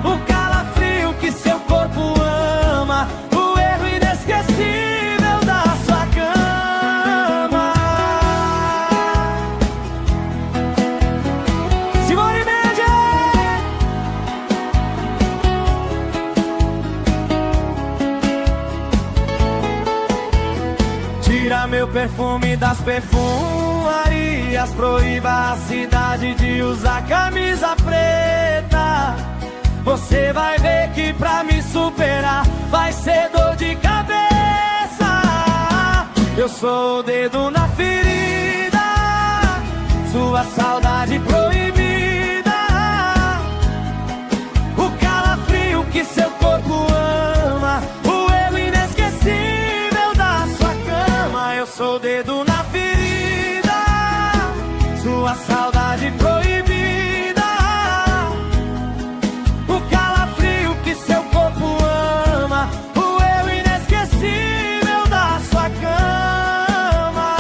o calafrio que seu corpo ama, o erro inesquecível da sua cama. Simone Mendes! Tira meu perfume das perfumarias, proíba a cidade de usar camisa preta. Você vai ver que pra me superar vai ser dor de cabeça. Eu sou o dedo na ferida, sua saudade proibida, o calafrio que seu corpo ama, o erro inesquecível da sua cama. Eu sou o dedo na ferida, sua saudade proibida, o calafrio que seu corpo ama, o erro inesquecível da sua cama.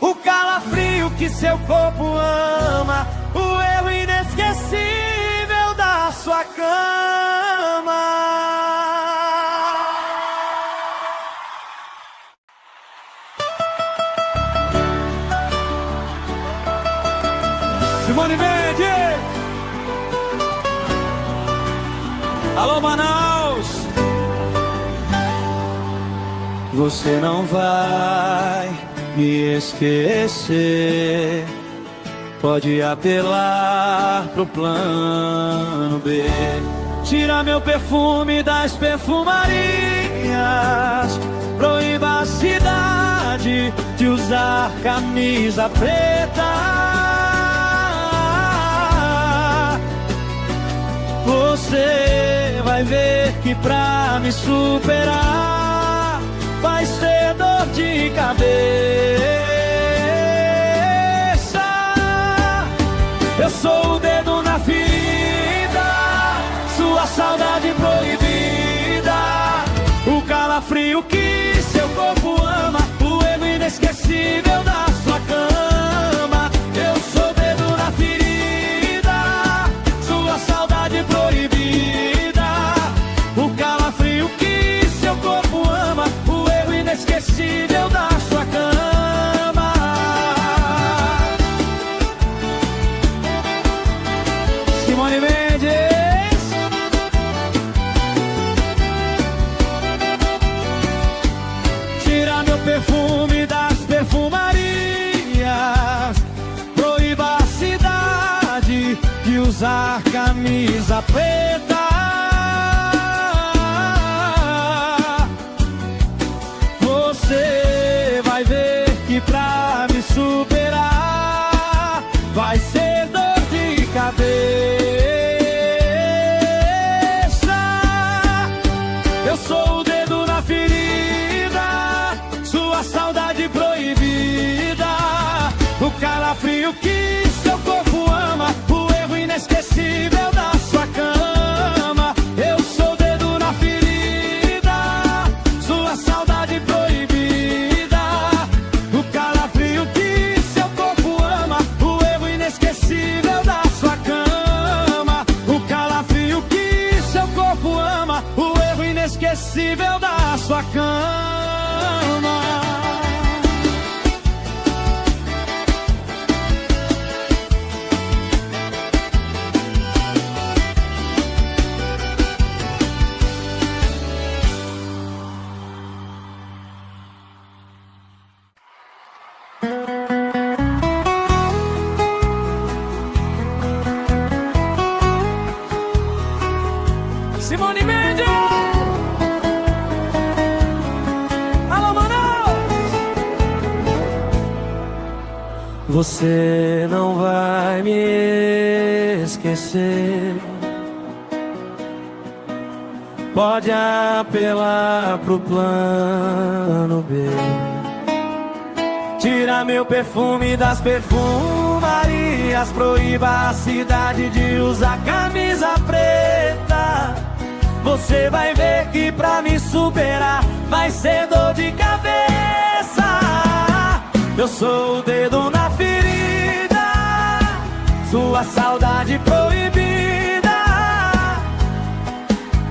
O calafrio que seu corpo ama, o erro inesquecível da sua cama. Simone Mendes! Alô, Manaus! Você não vai me esquecer. Pode apelar pro plano B. Tira meu perfume das perfumarias, proíba a cidade de usar camisa preta. Você vai ver que pra me superar vai ser dor de cabeça. Eu sou o dedo na ferida, sua saudade proibida, o calafrio que seu corpo ama, o erro inesquecível da sua cama. Eu sou o dedo na ferida, sua saudade proibida, o calafrio que seu corpo ama, o erro inesquecível da sua cama. Simone Mendes! Tira meu perfume das perfumarias, proíba a cidade de usar camisa preta. Você vai ver que pra me superar vai ser dor de cabeça. Eu sou o dedo na ferida, sua saudade proibida, o calafrio que seu corpo ama, o erro inesquecível da sua cama. Eu sou o dedo na ferida, sua saudade proibida, o calafrio que seu corpo ama, o erro inesquecível da sua cama. O calafrio que seu corpo ama, o erro inesquecível da sua cama. Simone Mendes! Alô, Manaus! Você não vai me esquecer. Pode apelar pro plano B. Tira meu perfume das perfumarias. Proíba a cidade de usar camisa preta. Você vai ver que pra me superar vai ser dor de cabeça. Eu sou o dedo na ferida, sua saudade proibida,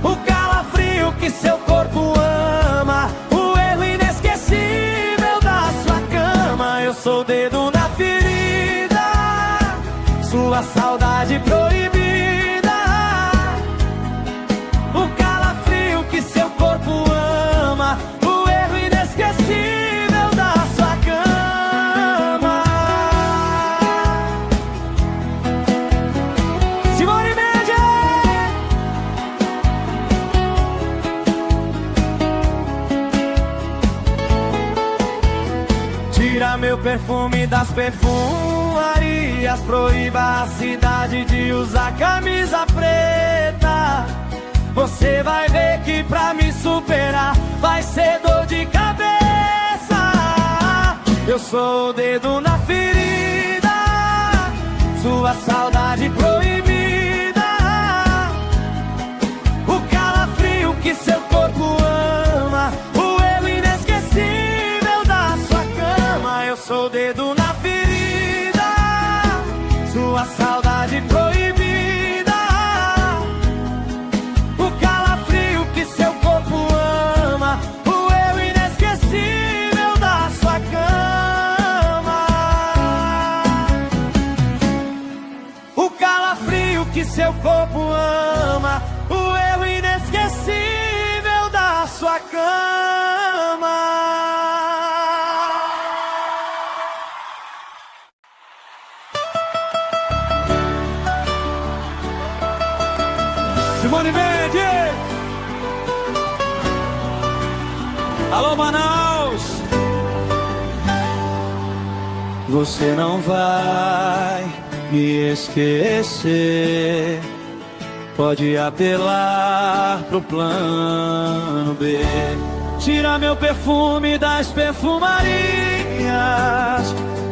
o calafrio que seu corpo ama, o erro inesquecível da sua cama. Eu sou o dedo na ferida, sua saudade proibida, o calafrio que seu corpo ama, o erro inesquecível da sua cama. Simone Mendes! Tira meu perfume das perfumarias. Proíba a cidade de usar camisa preta. Você vai ver que pra me superar vai ser dor de cabeça. Eu sou o dedo na ferida, sua saudade proibida, o calafrio que seu corpo ama, o erro inesquecível da sua cama. Eu sou o dedo na ferida, sua saudade proibida, seu corpo ama, o eu inesquecível da sua cama. O calafrio que seu corpo ama, o eu inesquecível da sua cama. Simone Mendes! Alô, Manaus! Você não vai me esquecer. Pode apelar pro plano B. Tira meu perfume das perfumarias.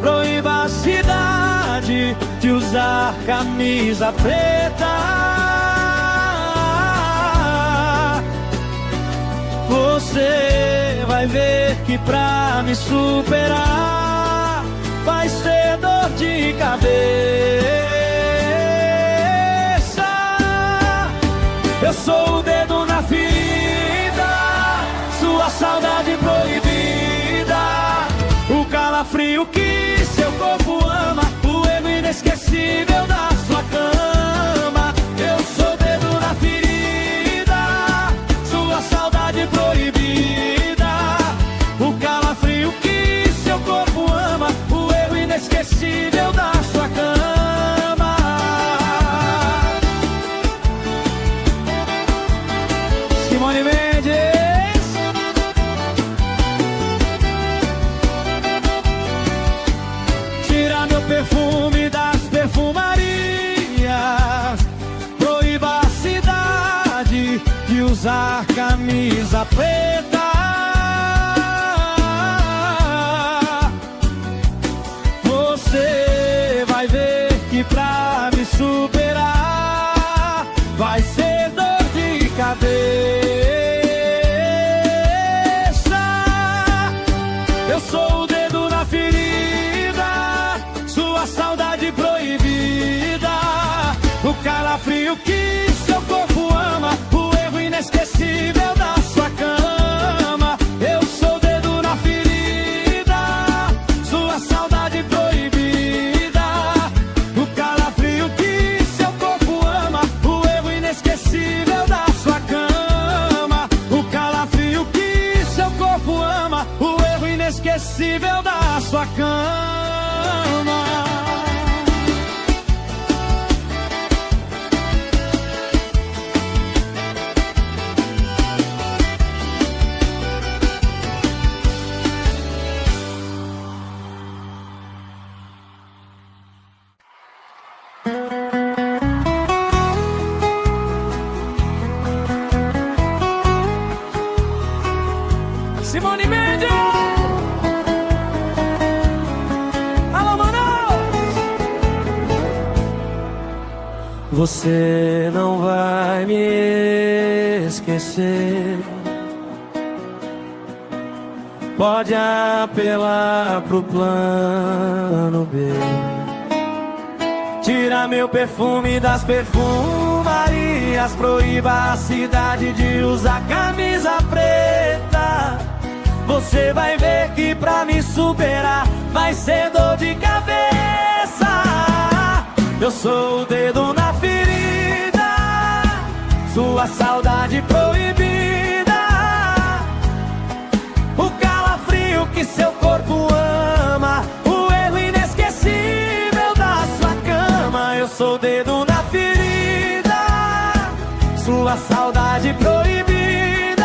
Proíba a cidade de usar camisa preta. Você vai ver que pra me superar vai ser dor de cabeça. Eu sou o dedo na ferida, sua saudade proibida, o calafrio que seu corpo ama, o erro inesquecível da sua cama. Eu sou o dedo na ferida, sua saudade proibida, o calafrio que seu corpo ama, o erro inesquecível da sua cama. Simone Mendes! Tira meu perfume das perfumarias. Proíba a cidade de usar camisa preta. Você vai ver que pra me superar vai ser dor de cabeça. Eu sou o dedo na ferida, sua saudade proibida, o calafrio que seu corpo ama, o erro inesquecível da sua cama. Eu sou o dedo na ferida, sua saudade proibida, o calafrio que seu corpo ama, o erro inesquecível da sua cama. O calafrio que seu corpo ama, o erro inesquecível da sua cama. Você não vai me esquecer. Pode apelar pro plano B. Tira meu perfume das perfumarias. Proíba a cidade de usar camisa preta. Você vai ver que pra me superar vai ser dor de cabeça. Eu sou o dedo na ferida, sua saudade proibida, o calafrio que seu corpo ama, o erro inesquecível da sua cama. Eu sou o dedo na ferida, sua saudade proibida,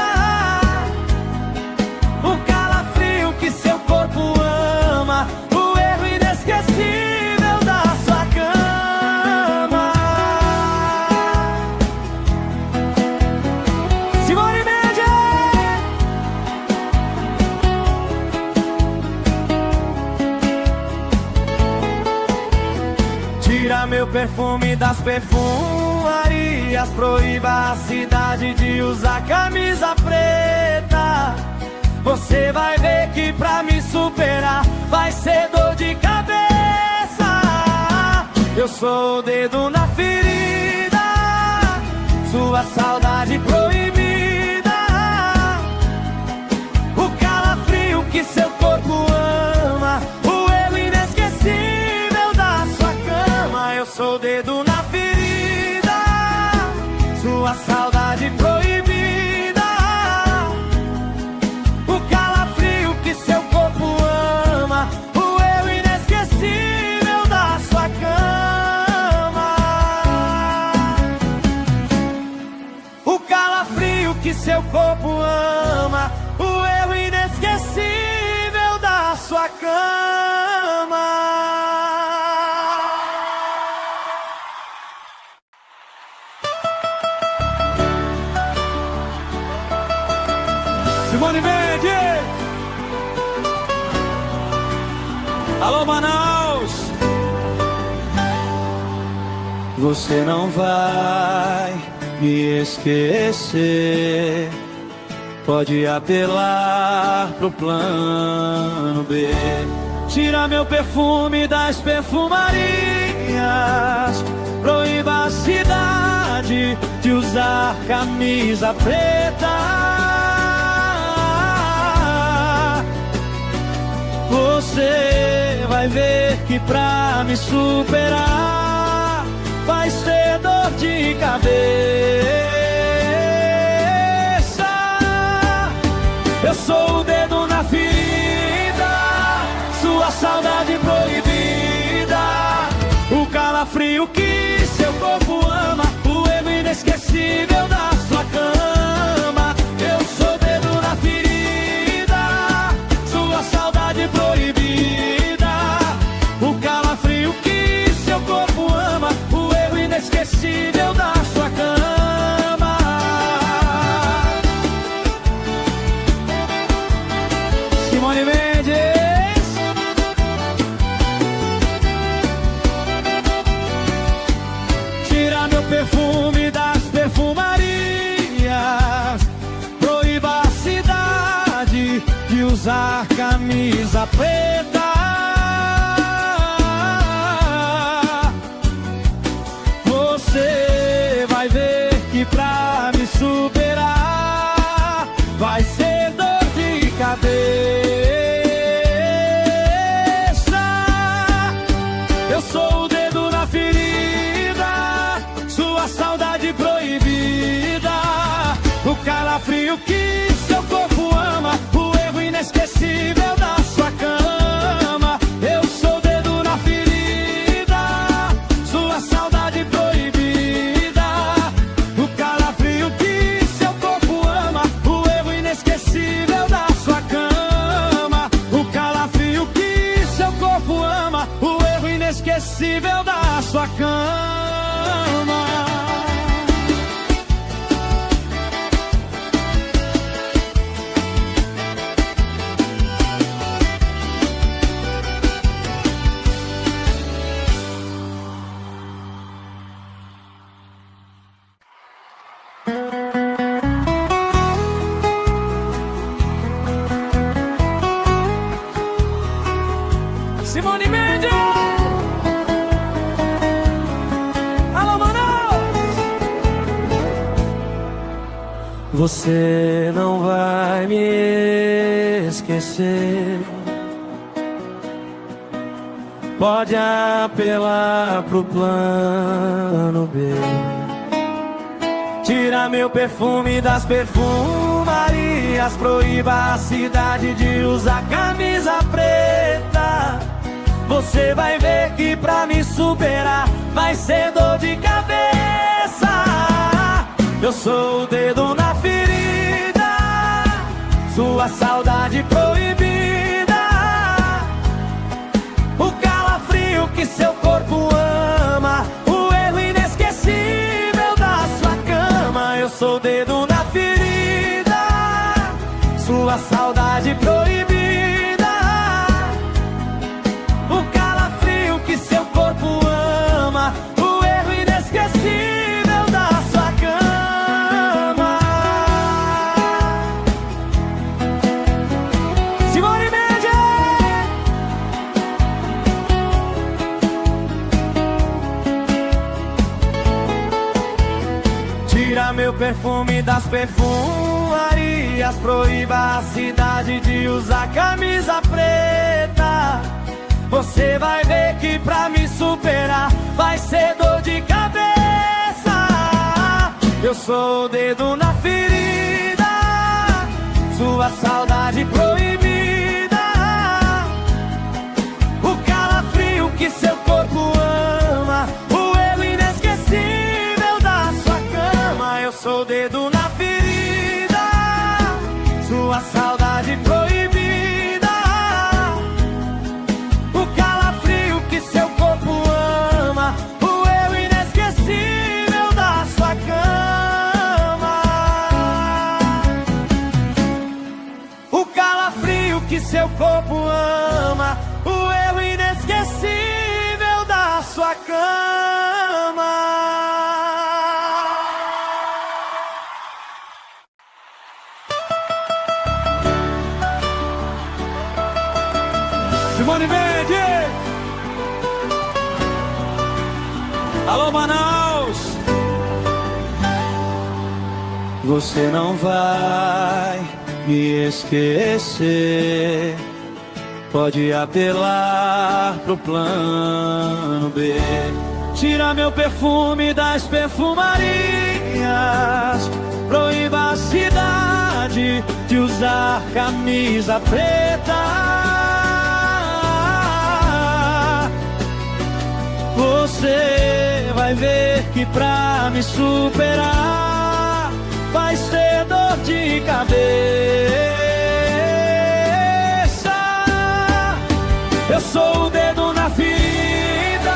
o calafrio que seu corpo ama, o erro inesquecível da sua cama. Simone Mendes! Tira meu perfume das perfumarias. Proíba a cidade de usar camisa preta. Você vai ver que pra me superar vai ser dor de cabeça. Eu sou o dedo na ferida, sua saudade proibida, o calafrio que seu corpo ama, o erro inesquecível da sua cama. Eu sou o dedo na ferida, sua saudade proibida, o calafrio que seu corpo ama, o erro inesquecível da sua cama. O calafrio que seu corpo ama, o erro inesquecível da sua cama. Simone Mendes! Alô, Manaus! Você não vai me esquecer. Pode apelar pro plano B. Tira meu perfume das perfumarias. Proíba a cidade de usar camisa preta. Você vai ver que pra me superar vai ser dor de cabeça. Eu sou o dedo na ferida, sua saudade proibida, o calafrio que seu corpo ama, o erro inesquecível da sua cama. Eu sou o dedo na ferida, sua saudade proibida, o calafrio que seu corpo ama, o erro inesquecível da sua cama. Simone Mendes! Tira meu perfume das perfumarias. Proíba a cidade de usar camisa preta. Você vai ver que pra me superar vai ser dor de cabeça. Eu sou o dedo na ferida, sua saudade proibida, o calafrio que seu corpo ama, o erro inesquecível da sua cama. Eu sou o dedo na ferida, sua saudade proibida, o calafrio que seu corpo ama, o erro inesquecível da sua cama. O calafrio que seu corpo ama, o erro inesquecível da sua cama. Simone Mendes. Alô, Manaus. Você não vai me esquecer. Pode apelar pro plano B. Tira meu perfume das perfumarias. Proíba a cidade de usar camisa preta. Você vai ver que pra me superar vai ser dor de cabeça. Eu sou o dedo na ferida, sua saudade proibida. O calafrio que seu corpo ama, o erro inesquecível da sua cama. Eu sou o dedo na ferida, sua saudade proibida. O calafrio que seu corpo ama, o erro inesquecível da sua cama. Simone Mendes. Tira meu perfume das perfumarias. Proíba a cidade de usar camisa preta. Você vai ver que pra me superar vai ser dor de cabeça. Eu sou o dedo na ferida, sua saudade proibida. O calafrio que seu corpo ama, o erro inesquecível da sua cama. Eu sou o dedo na ferida, sua saudade proibida. O calafrio que seu corpo ama, o erro inesquecível da sua cama. O calafrio que seu corpo ama, o erro inesquecível da sua cama. Simone Mendes. Alô, Manaus. Você não vai me esquecer. Pode apelar pro plano B. Tira meu perfume das perfumarias. Proíba a cidade de usar camisa preta. Você vai ver que pra me superar vai ser dor de cabeça. Eu sou o dedo na ferida,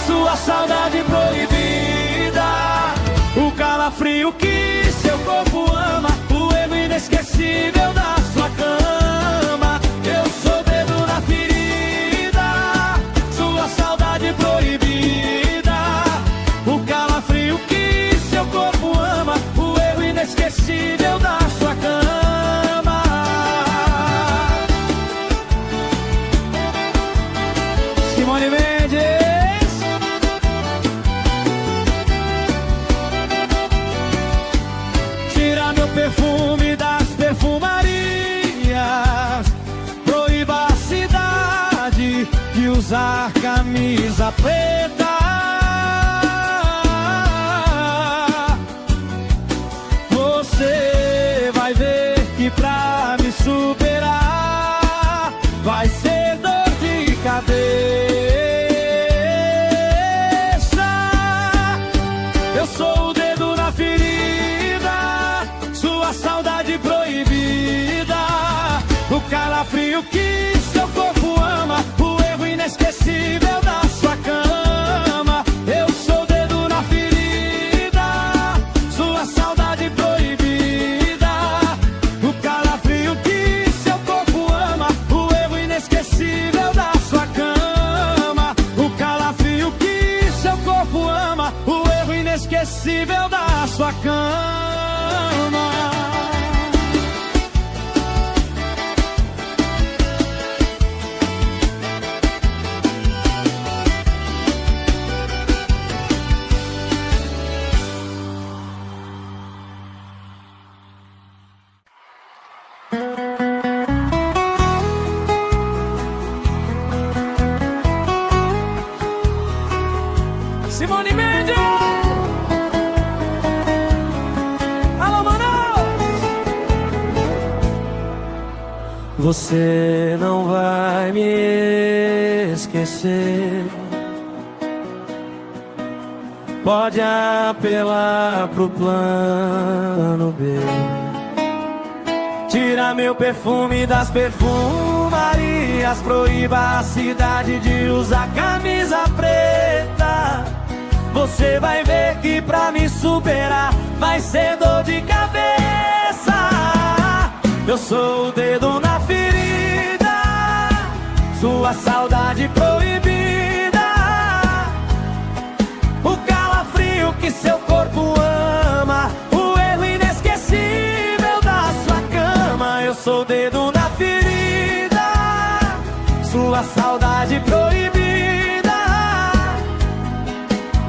sua saudade proibida. O calafrio que seu corpo ama, o erro inesquecível da sua cama. Eu sou o dedo na ferida, sua saudade proibida. O calafrio que seu corpo ama, o erro inesquecível da sua cama. Simone Mendes. Tira meu perfume das perfumarias. Proíba a cidade de usar camisa preta. Você vai ver que pra me superar vai ser dor de cabeça. Eu sou o dedo na ferida, sua saudade proibida. O calafrio que seu corpo ama, o erro inesquecível da sua cama. Eu sou o dedo na ferida, sua saudade proibida. O calafrio que seu corpo ama, o erro inesquecível da sua cama. O calafrio que seu corpo ama, o erro inesquecível da sua cama. Simone Mendes. Alô, Manaus. Você não vai me esquecer. Pode apelar pro plano B. Tira meu perfume das perfumarias. Proíba a cidade de usar camisa preta. Você vai ver que pra me superar vai ser dor de cabeça. Eu sou o dedo na ferida, sua saudade proibida, o calafrio que seu corpo ama, o erro inesquecível da sua cama. Eu sou o dedo na ferida, sua saudade proibida,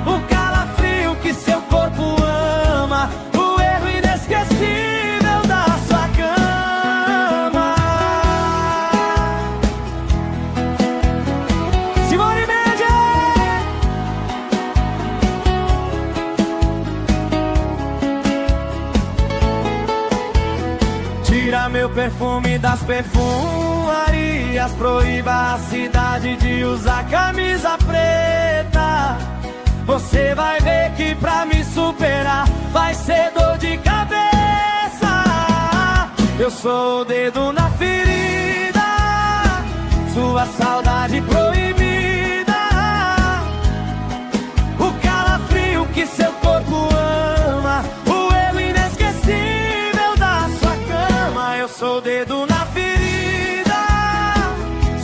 o calafrio que seu corpo ama, o erro inesquecível da sua cama. Simone Mendes. Tira meu perfume das perfumarias. Proíba a cidade de usar camisa preta. Você vai ver que pra me superar vai ser dor de cabeça. Eu sou o dedo na ferida, sua saudade proibida, o calafrio que seu corpo ama, o erro inesquecível da sua cama. Eu sou o dedo na ferida,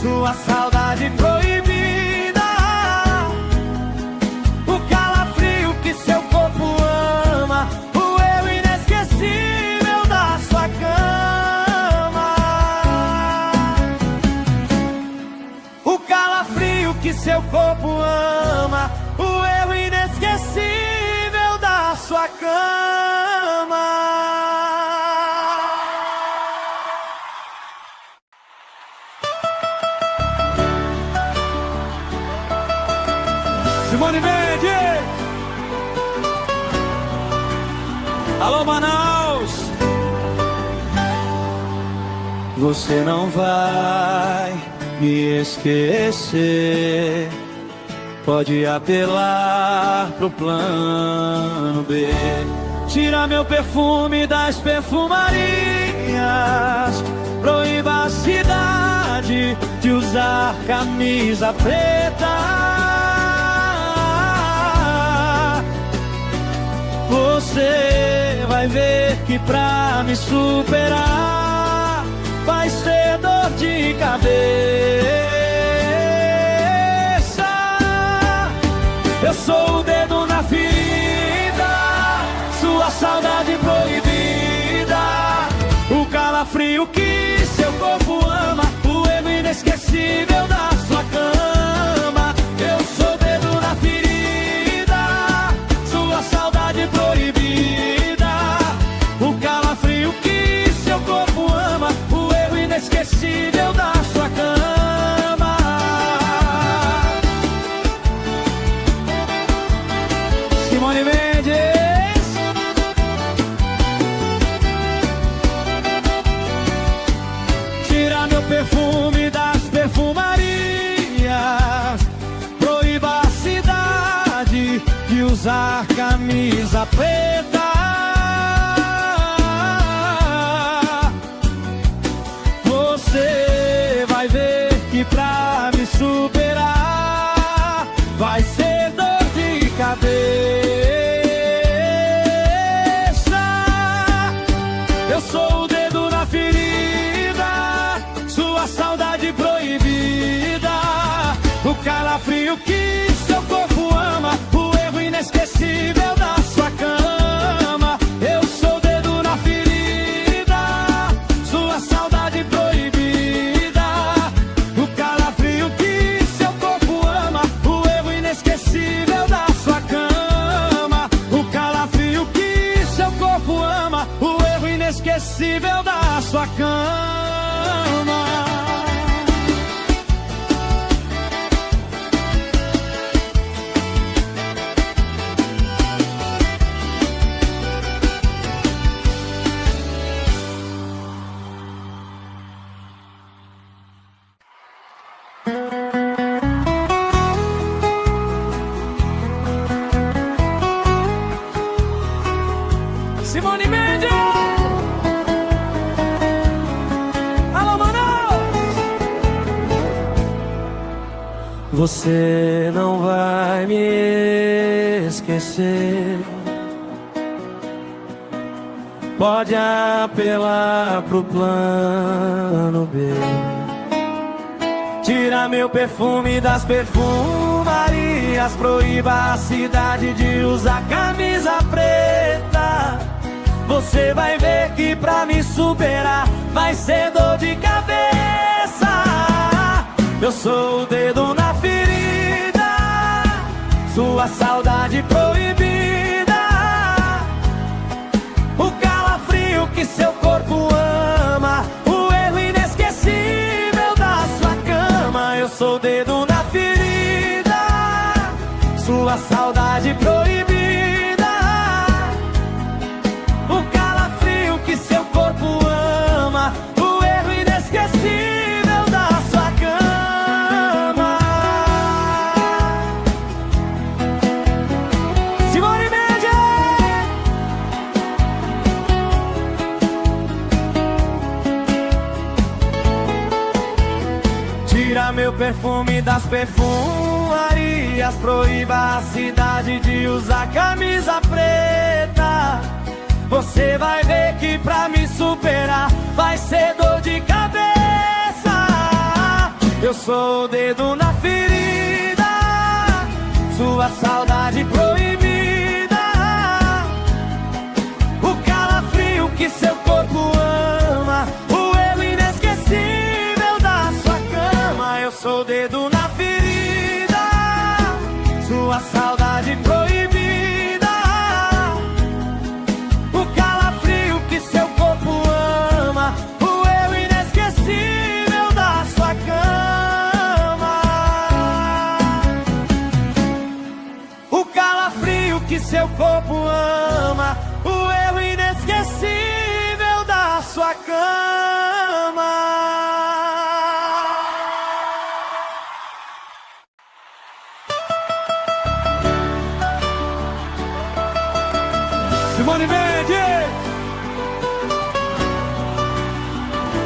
sua saudade proibida, o calafrio que seu corpo ama, o erro inesquecível da sua cama. O calafrio que seu corpo ama, o erro inesquecível da sua cama. Simone Mendes. Alô, Manaus. Você não vai me esquecer. Pode apelar pro plano B. Tira meu perfume das perfumarias. Proíba a cidade de usar camisa preta. Você vai ver que pra me superar vai ser dor de cabeça. Eu sou o dedo na ferida, sua saudade proibida, o calafrio que seu corpo ama, o erro inesquecível da sua cama. Eu sou o dedo na ferida, sua saudade proibida, o calafrio que seu corpo ama, o erro inesquecível da sua cama. Simone Mendes. Tira meu perfume das perfumarias. Proíba a cidade de usar camisa preta. Você vai ver que pra me superar vai ser dor de cabeça. Eu sou o dedo na ferida, sua saudade proibida, o calafrio que seu corpo ama, o erro inesquecível da sua cama. Eu sou o dedo na ferida, sua saudade proibida, o calafrio que seu corpo ama, o erro inesquecível da sua cama. O calafrio que seu corpo ama, o erro inesquecível da sua cama. Você não vai me esquecer. Pode apelar pro plano B. Tira meu perfume das perfumarias, proíba a cidade de usar camisa preta. Você vai ver que pra me superar vai ser dor de cabeça. Eu sou o dedo na ferida, sua saudade proibida, o calafrio que seu corpo ama, o erro inesquecível da sua cama. Eu sou o dedo na ferida, sua saudade proibida, o calafrio que seu corpo ama, o erro inesquecível da sua cama. Simone Mendes! Tira meu perfume das perfumarias, proíba a cidade de usar camisa preta. Você vai ver que pra me superar vai ser dor de cabeça. Eu sou o dedo na ferida, sua saudade proibida, o calafrio que seu corpo ama, o erro inesquecível da sua cama. Eu sou o dedo na ferida, sua saudade proibida, o calafrio que seu corpo ama, o erro inesquecível da sua cama. O calafrio que seu corpo ama, o erro inesquecível da sua cama. Simone Mendes!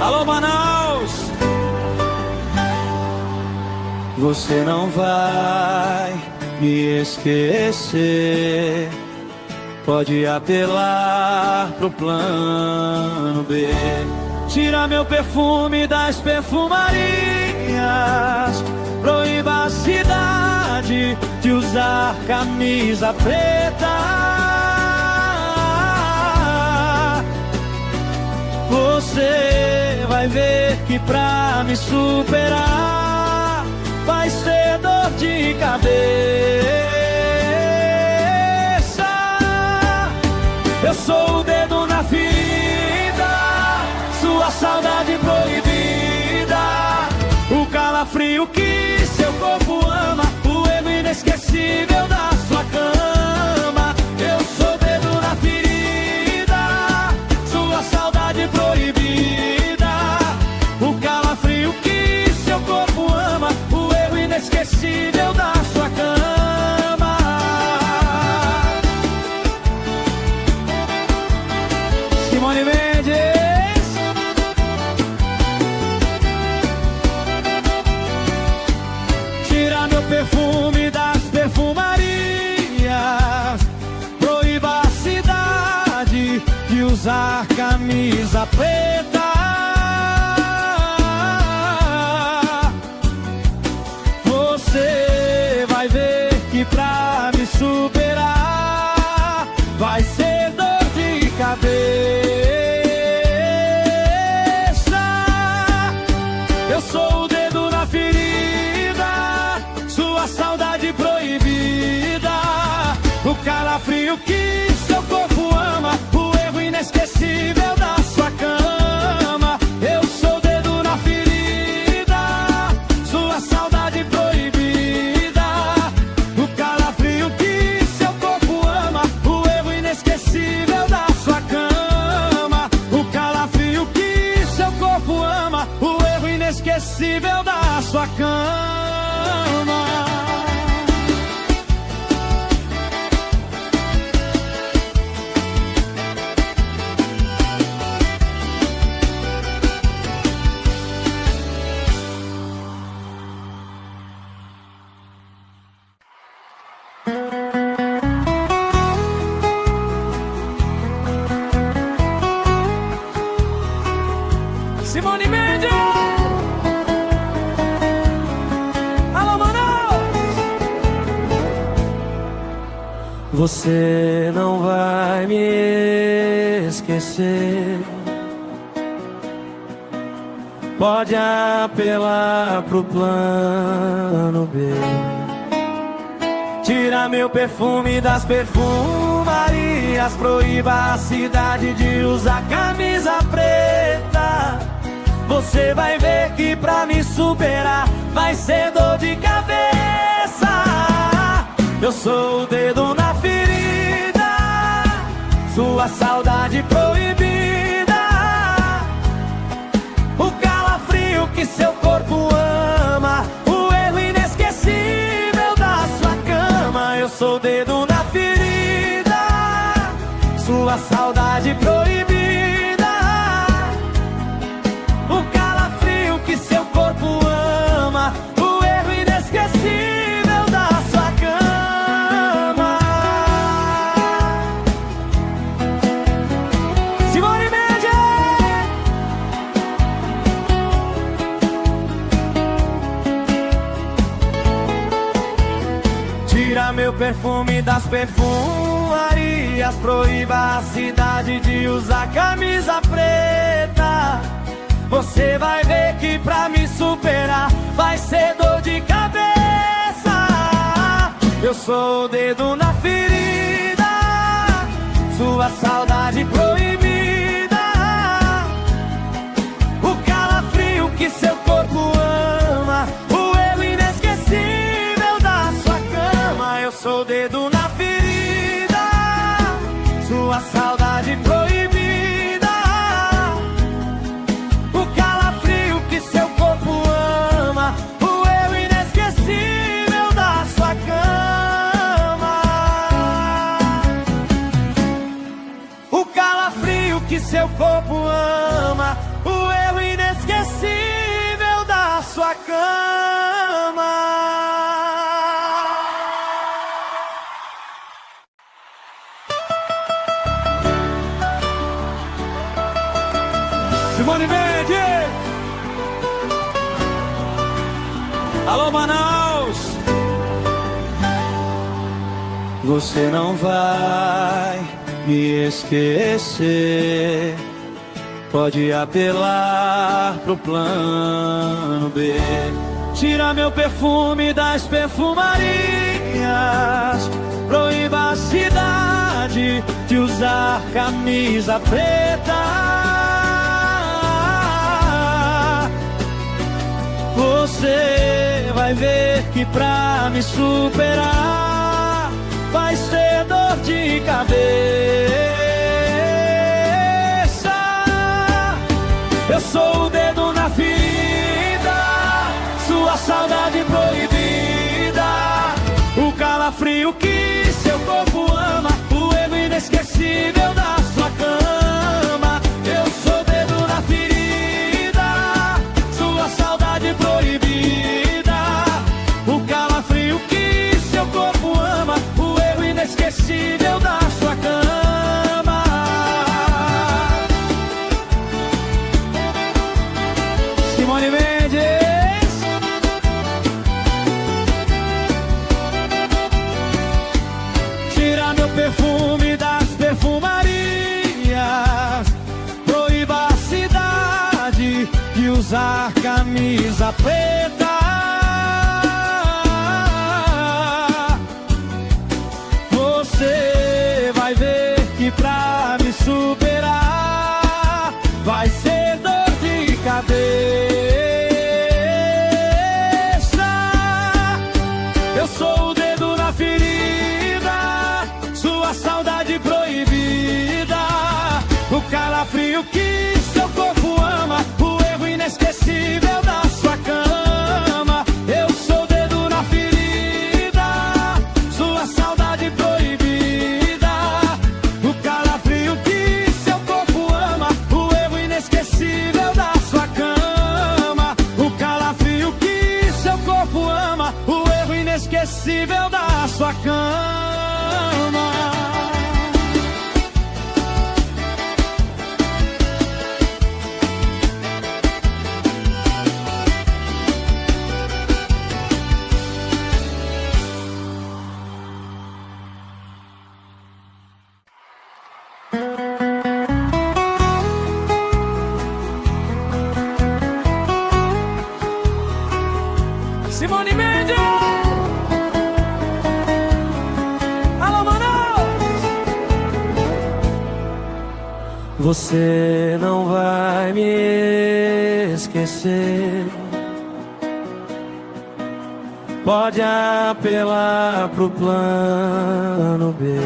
Alô, Manaus! Você não vai me esquecer. Pode apelar pro plano B. Tira meu perfume das perfumarias, proíba a cidade de usar camisa preta. Você vai ver que pra me superar vai ser dor de cabeça. Eu sou o dedo na ferida, sua saudade proibida, o calafrio que seu corpo ama, o erro inesquecível da sua cama. Eu sou o dedo na ferida, sua saudade proibida, o calafrio que seu corpo ama, o erro inesquecível da sua cama. Simone Mendes! Tira meu perfume das perfumarias, proíba a cidade de usar camisa preta. Você vai ver que pra me superar vai ser dor de cabeça. Eu sou o dedo na ferida, sua saudade proibida, o calafrio que seu corpo ama, o erro inesquecível da sua cama. Eu sou o dedo na ferida, sua saudade proibida, o calafrio que seu corpo ama, o erro inesquecível da sua cama. O calafrio que seu corpo ama, o erro inesquecível da sua cama. Você não vai me esquecer. Pode apelar pro plano B. Tira meu perfume das perfumarias, proíba a cidade de usar camisa preta. Você vai ver que pra me superar vai ser dor de cabeça. Eu sou o dedo na ferida, sua saudade proibida, o calafrio que seu corpo ama, o erro inesquecível da sua cama. Eu sou o dedo na ferida, sua saudade proibida, o calafrio que seu corpo ama, o erro inesquecível da sua cama. Simone Mendes! Tira meu perfume das perfumarias, proíba a cidade de usar camisa preta. Você vai ver que pra me superar vai ser dor de cabeça. Eu sou o dedo na ferida, sua saudade proibida, o calafrio que seu corpo ama, o erro inesquecível da sua cama. Eu sou o dedo na ferida, sua saudade proibida, o calafrio que seu corpo ama, o erro inesquecível da sua cama. O calafrio que seu corpo ama, o erro inesquecível da sua cama. Simone Mendes! Alô, Manaus! Você não vai me esquecer. Pode apelar pro plano B. Tira meu perfume das perfumarias, proíba a cidade de usar camisa preta. Você vai ver que pra me superar vai ser dor de cabeça. Eu sou o dedo na ferida, sua saudade proibida, o calafrio que seu corpo ama, o erro inesquecível da sua cama. Eu sou o dedo na ferida, sua saudade proibida, o calafrio que seu corpo ama, o erro inesquecível da sua cama. Simone Mendes! Tira meu perfume das perfumarias, proíba a cidade de usar camisa preta. Você vai ver que pra me superar vai ser dor de cabeça. Eu sou o dedo na ferida, sua saudade proibida, o calafrio que seu corpo ama, o erro inesquecível da sua cama. Eu sou o dedo na ferida, sua saudade proibida, o calafrio que seu corpo ama, o erro inesquecível da sua cama. O calafrio que seu corpo ama, o erro inesquecível da sua cama. Você não vai me esquecer. Pode apelar pro plano B.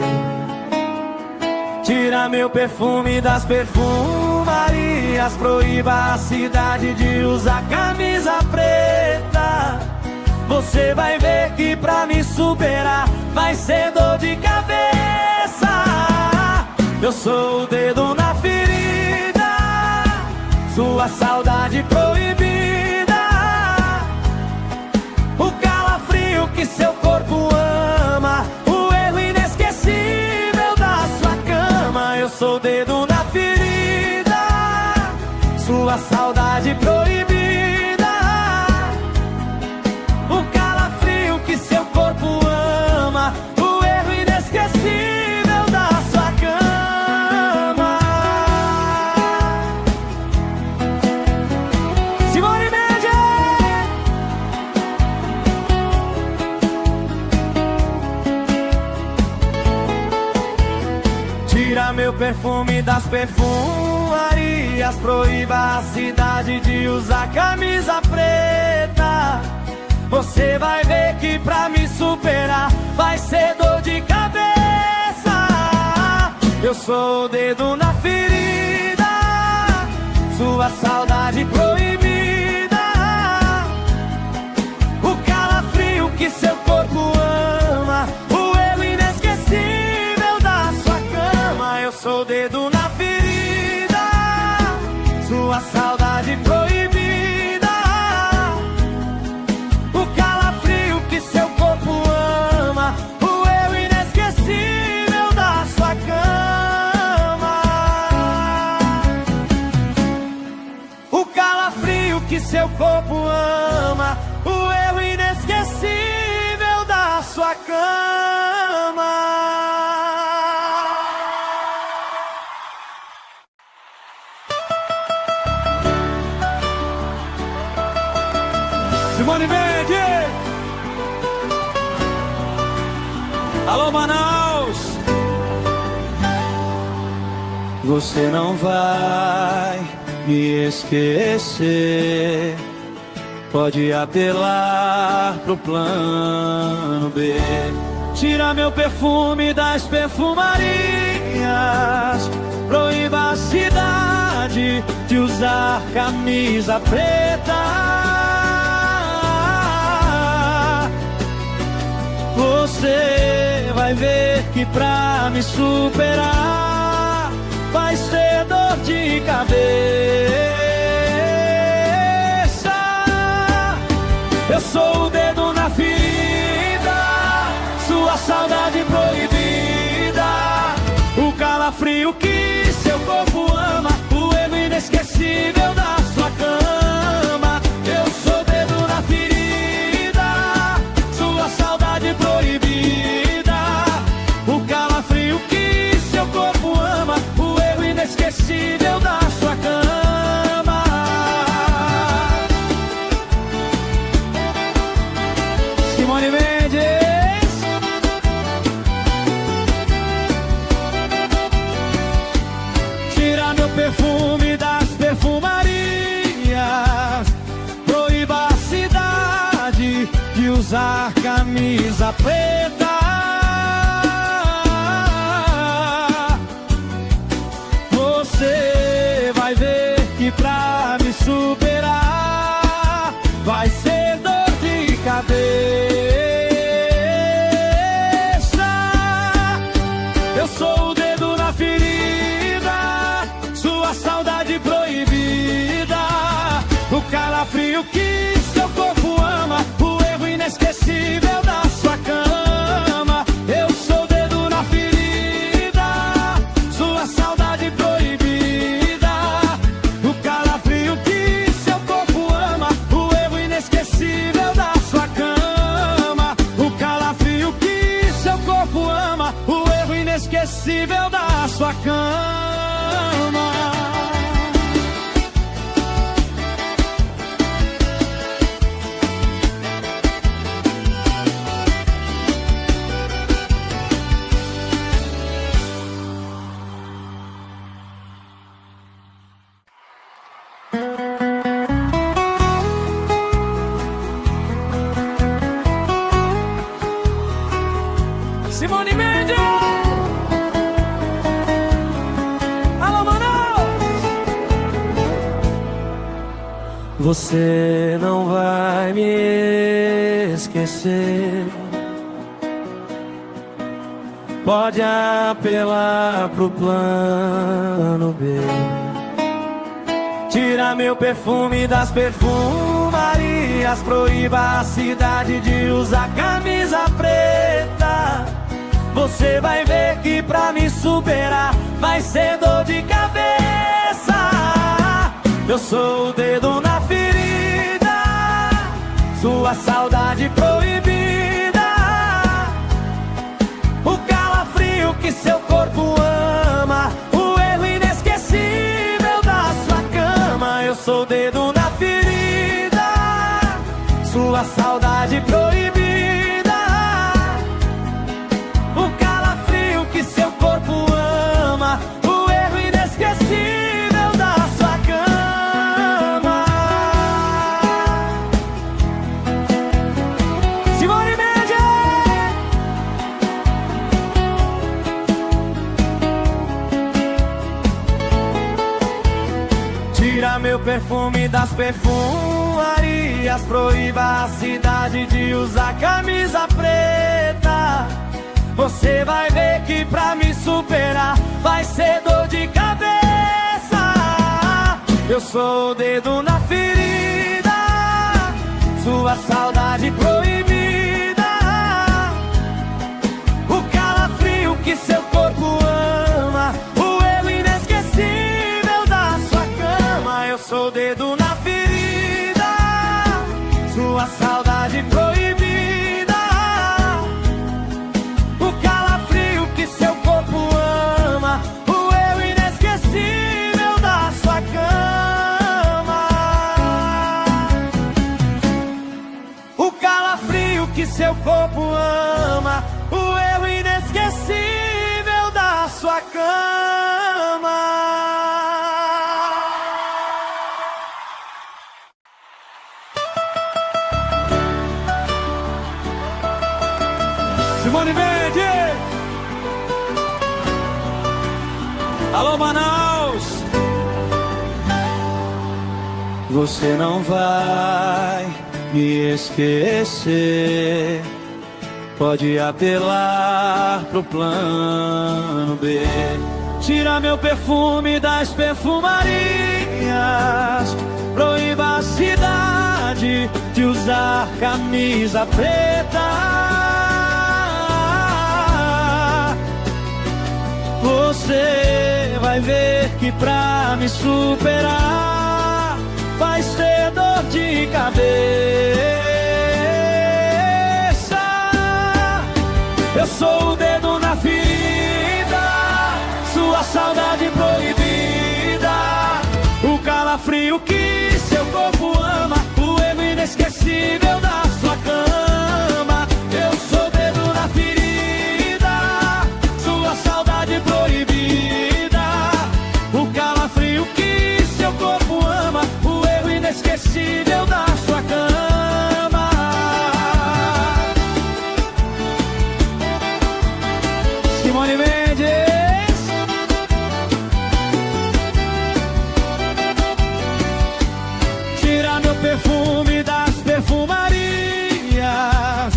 Tira meu perfume das perfumarias, proíba a cidade de usar camisa preta. Você vai ver que pra me superar vai ser dor de cabeça. Eu sou o dedo na ferida, sua saudade proibida, o calafrio que seu corpo ama, o erro inesquecível da sua cama. Eu sou o dedo na ferida, sua saudade proibida, o calafrio que seu corpo ama, o erro inesquecível da sua cama. Simone Mendes! Tira meu perfume das perfumarias, proíba a cidade de usar camisa preta. Você vai ver que pra me superar vai ser dor de cabeça. Eu sou o dedo na ferida, sua saudade proibida, o calafrio que seu corpo ama, o erro inesquecível da sua cama. Eu sou o dedo na ferida, sua saudade proibida, o calafrio que seu corpo ama, o erro inesquecível da sua cama. O calafrio que seu corpo ama, o erro inesquecível da sua cama. Simone Mendes! Alô, Manaus! Você não vai me esquecer. Pode apelar pro plano B. Tira meu perfume das perfumarias, proíba a cidade de usar camisa preta. Você vai ver que pra me superar vai ser dor de cabeça. Eu sou o dedo na ferida, sua saudade proibida, o calafrio que seu corpo ama, o erro inesquecível da sua cama. Eu sou o dedo na ferida, sua saudade proibida, o calafrio que seu corpo ama, o erro inesquecível da sua cama. Simone Mendes! Tira meu perfume das perfumarias, proíba a cidade de usar camisa preta. Você vai ver que pra me superar vai ser dor de cabeça. Eu sou o dedo na ferida, sua saudade proibida, o calafrio que seu corpo ama, o erro inesquecível da sua cama. Eu sou o dedo na ferida, sua saudade proibida, o calafrio que seu corpo ama, o erro inesquecível da sua cama. O calafrio que seu corpo ama, o erro inesquecível da sua cama. Simone Mendes. Alô, Manaus. Você não vai me esquecer. Pode apelar pro plano B. Tira meu perfume das perfumarias. Proíba a cidade de usar camisa preta. Você vai ver que pra me superar vai ser dor de cabeça. Eu sou o dedo na ferida, sua saudade proibida. O calafrio que seu corpo ama, o erro inesquecível da sua cama. Eu sou o dedo na ferida, sua saudade proibida. O calafrio que seu corpo ama, o erro inesquecível da sua cama. Simone Mendes. Tira meu perfume das perfumarias. Proíba a cidade de usar camisa preta. Você vai ver que pra me superar vai ser dor de cabeça. Eu sou o dedo na ferida, sua saudade proibida. O calafrio que seu corpo ama, o erro inesquecível da sua cama. Eu sou o dedo na ferida, sua saudade proibida. O calafrio que seu corpo ama, o erro inesquecível da sua cama. O calafrio que seu corpo ama, o erro inesquecível da sua cama. Simone Mendes. Alô, Manaus. Você não vai me esquecer. Pode apelar pro plano B. Tira meu perfume das perfumarias. Proíba a cidade de usar camisa preta. Você vai ver que pra me superar vai ser dor de cabeça. Eu sou o dedo na ferida, sua saudade proibida. O calafrio que seu corpo ama, o erro inesquecível da sua cama. Eu sou o dedo na ferida, sua saudade proibida. O calafrio que seu corpo ama, o erro inesquecível da sua cama. Simone Mendes. Tira meu perfume das perfumarias.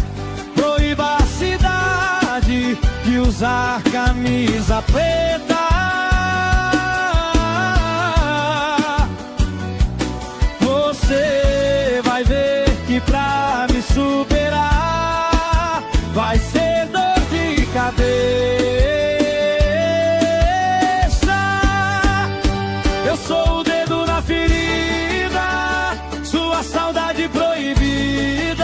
Proíba a cidade de usar camisa preta. Você vai ver que pra me superar vai ser dor de cabeça. Eu sou o dedo na ferida, sua saudade proibida.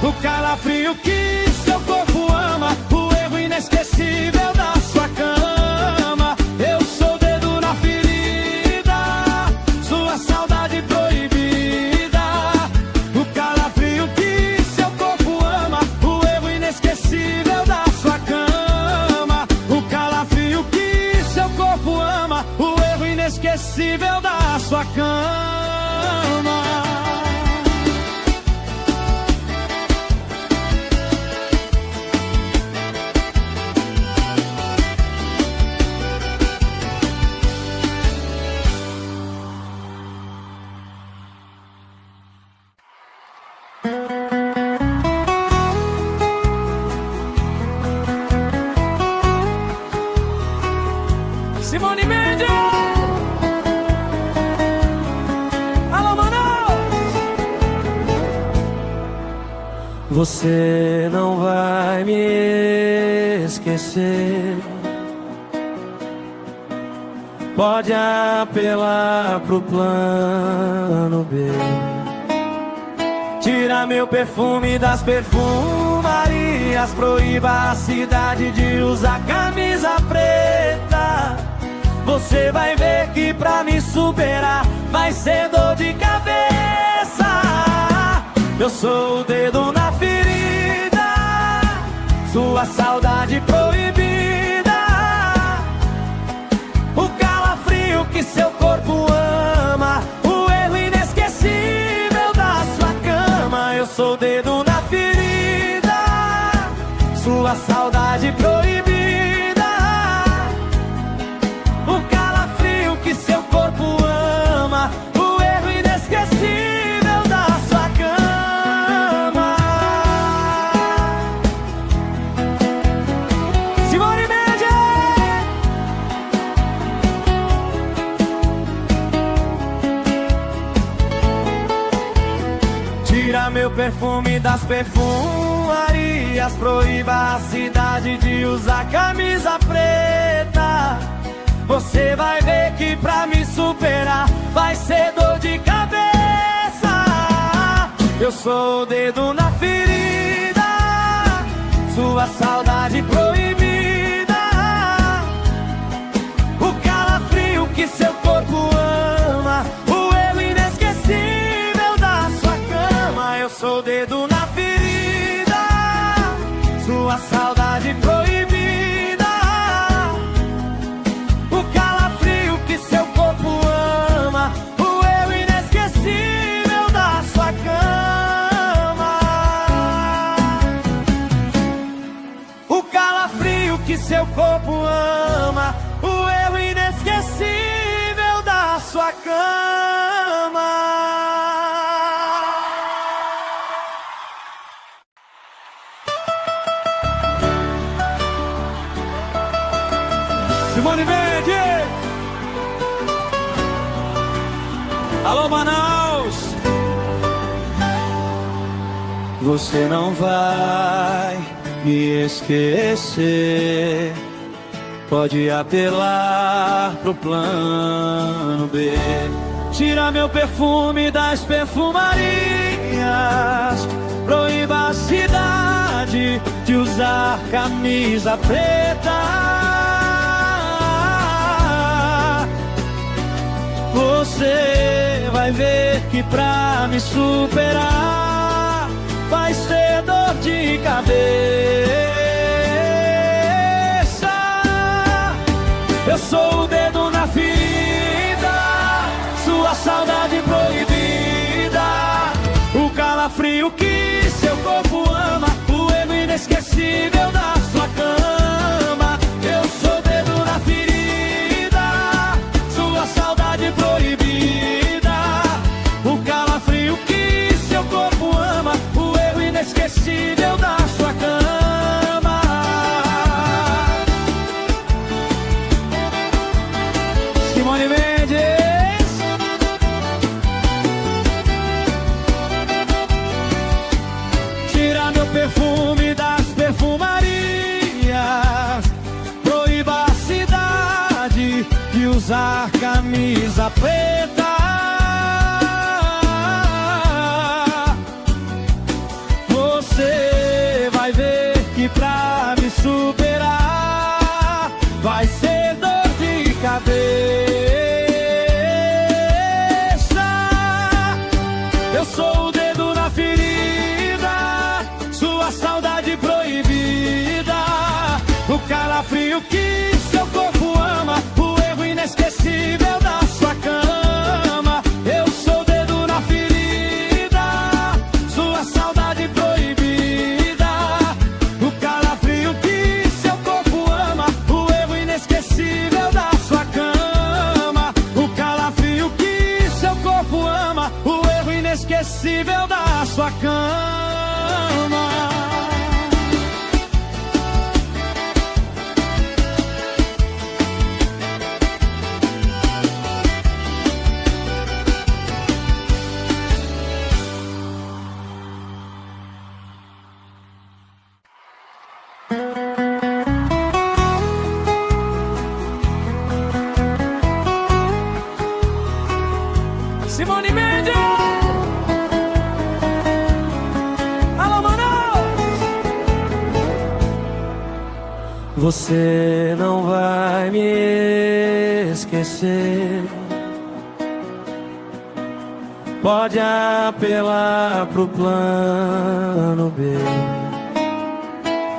O calafrio que seu corpo ama, o erro inesquecível da sua cama. Eu sou o dedo na ferida, sua saudade proibida. O calafrio que seu corpo ama, o erro inesquecível da sua cama. O calafrio que seu corpo ama, o erro inesquecível da sua cama. Você não vai me esquecer. Pode apelar pro plano B. Tira meu perfume das perfumarias, proíba a cidade de usar camisa preta. Você vai ver que pra me superar vai ser dor de cabeça. Eu sou o dedo na ferida, sua saudade proibida, o calafrio que seu corpo ama, o erro inesquecível da sua cama. Eu sou o dedo na ferida, sua saudade proibida, o calafrio que seu corpo ama, o erro inesquecível da sua cama. Simone Mendes! Tira meu perfume das perfumarias, proíba a cidade de usar camisa preta. Você vai ver que pra me superar vai ser dor de cabeça. Eu sou o dedo na ferida, sua saudade proibida, o calafrio que seu corpo ama, o erro inesquecível da sua cama. Eu sou o dedo na ferida, sua saudade proibida, o calafrio que seu corpo ama, o erro inesquecível da sua cama. O calafrio que seu corpo ama, o erro inesquecível da sua cama. Simone Mendes! Alô, Manaus! Você não vai me esquecer. Pode apelar pro plano B. Tira meu perfume das perfumarias, proíba a cidade de usar camisa preta. Você vai ver que pra me superar vai ser dor de cabeça. Eu sou o dedo na ferida, sua saudade proibida, o calafrio que seu corpo ama, o erro inesquecível da sua cama. Eu sou o dedo na ferida, sua saudade proibida, o calafrio que seu corpo ama, o erro inesquecível da sua cama. Simone Mendes! Tira meu perfume das perfumarias, proíba a cidade de usar camisa preta. Você vai ver que pra me superar vai ser dor de cabeça. Eu sou o dedo na ferida, sua saudade proibida, o calafrio que seu corpo ama, o erro inesquecível da sua cama. Eu sou o dedo na ferida, sua saudade proibida, o calafrio que seu corpo ama, o erro inesquecível da sua cama. Você não vai me esquecer. Pode apelar pro plano B.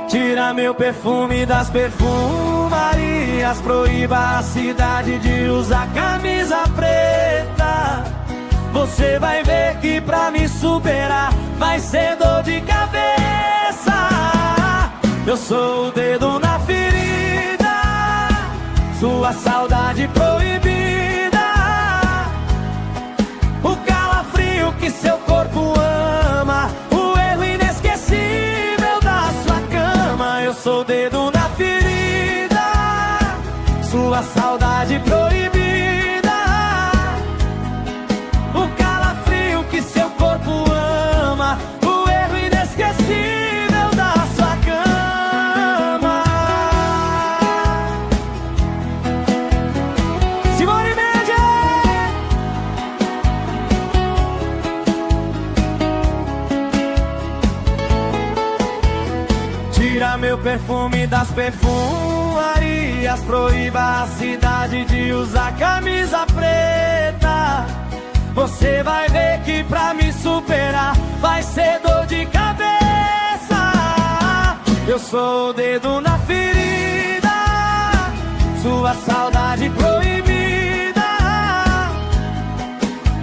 Tira meu perfume das perfumarias, proíba a cidade de usar camisa preta. Você vai ver que pra me superar vai ser dor de cabeça. Eu sou o dedo na ferida, sua saudade proibida, o calafrio que seu corpo ama, o erro inesquecível da sua cama. Eu sou o dedo na ferida, sua saudade proibida, o calafrio que seu corpo ama, o erro inesquecível da sua cama. Simone Mendes! Tira meu perfume das perfumarias, proíba a cidade de usar camisa preta. Você vai ver que pra me superar vai ser dor de cabeça. Eu sou o dedo na ferida, sua saudade proibida,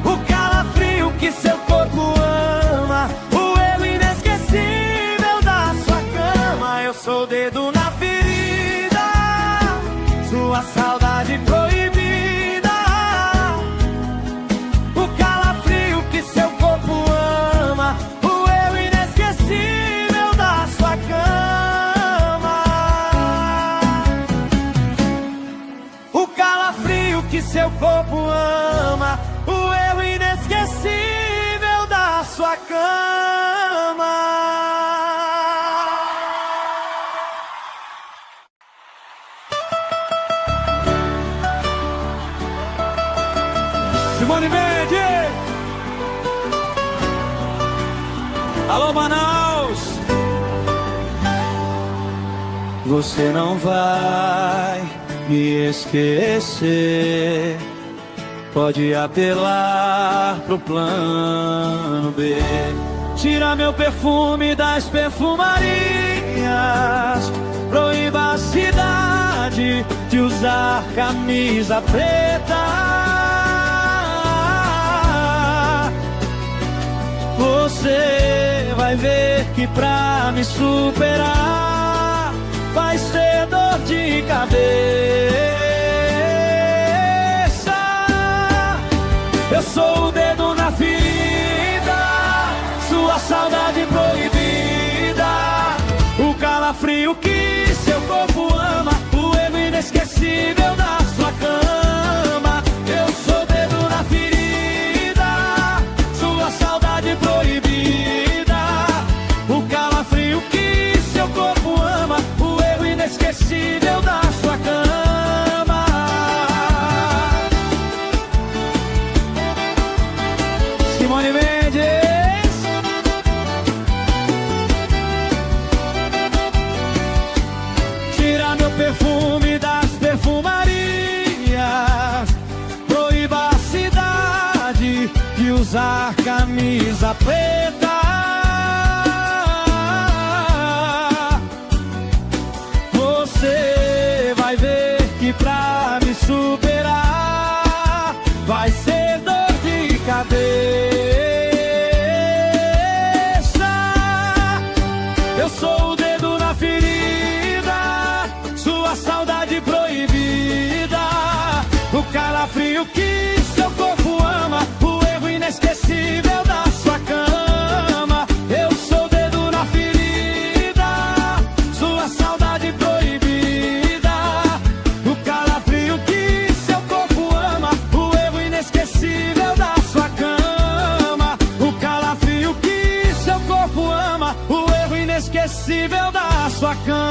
o calafrio que seu corpo ama, o erro inesquecível da sua cama. Eu sou o dedo na ferida, sua saudade proibida, o calafrio que seu corpo ama, o erro inesquecível da sua cama. O calafrio que seu corpo ama, o erro inesquecível da sua cama. Simone Mendes! Alô, Manaus! Você não vai me esquecer. Pode apelar pro plano B. Tira meu perfume das perfumarias, proíba a cidade de usar camisa preta. Você vai ver que pra me superar vai ser dor de cabeça. Eu sou o dedo na ferida, sua saudade proibida, o calafrio que seu corpo ama, o erro inesquecível da sua cama. Eu sou o dedo na ferida, sua saudade proibida, o calafrio que seu corpo ama, o erro inesquecível da sua cama. Simone Mendes! Tira meu perfume das perfumarias, proíba a cidade de usar camisa preta. Você vai ver que pra me superar vai ser dor de cabeça. Eu sou o dedo na ferida, sua saudade proibida, o calafrio que seu corpo ama, o erro inesquecível da sua cama. Eu sou o dedo na ferida, sua saudade proibida, o calafrio que seu corpo ama, o erro inesquecível da sua cama. O calafrio que seu corpo ama, o erro inesquecível da sua cama.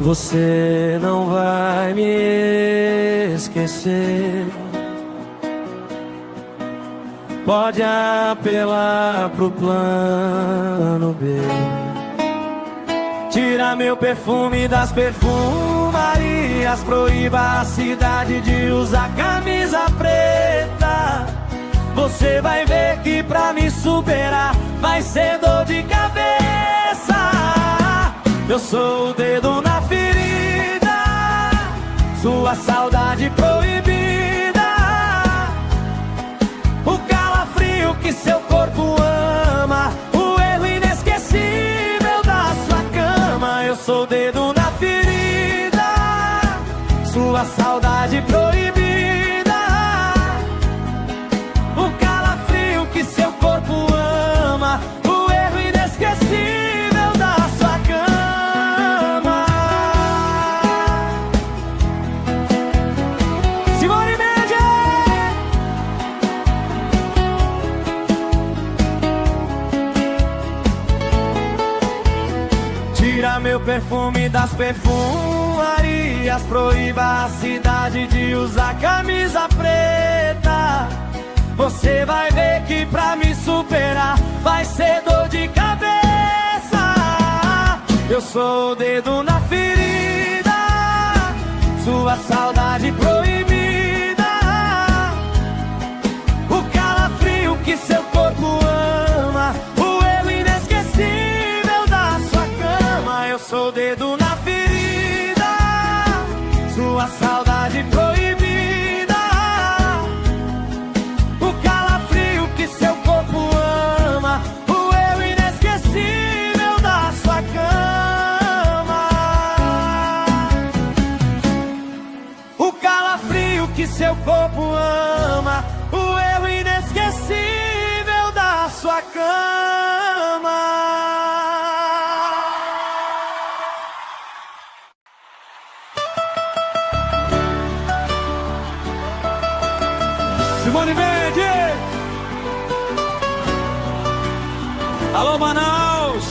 Você não vai me esquecer. Pode apelar pro plano B. Tira meu perfume das perfumarias, proíba a cidade de usar camisa preta. Você vai ver que pra me superar vai ser dor de cabeça. Eu sou o dedo na ferida, sua saudade proibida, o calafrio que seu corpo ama, o erro inesquecível da sua cama. Eu sou o dedo na ferida, sua saudade proibida, o calafrio que seu corpo ama, o erro inesquecível da sua cama. Simone Mendes! Tira meu perfume das perfumarias, proíba a cidade de usar camisa preta. Você vai ver que pra me superar vai ser dor de cabeça. Eu sou o dedo na ferida, sua saudade proibida, o calafrio que seu corpo ama, o erro inesquecível da sua cama. Eu sou o dedo na ferida, sua saudade proibida, o calafrio que seu corpo ama, o erro inesquecível da sua cama. O calafrio que seu corpo ama, o erro inesquecível da sua cama. Simone Mendes! Alô, Manaus!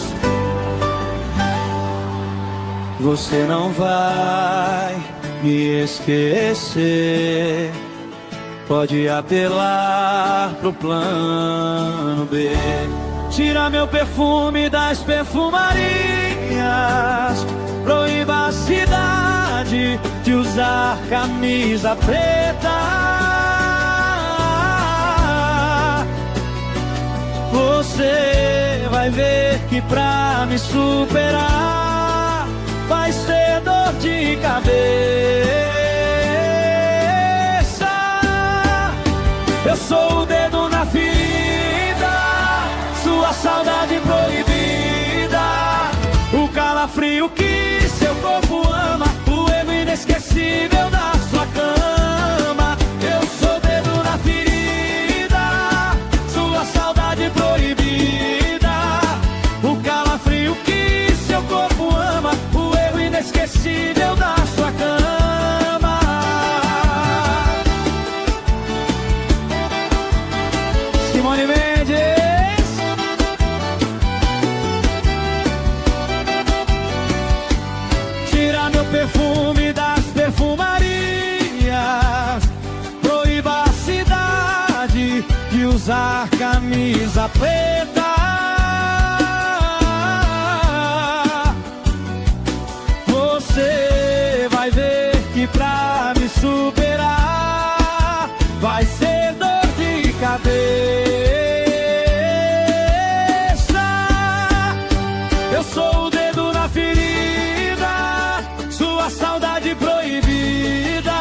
Você não vai me esquecer. Pode apelar pro plano B. Tira meu perfume das perfumarias, proíba a cidade de usar camisa preta. Você vai ver que pra me superar vai ser dor de cabeça. Eu sou o dedo na ferida, sua saudade proibida, o calafrio que seu corpo ama, o erro inesquecível da sua cama. Eu sou o dedo na ferida, sua saudade proibida, o calafrio que seu corpo ama, o erro inesquecível da sua cama. Simone Mendes! Tira meu perfume das perfumarias, proíba a cidade de usar camisa preta. Você vai ver que pra me superar vai ser dor de cabeça. Eu sou o dedo na ferida, sua saudade proibida,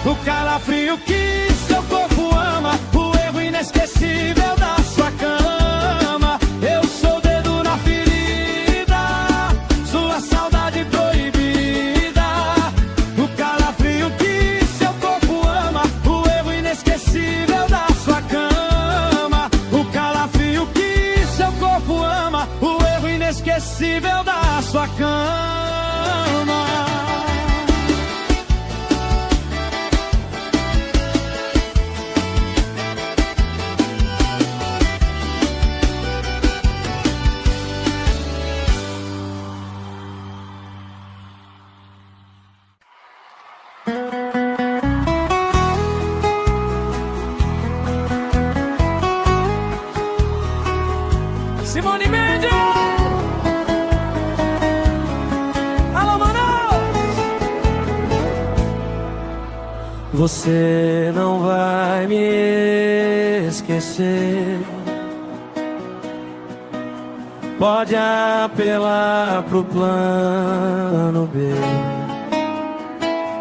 o calafrio que seu corpo ama, o erro inesquecível da sua cama. Eu sou o dedo na ferida, sua saudade proibida, o calafrio que seu corpo ama, o erro inesquecível da sua cama. O calafrio que seu corpo ama, o erro inesquecível da sua cama. Simone Mendes. Alô, Manaus. Você não vai me esquecer. Pode apelar pro plano B.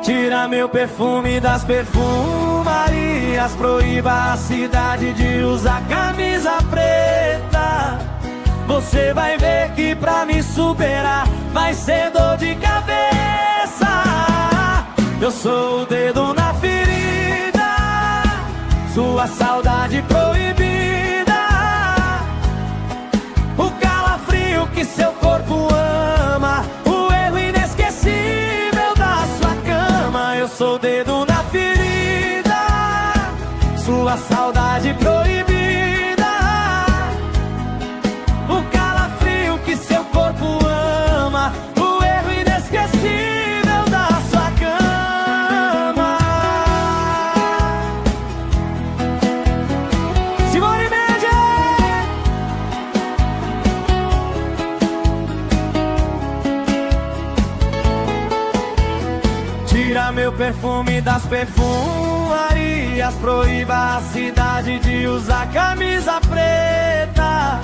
Tira meu perfume das perfumarias. Proíba a cidade de usar camisa preta. Você vai ver que pra me superar vai ser dor de cabeça. Eu sou o dedo na ferida, sua saudade proibida, o calafrio que seu corpo ama, o erro inesquecível da sua cama. Eu sou o dedo na ferida, sua saudade proibida, o calafrio que seu corpo ama, o erro inesquecível da sua cama. Simone Mendes. Tira meu perfume das perfumarias. Proíba a cidade de usar camisa preta.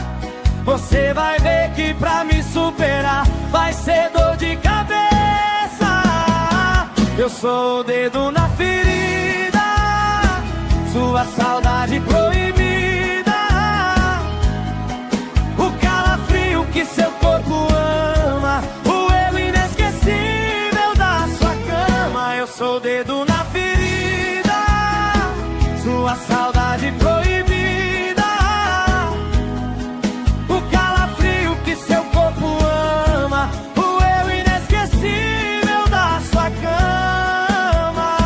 Você vai ver que pra me superar vai ser dor de cabeça. Eu sou o dedo na ferida, sua saudade proibida, o calafrio que seu corpo ama, o erro inesquecível da sua cama. Eu sou o dedo na ferida, sua saudade proibida, o calafrio que seu corpo ama, o erro inesquecível da sua cama.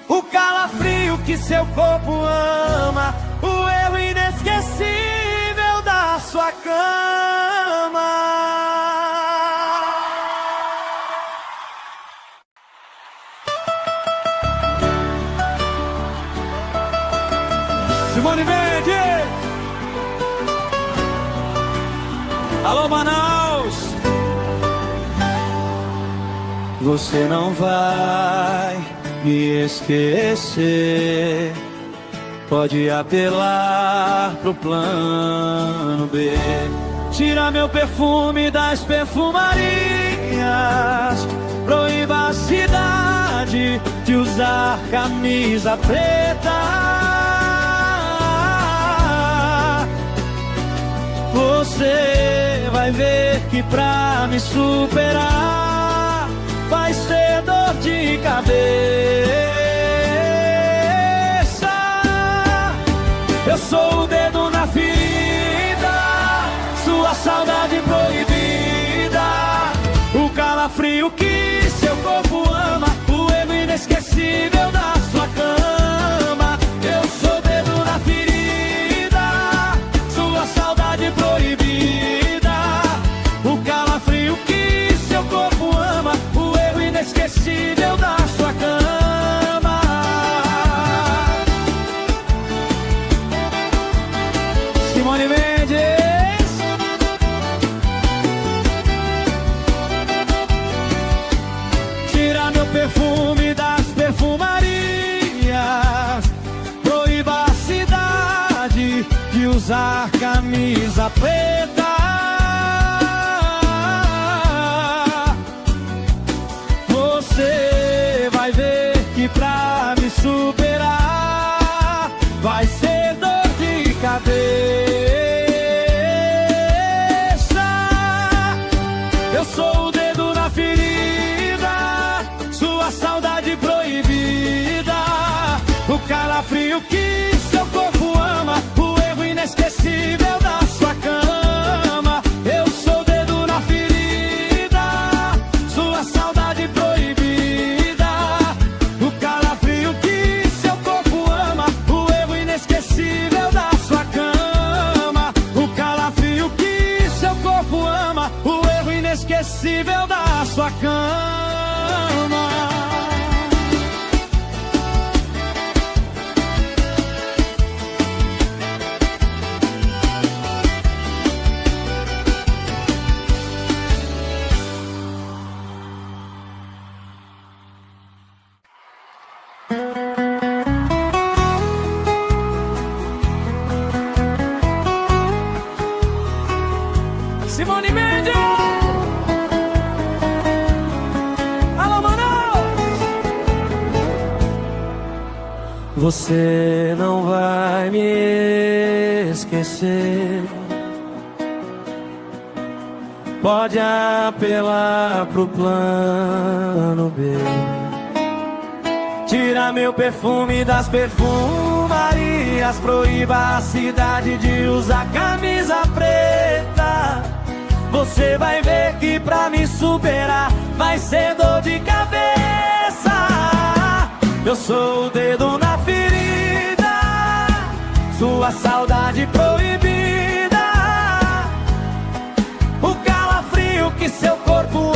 O calafrio que seu corpo ama, o erro inesquecível da sua cama. Simone Mendes. Alô, Manaus. Você não vai me esquecer. Pode apelar pro plano B. Tira meu perfume das perfumarias. Proíba a cidade de usar camisa preta. Você vai ver que pra me superar vai ser dor de cabeça. Eu sou o dedo na ferida, sua saudade proibida, o calafrio que seu corpo ama, o erro inesquecível da sua cama. Eu sou o dedo na ferida, sua saudade proibida, o calafrio que seu corpo ama, o erro inesquecível da sua cama. Simone Mendes. Tira meu perfume das perfumarias. Proíba a cidade de usar camisa preta. Você vai ver que pra me superar vai ser dor de cabeça. Eu sou o dedo na ferida, sua saudade proibida, o calafrio que seu corpo ama, o erro inesquecível da sua cama. Eu sou o dedo na ferida, sua saudade proibida, o calafrio que seu corpo ama, o erro inesquecível da sua cama. O calafrio que seu corpo ama, o erro inesquecível da sua cama. Simone Mendes. Alô, Manaus. Você não vai me esquecer. Pode apelar pro plano B. Tira meu perfume das perfumarias. Proíba a cidade de usar camisa preta. Você vai ver que pra me superar vai ser dor de cabeça. Eu sou o dedo na ferida, sua saudade proibida, o calafrio que seu corpo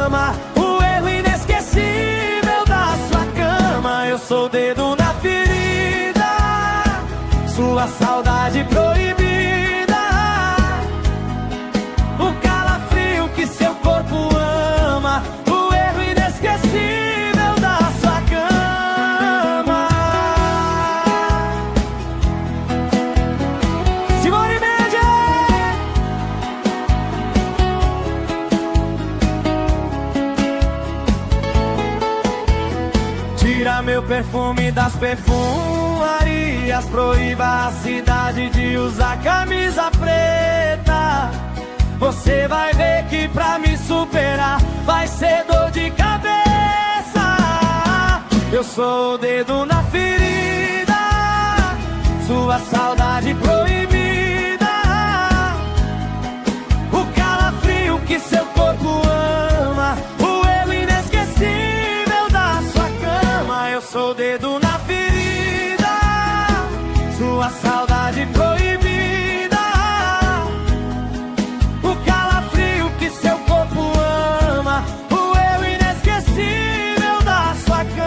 ama, o erro inesquecível da sua cama. Eu sou o dedo na ferida, sua saudade proibida, o calafrio que seu corpo ama, o erro inesquecível da sua cama. Simone Mendes. Tira meu perfume das perfumarias. Proíba a cidade de usar camisa preta. Você vai ver que pra me superar vai ser dor de cabeça. Eu sou o dedo na ferida, sua saudade proibida, o calafrio que seu corpo ama, o erro inesquecível da sua cama. Eu sou o dedo na ferida, sua saudade proibida, o calafrio que seu corpo ama, o erro inesquecível da sua cama.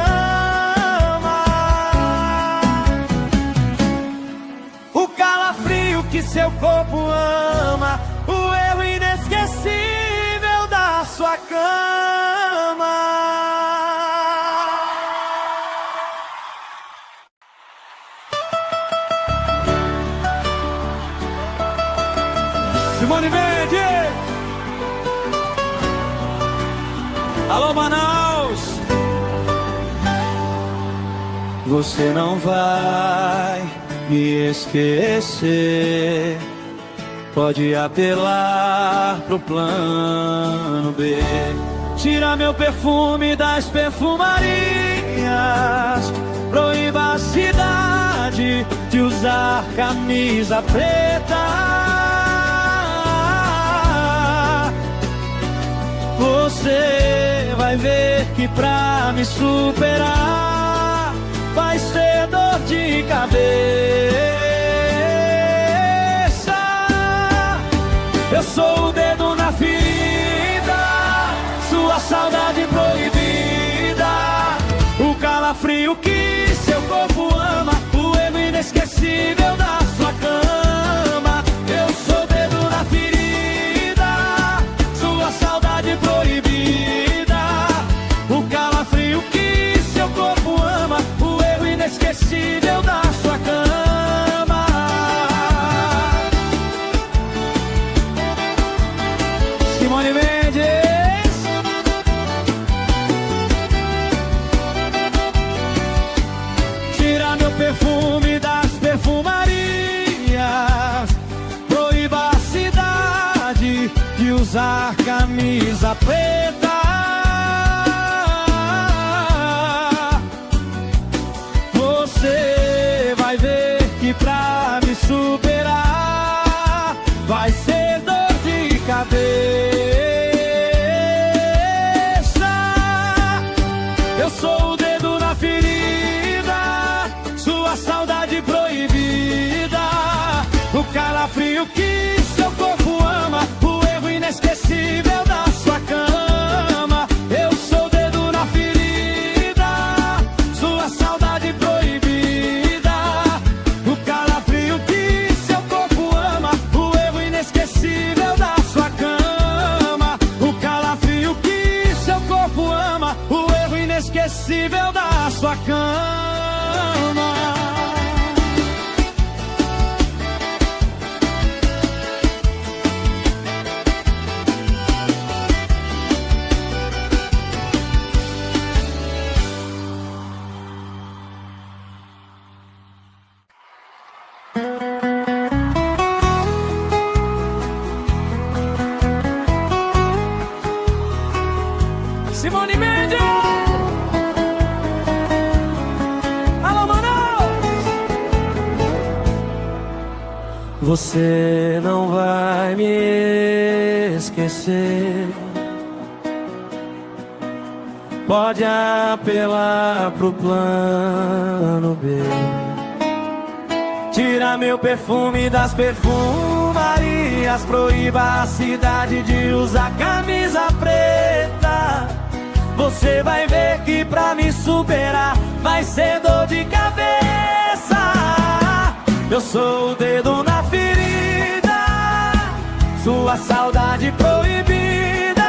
O calafrio que seu corpo ama, o erro inesquecível da sua cama. Simone Mendes. Alô, Manaus. Você não vai me esquecer. Pode apelar pro plano B. Tira meu perfume das perfumarias. Proíba a cidade de usar camisa preta. Você vai ver que pra me superar vai ser dor de cabeça. Eu sou o dedo na ferida, sua saudade proibida, o calafrio que seu corpo ama, o erro inesquecível da sua cama. Eu sou o dedo na ferida, sua saudade proibida, o calafrio que seu corpo ama, o erro inesquecível da sua cama. Simone Mendes. Tira meu perfume das perfumarias. Proíba a cidade de usar camisa preta. Você vai ver que pra me superar vai ser dor de cabeça. Eu sou o dedo na ferida, sua saudade proibida, o calafrio que seu corpo ama, o erro inesquecível da sua cama. Eu sou o dedo na ferida, sua saudade proibida, o calafrio que seu corpo ama, o erro inesquecível da sua cama. O calafrio que seu corpo ama, o erro inesquecível da sua cama. Você não vai me esquecer. Pode apelar pro plano B. Tira meu perfume das perfumarias, proíba a cidade de usar camisa preta. Você vai ver que pra me superar vai ser dor de cabeça. Eu sou o dedo na ferida, sua saudade proibida,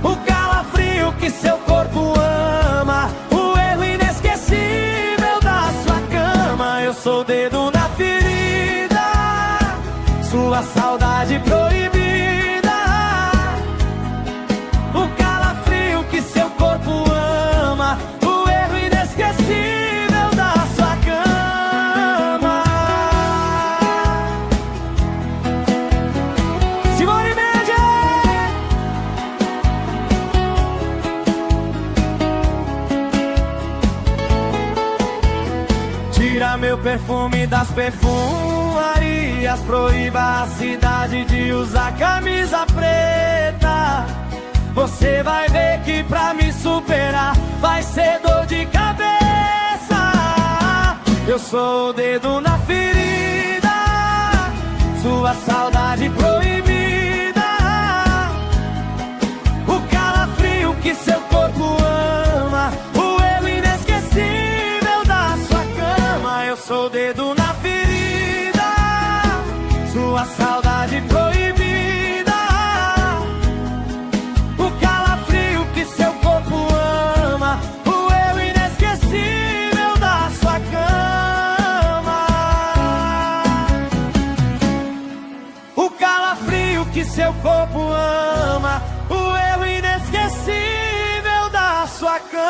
o calafrio que seu corpo ama, o erro inesquecível da sua cama. Eu sou o dedo na ferida, sua saudade proibida, o calafrio que seu corpo ama, o erro inesquecível da sua cama. Simone Mendes! Tira meu perfume das perfumarias, proíba a cidade de usar camisa preta. Você vai ver que pra me superar vai ser dor de cabeça. Eu sou o dedo na ferida, sua saudade proibida, o calafrio que seu corpo ama, o erro inesquecível da sua cama. Eu sou o dedo na ferida, sua saudade proibida, o calafrio que seu corpo ama, o erro inesquecível da sua cama. O calafrio que seu corpo ama, o erro inesquecível da sua cama.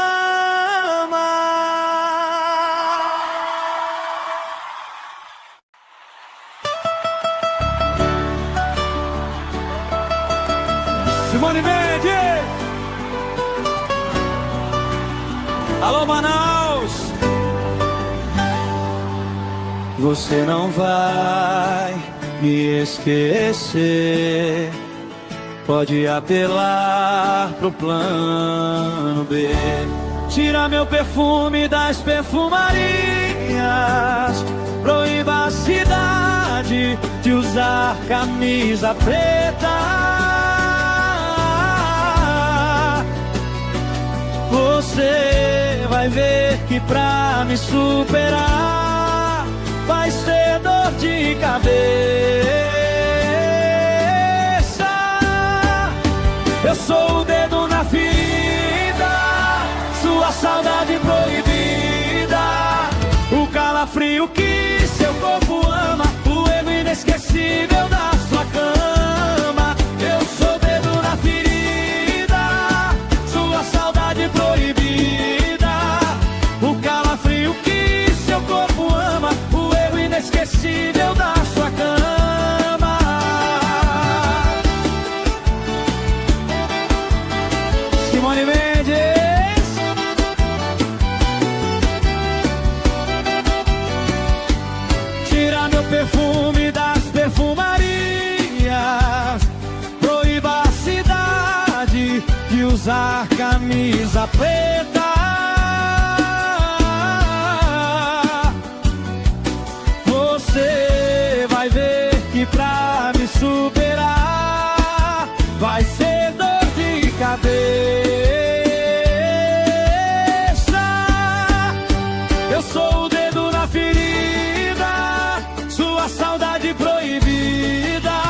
Simone Mendes! Alô, Manaus! Você não vai me esquecer. Pode apelar pro plano B. Tira meu perfume das perfumarias, proíba a cidade de usar camisa preta. Você vai ver que pra me superar vai ser dor de cabeça. Eu sou o dedo na ferida, sua saudade proibida, o calafrio que seu corpo ama, o erro inesquecível da sua cama. Eu sou o dedo na ferida, sua saudade proibida, o calafrio que seu corpo ama, o erro inesquecível da sua cama. Simone Mendes! Tira meu perfume das perfumarias, proíba a cidade de usar camisa preta. Você vai ver que pra me superar vai ser dor de cabeça. Eu sou o dedo na ferida, sua saudade proibida,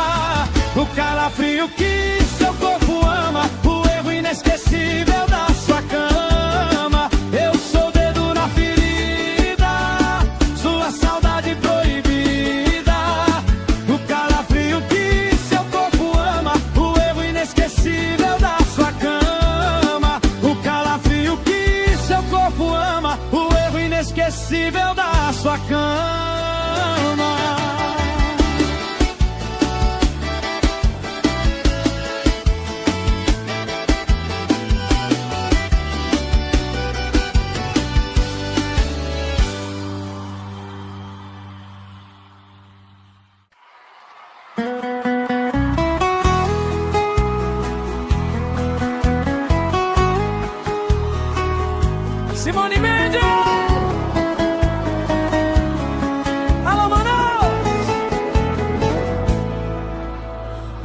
o calafrio que seu corpo ama, o erro inesquecível da sua cama. Eu sou o dedo na ferida, sua saudade proibida, o calafrio que seu corpo ama, o erro inesquecível da sua cama. O calafrio que seu corpo ama, o erro inesquecível da sua cama.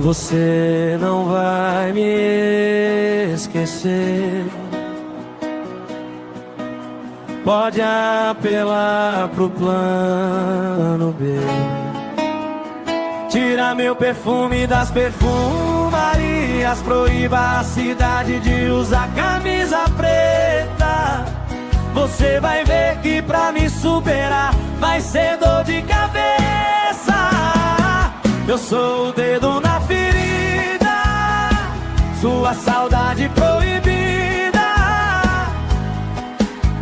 Você não vai me esquecer. Pode apelar pro plano B. Tira meu perfume das perfumarias, proíba a cidade de usar camisa preta. Você vai ver que pra me superar vai ser dor de cabeça. Eu sou o dedo na ferida, sua saudade proibida,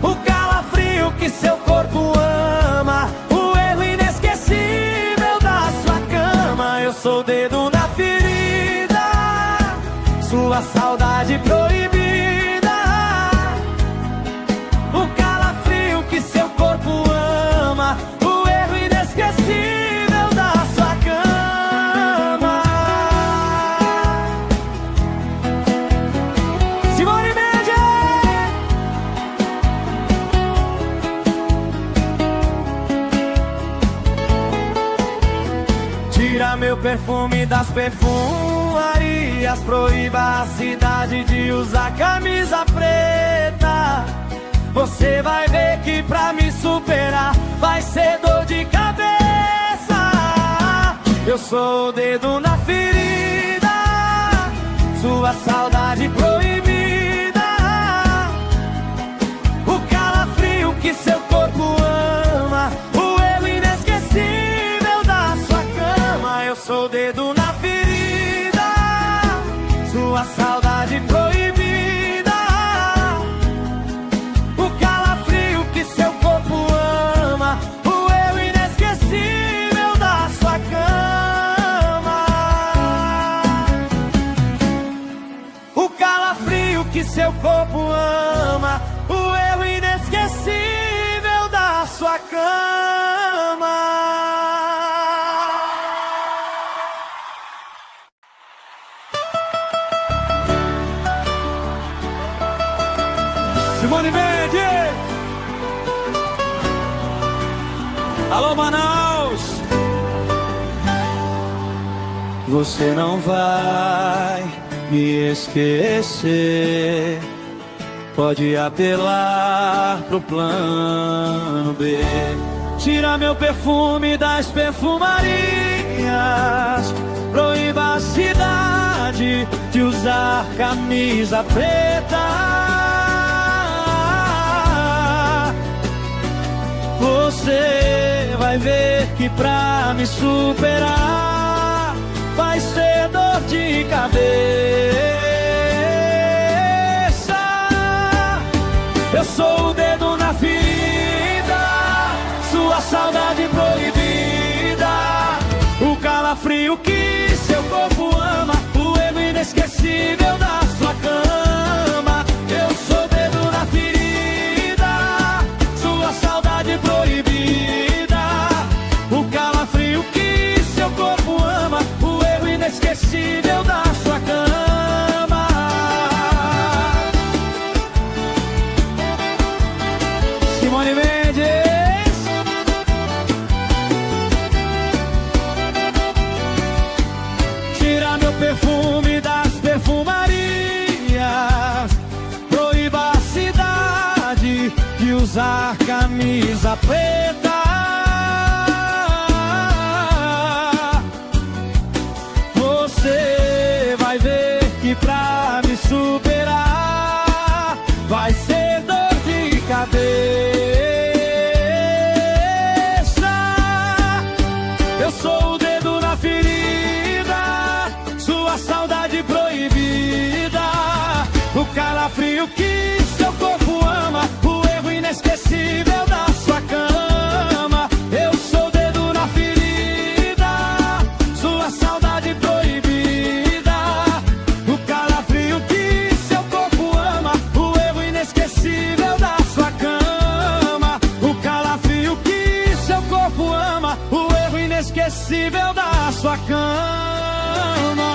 o calafrio que seu corpo ama, o erro inesquecível da sua cama. Eu sou o dedo na ferida, sua saudade proibida, o calafrio que seu corpo ama, o erro inesquecível da sua cama. Simone Mendes! Tira meu perfume das perfumarias, proíba a cidade de usar camisa preta. Você vai ver que pra me superar vai ser dor de cabeça. Eu sou o dedo na ferida, sua saudade proibida, o calafrio que seu corpo ama, o erro inesquecível da sua cama. Eu sou o dedo na ferida, sua saudade proibida, o calafrio que seu corpo ama, o erro inesquecível da sua cama. O calafrio que seu corpo ama, o erro inesquecível da sua cama. Simone Mendes! Alô, Manaus! Você não vai me esquecer. Pode apelar pro plano B. Tira meu perfume das perfumarias, proíba a cidade de usar camisa preta. Você vai ver que pra me superar vai ser dor de cabeça. Eu sou o dedo na ferida, sua saudade proibida, o calafrio que seu corpo ama, o erro inesquecível da sua cama. Eu sou o dedo na ferida, sua saudade proibida, o calafrio que seu corpo ama, o erro inesquecível da sua cama. Simone Mendes! Tira meu perfume das perfumarias, proíba a cidade de usar camisa preta. Você vai ver que pra me superar vai ser dor de cabeça. Eu sou o dedo na ferida, sua saudade proibida, o calafrio que seu corpo ama, o erro inesquecível da sua cama. Eu sou o dedo na ferida, sua saudade proibida, o calafrio que seu corpo ama, o erro inesquecível da sua cama. O calafrio que seu corpo ama, o erro inesquecível da sua cama.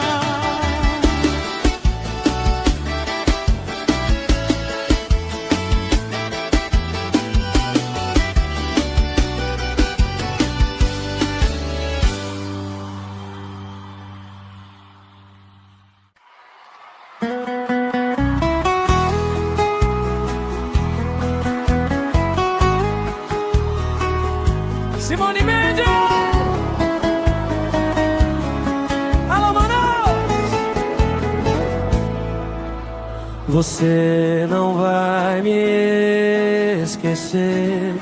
Simone Mendes. Alô, Manaus. Você não vai me esquecer.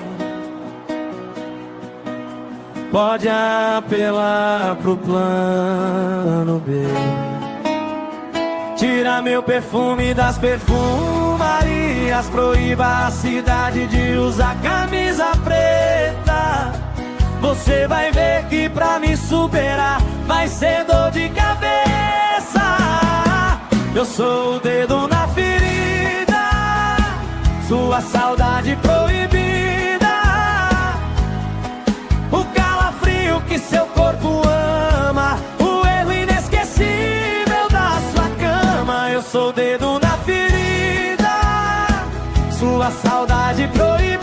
Pode apelar pro plano B. Tira meu perfume das perfumarias. Proíba a cidade de usar camisa preta. Você vai ver que pra me superar vai ser dor de cabeça. Eu sou o dedo na ferida, sua saudade proibida, o calafrio que seu corpo ama, o erro inesquecível da sua cama. Eu sou o dedo na ferida, sua saudade proibida,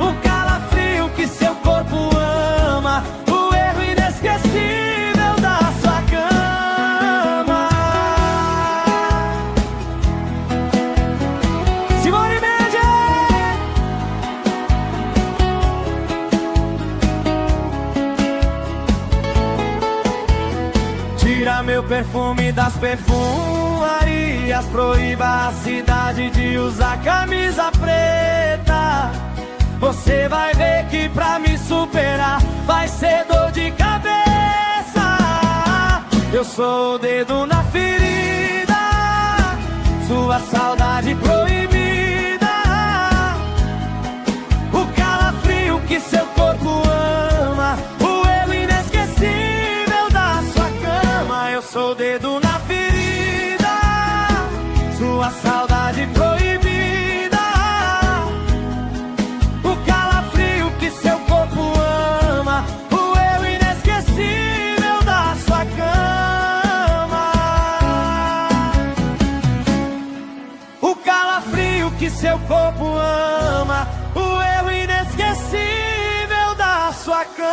o calafrio que seu corpo ama, o erro inesquecível da sua cama. Simone Mendes. Tira meu perfume das perfumarias. Proíba a cidade de usar camisa preta. Você vai ver que pra me superar vai ser dor de cabeça. Eu sou o dedo na ferida, sua saudade proibida, o calafrio que seu corpo ama, o erro inesquecível da sua cama. Eu sou o dedo na ferida, sua saudade proibida, o calafrio que seu corpo ama, o erro inesquecível da sua cama. O calafrio que seu corpo ama, o erro inesquecível da sua cama.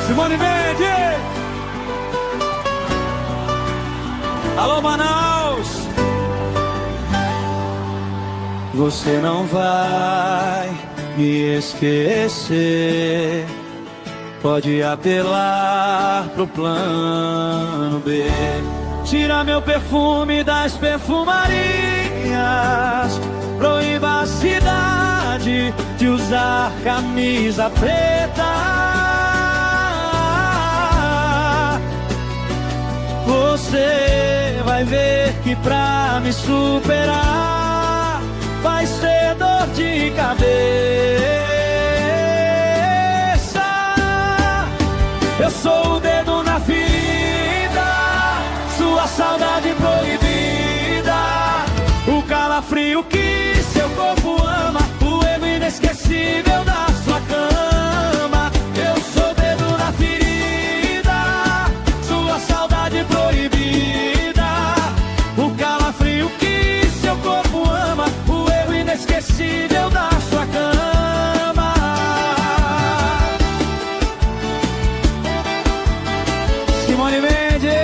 Simone Mendes. Alô, Manaus. Você não vai me esquecer. Pode apelar pro plano B. Tira meu perfume das perfumarias. Proíba a cidade de usar camisa preta. Você vai ver que pra me superar vai ser dor de cabeça. Eu sou o dedo na ferida, sua saudade proibida, o calafrio que seu corpo ama, o erro inesquecível da sua cama. Eu sou o dedo na ferida, sua saudade proibida, o calafrio que seu corpo ama, o erro inesquecível da sua cama. Simone Mendes.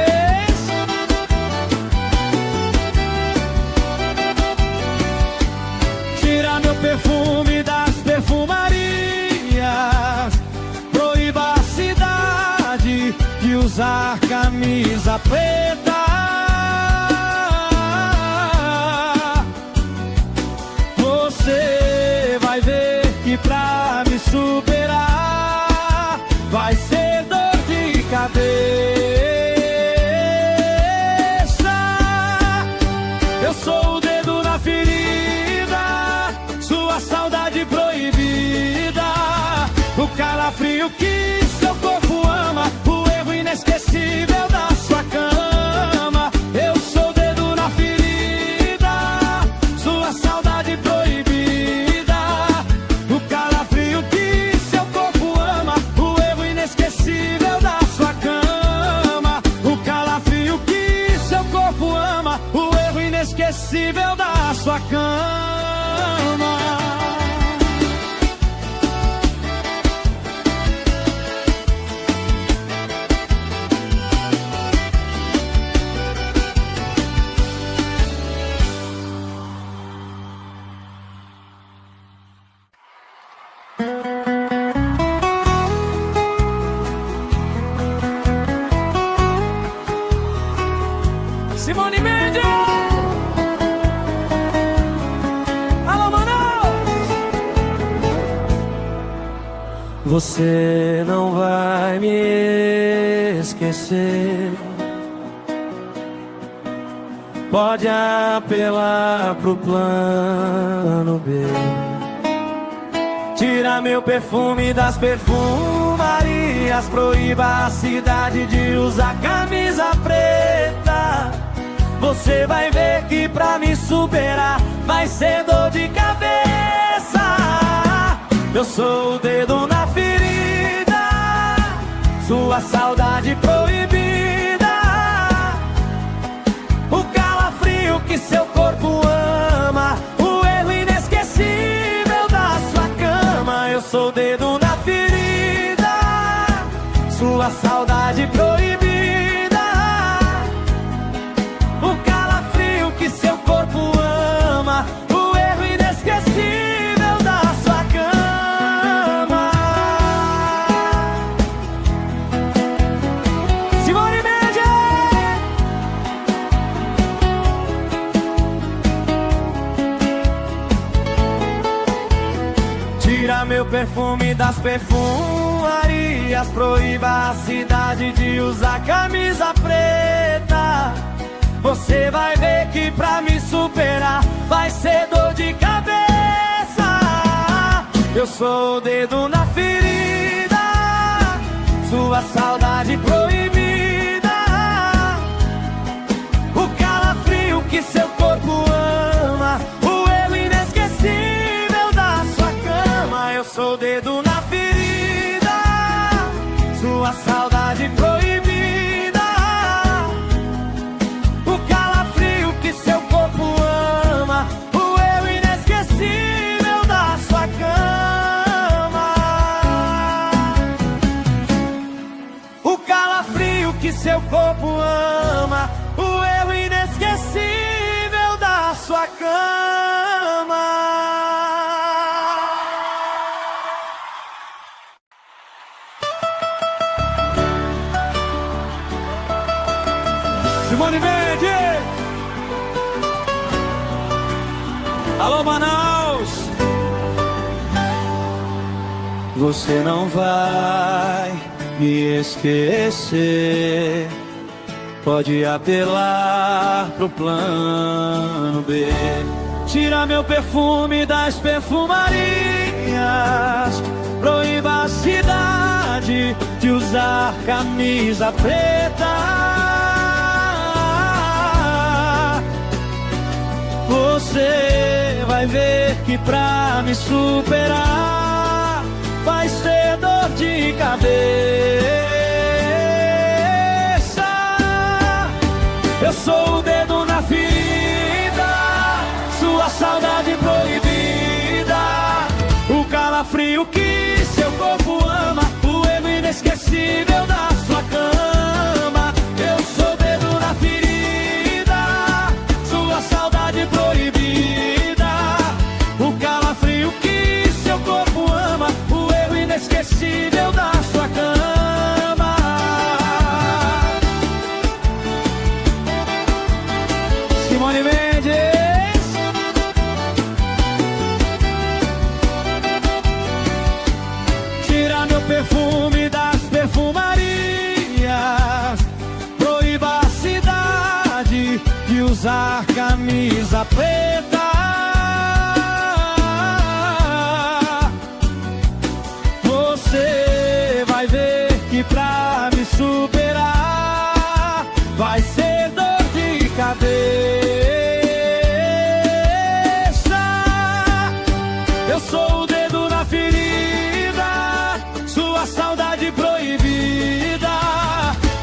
Tira meu perfume das perfumarias. Proíba a cidade de usar camisa preta. Você vai ver que pra me superar vai ser dor de cabeça. Eu sou o dedo na ferida, sua saudade proibida, o calafrio que seu corpo ama, o erro inesquecível da sua cama. Eu sou o dedo na ferida, sua saudade proibida, o calafrio que seu corpo ama, o erro inesquecível da sua cama. O calafrio que seu corpo ama, o erro inesquecível da sua cama. Simone Mendes. Alô, Manaus. Você não vai me esquecer. Pode apelar pro plano B. Tira meu perfume das perfumarias. Proíba a cidade de usar camisa preta. Você vai ver que pra me superar vai ser dor de cabeça. Eu sou o dedo na ferida, sua saudade proibida. O calafrio que seu corpo ama, o erro inesquecível da sua cama. Eu sou o dedo na ferida, sua saudade proibida. O calafrio que seu corpo ama, o erro inesquecível da sua cama. Simone Mendes. Tira meu perfume das perfumarias. Proíba a cidade de usar camisa preta. Você vai ver que pra me superar vai ser dor de cabeça. Eu sou o dedo na ferida, sua saudade proibida. O calafrio que seu corpo ama, o erro inesquecível da sua cama. Eu sou o dedo na ferida, sua saudade proibida. O calafrio que seu corpo ama, o erro inesquecível da sua cama. O calafrio que seu corpo ama, o erro inesquecível da sua cama. Simone Mendes. Alô, Manaus. Você não vai me esquecer. Pode apelar pro plano B. Tira meu perfume das perfumarias. Proíba a cidade de usar camisa preta. Você vai ver que pra me superar vai ser dor de cabeça. Eu sou o dedo na ferida, sua saudade proibida. O calafrio que seu corpo ama, o erro inesquecível da sua cama. Eu sou o dedo na ferida, sua saudade proibida. O calafrio que seu corpo ama, o erro inesquecível da sua cama. Simone Mendes. Tira meu perfume das perfumarias. Proíba a cidade de usar camisa preta. Você vai ver que pra me superar vai ser dor de cabeça. Eu sou o dedo na ferida, sua saudade proibida.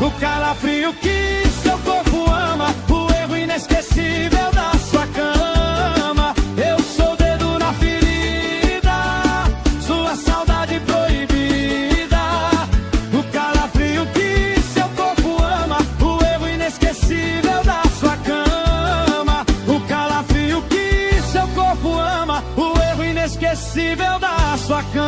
O calafrio que seu corpo ama, o erro inesquecível da sua cama. Eu sou o dedo na ferida, sua saudade proibida. O calafrio que seu corpo ama, o erro inesquecível da sua cama. O calafrio que seu corpo ama, o erro inesquecível da sua cama.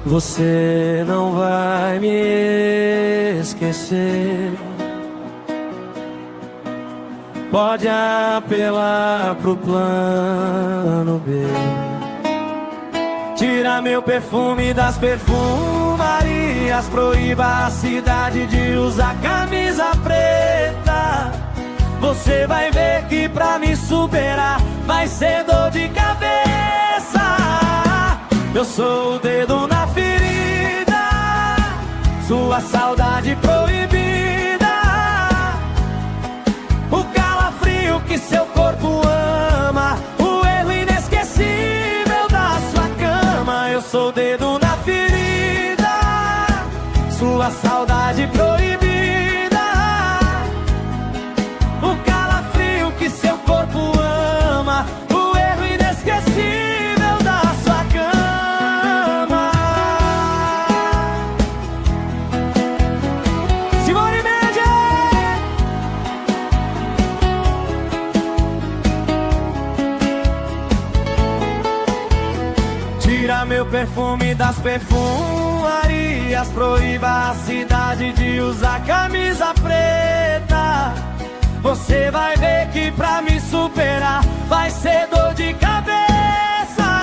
Você não vai me esquecer. Pode apelar pro plano B. Tira meu perfume das perfumarias. Proíba a cidade de usar camisa preta. Você vai ver que pra me superar vai ser dor de cabeça. Eu sou o dedo na ferida, sua saudade proibida, o calafrio que seu corpo ama, o erro inesquecível da sua cama. Eu sou o dedo na ferida, sua saudade proibida, o calafrio que seu corpo ama, o erro inesquecível da sua cama. Simone Mendes! Tira meu perfume das perfumarias. Proíba a cidade de usar camisa preta. Você vai ver que pra me superar vai ser dor de cabeça.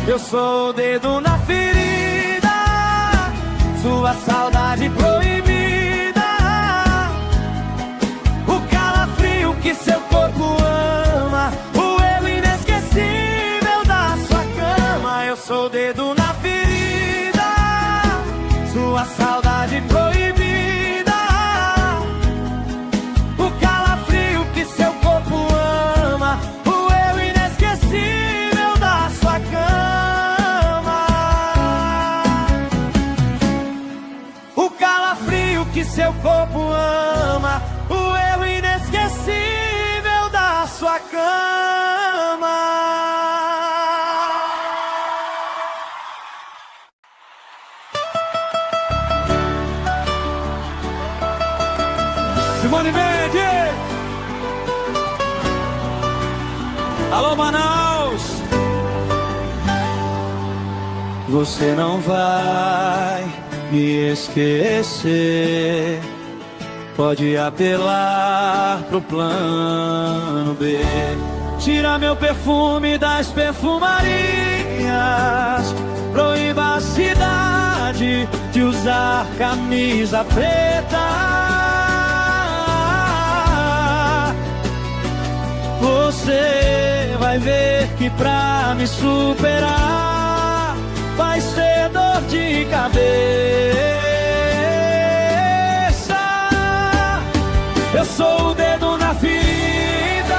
Eu sou o dedo na ferida, sua saudade proibida, o calafrio que seu corpo ama, o erro inesquecível da sua cama. Eu sou o dedo na ferida, sua saudade proibida, o calafrio que seu corpo ama, o erro inesquecível da sua cama. O calafrio que seu corpo ama, o erro inesquecível da sua cama. Simone Mendes! Alô, Manaus! Você não vai me esquecer. Pode apelar pro plano B. Tira meu perfume das perfumarias. Proíba a cidade de usar camisa preta. Você vai ver que pra me superar vai ser dor de cabeça. Eu sou o dedo na ferida,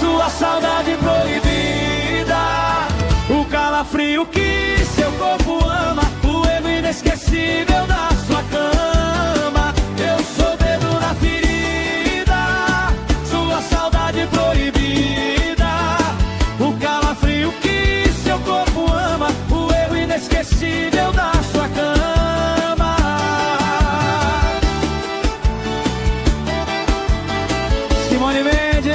sua saudade proibida, o calafrio que seu corpo ama, o erro inesquecível da sua cama. Eu sou o dedo na ferida, sua saudade proibida, o calafrio que seu corpo ama, o erro inesquecível da sua cama. Simone Mendes!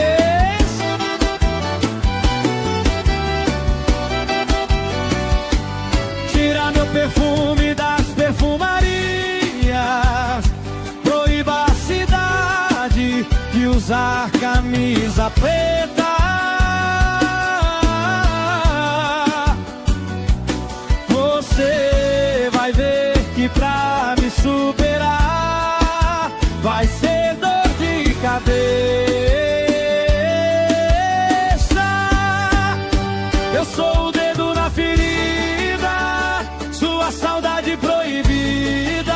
Tira meu perfume das perfumarias. Proíba a cidade de usar camisa preta. Você vai ver que pra me superar vai ser dor de cabeça. Eu sou o dedo na ferida, sua saudade proibida,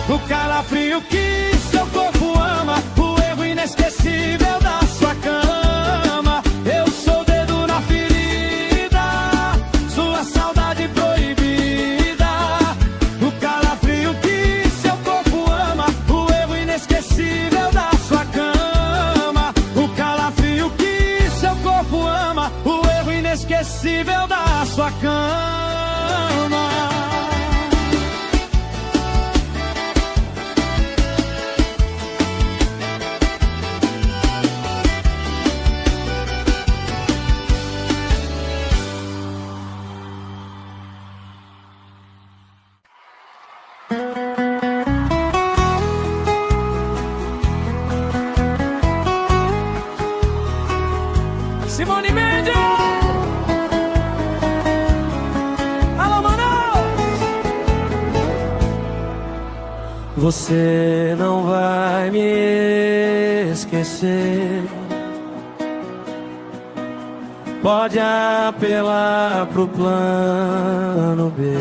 o calafrio que seu corpo ama, o erro inesquecível da sua cama. Eu sou o dedo na ferida, sua saudade proibida, o calafrio que seu corpo ama, o erro inesquecível da sua cama. O calafrio que seu corpo ama, o erro inesquecível da sua cama. Você não vai me esquecer. Pode apelar pro plano B.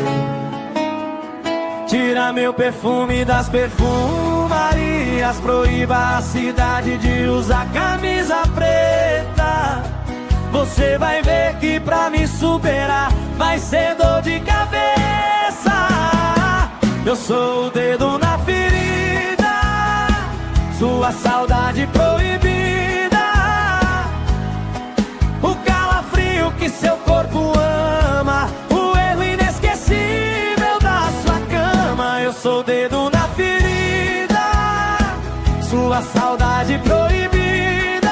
Tira meu perfume das perfumarias. Proíba a cidade de usar camisa preta. Você vai ver que pra me superar vai ser dor de cabeça. Eu sou o dedo na ferida, sua saudade proibida, o calafrio que seu corpo ama, o erro inesquecível da sua cama. Eu sou o dedo na ferida, sua saudade proibida,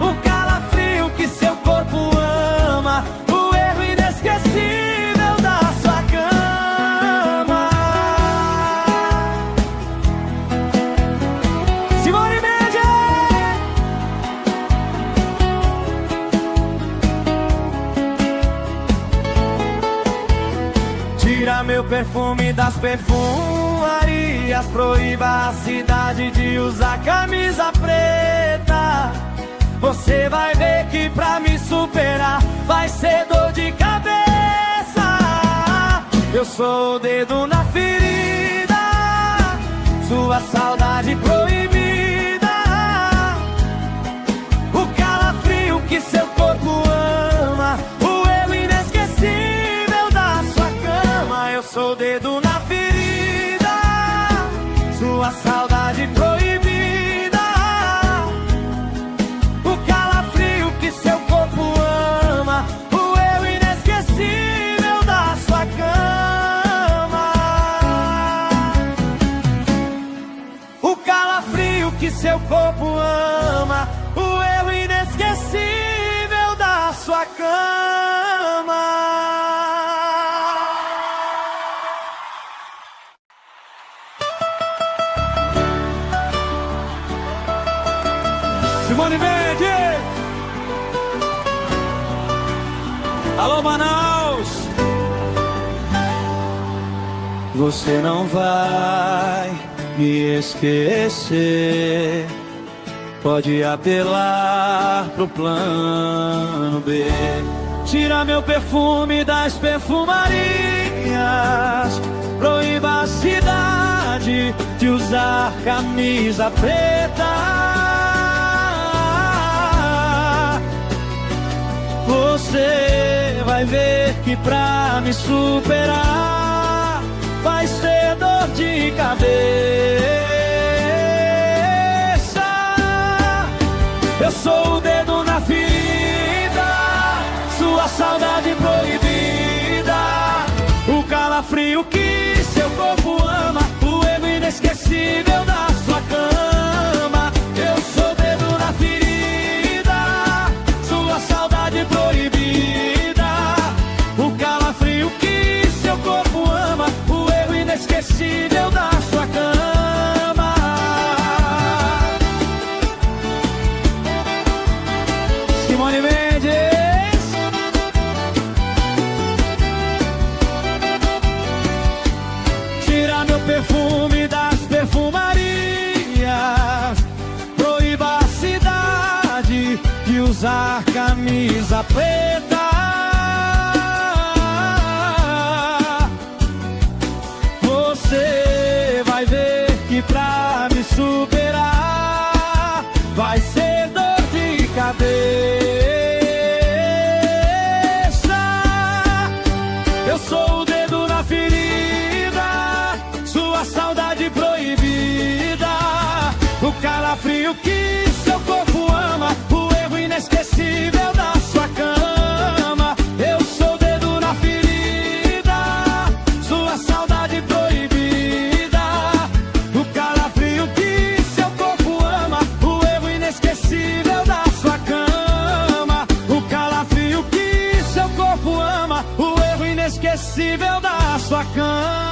o calafrio que seu corpo ama, o erro inesquecível da sua cama. Simone Mendes! Tira meu perfume das perfumarias. Proíba a cidade de usar camisa preta. Você vai ver que pra me superar vai ser dor de cabeça. Eu sou o dedo na ferida, sua saudade proibida, o calafrio que seu corpo ama, o erro inesquecível da sua cama. Eu sou o dedo na ferida, sua saudade proibida, o calafrio que seu corpo ama, o erro inesquecível da sua cama. O calafrio que seu corpo ama, o erro inesquecível da sua cama. Simone Mendes! Alô, Manaus! Você não vai me esquecer. Pode apelar pro plano B. Tira meu perfume das perfumarias. Proíba a cidade de usar camisa preta. Você vai ver que pra me superar vai ser dor de cabeça. Eu sou o dedo na ferida, sua saudade proibida, o calafrio que seu corpo ama, o erro inesquecível da sua cama. Eu sou o dedo na ferida, sua saudade proibida, o calafrio que seu corpo ama, o erro inesquecível da sua cama. Simone Mendes! Tira meu perfume das perfumarias. Proíba a cidade de usar camisa preta. Você vai ver que pra me superar vai ser dor de cabeça. Eu sou o dedo na ferida, sua saudade proibida, o calafrio que seu corpo ama, o erro inesquecível da sua cama. Eu sou o dedo na ferida, sua saudade proibida, o calafrio que seu corpo ama, o erro inesquecível da sua cama. O calafrio que seu corpo ama, o erro inesquecível da sua cama.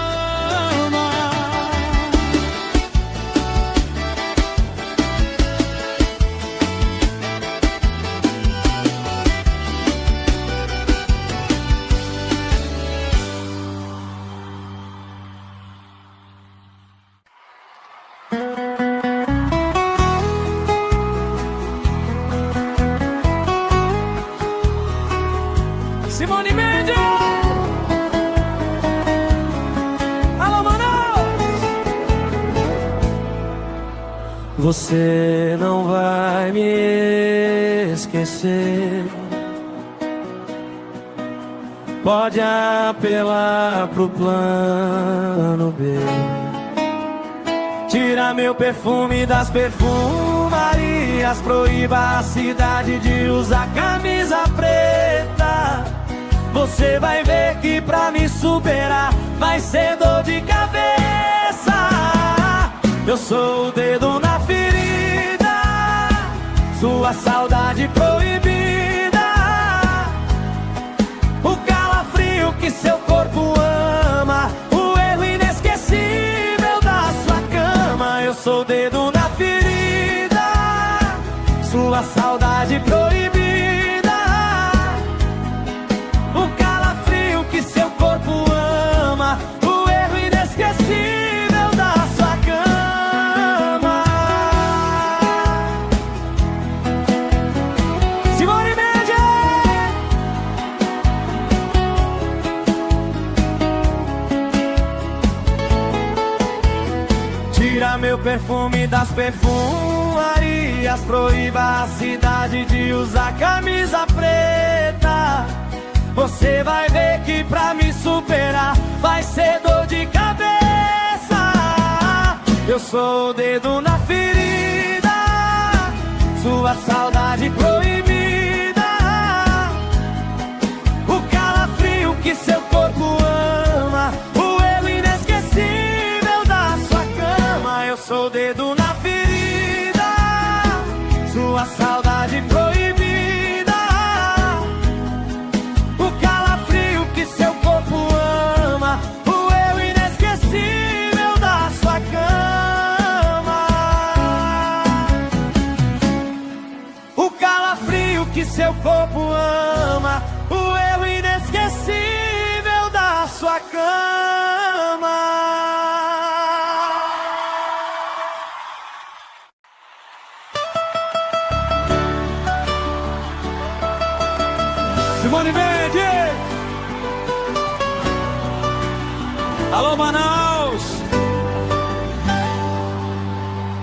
Você não vai me esquecer. Pode apelar pro plano B. Tira meu perfume das perfumarias. Proíba a cidade de usar camisa preta. Você vai ver que pra me superar vai ser dor de cabeça. Eu sou o dedo na ferida, sua saudade proibida, o calafrio que seu corpo ama, o erro inesquecível da sua cama. Eu sou o dedo na ferida, sua saudade proibida, o calafrio que seu corpo ama, o erro inesquecível da sua cama. Simone Mendes! Tira meu perfume das perfumarias. Proíba a cidade de usar camisa preta. Você vai ver que pra me superar vai ser dor de cabeça. Eu sou o dedo na ferida, sua saudade proibida, o calafrio que seu corpo ama, o erro inesquecível da sua cama. Eu sou o dedo na ferida, sua saudade proibida, o calafrio que seu corpo ama, o erro inesquecível da sua cama. O calafrio que seu corpo ama, o erro inesquecível da sua cama. Simone Mendes! Alô, Manaus!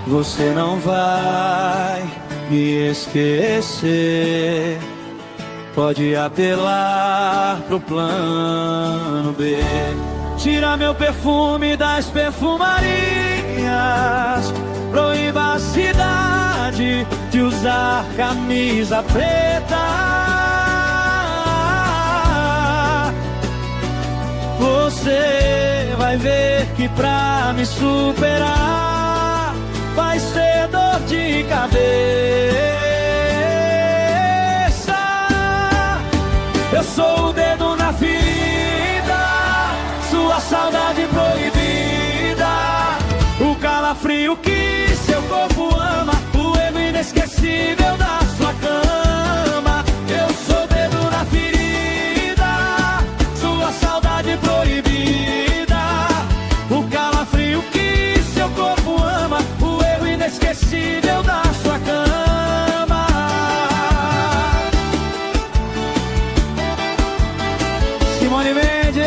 Você não vai me esquecer. Pode apelar pro plano B. Tira meu perfume das perfumarias. Proíba a cidade de usar camisa preta. Você vai ver que pra me superar vai ser dor de cabeça. Eu sou o dedo na ferida, sua saudade proibida, o calafrio que seu corpo ama, o erro inesquecível da sua cama. Eu sou o dedo na ferida, sua saudade proibida, o calafrio que seu corpo ama, o erro inesquecível da sua cama. Simone Mendes!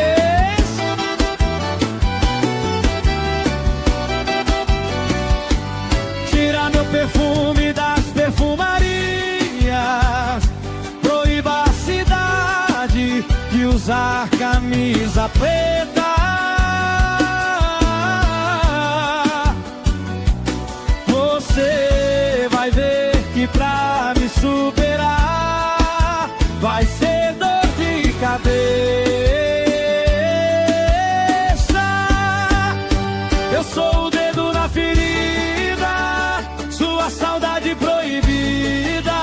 Tira meu perfume das perfumarias. Proíba a cidade de usar camisa preta. Você vai ver que pra me superar vai ser dor de cabeça. Eu sou o dedo na ferida, sua saudade proibida,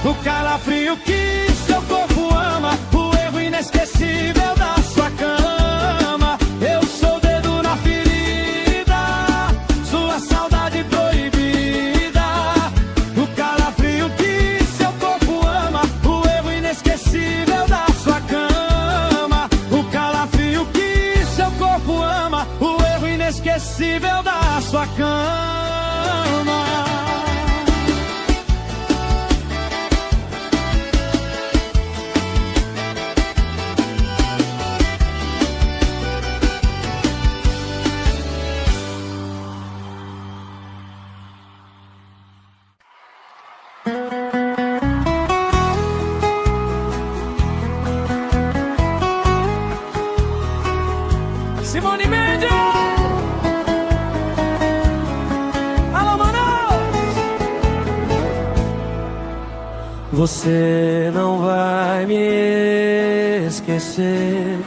o calafrio que seu corpo ama, o erro inesquecível da sua cama. Eu sou o dedo na ferida, sua saudade proibida, o calafrio que seu corpo ama, o erro inesquecível da sua cama. O calafrio que seu corpo ama, o erro inesquecível da sua cama. Simone Mendes. Alô, Manaus. Você não vai me esquecer.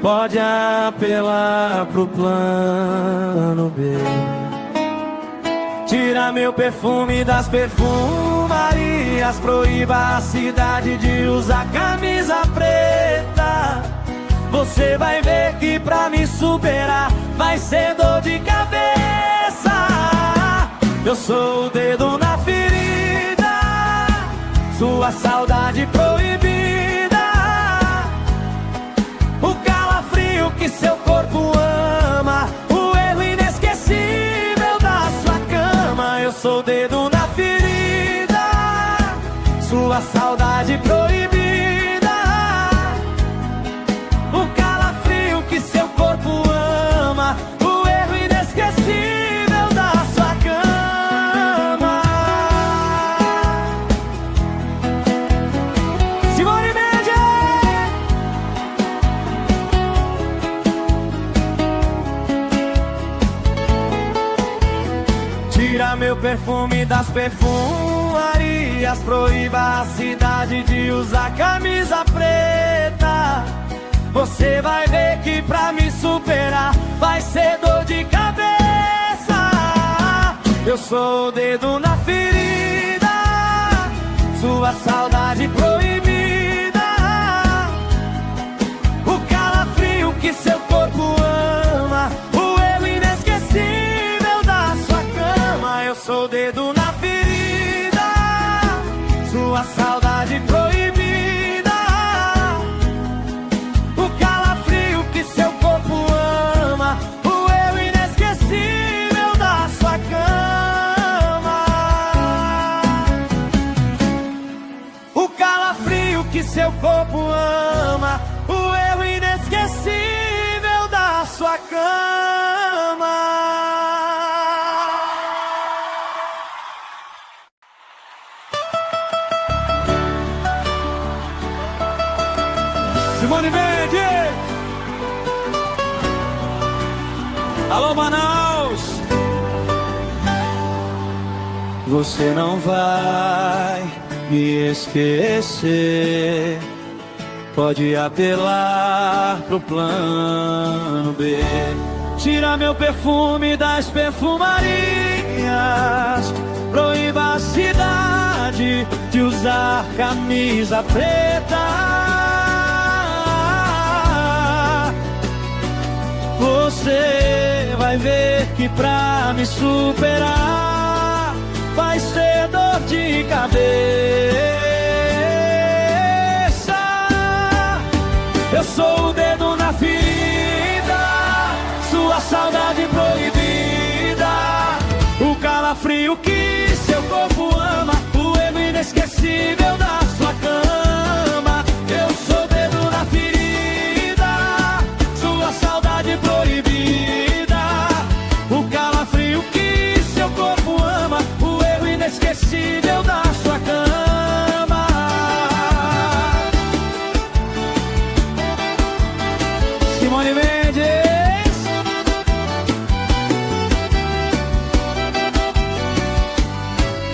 Pode apelar pro plano B. Tira meu perfume das perfumarias. Proíba a cidade de usar camisa preta. Você vai ver que pra me superar vai ser dor de cabeça. Eu sou o dedo na ferida, sua saudade proibida. O calafrio que seu corpo ama, o erro inesquecível da sua cama. Eu sou o dedo na ferida, sua saudade proibida. O calafrio que seu corpo ama, o erro inesquecível da sua cama. Simone Mendes. Tira meu perfume das perfumarias. Proíba a cidade de usar camisa preta. Você vai ver que pra me superar vai ser dor de cabeça. Eu sou o dedo na ferida, sua saudade proibida. O calafrio que seu corpo ama, o erro inesquecível da sua cama. Eu sou o dedo na ferida, sua saudade proibida. O calafrio que seu corpo ama, o erro inesquecível da sua cama. O calafrio que seu corpo ama, o erro inesquecível da sua cama. Simone Mendes. Alô, Manaus. Você não vai me esquecer. Pode apelar pro plano B. Tira meu perfume das perfumarias. Proíba a cidade de usar camisa preta. Você vai ver que pra me superar vai ser dor de cabeça. Eu sou o dedo na ferida, sua saudade proibida. O calafrio que seu corpo ama, o erro inesquecível da sua cama. Eu sou o dedo na ferida, sua saudade proibida. O calafrio que seu corpo ama, o erro inesquecível da sua cama. Simone Mendes.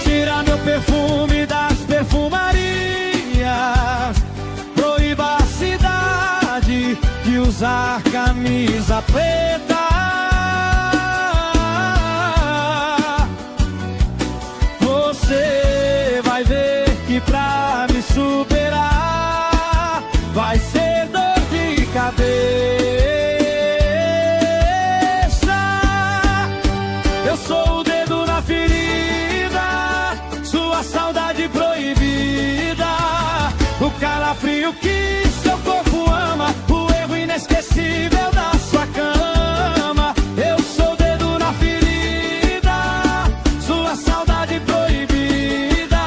Tira meu perfume das perfumarias. Proíba a cidade de usar camisa preta. Você vai ver que pra me superar vai ser dor de cabeça. Eu sou o dedo na ferida, sua saudade proibida. O calafrio que seu corpo ama, o erro inesquecível da sua cama. Eu sou o dedo na ferida, sua saudade proibida.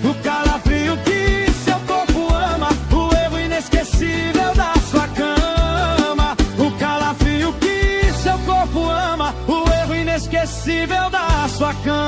O calafrio que seu corpo ama, o erro inesquecível da sua cama. O calafrio que seu corpo ama, o erro inesquecível da sua cama.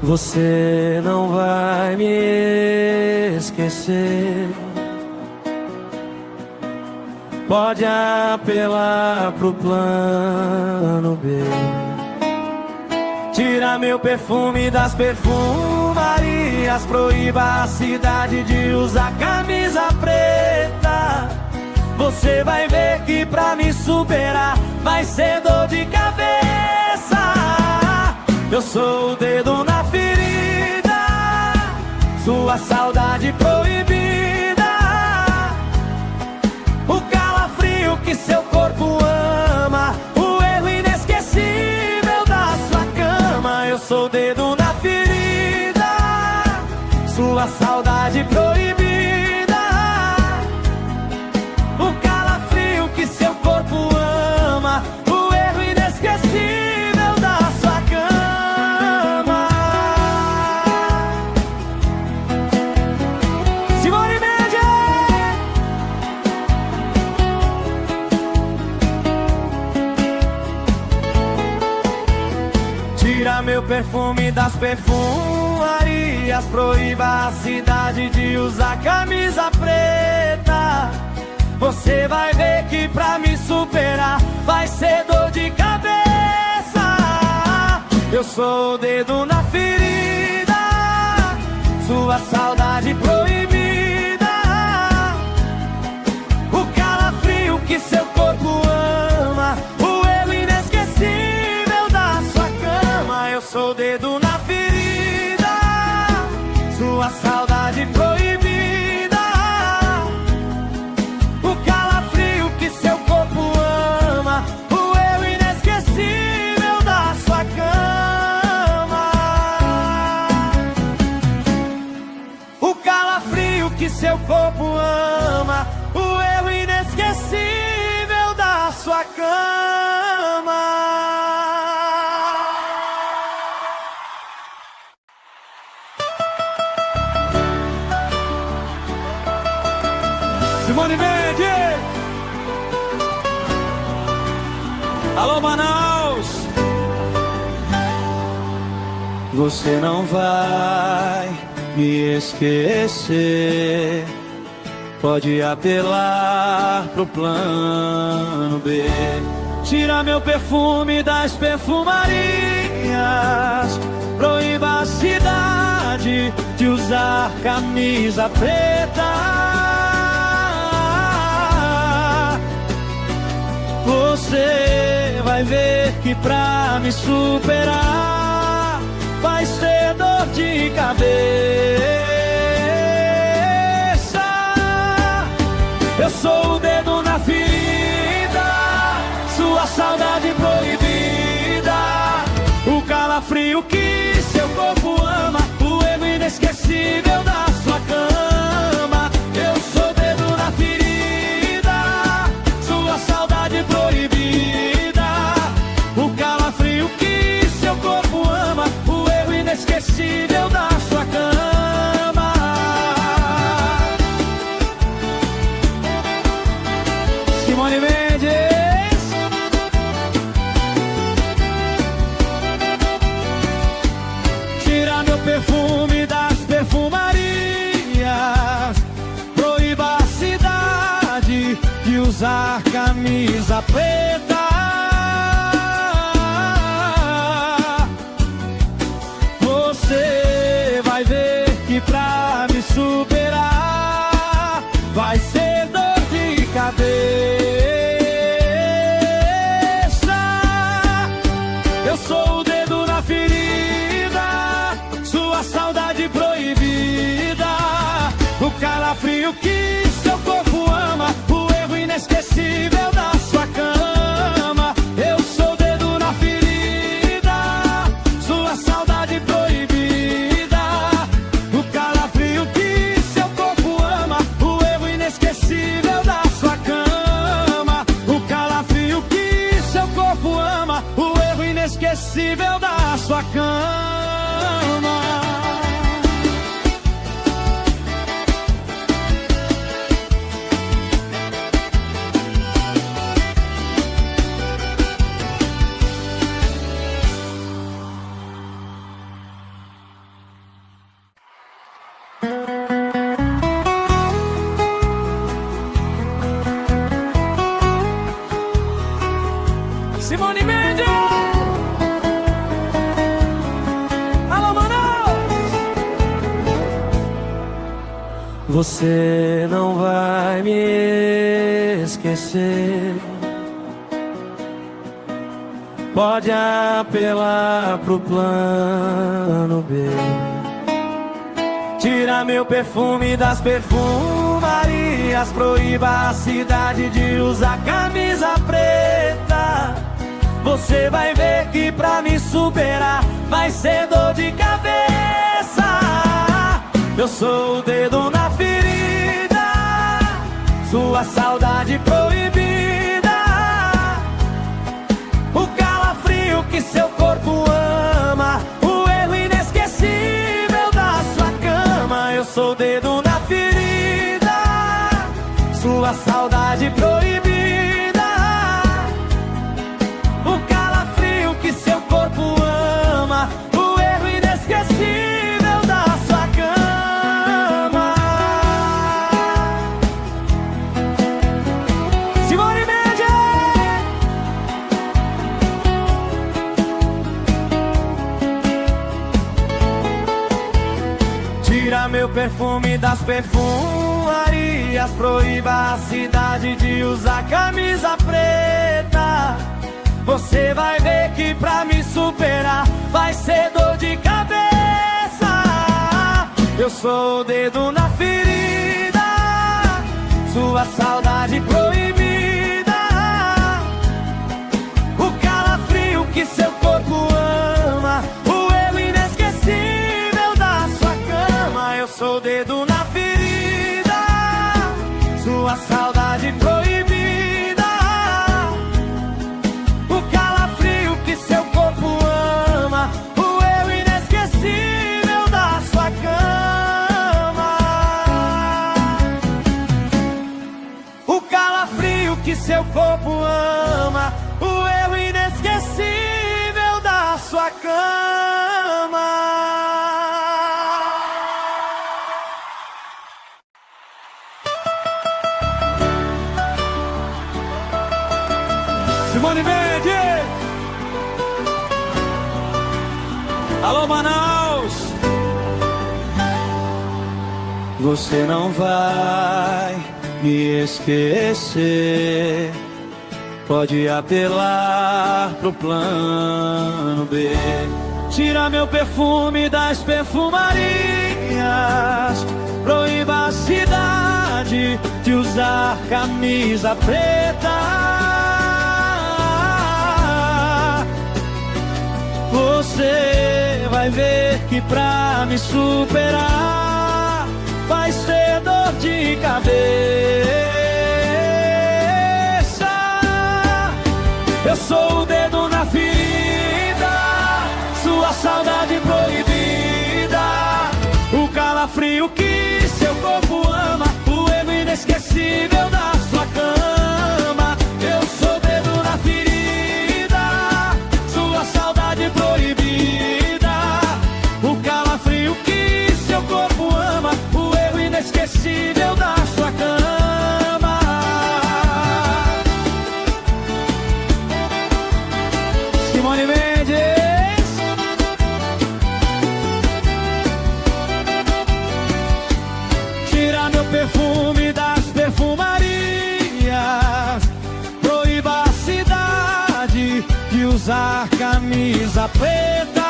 Você não vai me esquecer. Pode apelar pro plano B. Tira meu perfume das perfumarias. Proíba a cidade de usar camisa preta. Você vai ver que pra me superar vai ser dor de cabeça. Eu sou o dedo na ferida, sua saudade proibida, o calafrio que seu corpo ama, o erro inesquecível da sua cama. Eu sou o dedo na ferida, sua saudade proibida, o calafrio que seu corpo ama, o erro inesquecível da sua cama. Simone Mendes! Tira meu perfume das perfumarias. Proíba a cidade de usar camisa preta. Você vai ver que pra me superar vai ser dor de cabeça. Eu sou o dedo na ferida, sua saudade proibida, o calafrio que seu corpo ama, o erro inesquecível da sua cama. Eu sou o dedo na ferida, sua saudade proibida, seu corpo ama, o erro inesquecível da sua cama. O calafrio que seu corpo ama, o erro inesquecível da sua cama. Simone Mendes! Alô, Manaus! Você não vai me esquecer. Pode apelar pro plano B. Tira meu perfume das perfumarias. Proíba a cidade de usar camisa preta. Você vai ver que pra me superar vai ser dor de cabeça. Eu sou o dedo na ferida, sua saudade proibida, o calafrio que seu corpo ama, o erro inesquecível da sua cama. Eu sou o dedo na ferida, sua saudade proibida, o calafrio que seu corpo ama, o erro inesquecível da sua cama. Simone Mendes! Tira meu perfume das perfumarias. Proíba a cidade de usar camisa preta. Você vai ver que pra me superar vai ser dor de cabeça. Eu sou o dedo na ferida, sua saudade proibida, o calafrio que seu corpo ama, o erro inesquecível da sua cama. Eu sou o dedo na ferida, sua saudade proibida, o calafrio que seu corpo ama, o erro inesquecível da sua cama. O calafrio que seu corpo ama, o erro inesquecível da sua cama. Simone Mendes! Alô, Manaus! Você não vai me esquecer. Pode apelar pro plano B. Tira meu perfume das perfumarias. Proíba a cidade de usar camisa preta. Você vai ver que pra me superar vai ser dor de cabeça. Eu sou o dedo na ferida, sua saudade proibida, o calafrio que seu corpo ama, o erro inesquecível da sua cama. Eu sou o dedo na ferida, sua saudade proibida, o calafrio que seu corpo ama, o erro inesquecível da sua cama. Simone Mendes! Tira meu perfume das perfumarias. Proíba a cidade de usar camisa preta. Você vai ver que pra me superar vai ser dor de cabeça. Eu sou o dedo na ferida, sua saudade proibida, o calafrio que seu corpo ama, o erro inesquecível da sua cama. Eu sou o dedo na ferida, sua saudade proibida, seu corpo ama, o eu inesquecível da sua cama, o calafrio que seu corpo ama, o eu inesquecível da sua cama. Simone Mendes! Alô, Manaus! Você não vai me esquecer. Pode apelar pro plano B. Tira meu perfume das perfumarias. Proíba a cidade de usar camisa preta. Você vai ver que pra me superar vai ser dor de cabeça. Eu sou o dedo na ferida, sua saudade proibida, o calafrio que seu corpo ama, o erro inesquecível da sua cama. Eu sou o dedo na ferida, sua saudade proibida, o calafrio que seu corpo ama, o erro inesquecível da sua cama. Simone Mendes! Tira meu perfume das perfumarias. Proíba a cidade de usar camisa preta.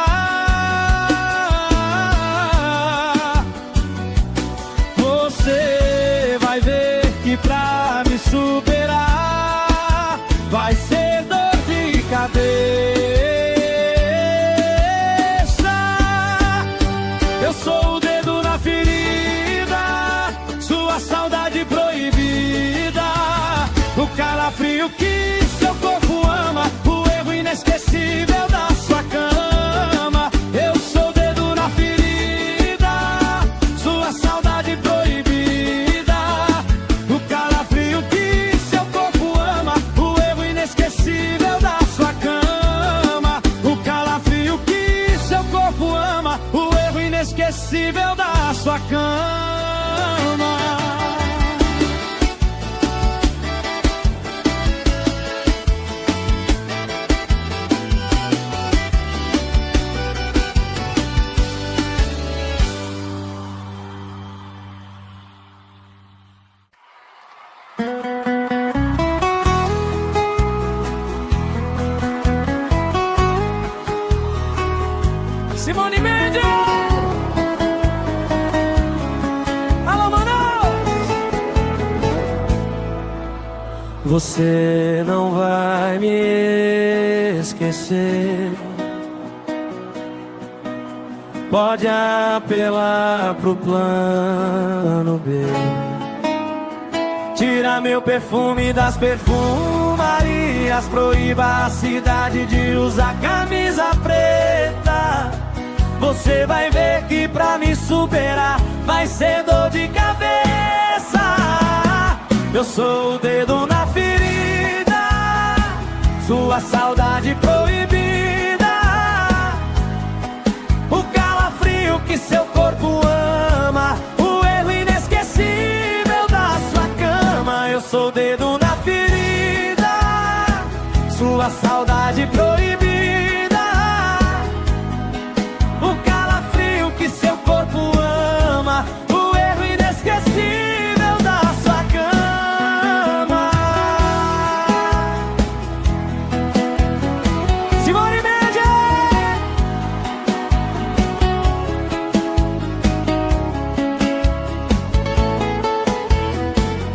Você vai ver que pra me superar vai ser dor de cabeça. Eu sou o dedo na ferida, sua saudade proibida, o calafrio que seu corpo ama, o erro inesquecível da sua cama. inesquecível da sua cama. Simone Mendes! Alô, Manaus! Você não vai me esquecer. Pode apelar pro plano B. Tira meu perfume das perfumarias. Proíba a cidade de usar camisa preta. Você vai ver que pra me superar vai ser dor de cabeça. Eu sou o dedo na ferida, sua saudade proibida, o calafrio que seu corpo ama, o erro inesquecível da sua cama. Eu sou o dedo na ferida, sua saudade proibida, seu corpo ama, o erro inesquecível da sua cama. Simone Mendes!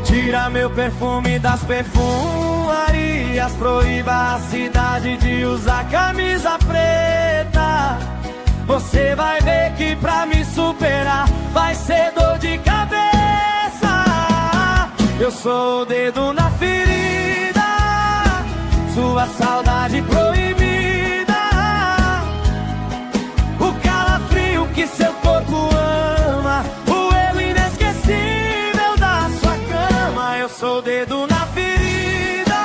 Tira meu perfume das perfumarias. Proíba a cidade de usar camisa preta. Você vai ver que pra me superar vai ser dor de cabeça. Eu sou o dedo na ferida, sua saudade proibida, o calafrio que seu corpo ama, o erro inesquecível da sua cama. Eu sou o dedo na ferida,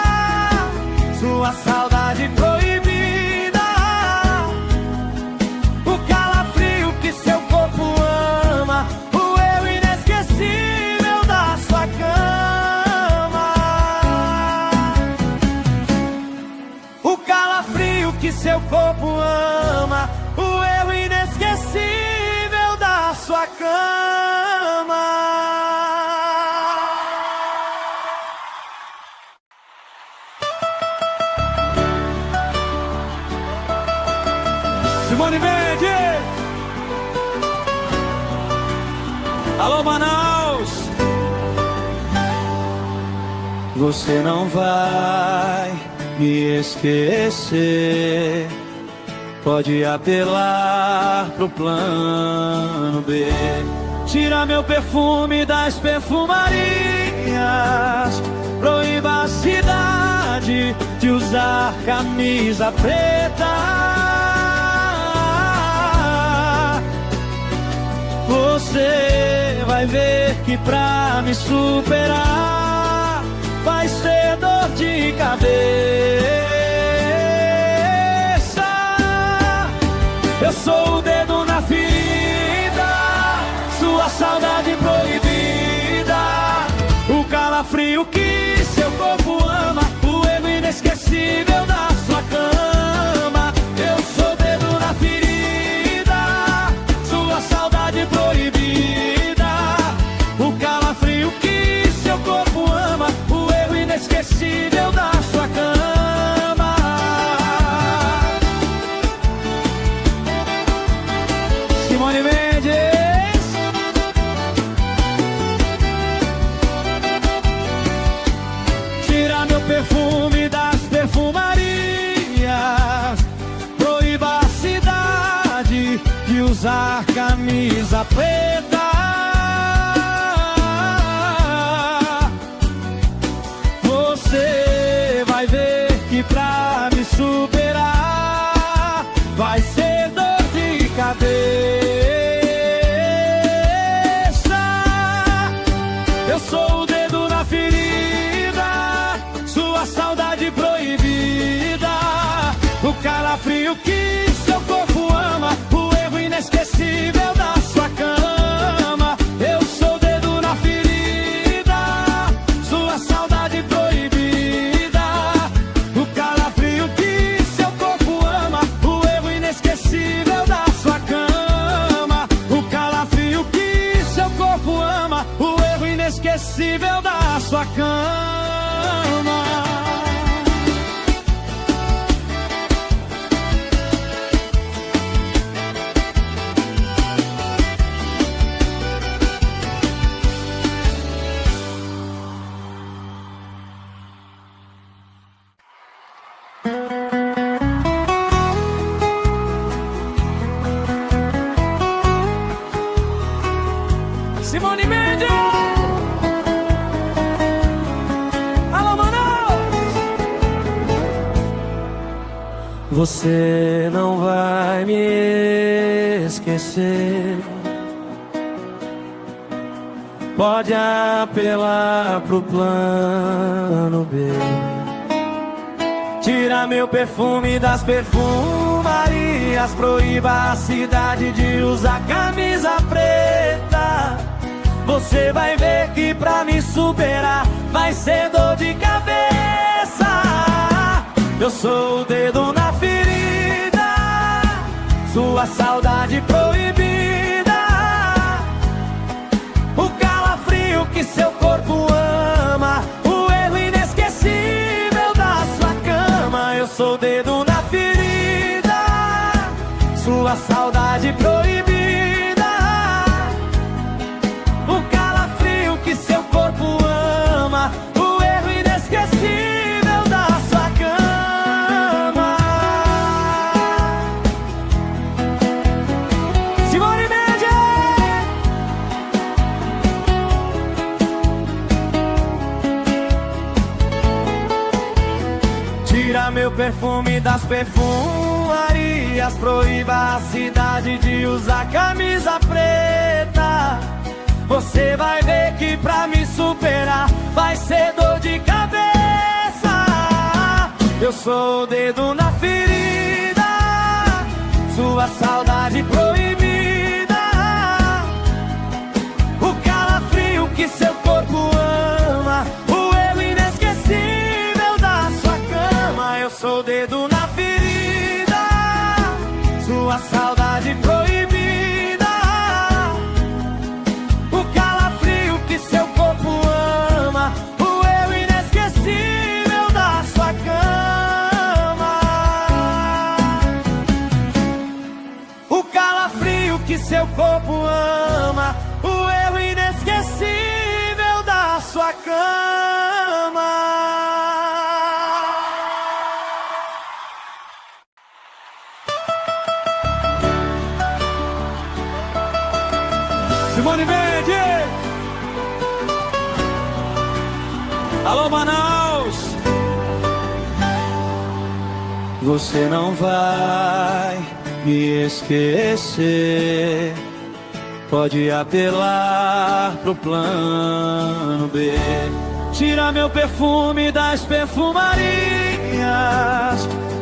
sua saudade proibida, seu corpo ama, o erro inesquecível da sua cama. O calafrio que seu corpo ama, o erro inesquecível da sua cama. Simone Mendes! Alô, Manaus! Você não vai me esquecer. Pode apelar pro plano B. Tira meu perfume das perfumarias. Proíba a cidade de usar camisa preta. Você vai ver que pra me superar vai ser dor de cabeça. Eu sou o dedo na ferida, sua saudade proibida, o calafrio que seu corpo ama, o erro inesquecível da sua cama. Eu sou o dedo na ferida, sua saudade proibida, o calafrio que seu corpo ama, o erro inesquecível da sua cama. Simone Mendes! Tira meu perfume das perfumarias. inesquecível da sua cama. Simone Mendes! Alô, Manaus! Você não vai me esquecer. Pode apelar pro plano B. Tira meu perfume das perfumarias. Proíba a cidade de usar camisa preta. Você vai ver que pra me superar vai ser dor de cabeça. Eu sou o dedo na ferida, sua saudade proibida, o calafrio que seu corpo ama, o erro inesquecível da sua cama. Eu sou o dedo na ferida, sua saudade proibida, seu corpo ama, o erro inesquecível da sua cama. Simone Mendes! Tira meu perfume das perfumarias. Proíba a cidade de usar camisa preta. Você vai ver que pra me superar vai ser dor de cabeça. Eu sou o dedo na ferida, sua saudade proibida, o calafrio que seu corpo ama, o erro inesquecível da sua cama. Eu sou o dedo na ferida, sua saudade proibida, seu corpo ama, o eu inesquecível da sua cama. O calafrio que seu corpo ama, o eu inesquecível da sua cama. Simone Mendes! Alô, Manaus! Você não vai me esquecer. Pode apelar pro plano B. Tira meu perfume das perfumarias.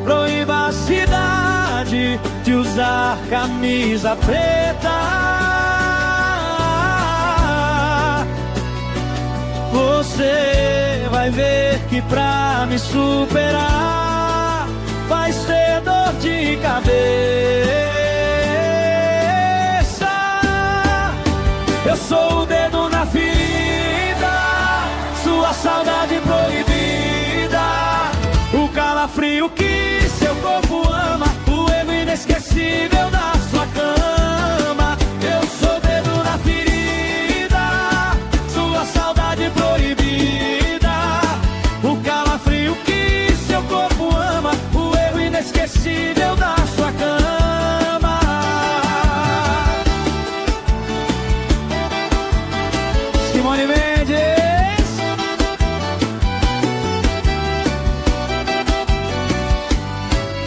Proíba a cidade de usar camisa preta. Você vai ver que pra me superar vai ser dor de cabeça. Eu sou o dedo na ferida, sua saudade proibida, o calafrio que seu corpo ama, o erro inesquecível da sua cama. Eu sou o dedo na ferida, sua saudade proibida, o calafrio que seu corpo ama, o erro inesquecível da sua cama. Simone Mendes!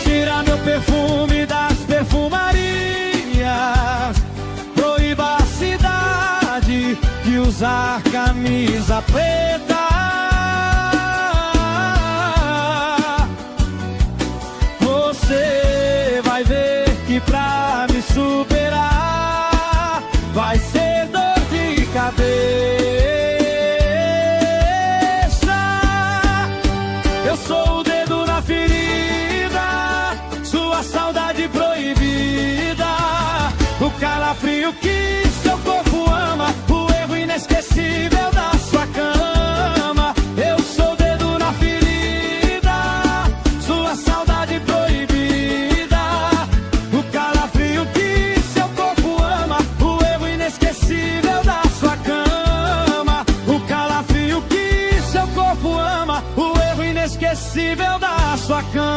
Tira meu perfume das perfumarias. Proíba a cidade de usar camisa preta. Você vai ver que pra me superar vai ser dor de cabeça. Eu sou o dedo na ferida, sua saudade proibida, o calafrio que seu corpo ama, o erro inesquecível da inesquecível da sua cama.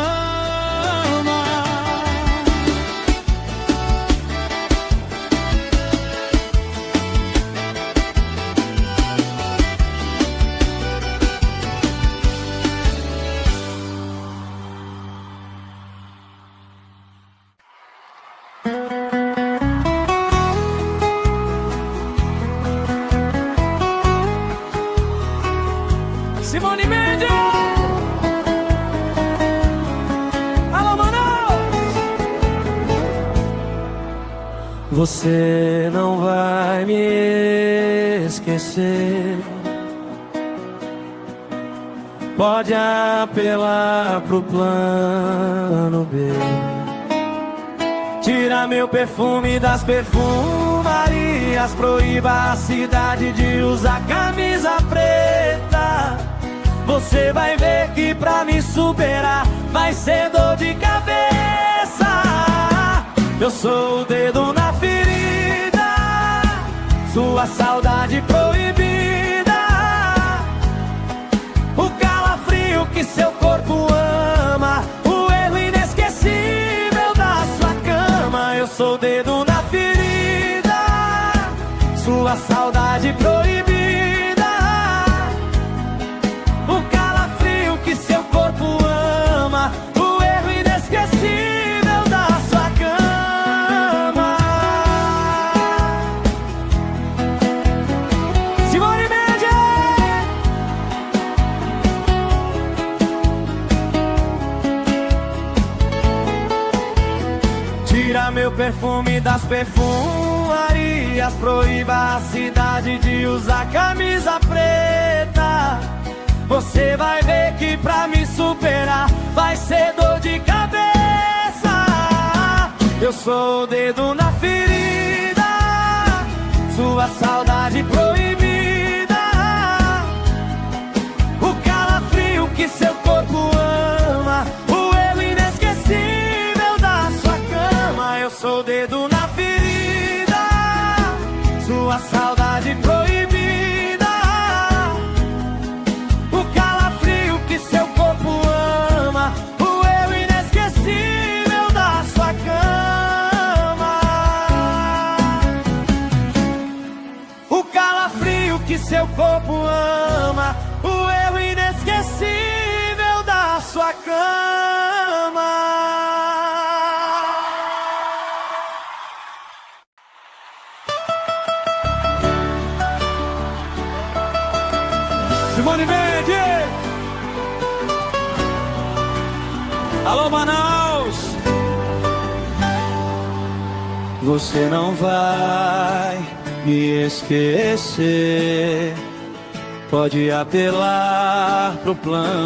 Simone Mendes! Alô, Manaus! Você não vai me esquecer. Pode apelar pro plano B. Tira meu perfume das perfumarias. Proíba a cidade de usar camisa preta. Você vai ver que pra me superar vai ser dor de cabeça. Eu sou o dedo na ferida, sua saudade proibida, o calafrio que seu corpo ama, o erro inesquecível da sua cama. Eu sou o dedo na ferida, sua saudade proibida, o calafrio que seu corpo ama, o erro inesquecível da sua cama. Simone Mendes! Tira meu perfume das perfumarias. Proíba a cidade de usar camisa preta. Você vai ver que pra me superar vai ser dor de cabeça. Eu sou o dedo na ferida, sua saudade proibida, o calafrio que seu corpo ama, o erro inesquecível da sua cama. Eu sou o dedo na ferida, sua saudade proibida, seu corpo ama, o erro inesquecível da sua cama. O calafrio que seu corpo ama, o erro inesquecível da sua cama. Simone Mendes! Alô, Manaus! Você não vai me esquecer. Pode apelar pro plano.